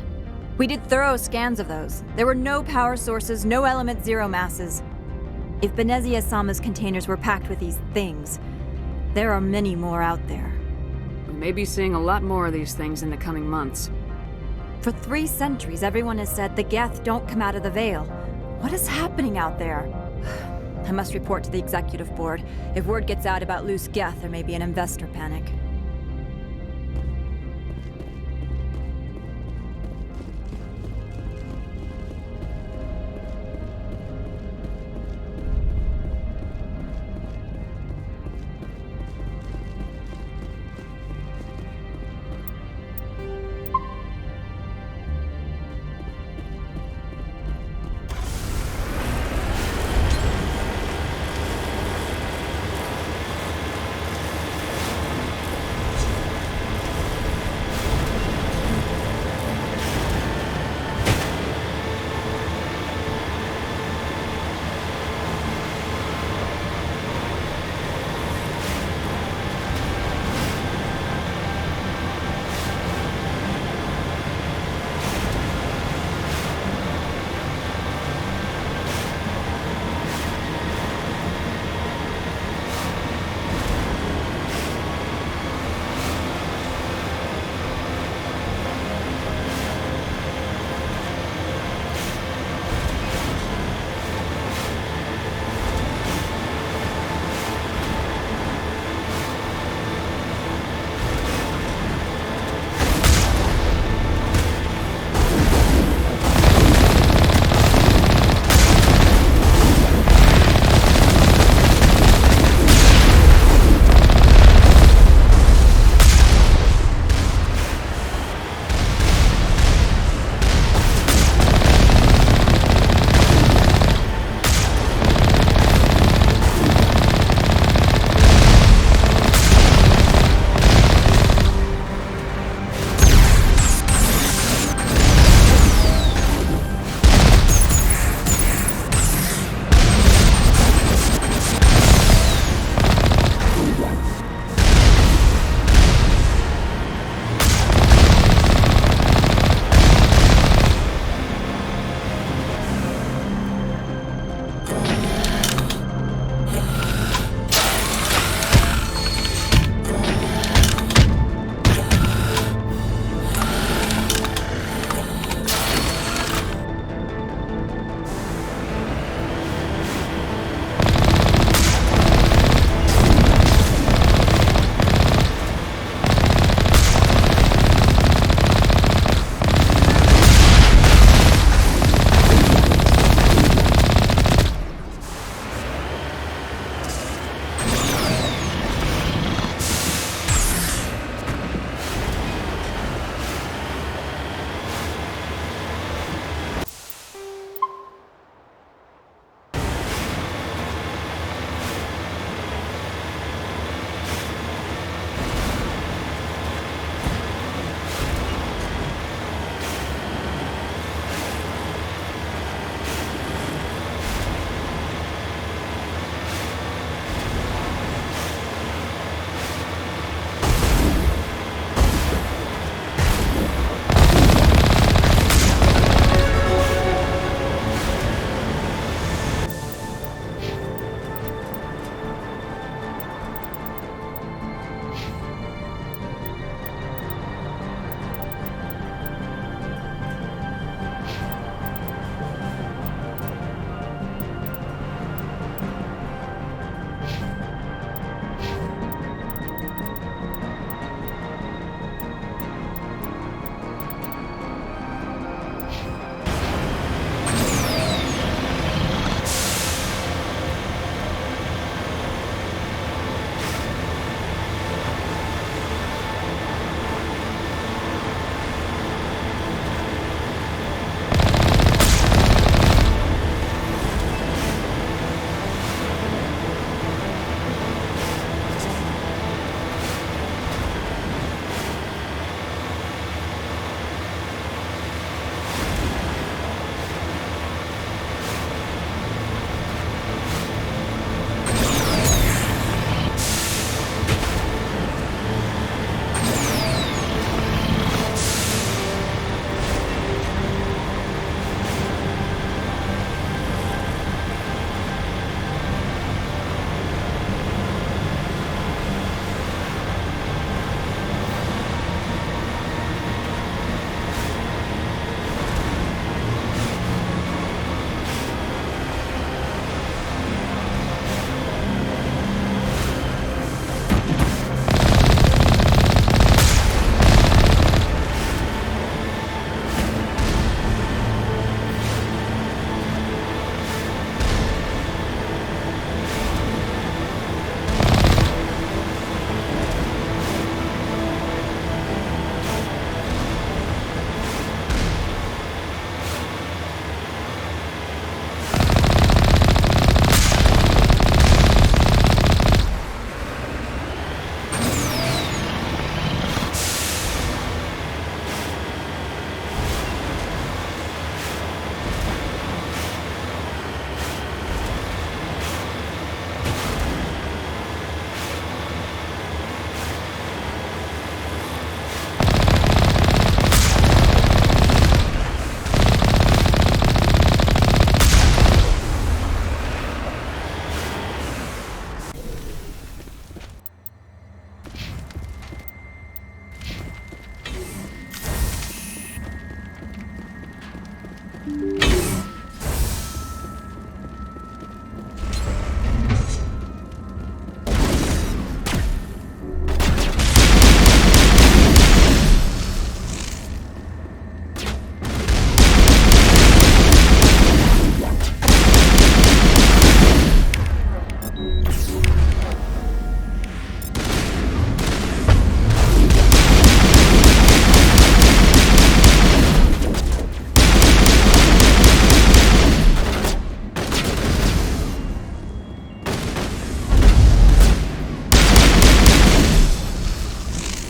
We did thorough scans of those. There were no power sources, no element zero masses. If Benezia Sama's containers were packed with these things, there are many more out there. We may be seeing a lot more of these things in the coming months. For 3 centuries, everyone has said the Geth don't come out of the Veil. What is happening out there? I must report to the executive board. If word gets out about loose Geth, there may be an investor panic.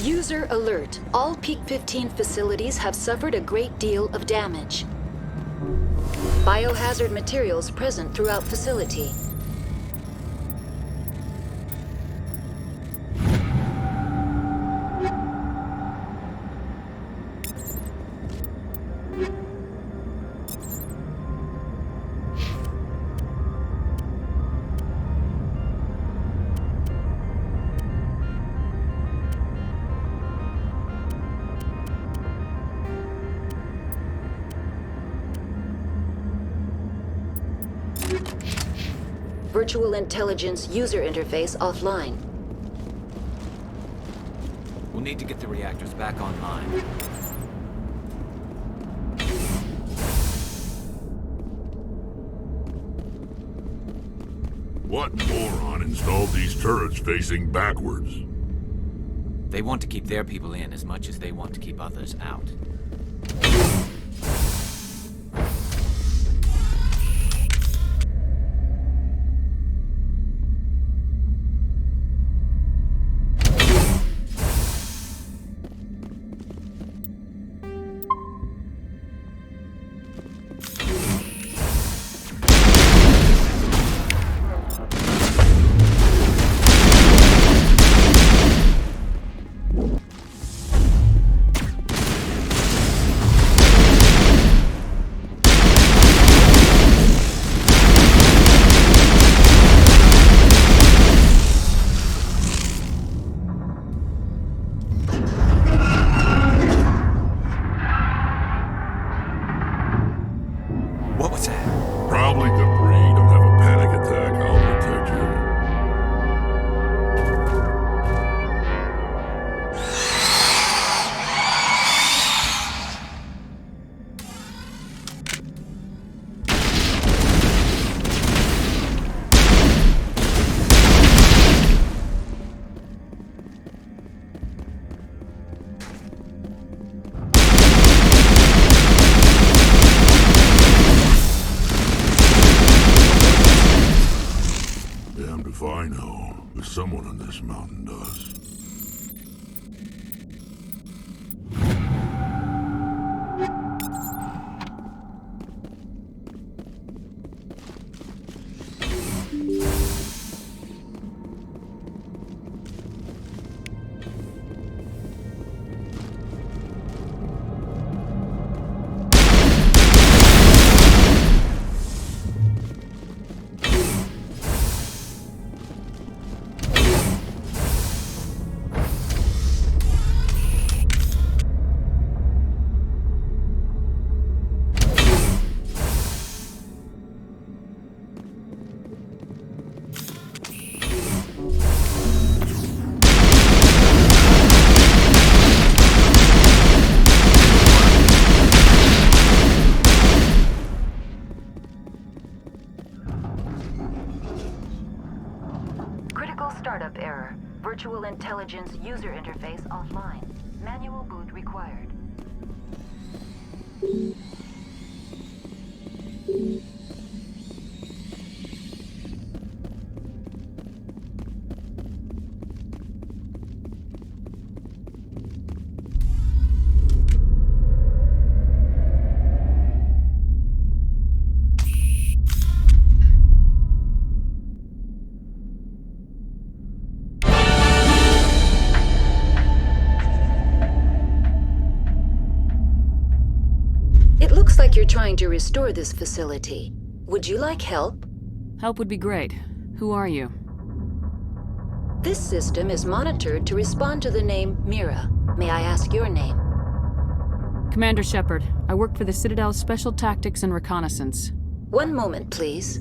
User alert. All Peak 15 facilities have suffered a great deal of damage. Biohazard materials present throughout facility. Virtual intelligence user interface offline. We'll need to get the reactors back online. What moron installed these turrets facing backwards? They want to keep their people in as much as they want to keep others out. I know, but someone on this mountain does. Startup error. Virtual intelligence user interface offline. Manual boot required. You're trying to restore this facility. Would you like help? Help would be great. Who are you? This system is monitored to respond to the name Mira. May I ask your name? Commander Shepard. I work for the Citadel's Special Tactics and Reconnaissance. One moment, please.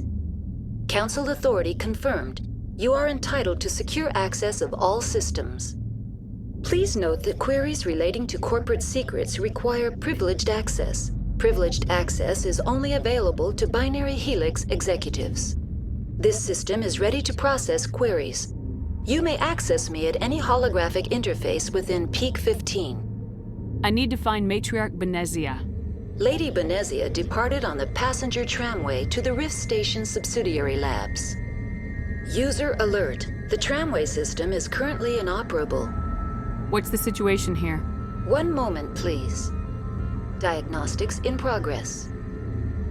Council authority confirmed. You are entitled to secure access of all systems. Please note that queries relating to corporate secrets require privileged access. Privileged access is only available to Binary Helix executives. This system is ready to process queries. You may access me at any holographic interface within Peak 15. I need to find Matriarch Benezia. Lady Benezia departed on the passenger tramway to the Rift Station subsidiary labs. User alert. The tramway system is currently inoperable. What's the situation here? One moment, please. Diagnostics in progress.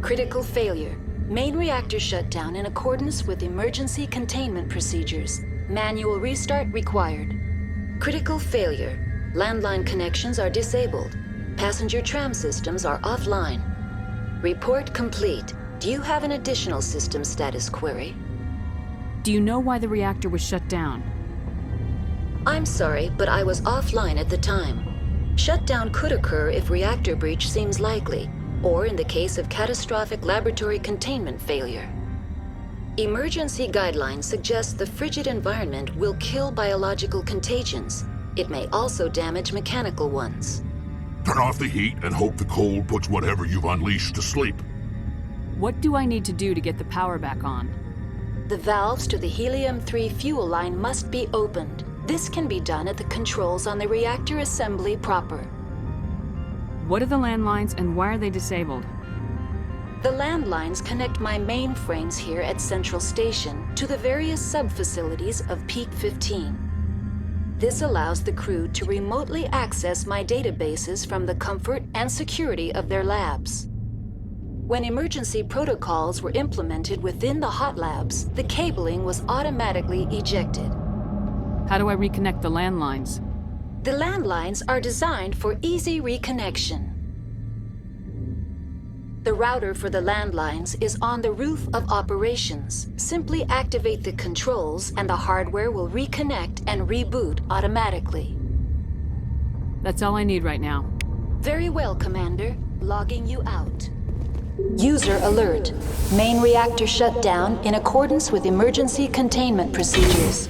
Critical failure. Main reactor shut down in accordance with emergency containment procedures. Manual restart required. Critical failure. Landline connections are disabled. Passenger tram systems are offline. Report complete. Do you have an additional system status query? Do you know why the reactor was shut down? I'm sorry, but I was offline at the time. Shutdown could occur if reactor breach seems likely, or in the case of catastrophic laboratory containment failure. Emergency guidelines suggest the frigid environment will kill biological contagions. It may also damage mechanical ones. Turn off the heat and hope the cold puts whatever you've unleashed to sleep. What do I need to do to get the power back on? The valves to the helium-3 fuel line must be opened. This can be done at the controls on the reactor assembly proper. What are the landlines and why are they disabled? The landlines connect my mainframes here at Central Station to the various sub-facilities of Peak 15. This allows the crew to remotely access my databases from the comfort and security of their labs. When emergency protocols were implemented within the hot labs, the cabling was automatically ejected. How do I reconnect the landlines? The landlines are designed for easy reconnection. The router for the landlines is on the roof of operations. Simply activate the controls and the hardware will reconnect and reboot automatically. That's all I need right now. Very well, Commander. Logging you out. User alert. Main reactor shut down in accordance with emergency containment procedures.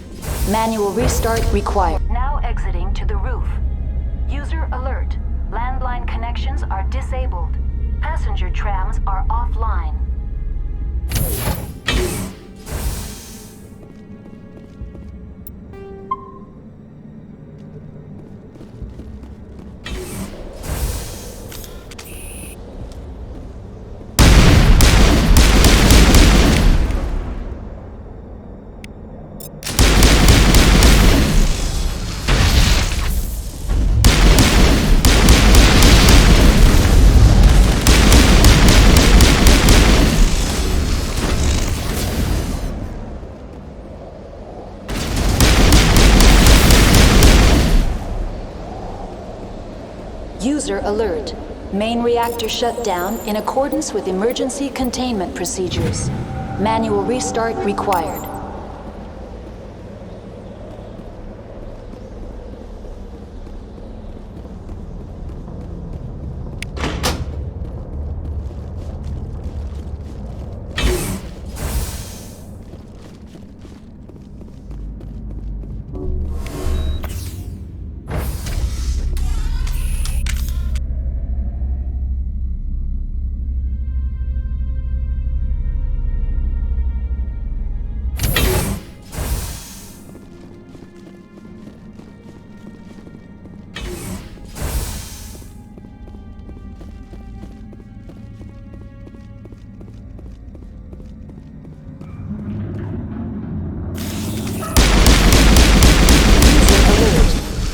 Manual restart required. Now exiting to the roof. User alert. Landline connections are disabled. Passenger trams are offline. User alert. Main reactor shut down in accordance with emergency containment procedures. Manual restart required.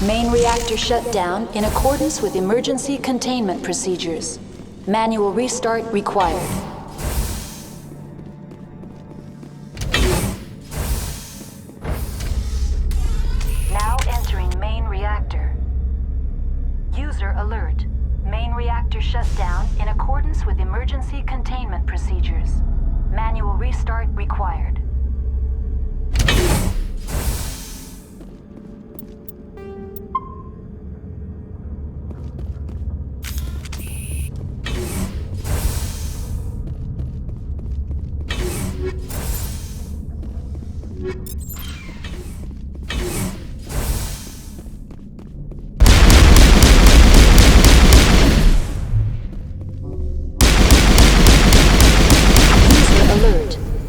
Main reactor shut down in accordance with emergency containment procedures. Manual restart required. Now entering main reactor. User alert. Main reactor shut down in accordance with emergency containment procedures. Manual restart required.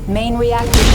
Main reactor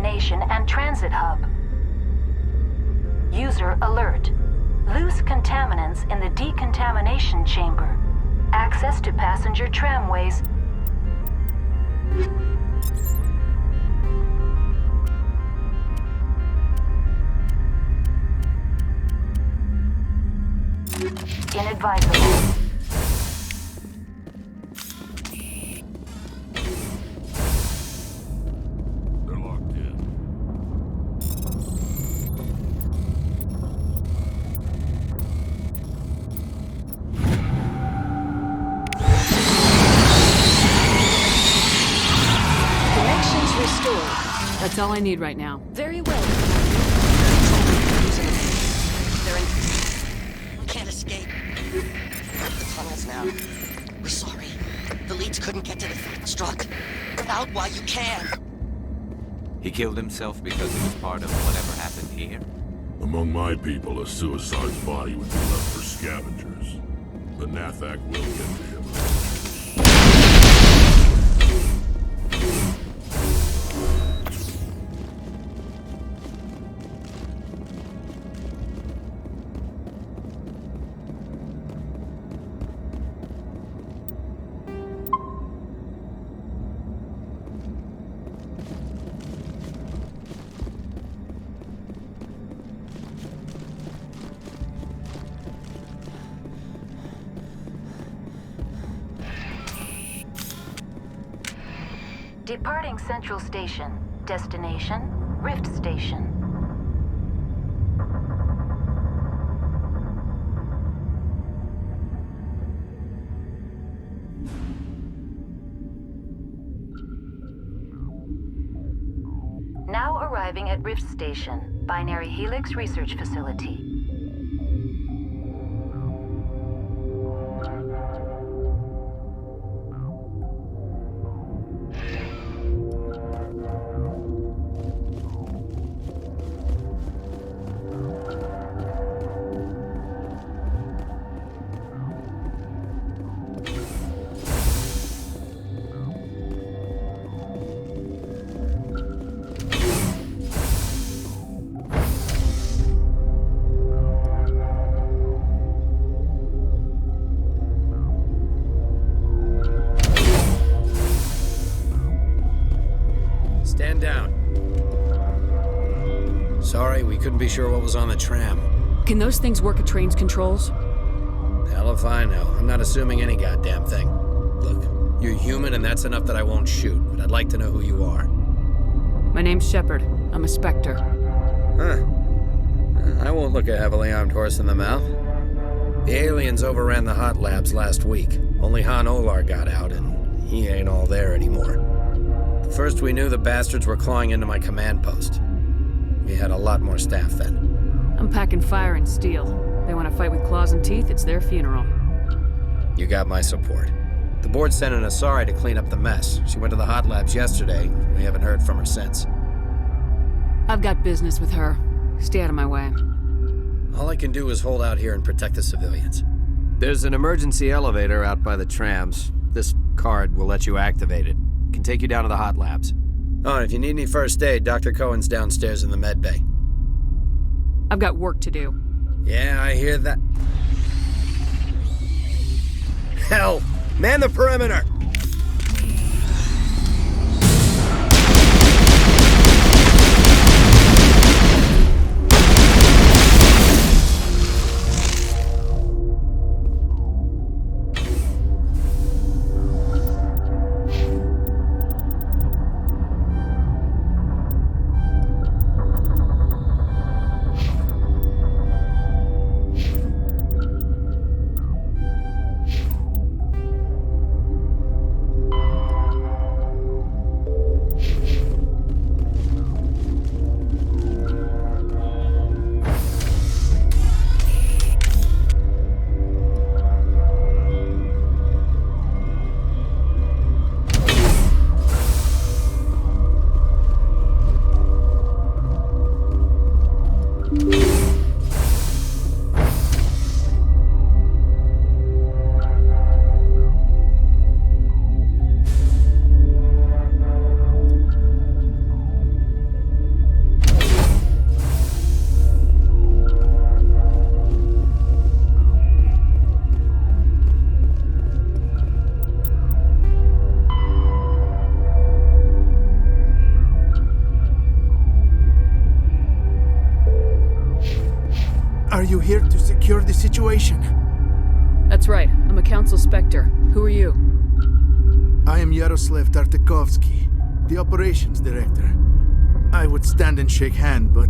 decontamination and transit hub. User alert. Loose contaminants in the decontamination chamber. Access to passenger tramways. Inadvisable. They're locked in. Connections restored. That's all I need right now. Very well. They're in. We can't escape. The tunnels now. We're sorry. The leads couldn't get to the struck. Get out while you can. He killed himself because he was part of whatever happened here? Among my people, a suicide's body would be left for scavengers. The Nathak will get to him. Departing Central Station. Destination, Rift Station. Now arriving at Rift Station, Binary Helix Research Facility. Stand down. Sorry, we couldn't be sure what was on the tram. Can those things work at train's controls? Hell if I know. I'm not assuming any goddamn thing. Look, you're human and that's enough that I won't shoot, but I'd like to know who you are. My name's Shepard. I'm a Spectre. Huh. I won't look a heavily armed horse in the mouth. The aliens overran the hot labs last week. Only Han Olar got out, and he ain't all there anymore. First we knew the bastards were clawing into my command post. We had a lot more staff then. I'm packing fire and steel. They want to fight with claws and teeth, it's their funeral. You got my support. The board sent an Asari to clean up the mess. She went to the hot labs yesterday. We haven't heard from her since. I've got business with her. Stay out of my way. All I can do is hold out here and protect the civilians. There's an emergency elevator out by the trams. This card will let you activate it. Can take you down to the hot labs. Oh, and if you need any first aid, Dr. Cohen's downstairs in the med bay. I've got work to do. Yeah, I hear that. Hell! Man the perimeter! here to secure the situation. That's right. I'm a Council Spectre. Who are you? I am Yaroslav Tartakovsky, the Operations Director. I would stand and shake hand, but...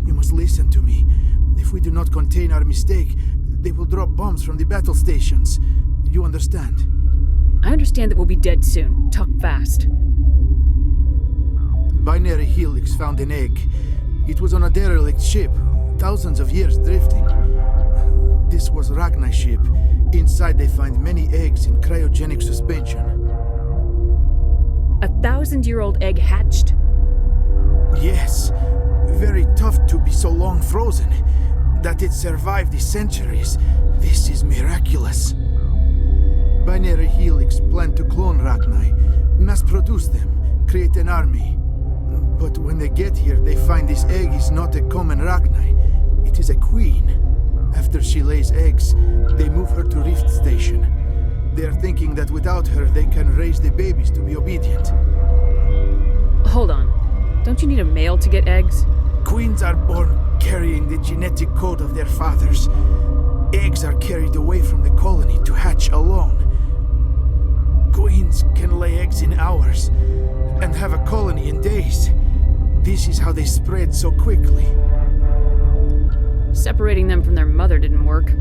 you must listen to me. If we do not contain our mistake, they will drop bombs from the battle stations. You understand? I understand that we'll be dead soon. Talk fast. Binary Helix found an egg. It was on a derelict ship, thousands of years drifting. This was Rachni's ship. Inside they find many eggs in cryogenic suspension. A 1,000-year-old egg hatched? Yes. Very tough to be so long frozen. That it survived the centuries. This is miraculous. Binary Helix planned to clone Rachni, mass-produce them, create an army. But when they get here, they find this egg is not a common Rachni. It is a queen. After she lays eggs, they move her to Rift Station. They are thinking that without her, they can raise the babies to be obedient. Hold on. Don't you need a male to get eggs? Queens are born carrying the genetic code of their fathers. Eggs are carried away from the colony to hatch alone. Queens can lay eggs in hours and have a colony in days. This is how they spread so quickly. Separating them from their mother didn't work.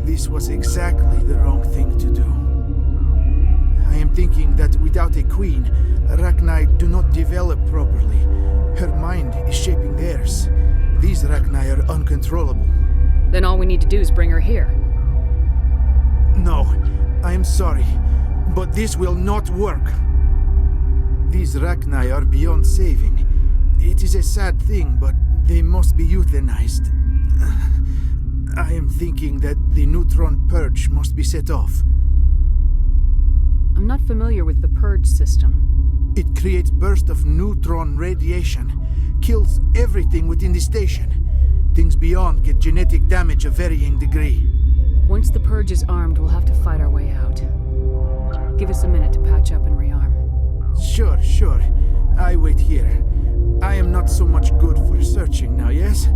This was exactly the wrong thing to do. I am thinking that without a queen, Rachni do not develop properly. Her mind is shaping theirs. These Rachni are uncontrollable. Then all we need to do is bring her here. No, I am sorry, but this will not work. These Rachni are beyond saving. It is a sad thing, but they must be euthanized. I am thinking that the neutron purge must be set off. I'm not familiar with the purge system. It creates bursts of neutron radiation, kills everything within the station. Things beyond get genetic damage of varying degree. Once the purge is armed, we'll have to fight our way out. Give us a minute to patch up and rearm. Sure. I wait here. I am not so much good for searching now, yes?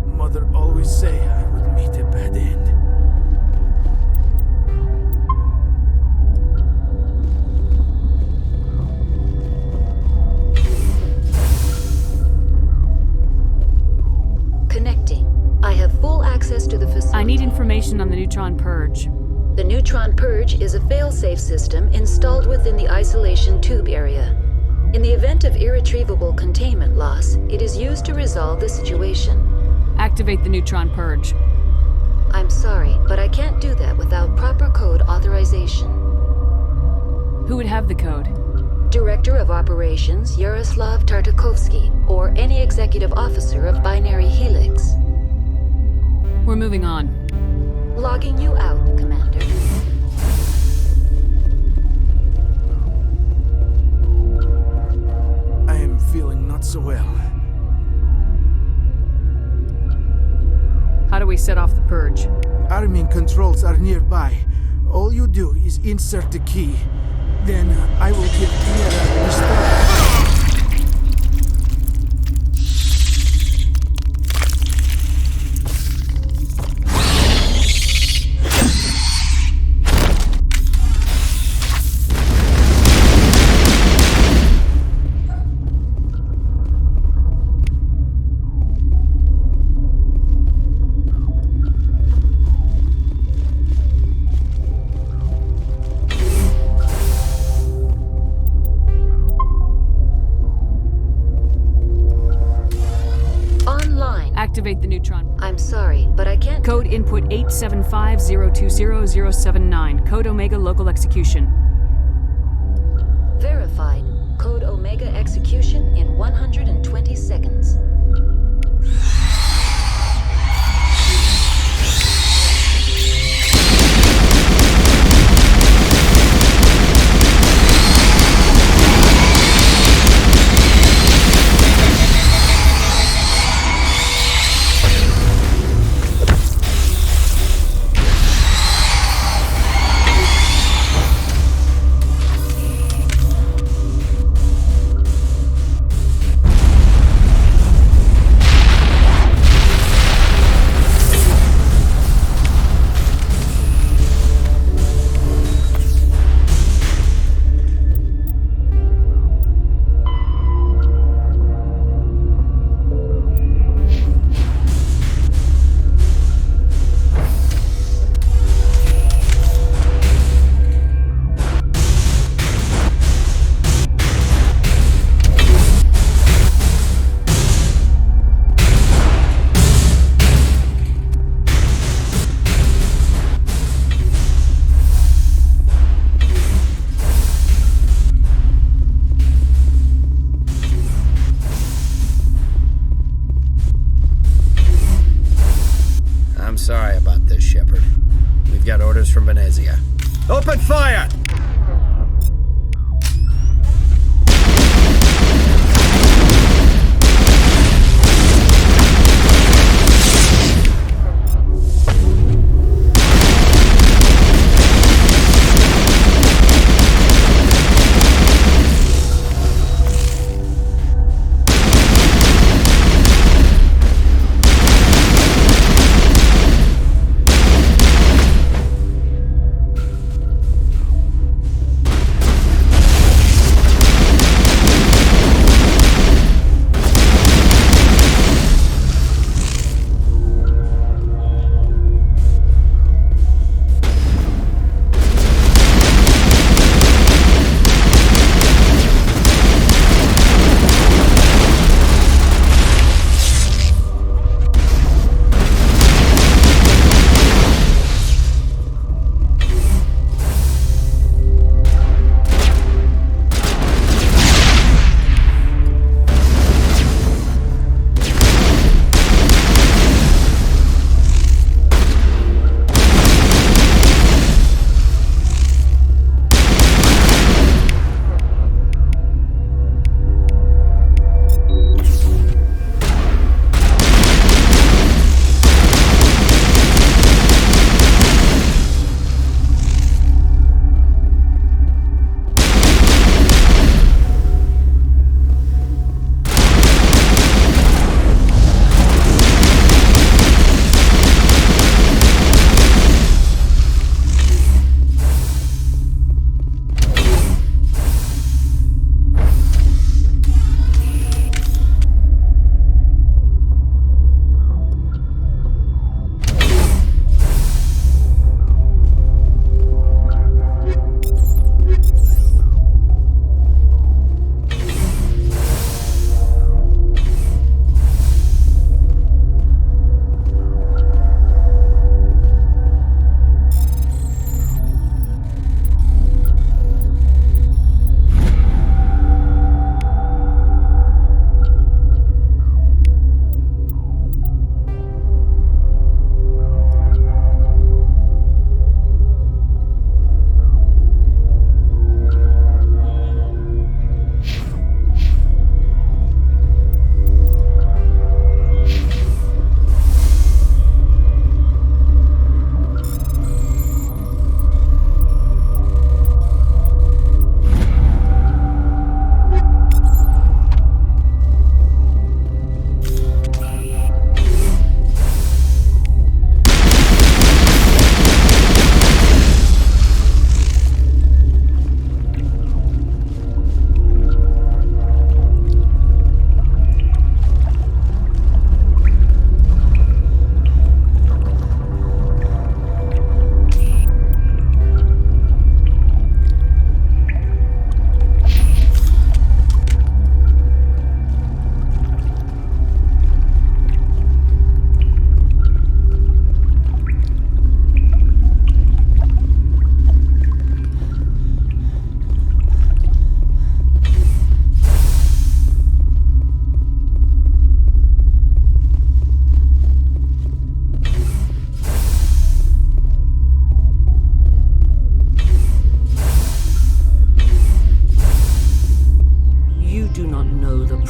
Mother always say I would meet a bad end. Connecting. I have full access to the facility. I need information on the neutron purge. The neutron purge is a fail-safe system installed within the isolation tube area. In the event of irretrievable containment loss, it is used to resolve the situation. Activate the neutron purge. I'm sorry, but I can't do that without proper code authorization. Who would have the code? Director of Operations Yaroslav Tartakovsky, or any executive officer of Binary Helix. We're moving on. Logging you out, Commander. I am feeling not so well. How do we set off the purge? Arming controls are nearby. All you do is insert the key. Then I will give Liara the start. Activate the neutron. I'm sorry, but I can't... Code input 875020079. Code Omega local execution. Verified. Code Omega execution in 120 seconds. Shepard. We've got orders from Venezia. Open fire!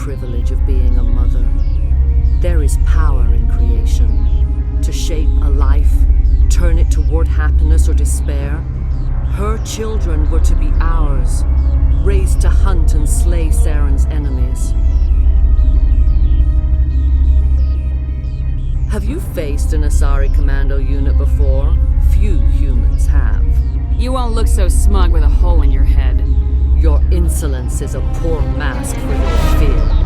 privilege of being a mother. There is power in creation. To shape a life, turn it toward happiness or despair. Her children were to be ours, raised to hunt and slay Saren's enemies. Have you faced an Asari commando unit before? Few humans have. You won't look so smug with a hole in your head. Your insolence is a poor mask for your fear.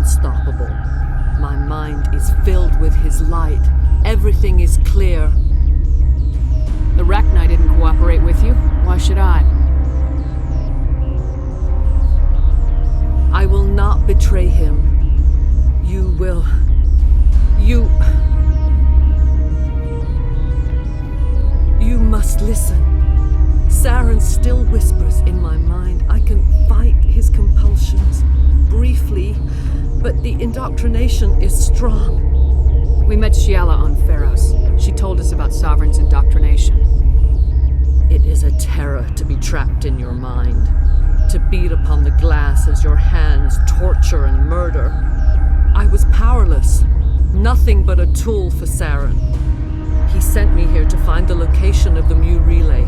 unstoppable. My mind is filled with his light. Everything is clear. The Rachni didn't cooperate with you. Why should I? I will not betray him. You will... You must listen. Saren still whispers in my mind. I can fight his compulsions. Briefly, but the indoctrination is strong. We met Shiala on Ferros. She told us about Sovereign's indoctrination. It is a terror to be trapped in your mind. To beat upon the glass as your hands torture and murder. I was powerless. Nothing but a tool for Saren. He sent me here to find the location of the Mu relay.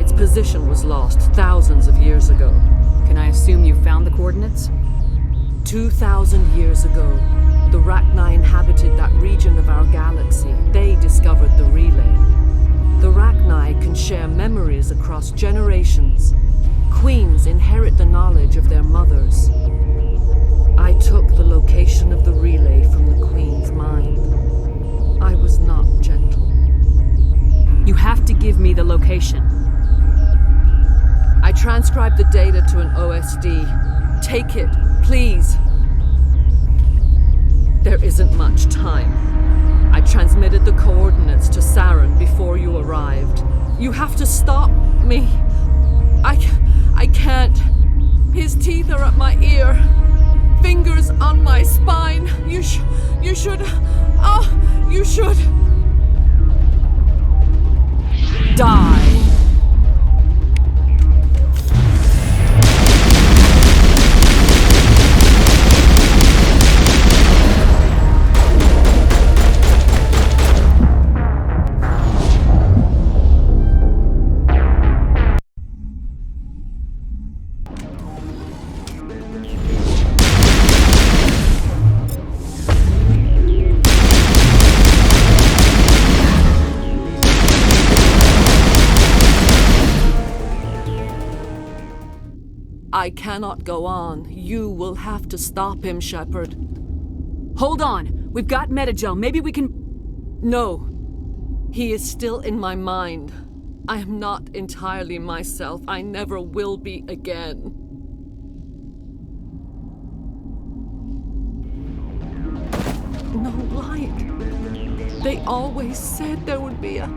Its position was lost thousands of years ago. Can I assume you found the coordinates? 2,000 years ago, the Rachni inhabited that region of our galaxy. They discovered the relay. The Rachni can share memories across generations. Queens inherit the knowledge of their mothers. I took the location of the relay from the Queen's mind. I was not gentle. You have to give me the location. I transcribed the data to an OSD. Take it, please. There isn't much time. I transmitted the coordinates to Saren before you arrived. You have to stop me. I can't. His teeth are at my ear. Fingers on my spine. You should... You should... die. I cannot go on. You will have to stop him, Shepard. Hold on. We've got Metagel. Maybe we can... No. He is still in my mind. I am not entirely myself. I never will be again. No light. They always said there would be a...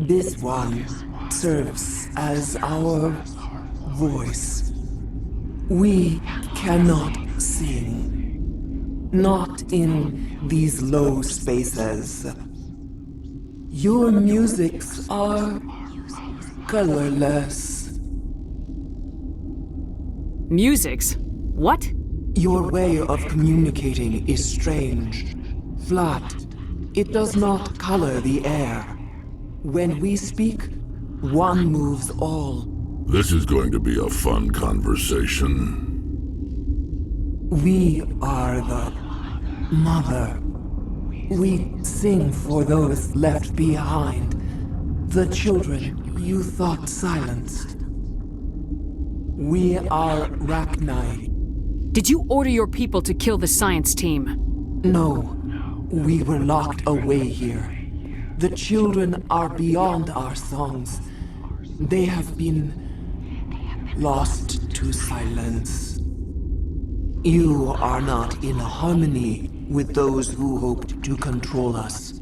This one serves as our voice. We cannot sing. Not in these low spaces. Your musics are colorless. Musics? What? Your way of communicating is strange. Flat. It does not color the air. When we speak, one moves all. This is going to be a fun conversation. We are the mother. We sing for those left behind. The children you thought silenced. We are Rachni. Did you order your people to kill the science team? No. We were locked away here. The children are beyond our songs. They have been lost to silence. You are not in harmony with those who hoped to control us.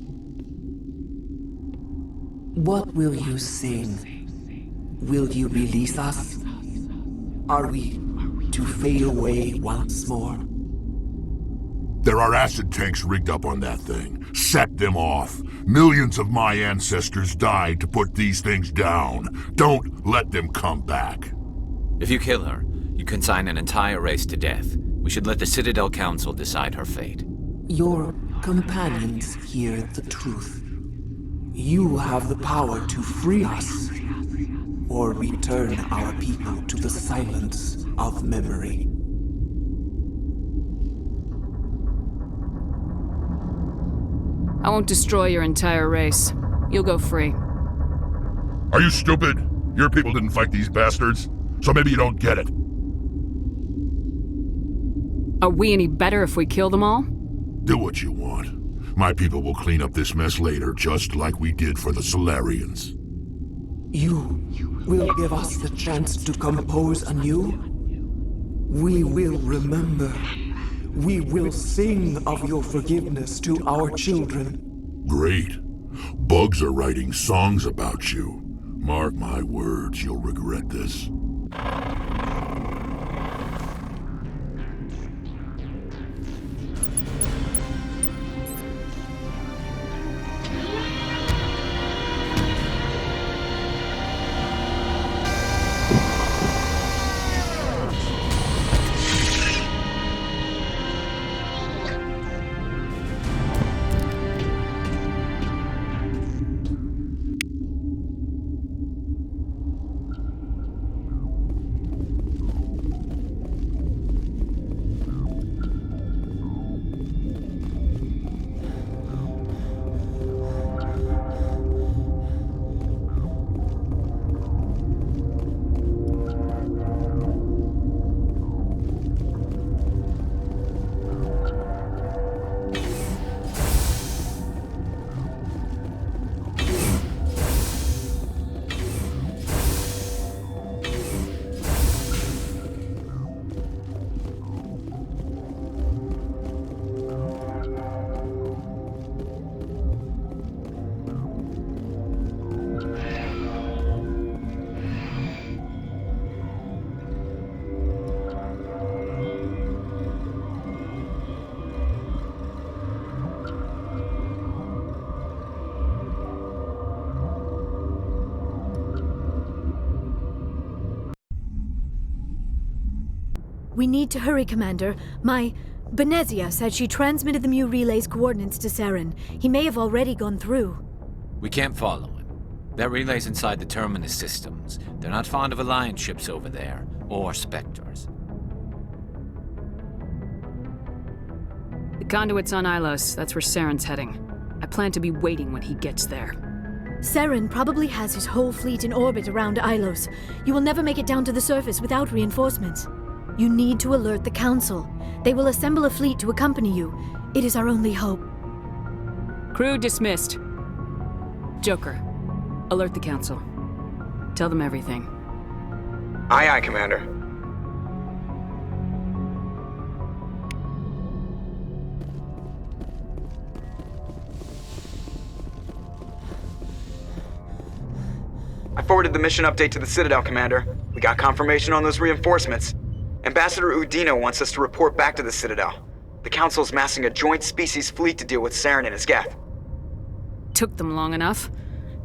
What will you sing? Will you release us? Are we to fade away once more? There are acid tanks rigged up on that thing. Set them off. Millions of my ancestors died to put these things down. Don't let them come back. If you kill her, you consign an entire race to death. We should let the Citadel Council decide her fate. Your companions hear the truth. You have the power to free us, or return our people to the silence of memory. I won't destroy your entire race. You'll go free. Are you stupid? Your people didn't fight these bastards, so maybe you don't get it. Are we any better if we kill them all? Do what you want. My people will clean up this mess later, just like we did for the Solarians. You will give us the chance to compose anew? We will remember. We will sing of your forgiveness to our children. Great. Bugs are writing songs about you. Mark my words, you'll regret this. We need to hurry, Commander. Benezia said she transmitted the Mu relay's coordinates to Saren. He may have already gone through. We can't follow him. That relay's inside the Terminus systems. They're not fond of Alliance ships over there, or Spectres. The Conduit's on Ilos. That's where Saren's heading. I plan to be waiting when he gets there. Saren probably has his whole fleet in orbit around Ilos. You will never make it down to the surface without reinforcements. You need to alert the Council. They will assemble a fleet to accompany you. It is our only hope. Crew dismissed. Joker, alert the Council. Tell them everything. Aye, aye, Commander. I forwarded the mission update to the Citadel, Commander. We got confirmation on those reinforcements. Ambassador Udino wants us to report back to the Citadel. The Council's massing a joint species fleet to deal with Saren and his Geth. Took them long enough.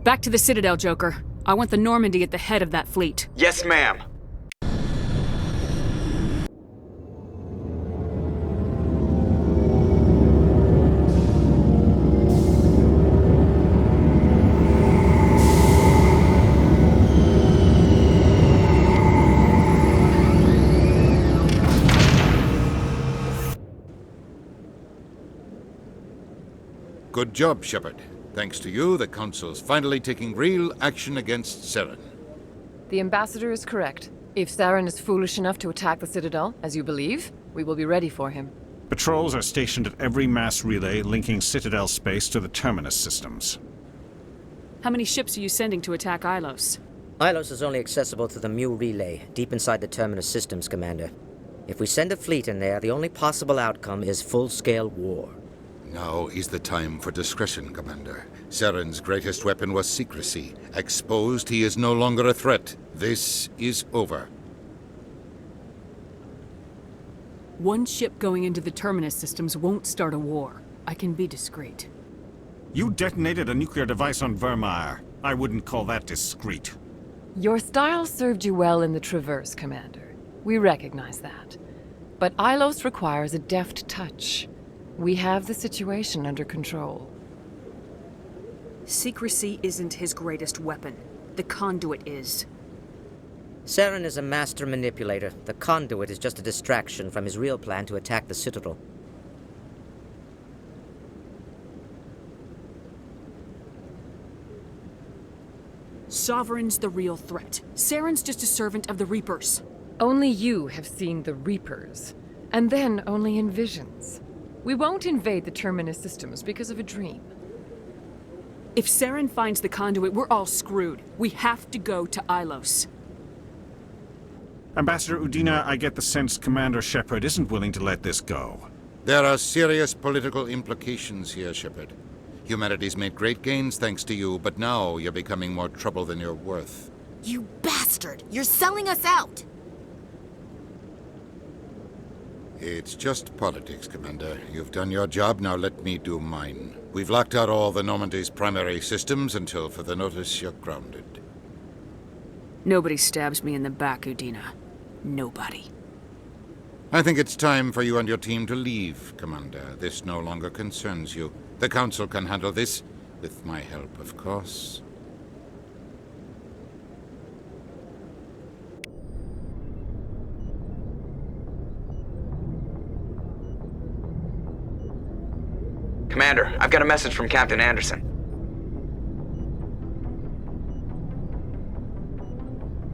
Back to the Citadel, Joker. I want the Normandy at the head of that fleet. Yes, ma'am. Good job, Shepard. Thanks to you, the Council's finally taking real action against Saren. The Ambassador is correct. If Saren is foolish enough to attack the Citadel, as you believe, we will be ready for him. Patrols are stationed at every mass relay linking Citadel space to the Terminus systems. How many ships are you sending to attack Ilos? Ilos is only accessible to the Mu relay, deep inside the Terminus systems, Commander. If we send a fleet in there, the only possible outcome is full-scale war. Now is the time for discretion, Commander. Saren's greatest weapon was secrecy. Exposed, he is no longer a threat. This is over. One ship going into the Terminus systems won't start a war. I can be discreet. You detonated a nuclear device on Virmire. I wouldn't call that discreet. Your style served you well in the Traverse, Commander. We recognize that. But Ilos requires a deft touch. We have the situation under control. Secrecy isn't his greatest weapon. The Conduit is. Saren is a master manipulator. The Conduit is just a distraction from his real plan to attack the Citadel. Sovereign's the real threat. Saren's just a servant of the Reapers. Only you have seen the Reapers, and then only in visions. We won't invade the Terminus systems because of a dream. If Saren finds the Conduit, we're all screwed. We have to go to Ilos. Ambassador Udina, I get the sense Commander Shepard isn't willing to let this go. There are serious political implications here, Shepard. Humanity's made great gains thanks to you, but now you're becoming more trouble than you're worth. You bastard! You're selling us out! It's just politics, Commander. You've done your job, now let me do mine. We've locked out all the Normandy's primary systems until further notice you're grounded. Nobody stabs me in the back, Udina. Nobody. I think it's time for you and your team to leave, Commander. This no longer concerns you. The Council can handle this, with my help, of course. Commander, I've got a message from Captain Anderson.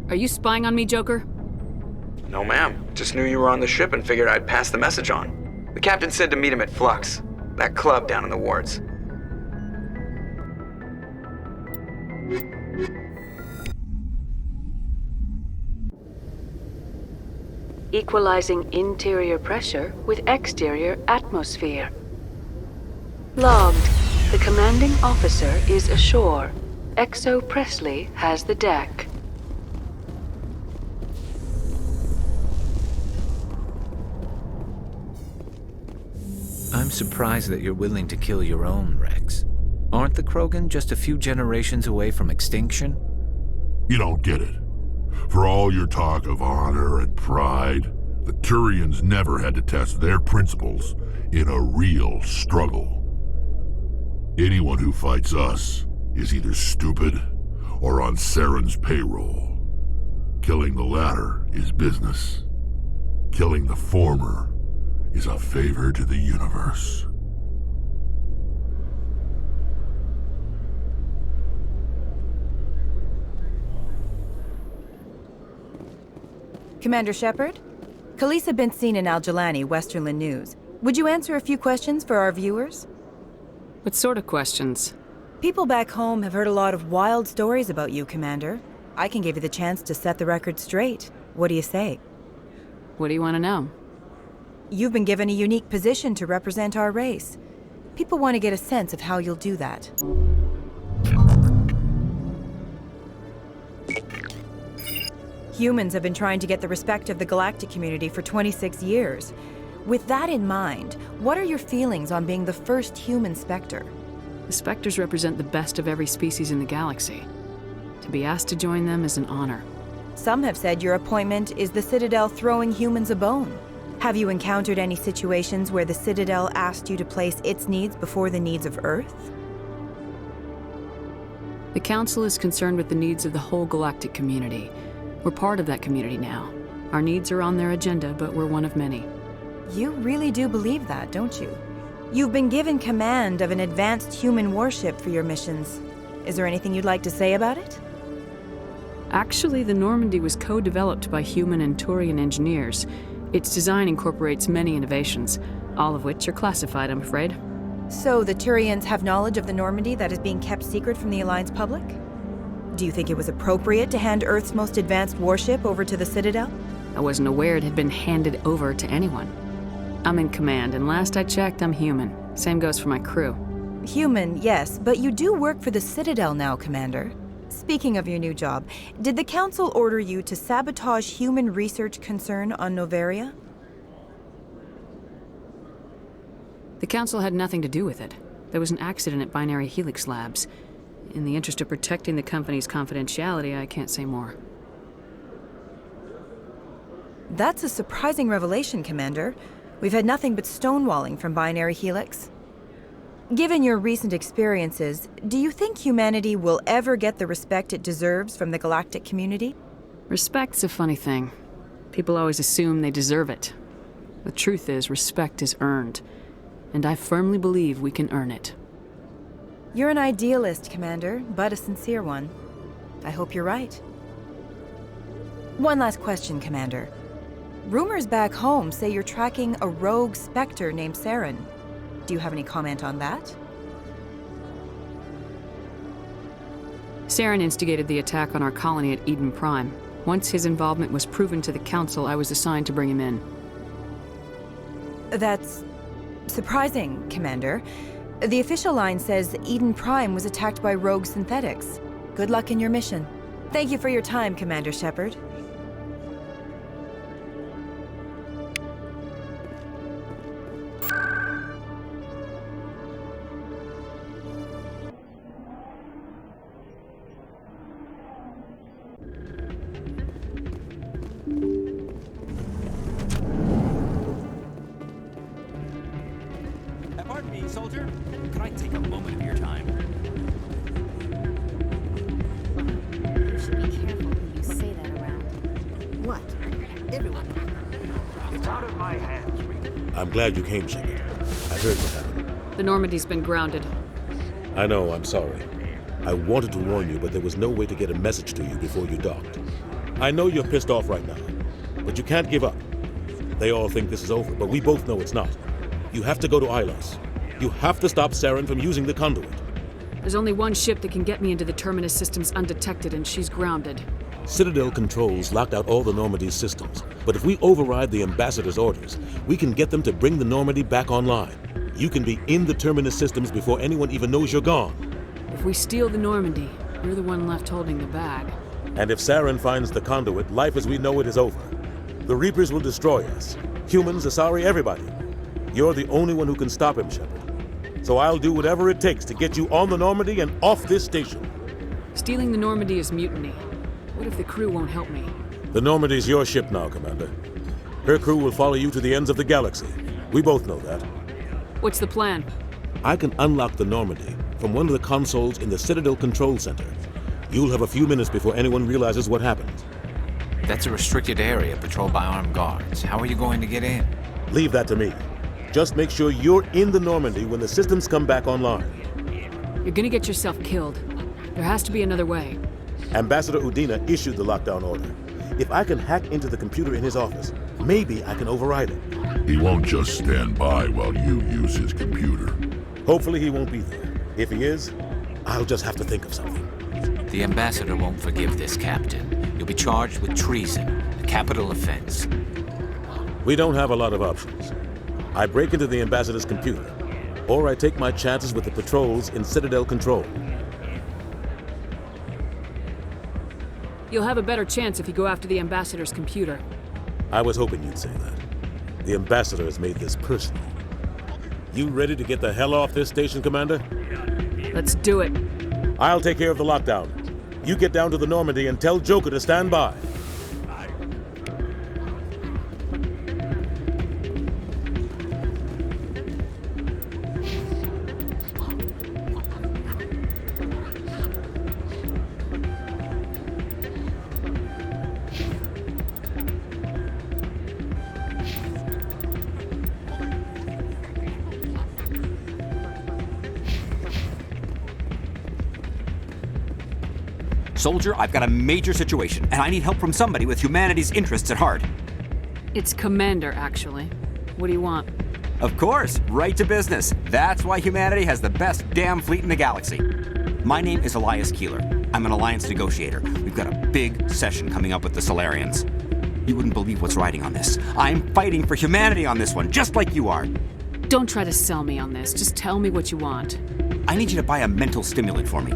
Are you spying on me, Joker? No, ma'am. Just knew you were on the ship and figured I'd pass the message on. The captain said to meet him at Flux, that club down in the wards. Equalizing interior pressure with exterior atmosphere. Logged. The commanding officer is ashore. Exo Presley has the deck. I'm surprised that you're willing to kill your own, Rex. Aren't the Krogan just a few generations away from extinction? You don't get it. For all your talk of honor and pride, the Turians never had to test their principles in a real struggle. Anyone who fights us is either stupid or on Saren's payroll. Killing the latter is business. Killing the former is a favor to the universe. Commander Shepard? Khaleesa been seen in Al-Jalani, Westerland News. Would you answer a few questions for our viewers? What sort of questions? People back home have heard a lot of wild stories about you, Commander. I can give you the chance to set the record straight. What do you say? What do you want to know? You've been given a unique position to represent our race. People want to get a sense of how you'll do that. Humans have been trying to get the respect of the galactic community for 26 years. With that in mind, what are your feelings on being the first human Spectre? The Spectres represent the best of every species in the galaxy. To be asked to join them is an honor. Some have said your appointment is the Citadel throwing humans a bone. Have you encountered any situations where the Citadel asked you to place its needs before the needs of Earth? The Council is concerned with the needs of the whole galactic community. We're part of that community now. Our needs are on their agenda, but we're one of many. You really do believe that, don't you? You've been given command of an advanced human warship for your missions. Is there anything you'd like to say about it? Actually, the Normandy was co-developed by human and Turian engineers. Its design incorporates many innovations, all of which are classified, I'm afraid. So the Turians have knowledge of the Normandy that is being kept secret from the Alliance public? Do you think it was appropriate to hand Earth's most advanced warship over to the Citadel? I wasn't aware it had been handed over to anyone. I'm in command, and last I checked, I'm human. Same goes for my crew. Human, yes, but you do work for the Citadel now, Commander. Speaking of your new job, did the Council order you to sabotage human research concern on Noveria? The Council had nothing to do with it. There was an accident at Binary Helix Labs. In the interest of protecting the company's confidentiality, I can't say more. That's a surprising revelation, Commander. We've had nothing but stonewalling from Binary Helix. Given your recent experiences, do you think humanity will ever get the respect it deserves from the galactic community? Respect's a funny thing. People always assume they deserve it. The truth is, respect is earned. And I firmly believe we can earn it. You're an idealist, Commander, but a sincere one. I hope you're right. One last question, Commander. Rumors back home say you're tracking a rogue Spectre named Saren. Do you have any comment on that? Saren instigated the attack on our colony at Eden Prime. Once his involvement was proven to the Council, I was assigned to bring him in. That's surprising, Commander. The official line says Eden Prime was attacked by rogue synthetics. Good luck in your mission. Thank you for your time, Commander Shepard. Pardon me, soldier. Could I take a moment of your time? You should be careful who you say that around. What? Everyone. It's out of my hands. I'm glad you came, Shepard. I heard what happened. The Normandy's been grounded. I know, I'm sorry. I wanted to warn you, but there was no way to get a message to you before you docked. I know you're pissed off right now, but you can't give up. They all think this is over, but we both know it's not. You have to go to Ilos. You have to stop Saren from using the Conduit. There's only one ship that can get me into the Terminus systems undetected, and she's grounded. Citadel controls locked out all the Normandy's systems, but if we override the Ambassador's orders, we can get them to bring the Normandy back online. You can be in the Terminus systems before anyone even knows you're gone. If we steal the Normandy, you're the one left holding the bag. And if Saren finds the Conduit, life as we know it is over. The Reapers will destroy us. Humans, Asari, everybody. You're the only one who can stop him, Shepard. So I'll do whatever it takes to get you on the Normandy and off this station. Stealing the Normandy is mutiny. What if the crew won't help me? The Normandy's your ship now, Commander. Her crew will follow you to the ends of the galaxy. We both know that. What's the plan? I can unlock the Normandy from one of the consoles in the Citadel Control Center. You'll have a few minutes before anyone realizes what happened. That's a restricted area patrolled by armed guards. How are you going to get in? Leave that to me. Just make sure you're in the Normandy when the systems come back online. You're gonna get yourself killed. There has to be another way. Ambassador Udina issued the lockdown order. If I can hack into the computer in his office, maybe I can override it. He won't just stand by while you use his computer. Hopefully he won't be there. If he is, I'll just have to think of something. The Ambassador won't forgive this, Captain. You'll be charged with treason, a capital offense. We don't have a lot of options. I break into the Ambassador's computer, or I take my chances with the patrols in Citadel Control. You'll have a better chance if you go after the Ambassador's computer. I was hoping you'd say that. The Ambassador has made this personal. You ready to get the hell off this station, Commander? Let's do it. I'll take care of the lockdown. You get down to the Normandy and tell Joker to stand by. Soldier, I've got a major situation, and I need help from somebody with humanity's interests at heart. It's Commander, actually. What do you want? Of course, right to business. That's why humanity has the best damn fleet in the galaxy. My name is Elias Keeler. I'm an Alliance negotiator. We've got a big session coming up with the Solarians. You wouldn't believe what's riding on this. I'm fighting for humanity on this one, just like you are. Don't try to sell me on this. Just tell me what you want. I need you to buy a mental stimulant for me.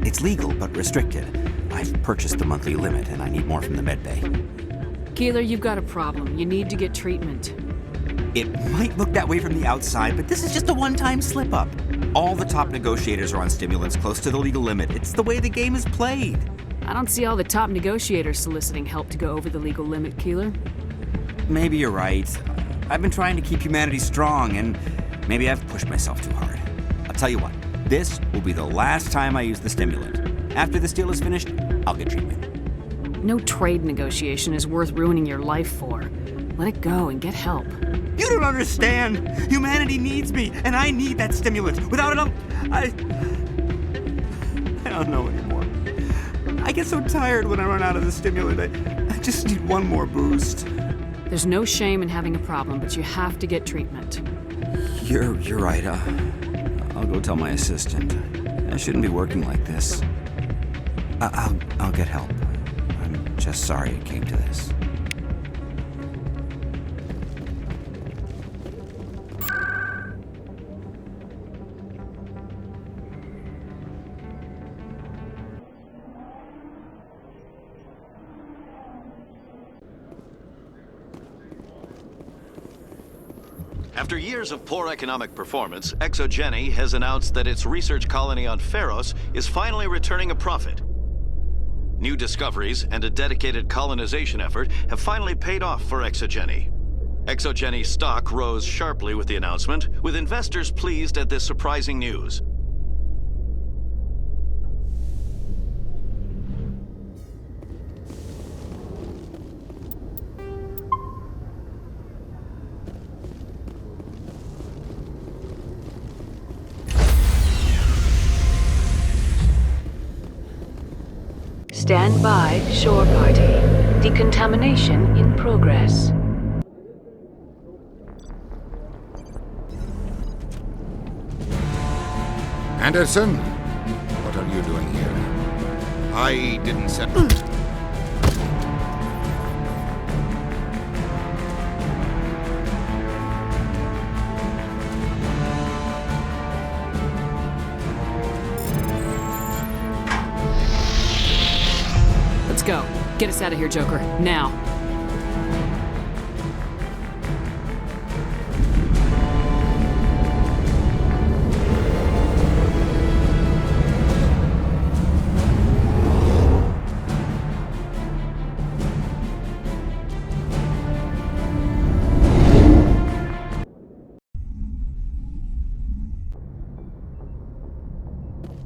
It's legal, but restricted. I've purchased the monthly limit, and I need more from the medbay. Keeler, you've got a problem. You need to get treatment. It might look that way from the outside, but this is just a one-time slip-up. All the top negotiators are on stimulants close to the legal limit. It's the way the game is played. I don't see all the top negotiators soliciting help to go over the legal limit, Keeler. Maybe you're right. I've been trying to keep humanity strong, and maybe I've pushed myself too hard. I'll tell you what, this will be the last time I use the stimulant. After this deal is finished, I'll get treatment. No trade negotiation is worth ruining your life for. Let it go and get help. You don't understand! Humanity needs me, and I need that stimulant. Without it, I don't know anymore. I get so tired when I run out of the stimulant. I just need one more boost. There's no shame in having a problem, but you have to get treatment. You're right. I'll go tell my assistant. I shouldn't be working like this. I'll get help. I'm just sorry it came to this. After years of poor economic performance, ExoGeni has announced that its research colony on Ferros is finally returning a profit. New discoveries and a dedicated colonization effort have finally paid off for ExoGeni. ExoGeni stock rose sharply with the announcement, with investors pleased at this surprising news. Stand by, shore party. Decontamination in progress. Anderson? What are you doing here? I didn't send... Let's go. Get us out of here, Joker. Now.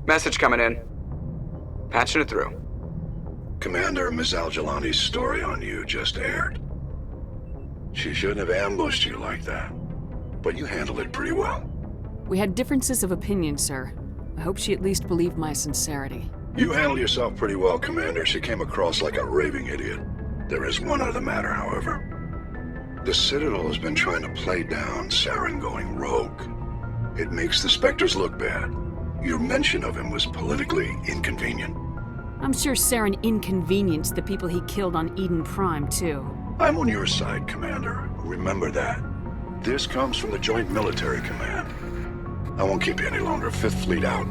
Message coming in. Patching it through. Commander, Ms. Al-Jalani's story on you just aired. She shouldn't have ambushed you like that, but you handled it pretty well. We had differences of opinion, sir. I hope she at least believed my sincerity. You handled yourself pretty well, Commander. She came across like a raving idiot. There is one other matter, however. The Citadel has been trying to play down Saren going rogue. It makes the Spectres look bad. Your mention of him was politically inconvenient. I'm sure Saren inconvenienced the people he killed on Eden Prime, too. I'm on your side, Commander. Remember that. This comes from the Joint Military Command. I won't keep you any longer. Fifth Fleet out.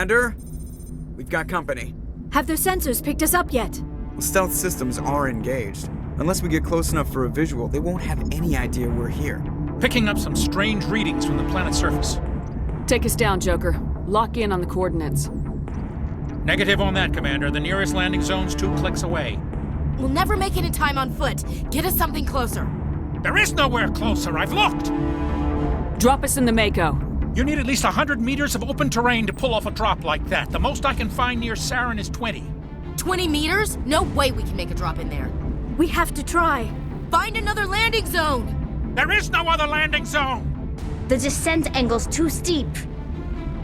Commander, we've got company. Have their sensors picked us up yet? Well, stealth systems are engaged. Unless we get close enough for a visual, they won't have any idea we're here. Picking up some strange readings from the planet's surface. Take us down, Joker. Lock in on the coordinates. Negative on that, Commander. The nearest landing zone's 2 clicks away. We'll never make it in time on foot. Get us something closer. There is nowhere closer. I've looked. Drop us in the Mako. You need at least 100 meters of open terrain to pull off a drop like that. The most I can find near Saren is 20. 20 meters? No way we can make a drop in there. We have to try. Find another landing zone! There is no other landing zone! The descent angle's too steep.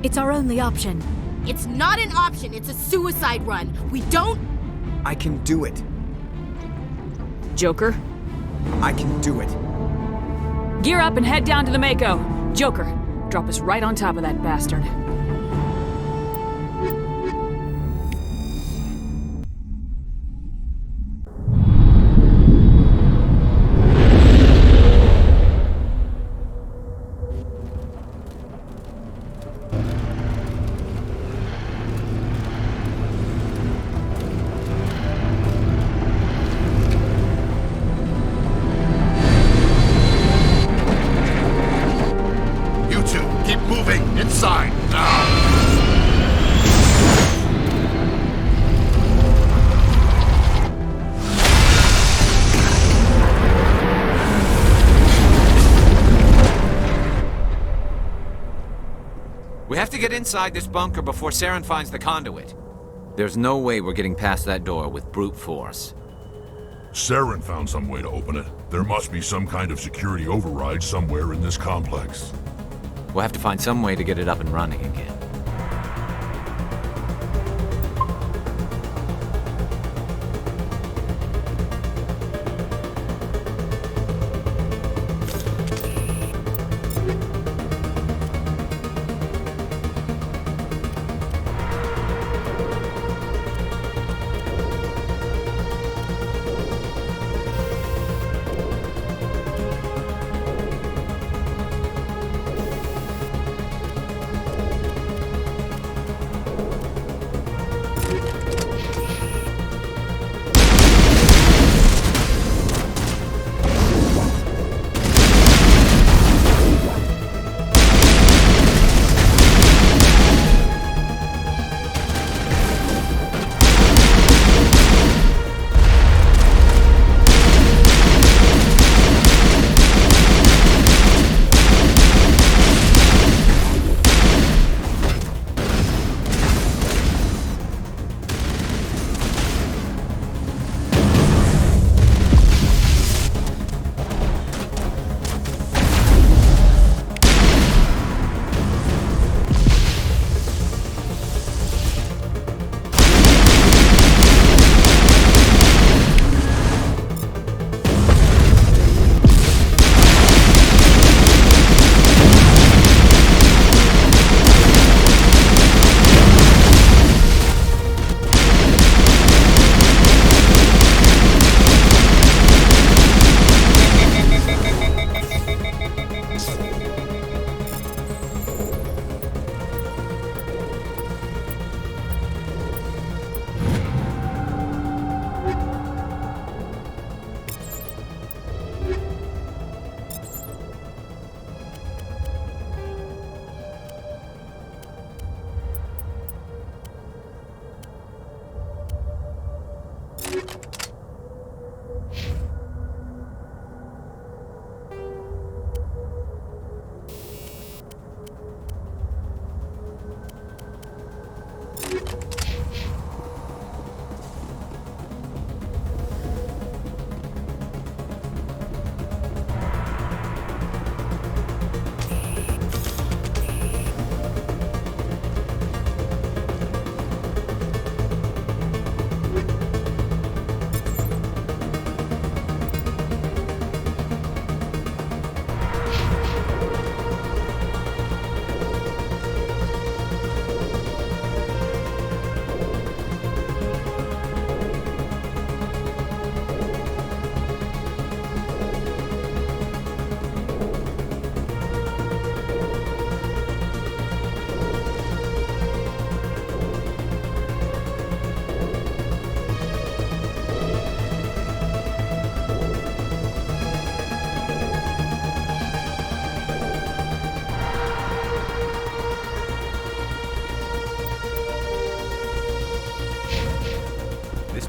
It's our only option. It's not an option, it's a suicide run. We don't... I can do it. Joker? I can do it. Gear up and head down to the Mako. Joker, drop us right on top of that bastard. Get inside this bunker before Saren finds the conduit. There's no way we're getting past that door with brute force. Saren found some way to open it. There must be some kind of security override somewhere in this complex. We'll have to find some way to get it up and running again.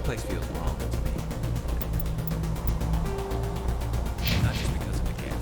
place feels wrong to me. Not just because of the cat.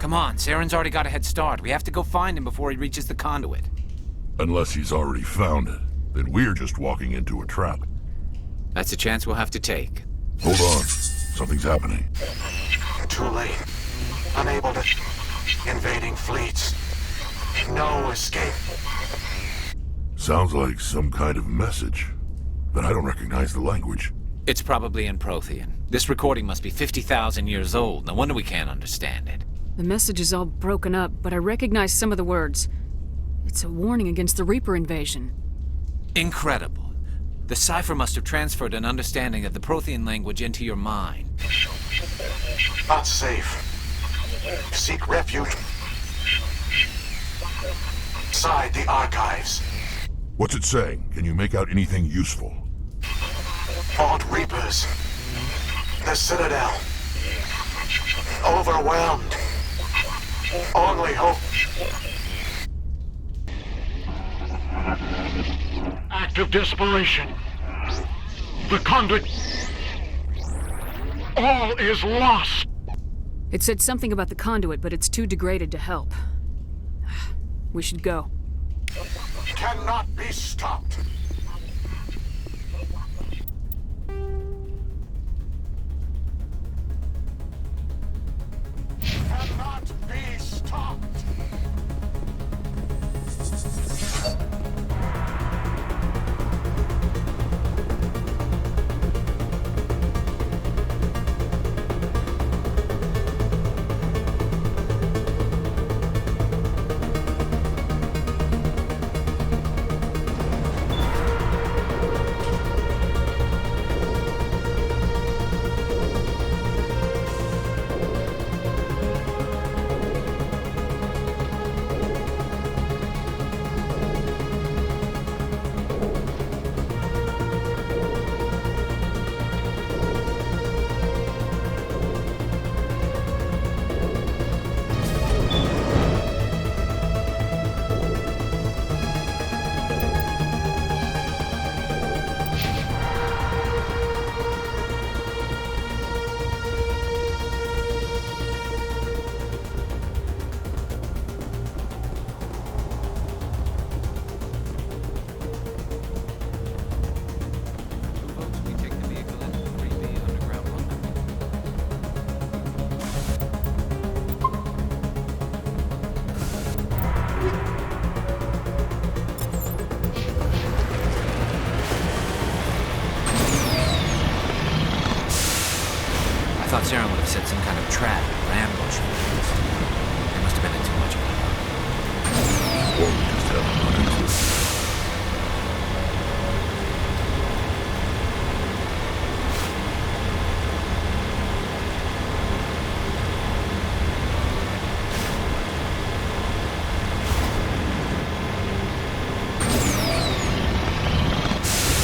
Come on, Saren's already got a head start. We have to go find him before he reaches the Conduit. Unless he's already found it, then we're just walking into a trap. That's a chance we'll have to take. Hold on. Something's happening. Too late. Unable to... Invading fleets. No escape. Sounds like some kind of message, but I don't recognize the language. It's probably in Prothean. This recording must be 50,000 years old. No wonder we can't understand it. The message is all broken up, but I recognize some of the words. It's a warning against the Reaper invasion. Incredible. The cipher must have transferred an understanding of the Prothean language into your mind. Not safe. Seek refuge inside the archives. What's it saying? Can you make out anything useful? Fought Reapers. The Citadel. Overwhelmed. Only hope. Act of desperation. The Conduit. All is lost. It said something about the Conduit, but it's too degraded to help. We should go. Cannot be stopped. Cannot be stopped. I thought Saren would have set some kind of trap or ambush. They must have been in too much of a hurry. Or we just haven't run into it.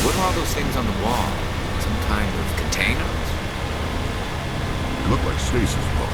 What are all those things on the wall? Some kind of containers? They look like stasis pods.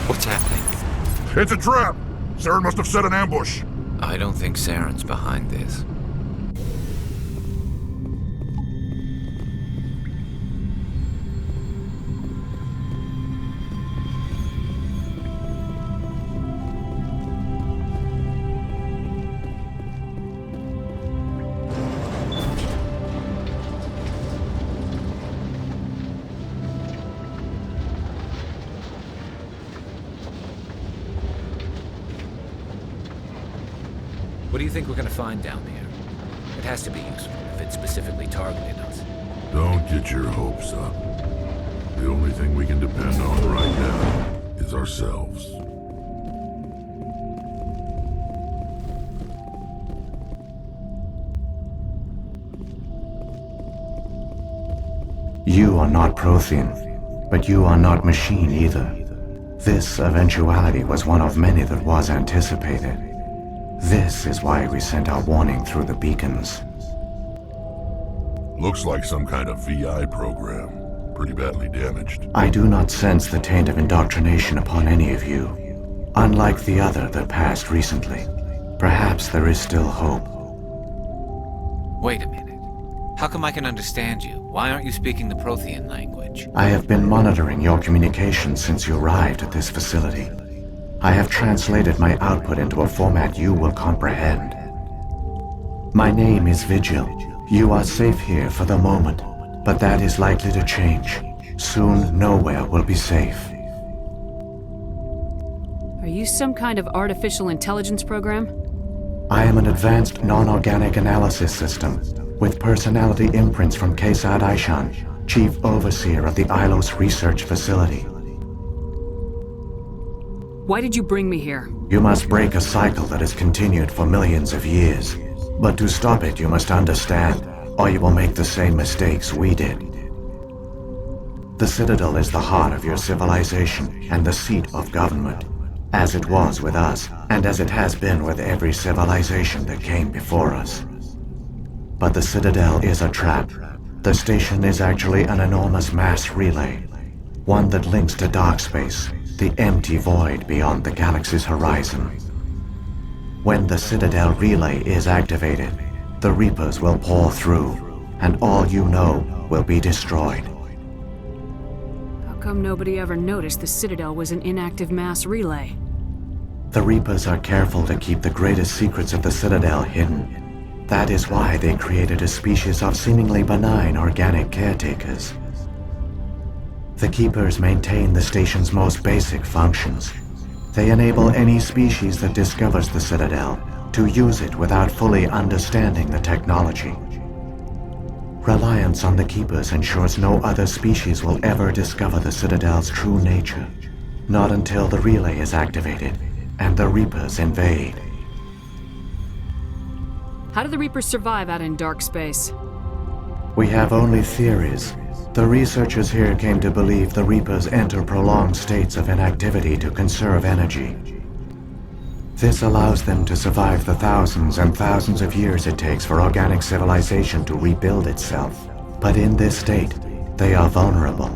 What's happening? It's a trap! Saren must have set an ambush. I don't think Saren's behind this. What do you think we're gonna find down here? It has to be useful if it specifically targeted us. Don't get your hopes up. The only thing we can depend on right now is ourselves. You are not Prothean, but you are not machine either. This eventuality was one of many that was anticipated. This is why we sent our warning through the beacons. Looks like some kind of VI program. Pretty badly damaged. I do not sense the taint of indoctrination upon any of you. Unlike the other that passed recently, perhaps there is still hope. Wait a minute. How come I can understand you? Why aren't you speaking the Prothean language? I have been monitoring your communications since you arrived at this facility. I have translated my output into a format you will comprehend. My name is Vigil. You are safe here for the moment, but that is likely to change. Soon, nowhere will be safe. Are you some kind of artificial intelligence program? I am an advanced non-organic analysis system, with personality imprints from Kesad Aishan, Chief Overseer of the Ilos Research Facility. Why did you bring me here? You must break a cycle that has continued for millions of years. But to stop it, you must understand, or you will make the same mistakes we did. The Citadel is the heart of your civilization and the seat of government, as it was with us, and as it has been with every civilization that came before us. But the Citadel is a trap. The station is actually an enormous mass relay, one that links to dark space, the empty void beyond the galaxy's horizon. When the Citadel relay is activated, the Reapers will pour through, and all you know will be destroyed. How come nobody ever noticed the Citadel was an inactive mass relay? The Reapers are careful to keep the greatest secrets of the Citadel hidden. That is why they created a species of seemingly benign organic caretakers. The Keepers maintain the station's most basic functions. They enable any species that discovers the Citadel to use it without fully understanding the technology. Reliance on the Keepers ensures no other species will ever discover the Citadel's true nature. Not until the relay is activated and the Reapers invade. How do the Reapers survive out in dark space? We have only theories. The researchers here came to believe the Reapers enter prolonged states of inactivity to conserve energy. This allows them to survive the thousands and thousands of years it takes for organic civilization to rebuild itself. But in this state, they are vulnerable.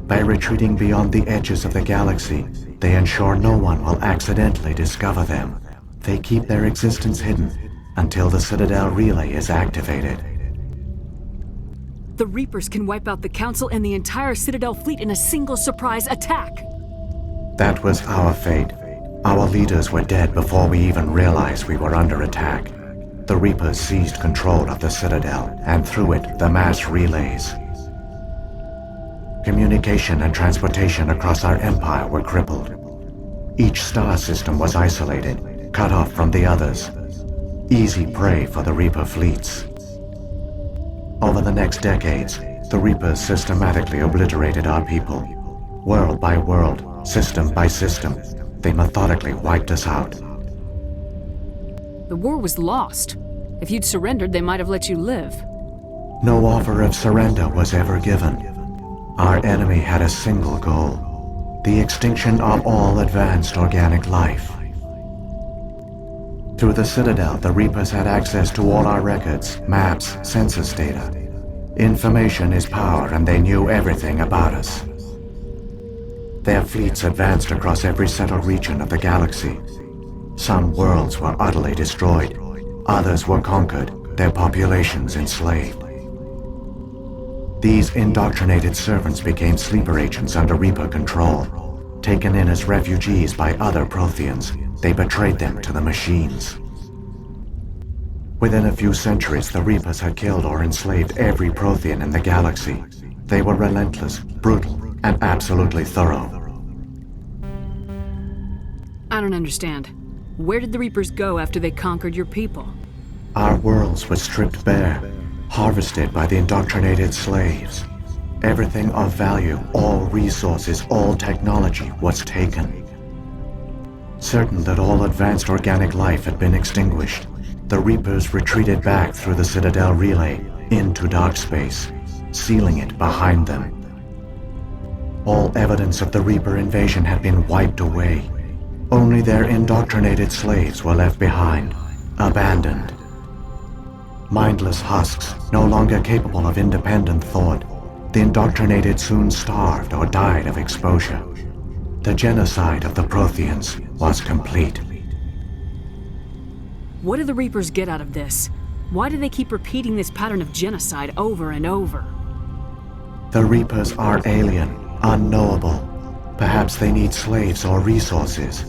By retreating beyond the edges of the galaxy, they ensure no one will accidentally discover them. They keep their existence hidden until the Citadel relay is activated. The Reapers can wipe out the Council and the entire Citadel fleet in a single surprise attack! That was our fate. Our leaders were dead before we even realized we were under attack. The Reapers seized control of the Citadel, and through it, the mass relays. Communication and transportation across our empire were crippled. Each star system was isolated, cut off from the others. Easy prey for the Reaper fleets. Over the next decades, the Reapers systematically obliterated our people. World by world, system by system, they methodically wiped us out. The war was lost. If you'd surrendered, they might have let you live. No offer of surrender was ever given. Our enemy had a single goal: the extinction of all advanced organic life. Through the Citadel, the Reapers had access to all our records, maps, census data. Information is power, and they knew everything about us. Their fleets advanced across every central region of the galaxy. Some worlds were utterly destroyed. Others were conquered, their populations enslaved. These indoctrinated servants became sleeper agents under Reaper control. Taken in as refugees by other Protheans, they betrayed them to the machines. Within a few centuries, the Reapers had killed or enslaved every Prothean in the galaxy. They were relentless, brutal, and absolutely thorough. I don't understand. Where did the Reapers go after they conquered your people? Our worlds were stripped bare, harvested by the indoctrinated slaves. Everything of value, all resources, all technology was taken. Certain that all advanced organic life had been extinguished, the Reapers retreated back through the Citadel relay into dark space, sealing it behind them. All evidence of the Reaper invasion had been wiped away. Only their indoctrinated slaves were left behind, abandoned. Mindless husks, no longer capable of independent thought, the indoctrinated soon starved or died of exposure. The genocide of the Protheans was complete. What do the Reapers get out of this? Why do they keep repeating this pattern of genocide over and over? The Reapers are alien, unknowable. Perhaps they need slaves or resources.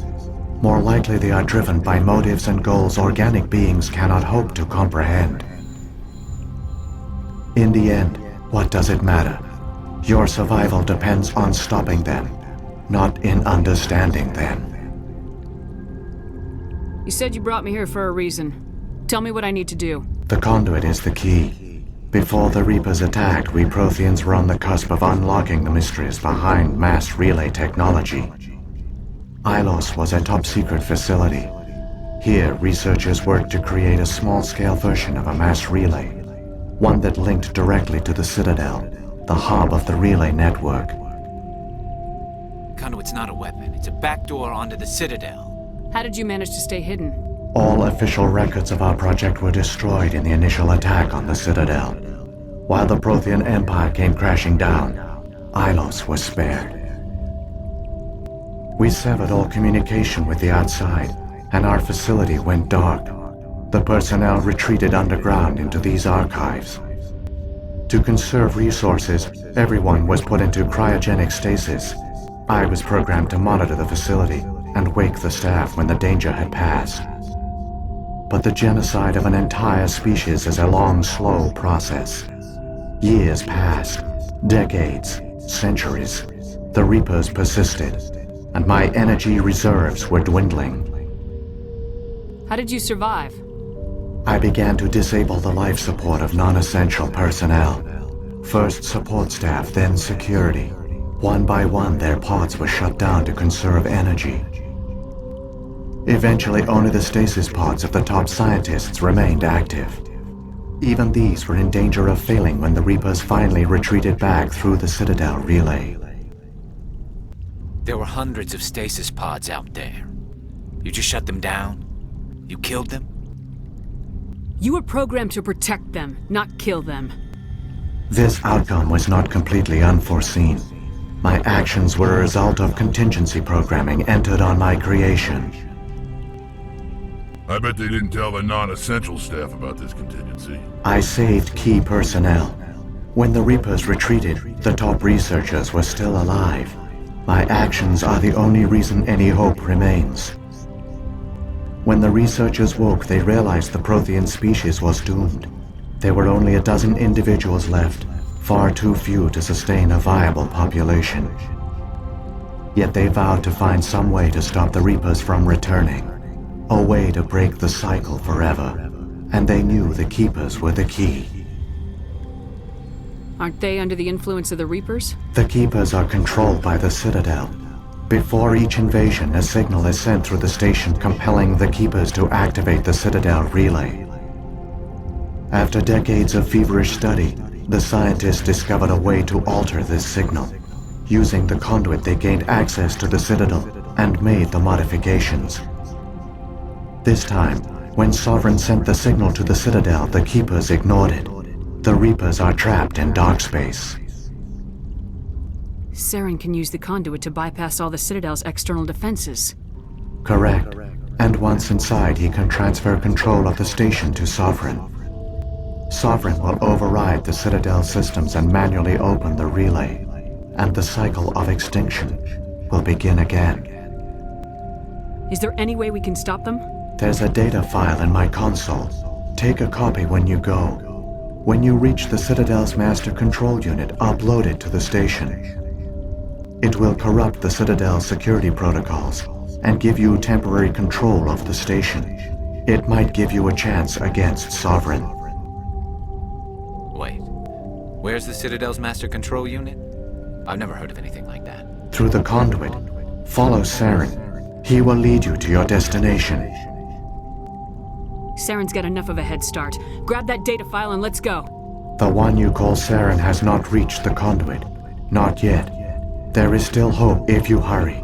More likely they are driven by motives and goals organic beings cannot hope to comprehend. In the end, what does it matter? Your survival depends on stopping them, not in understanding them. You said you brought me here for a reason. Tell me what I need to do. The Conduit is the key. Before the Reapers attacked, we Protheans were on the cusp of unlocking the mysteries behind mass relay technology. Ilos was a top-secret facility. Here, researchers worked to create a small-scale version of a mass relay, one that linked directly to the Citadel, the hub of the relay network. Conduit's not a weapon. It's a backdoor onto the Citadel. How did you manage to stay hidden? All official records of our project were destroyed in the initial attack on the Citadel. While the Prothean Empire came crashing down, Ilos was spared. We severed all communication with the outside, and our facility went dark. The personnel retreated underground into these archives. To conserve resources, everyone was put into cryogenic stasis. I was programmed to monitor the facility and wake the staff when the danger had passed. But the genocide of an entire species is a long, slow process. Years passed, decades, centuries. The Reapers persisted, and my energy reserves were dwindling. How did you survive? I began to disable the life support of non-essential personnel. First support staff, then security. One by one, their pods were shut down to conserve energy. Eventually, only the stasis pods of the top scientists remained active. Even these were in danger of failing when the Reapers finally retreated back through the Citadel relay. There were hundreds of stasis pods out there. You just shut them down? You killed them? You were programmed to protect them, not kill them. This outcome was not completely unforeseen. My actions were a result of contingency programming entered on my creation. I bet they didn't tell the non-essential staff about this contingency. I saved key personnel. When the Reapers retreated, the top researchers were still alive. My actions are the only reason any hope remains. When the researchers woke, they realized the Prothean species was doomed. There were only a dozen individuals left, far too few to sustain a viable population. Yet they vowed to find some way to stop the Reapers from returning. A way to break the cycle forever. And they knew the Keepers were the key. Aren't they under the influence of the Reapers? The Keepers are controlled by the Citadel. Before each invasion, a signal is sent through the station compelling the Keepers to activate the Citadel relay. After decades of feverish study, the scientists discovered a way to alter this signal. Using the Conduit, they gained access to the Citadel and made the modifications. This time, when Sovereign sent the signal to the Citadel, the Keepers ignored it. The Reapers are trapped in dark space. Saren can use the Conduit to bypass all the Citadel's external defenses. Correct. And once inside, he can transfer control of the station to Sovereign. Sovereign will override the Citadel systems and manually open the relay. And the cycle of extinction will begin again. Is there any way we can stop them? There's a data file in my console. Take a copy when you go. When you reach the Citadel's master control unit, upload it to the station. It will corrupt the Citadel's security protocols and give you temporary control of the station. It might give you a chance against Sovereign. Wait. Where's the Citadel's master control unit? I've never heard of anything like that. Through the conduit. Follow Saren. He will lead you to your destination. Saren's got enough of a head start. Grab that data file and let's go. The one you call Saren has not reached the conduit. Not yet. There is still hope if you hurry.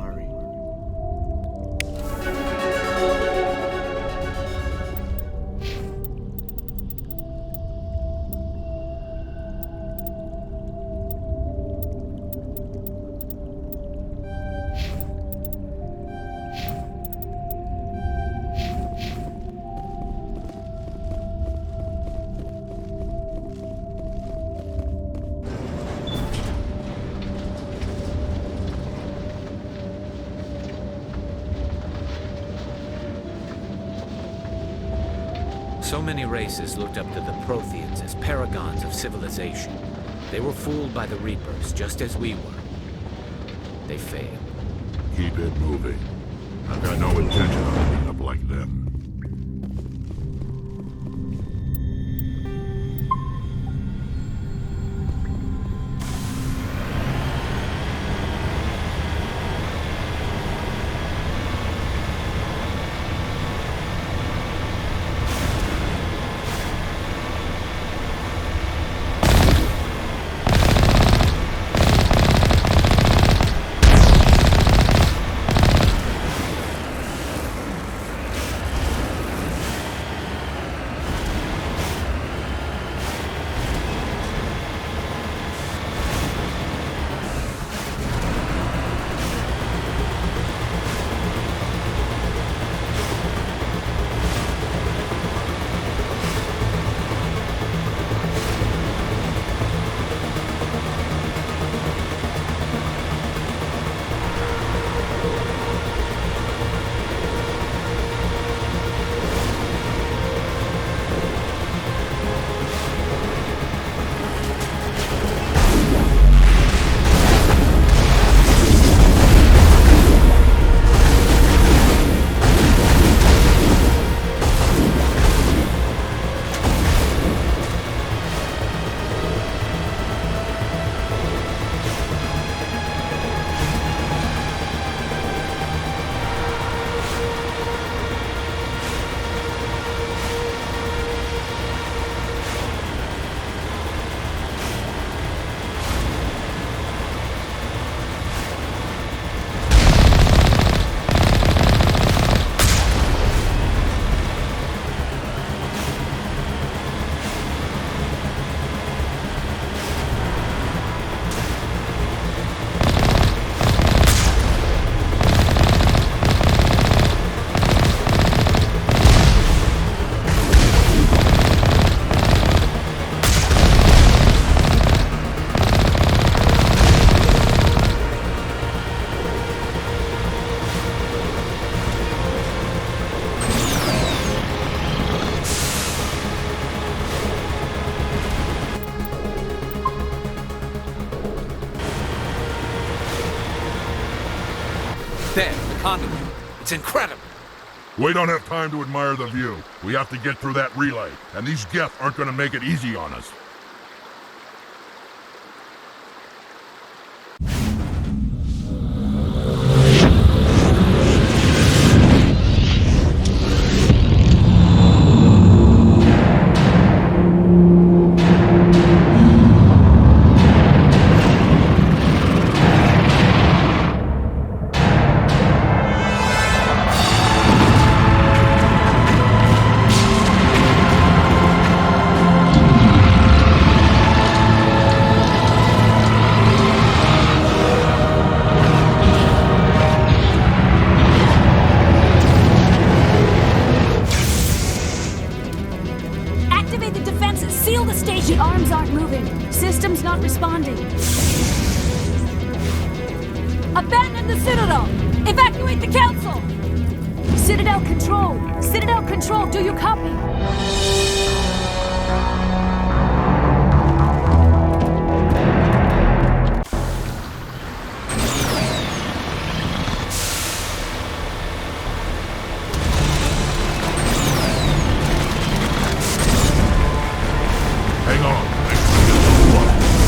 So many races looked up to the Protheans as paragons of civilization. They were fooled by the Reapers, just as we were. They failed. Keep it moving. I've got no intention of ending up like them. There, the Conduit. It's incredible. We don't have time to admire the view. We have to get through that relay, and these Geth aren't gonna make it easy on us. Abandon the Citadel! Evacuate the Council! Citadel Control! Citadel Control, do you copy? Hang on. I can get the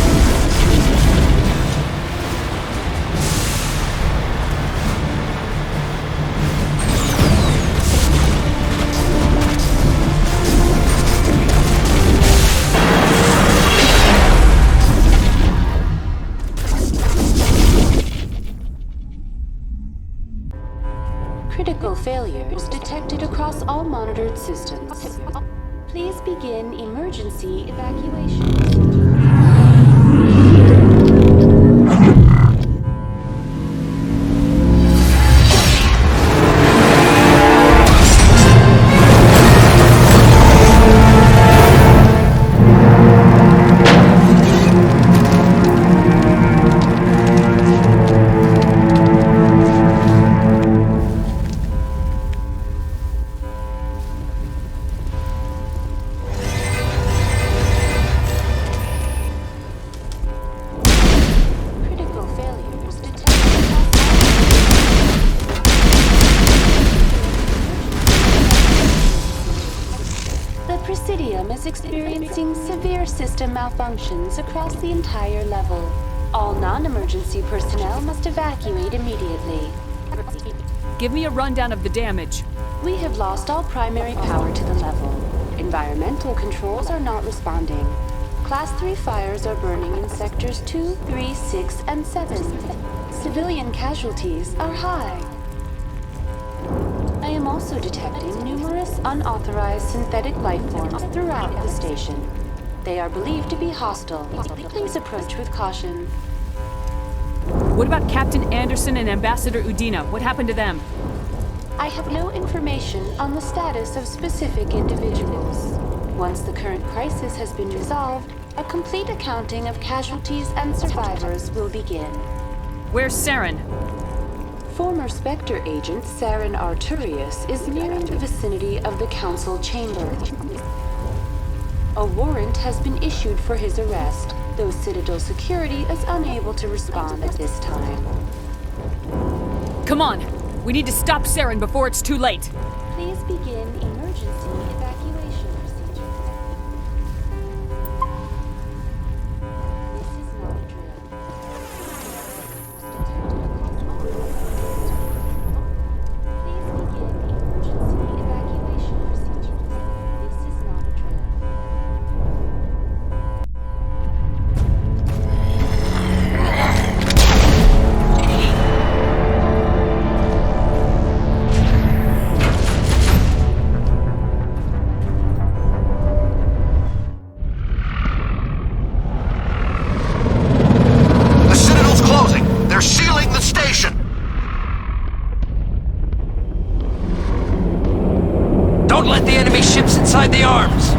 Critical failures detected across all monitored systems. Please begin emergency evacuation. Experiencing severe system malfunctions across the entire level. All non-emergency personnel must evacuate immediately. Give me a rundown of the damage. We have lost all primary power to the level. Environmental controls are not responding. Class 3 fires are burning in sectors 2, 3, 6, and 7. Civilian casualties are high. I am also detecting numerous unauthorized synthetic life forms throughout the station. They are believed to be hostile. Please approach with caution. What about Captain Anderson and Ambassador Udina? What happened to them? I have no information on the status of specific individuals. Once the current crisis has been resolved, a complete accounting of casualties and survivors will begin. Where's Saren? Former Spectre agent Saren Arturius is nearing the vicinity of the Council chamber. A warrant has been issued for his arrest, though Citadel security is unable to respond at this time. Come on! We need to stop Saren before it's too late! Please begin emergency evacuation procedures. This is not a drill. Inside the arms!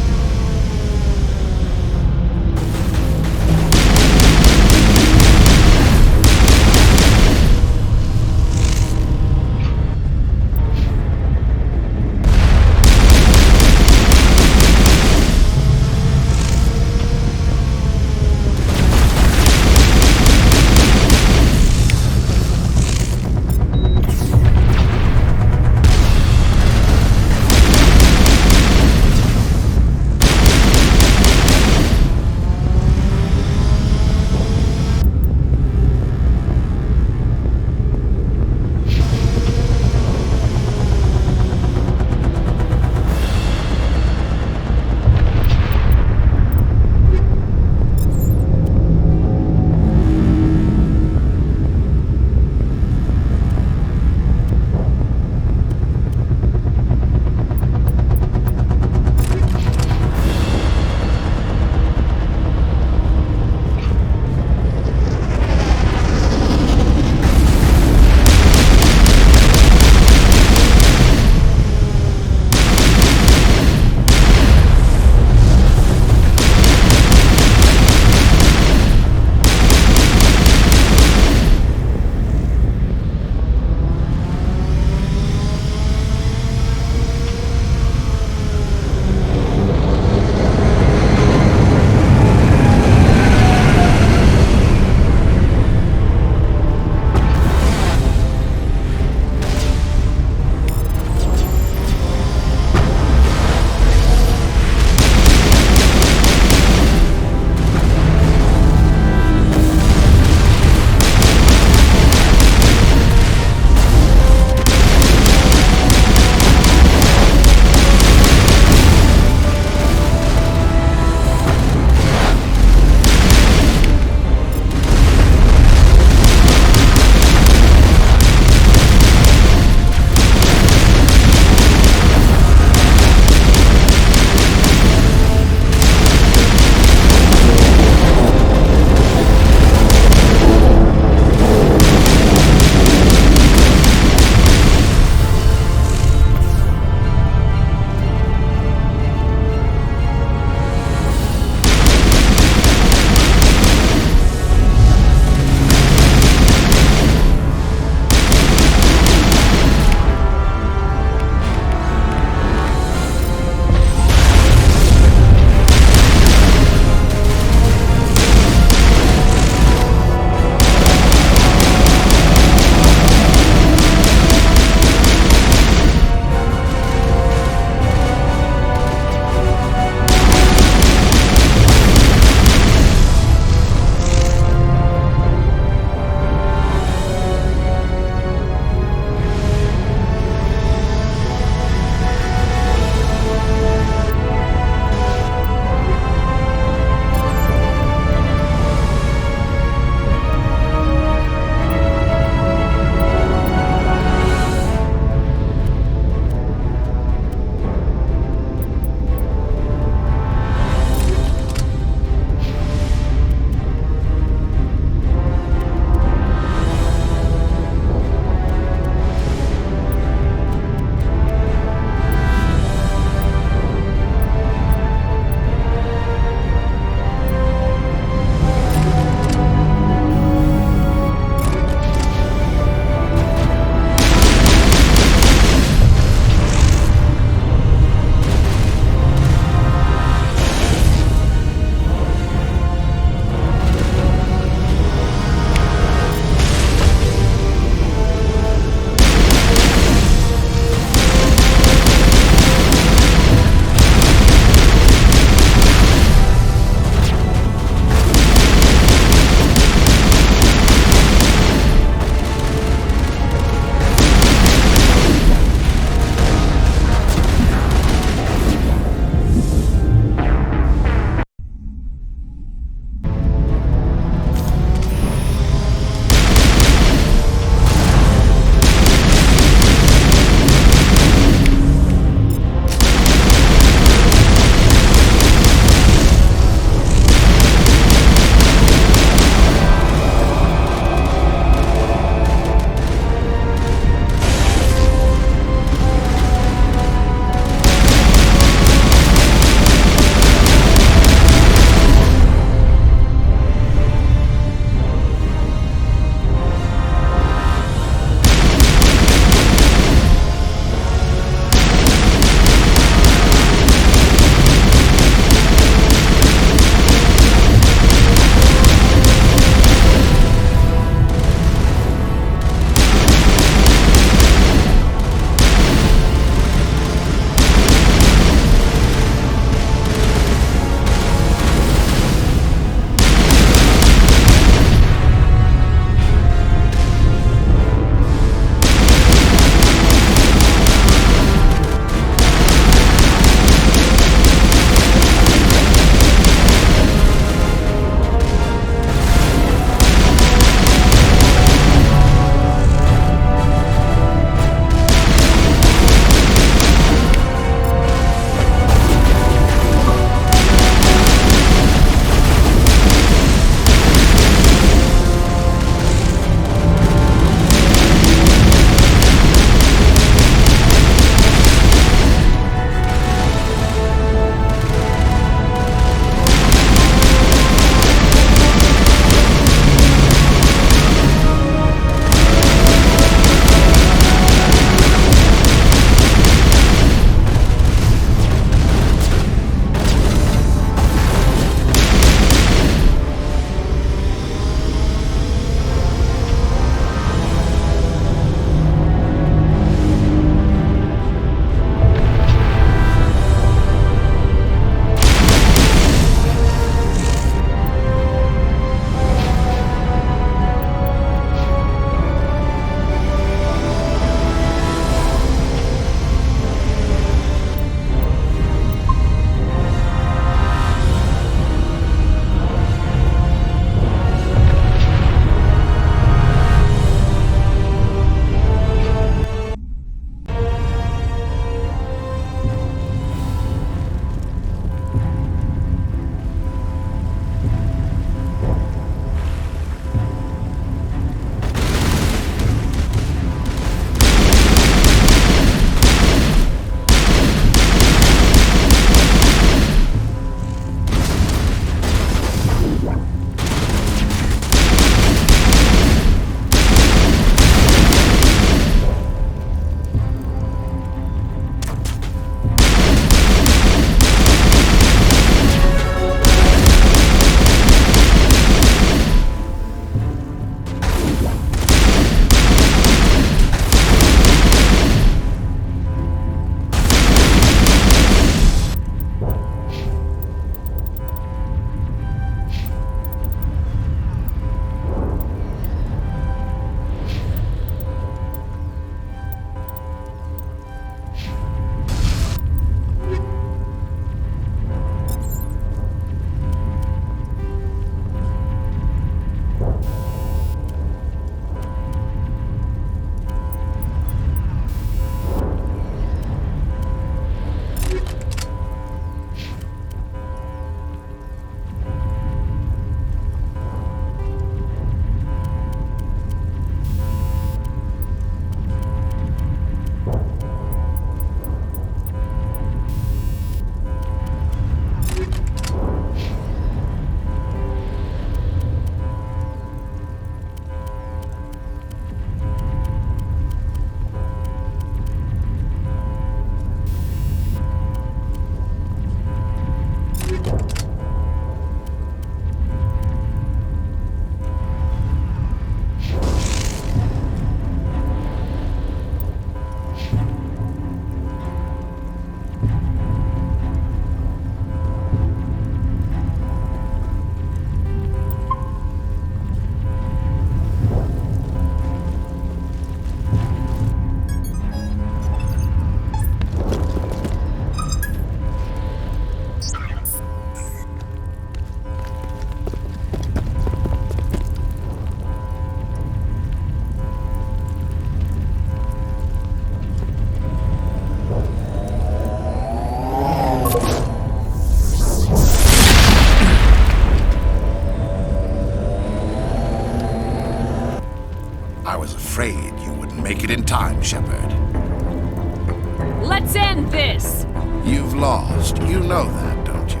Let's end this! You've lost. You know that, don't you?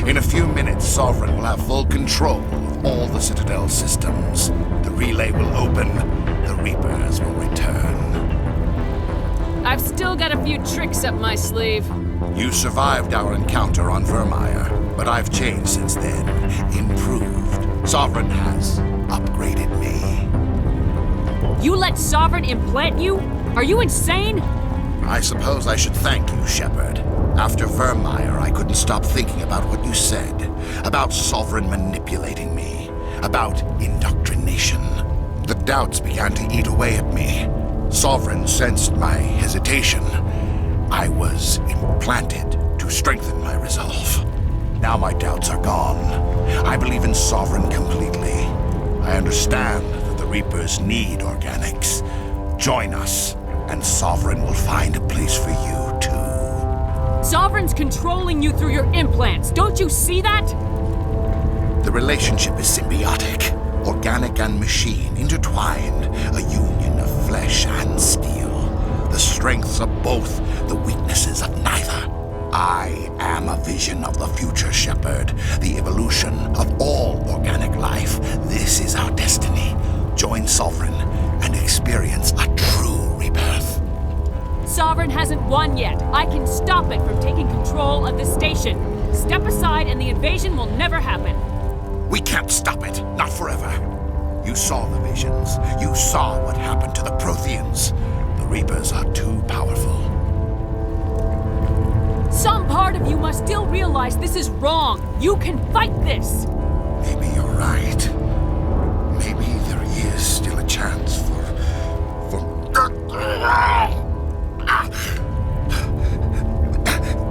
In a few minutes, Sovereign will have full control of all the Citadel systems. The relay will open. The Reapers will return. I've still got a few tricks up my sleeve. You survived our encounter on Virmire, but I've changed since then. Improved. Sovereign has upgraded me. You let Sovereign implant you? Are you insane? I suppose I should thank you, Shepard. After Virmire, I couldn't stop thinking about what you said. About Sovereign manipulating me. About indoctrination. The doubts began to eat away at me. Sovereign sensed my hesitation. I was implanted to strengthen my resolve. Now my doubts are gone. I believe in Sovereign completely. I understand that the Reapers need organics. Join us, and Sovereign will find a place for you, too. Sovereign's controlling you through your implants. Don't you see that? The relationship is symbiotic. Organic and machine intertwined. A union of flesh and steel. The strengths of both, the weaknesses of neither. I am a vision of the future, Shepard. The evolution of all organic life. This is our destiny. Join Sovereign and experience a true rebirth. Sovereign hasn't won yet. I can stop it from taking control of the station. Step aside and the invasion will never happen. We can't stop it. Not forever. You saw the visions. You saw what happened to the Protheans. The Reapers are too powerful. Some part of you must still realize this is wrong. You can fight this. Maybe you're right. Maybe there is still a chance for...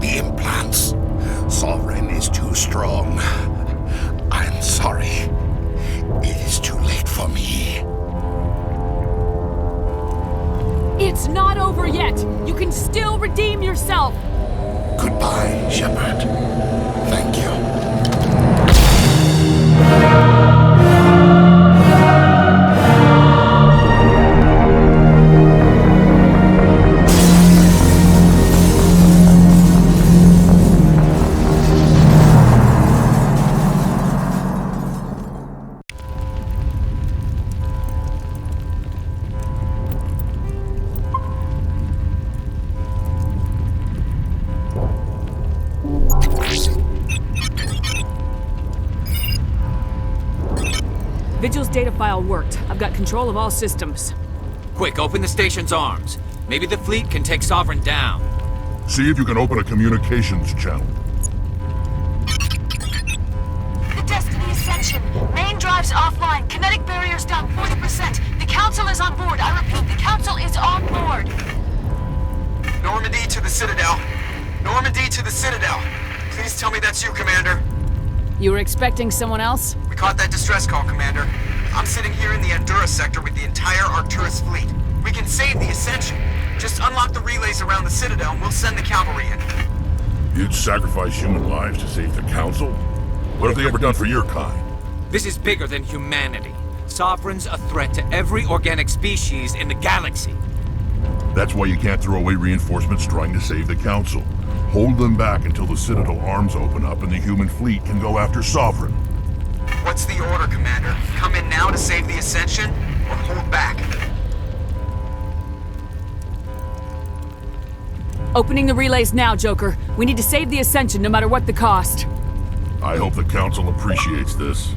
The implants. Sovereign is too strong. I'm sorry. It is too late for me. It's not over yet. You can still redeem yourself. Goodbye, Shepard. Thank you. Vigil's data file worked. I've got control of all systems. Quick, open the station's arms. Maybe the fleet can take Sovereign down. See if you can open a communications channel. The Destiny Ascension. Main drives offline. Kinetic barriers down 40%. The Council is on board. I repeat, the Council is on board. Normandy to the Citadel. Normandy to the Citadel. Please tell me that's you, Commander. You were expecting someone else? We caught that distress call, Commander. I'm sitting here in the Endura sector with the entire Arcturus fleet. We can save the Ascension. Just unlock the relays around the Citadel and we'll send the cavalry in. You'd sacrifice human lives to save the Council? What have they ever done for your kind? This is bigger than humanity. Sovereign's a threat to every organic species in the galaxy. That's why you can't throw away reinforcements trying to save the Council. Hold them back until the Citadel arms open up and the human fleet can go after Sovereign. What's the order, Commander? Come in now to save the Ascension, or hold back? Opening the relays now, Joker. We need to save the Ascension no matter what the cost. I hope the Council appreciates this.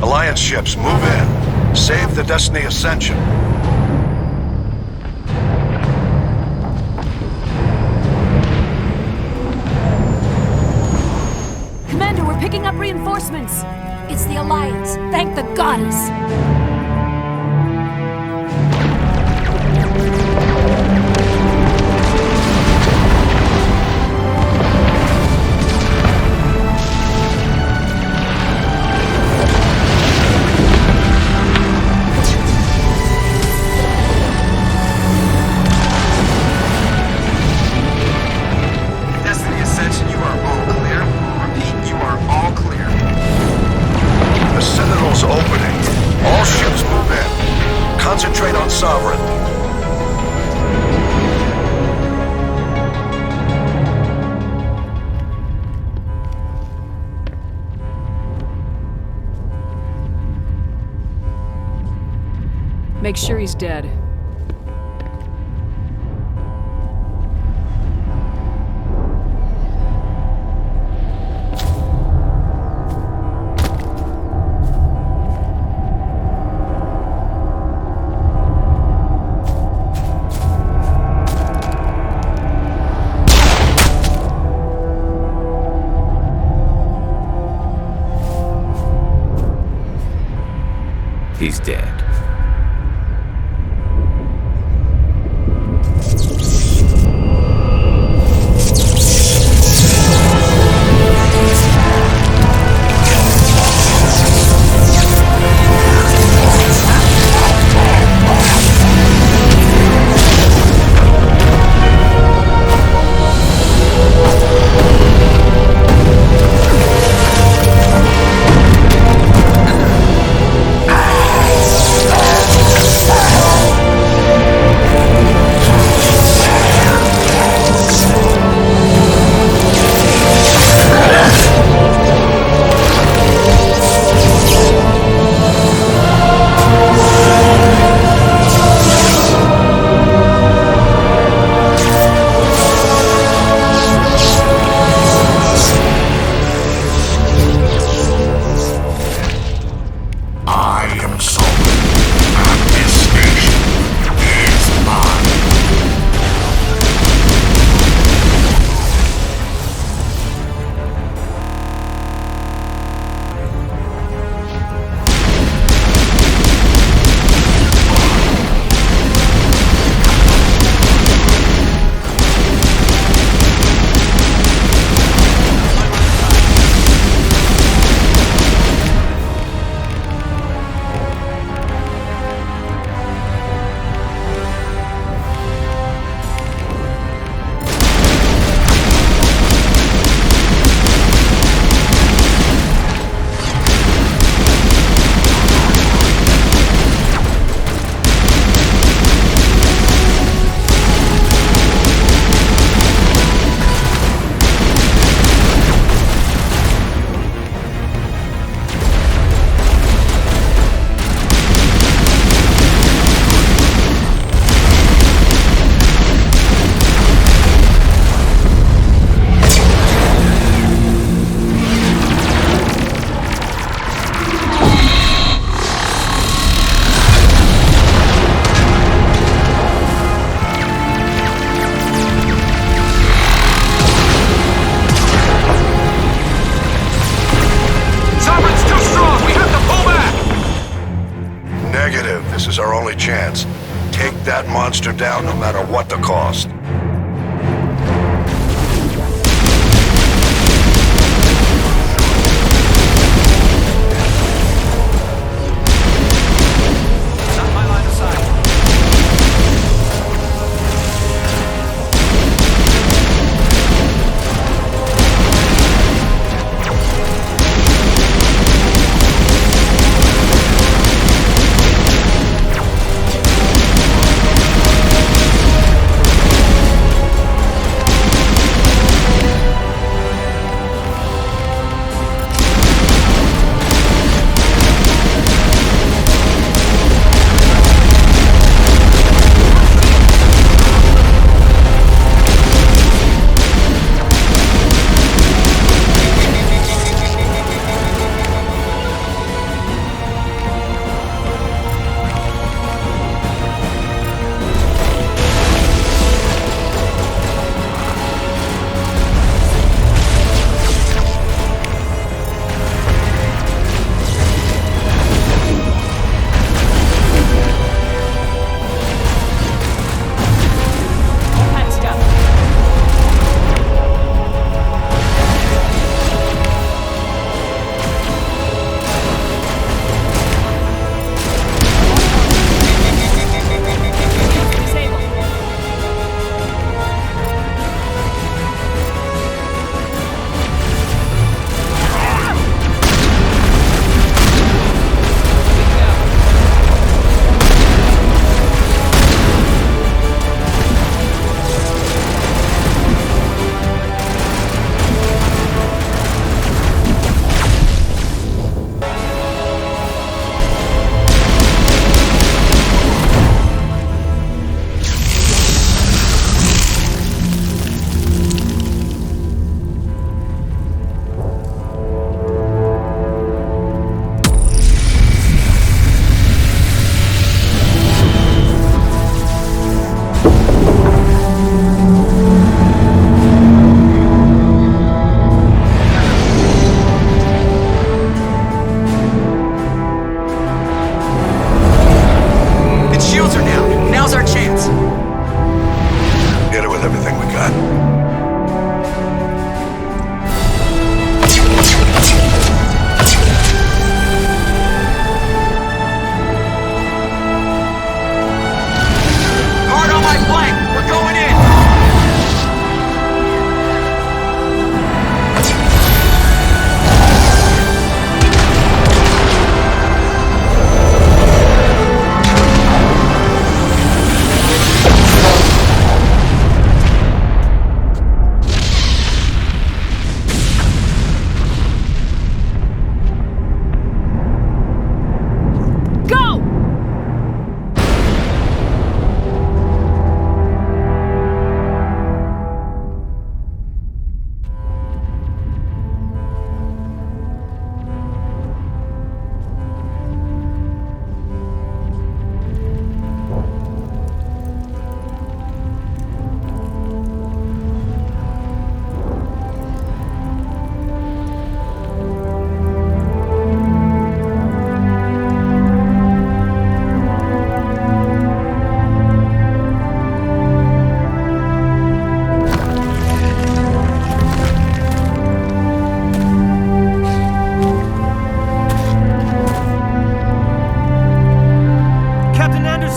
Alliance ships, move in. Save the Destiny Ascension. Commander, we're picking up reinforcements. It's the Alliance. Thank the goddess. Destiny Ascension, you are all clear. Repeat, you are all clear. The Citadel's opening. All ships concentrate on Sovereign. Make sure he's dead. He's dead. Monster down no matter what the cost.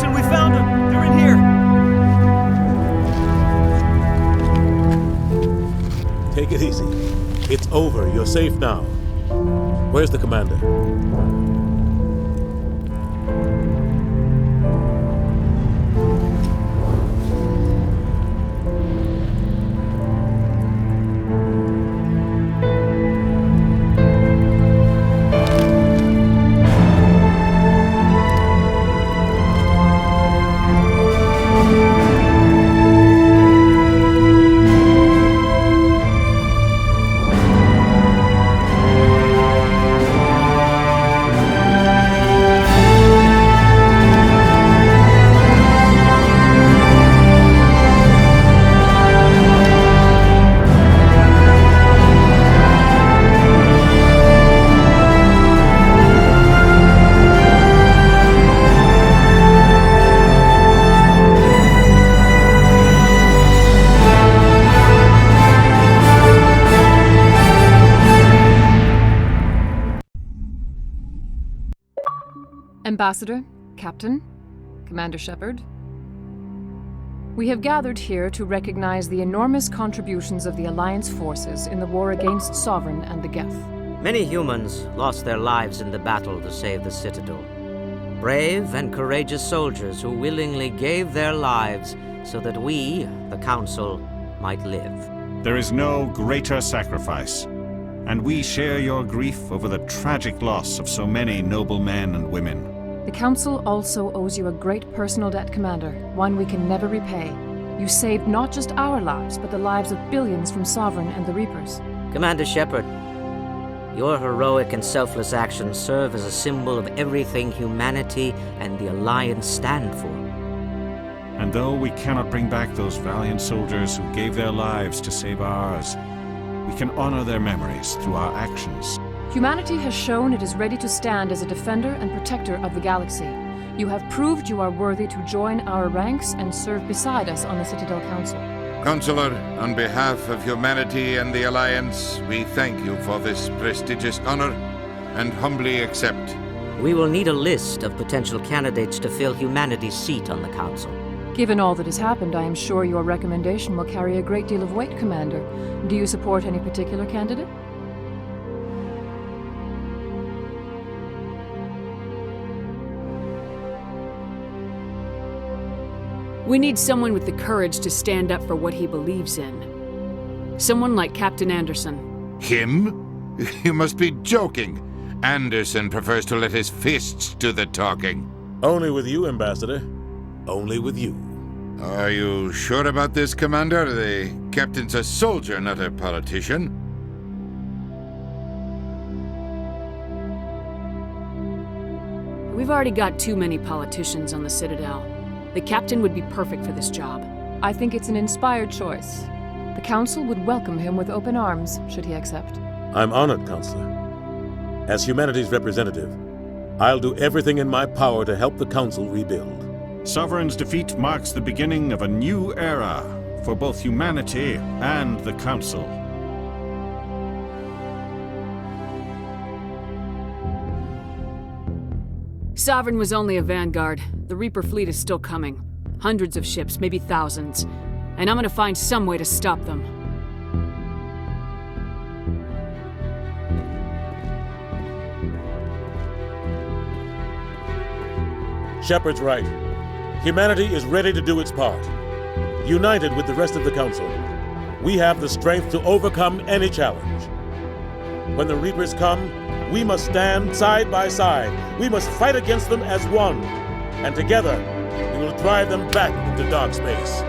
Anderson, we found them! They're in here! Take it easy. It's over. You're safe now. Where's the commander? Ambassador, Captain, Commander Shepard. We have gathered here to recognize the enormous contributions of the Alliance forces in the war against Sovereign and the Geth. Many humans lost their lives in the battle to save the Citadel. Brave and courageous soldiers who willingly gave their lives so that we, the Council, might live. There is no greater sacrifice, and we share your grief over the tragic loss of so many noble men and women. The Council also owes you a great personal debt, Commander, one we can never repay. You saved not just our lives, but the lives of billions from Sovereign and the Reapers. Commander Shepard, your heroic and selfless actions serve as a symbol of everything humanity and the Alliance stand for. And though we cannot bring back those valiant soldiers who gave their lives to save ours, we can honor their memories through our actions. Humanity has shown it is ready to stand as a defender and protector of the galaxy. You have proved you are worthy to join our ranks and serve beside us on the Citadel Council. Counselor, on behalf of humanity and the Alliance, we thank you for this prestigious honor and humbly accept. We will need a list of potential candidates to fill humanity's seat on the Council. Given all that has happened, I am sure your recommendation will carry a great deal of weight, Commander. Do you support any particular candidate? We need someone with the courage to stand up for what he believes in. Someone like Captain Anderson. Him? You must be joking. Anderson prefers to let his fists do the talking. Only with you, Ambassador. Only with you. Are you sure about this, Commander? The captain's a soldier, not a politician. We've already got too many politicians on the Citadel. The captain would be perfect for this job. I think it's an inspired choice. The Council would welcome him with open arms, should he accept. I'm honored, Counselor. As humanity's representative, I'll do everything in my power to help the Council rebuild. Sovereign's defeat marks the beginning of a new era for both humanity and the Council. Sovereign was only a vanguard. The Reaper fleet is still coming. Hundreds of ships, maybe thousands. And I'm gonna find some way to stop them. Shepard's right. Humanity is ready to do its part. United with the rest of the Council, we have the strength to overcome any challenge. When the Reapers come, we must stand side by side. We must fight against them as one. And together, we will drive them back into dark space.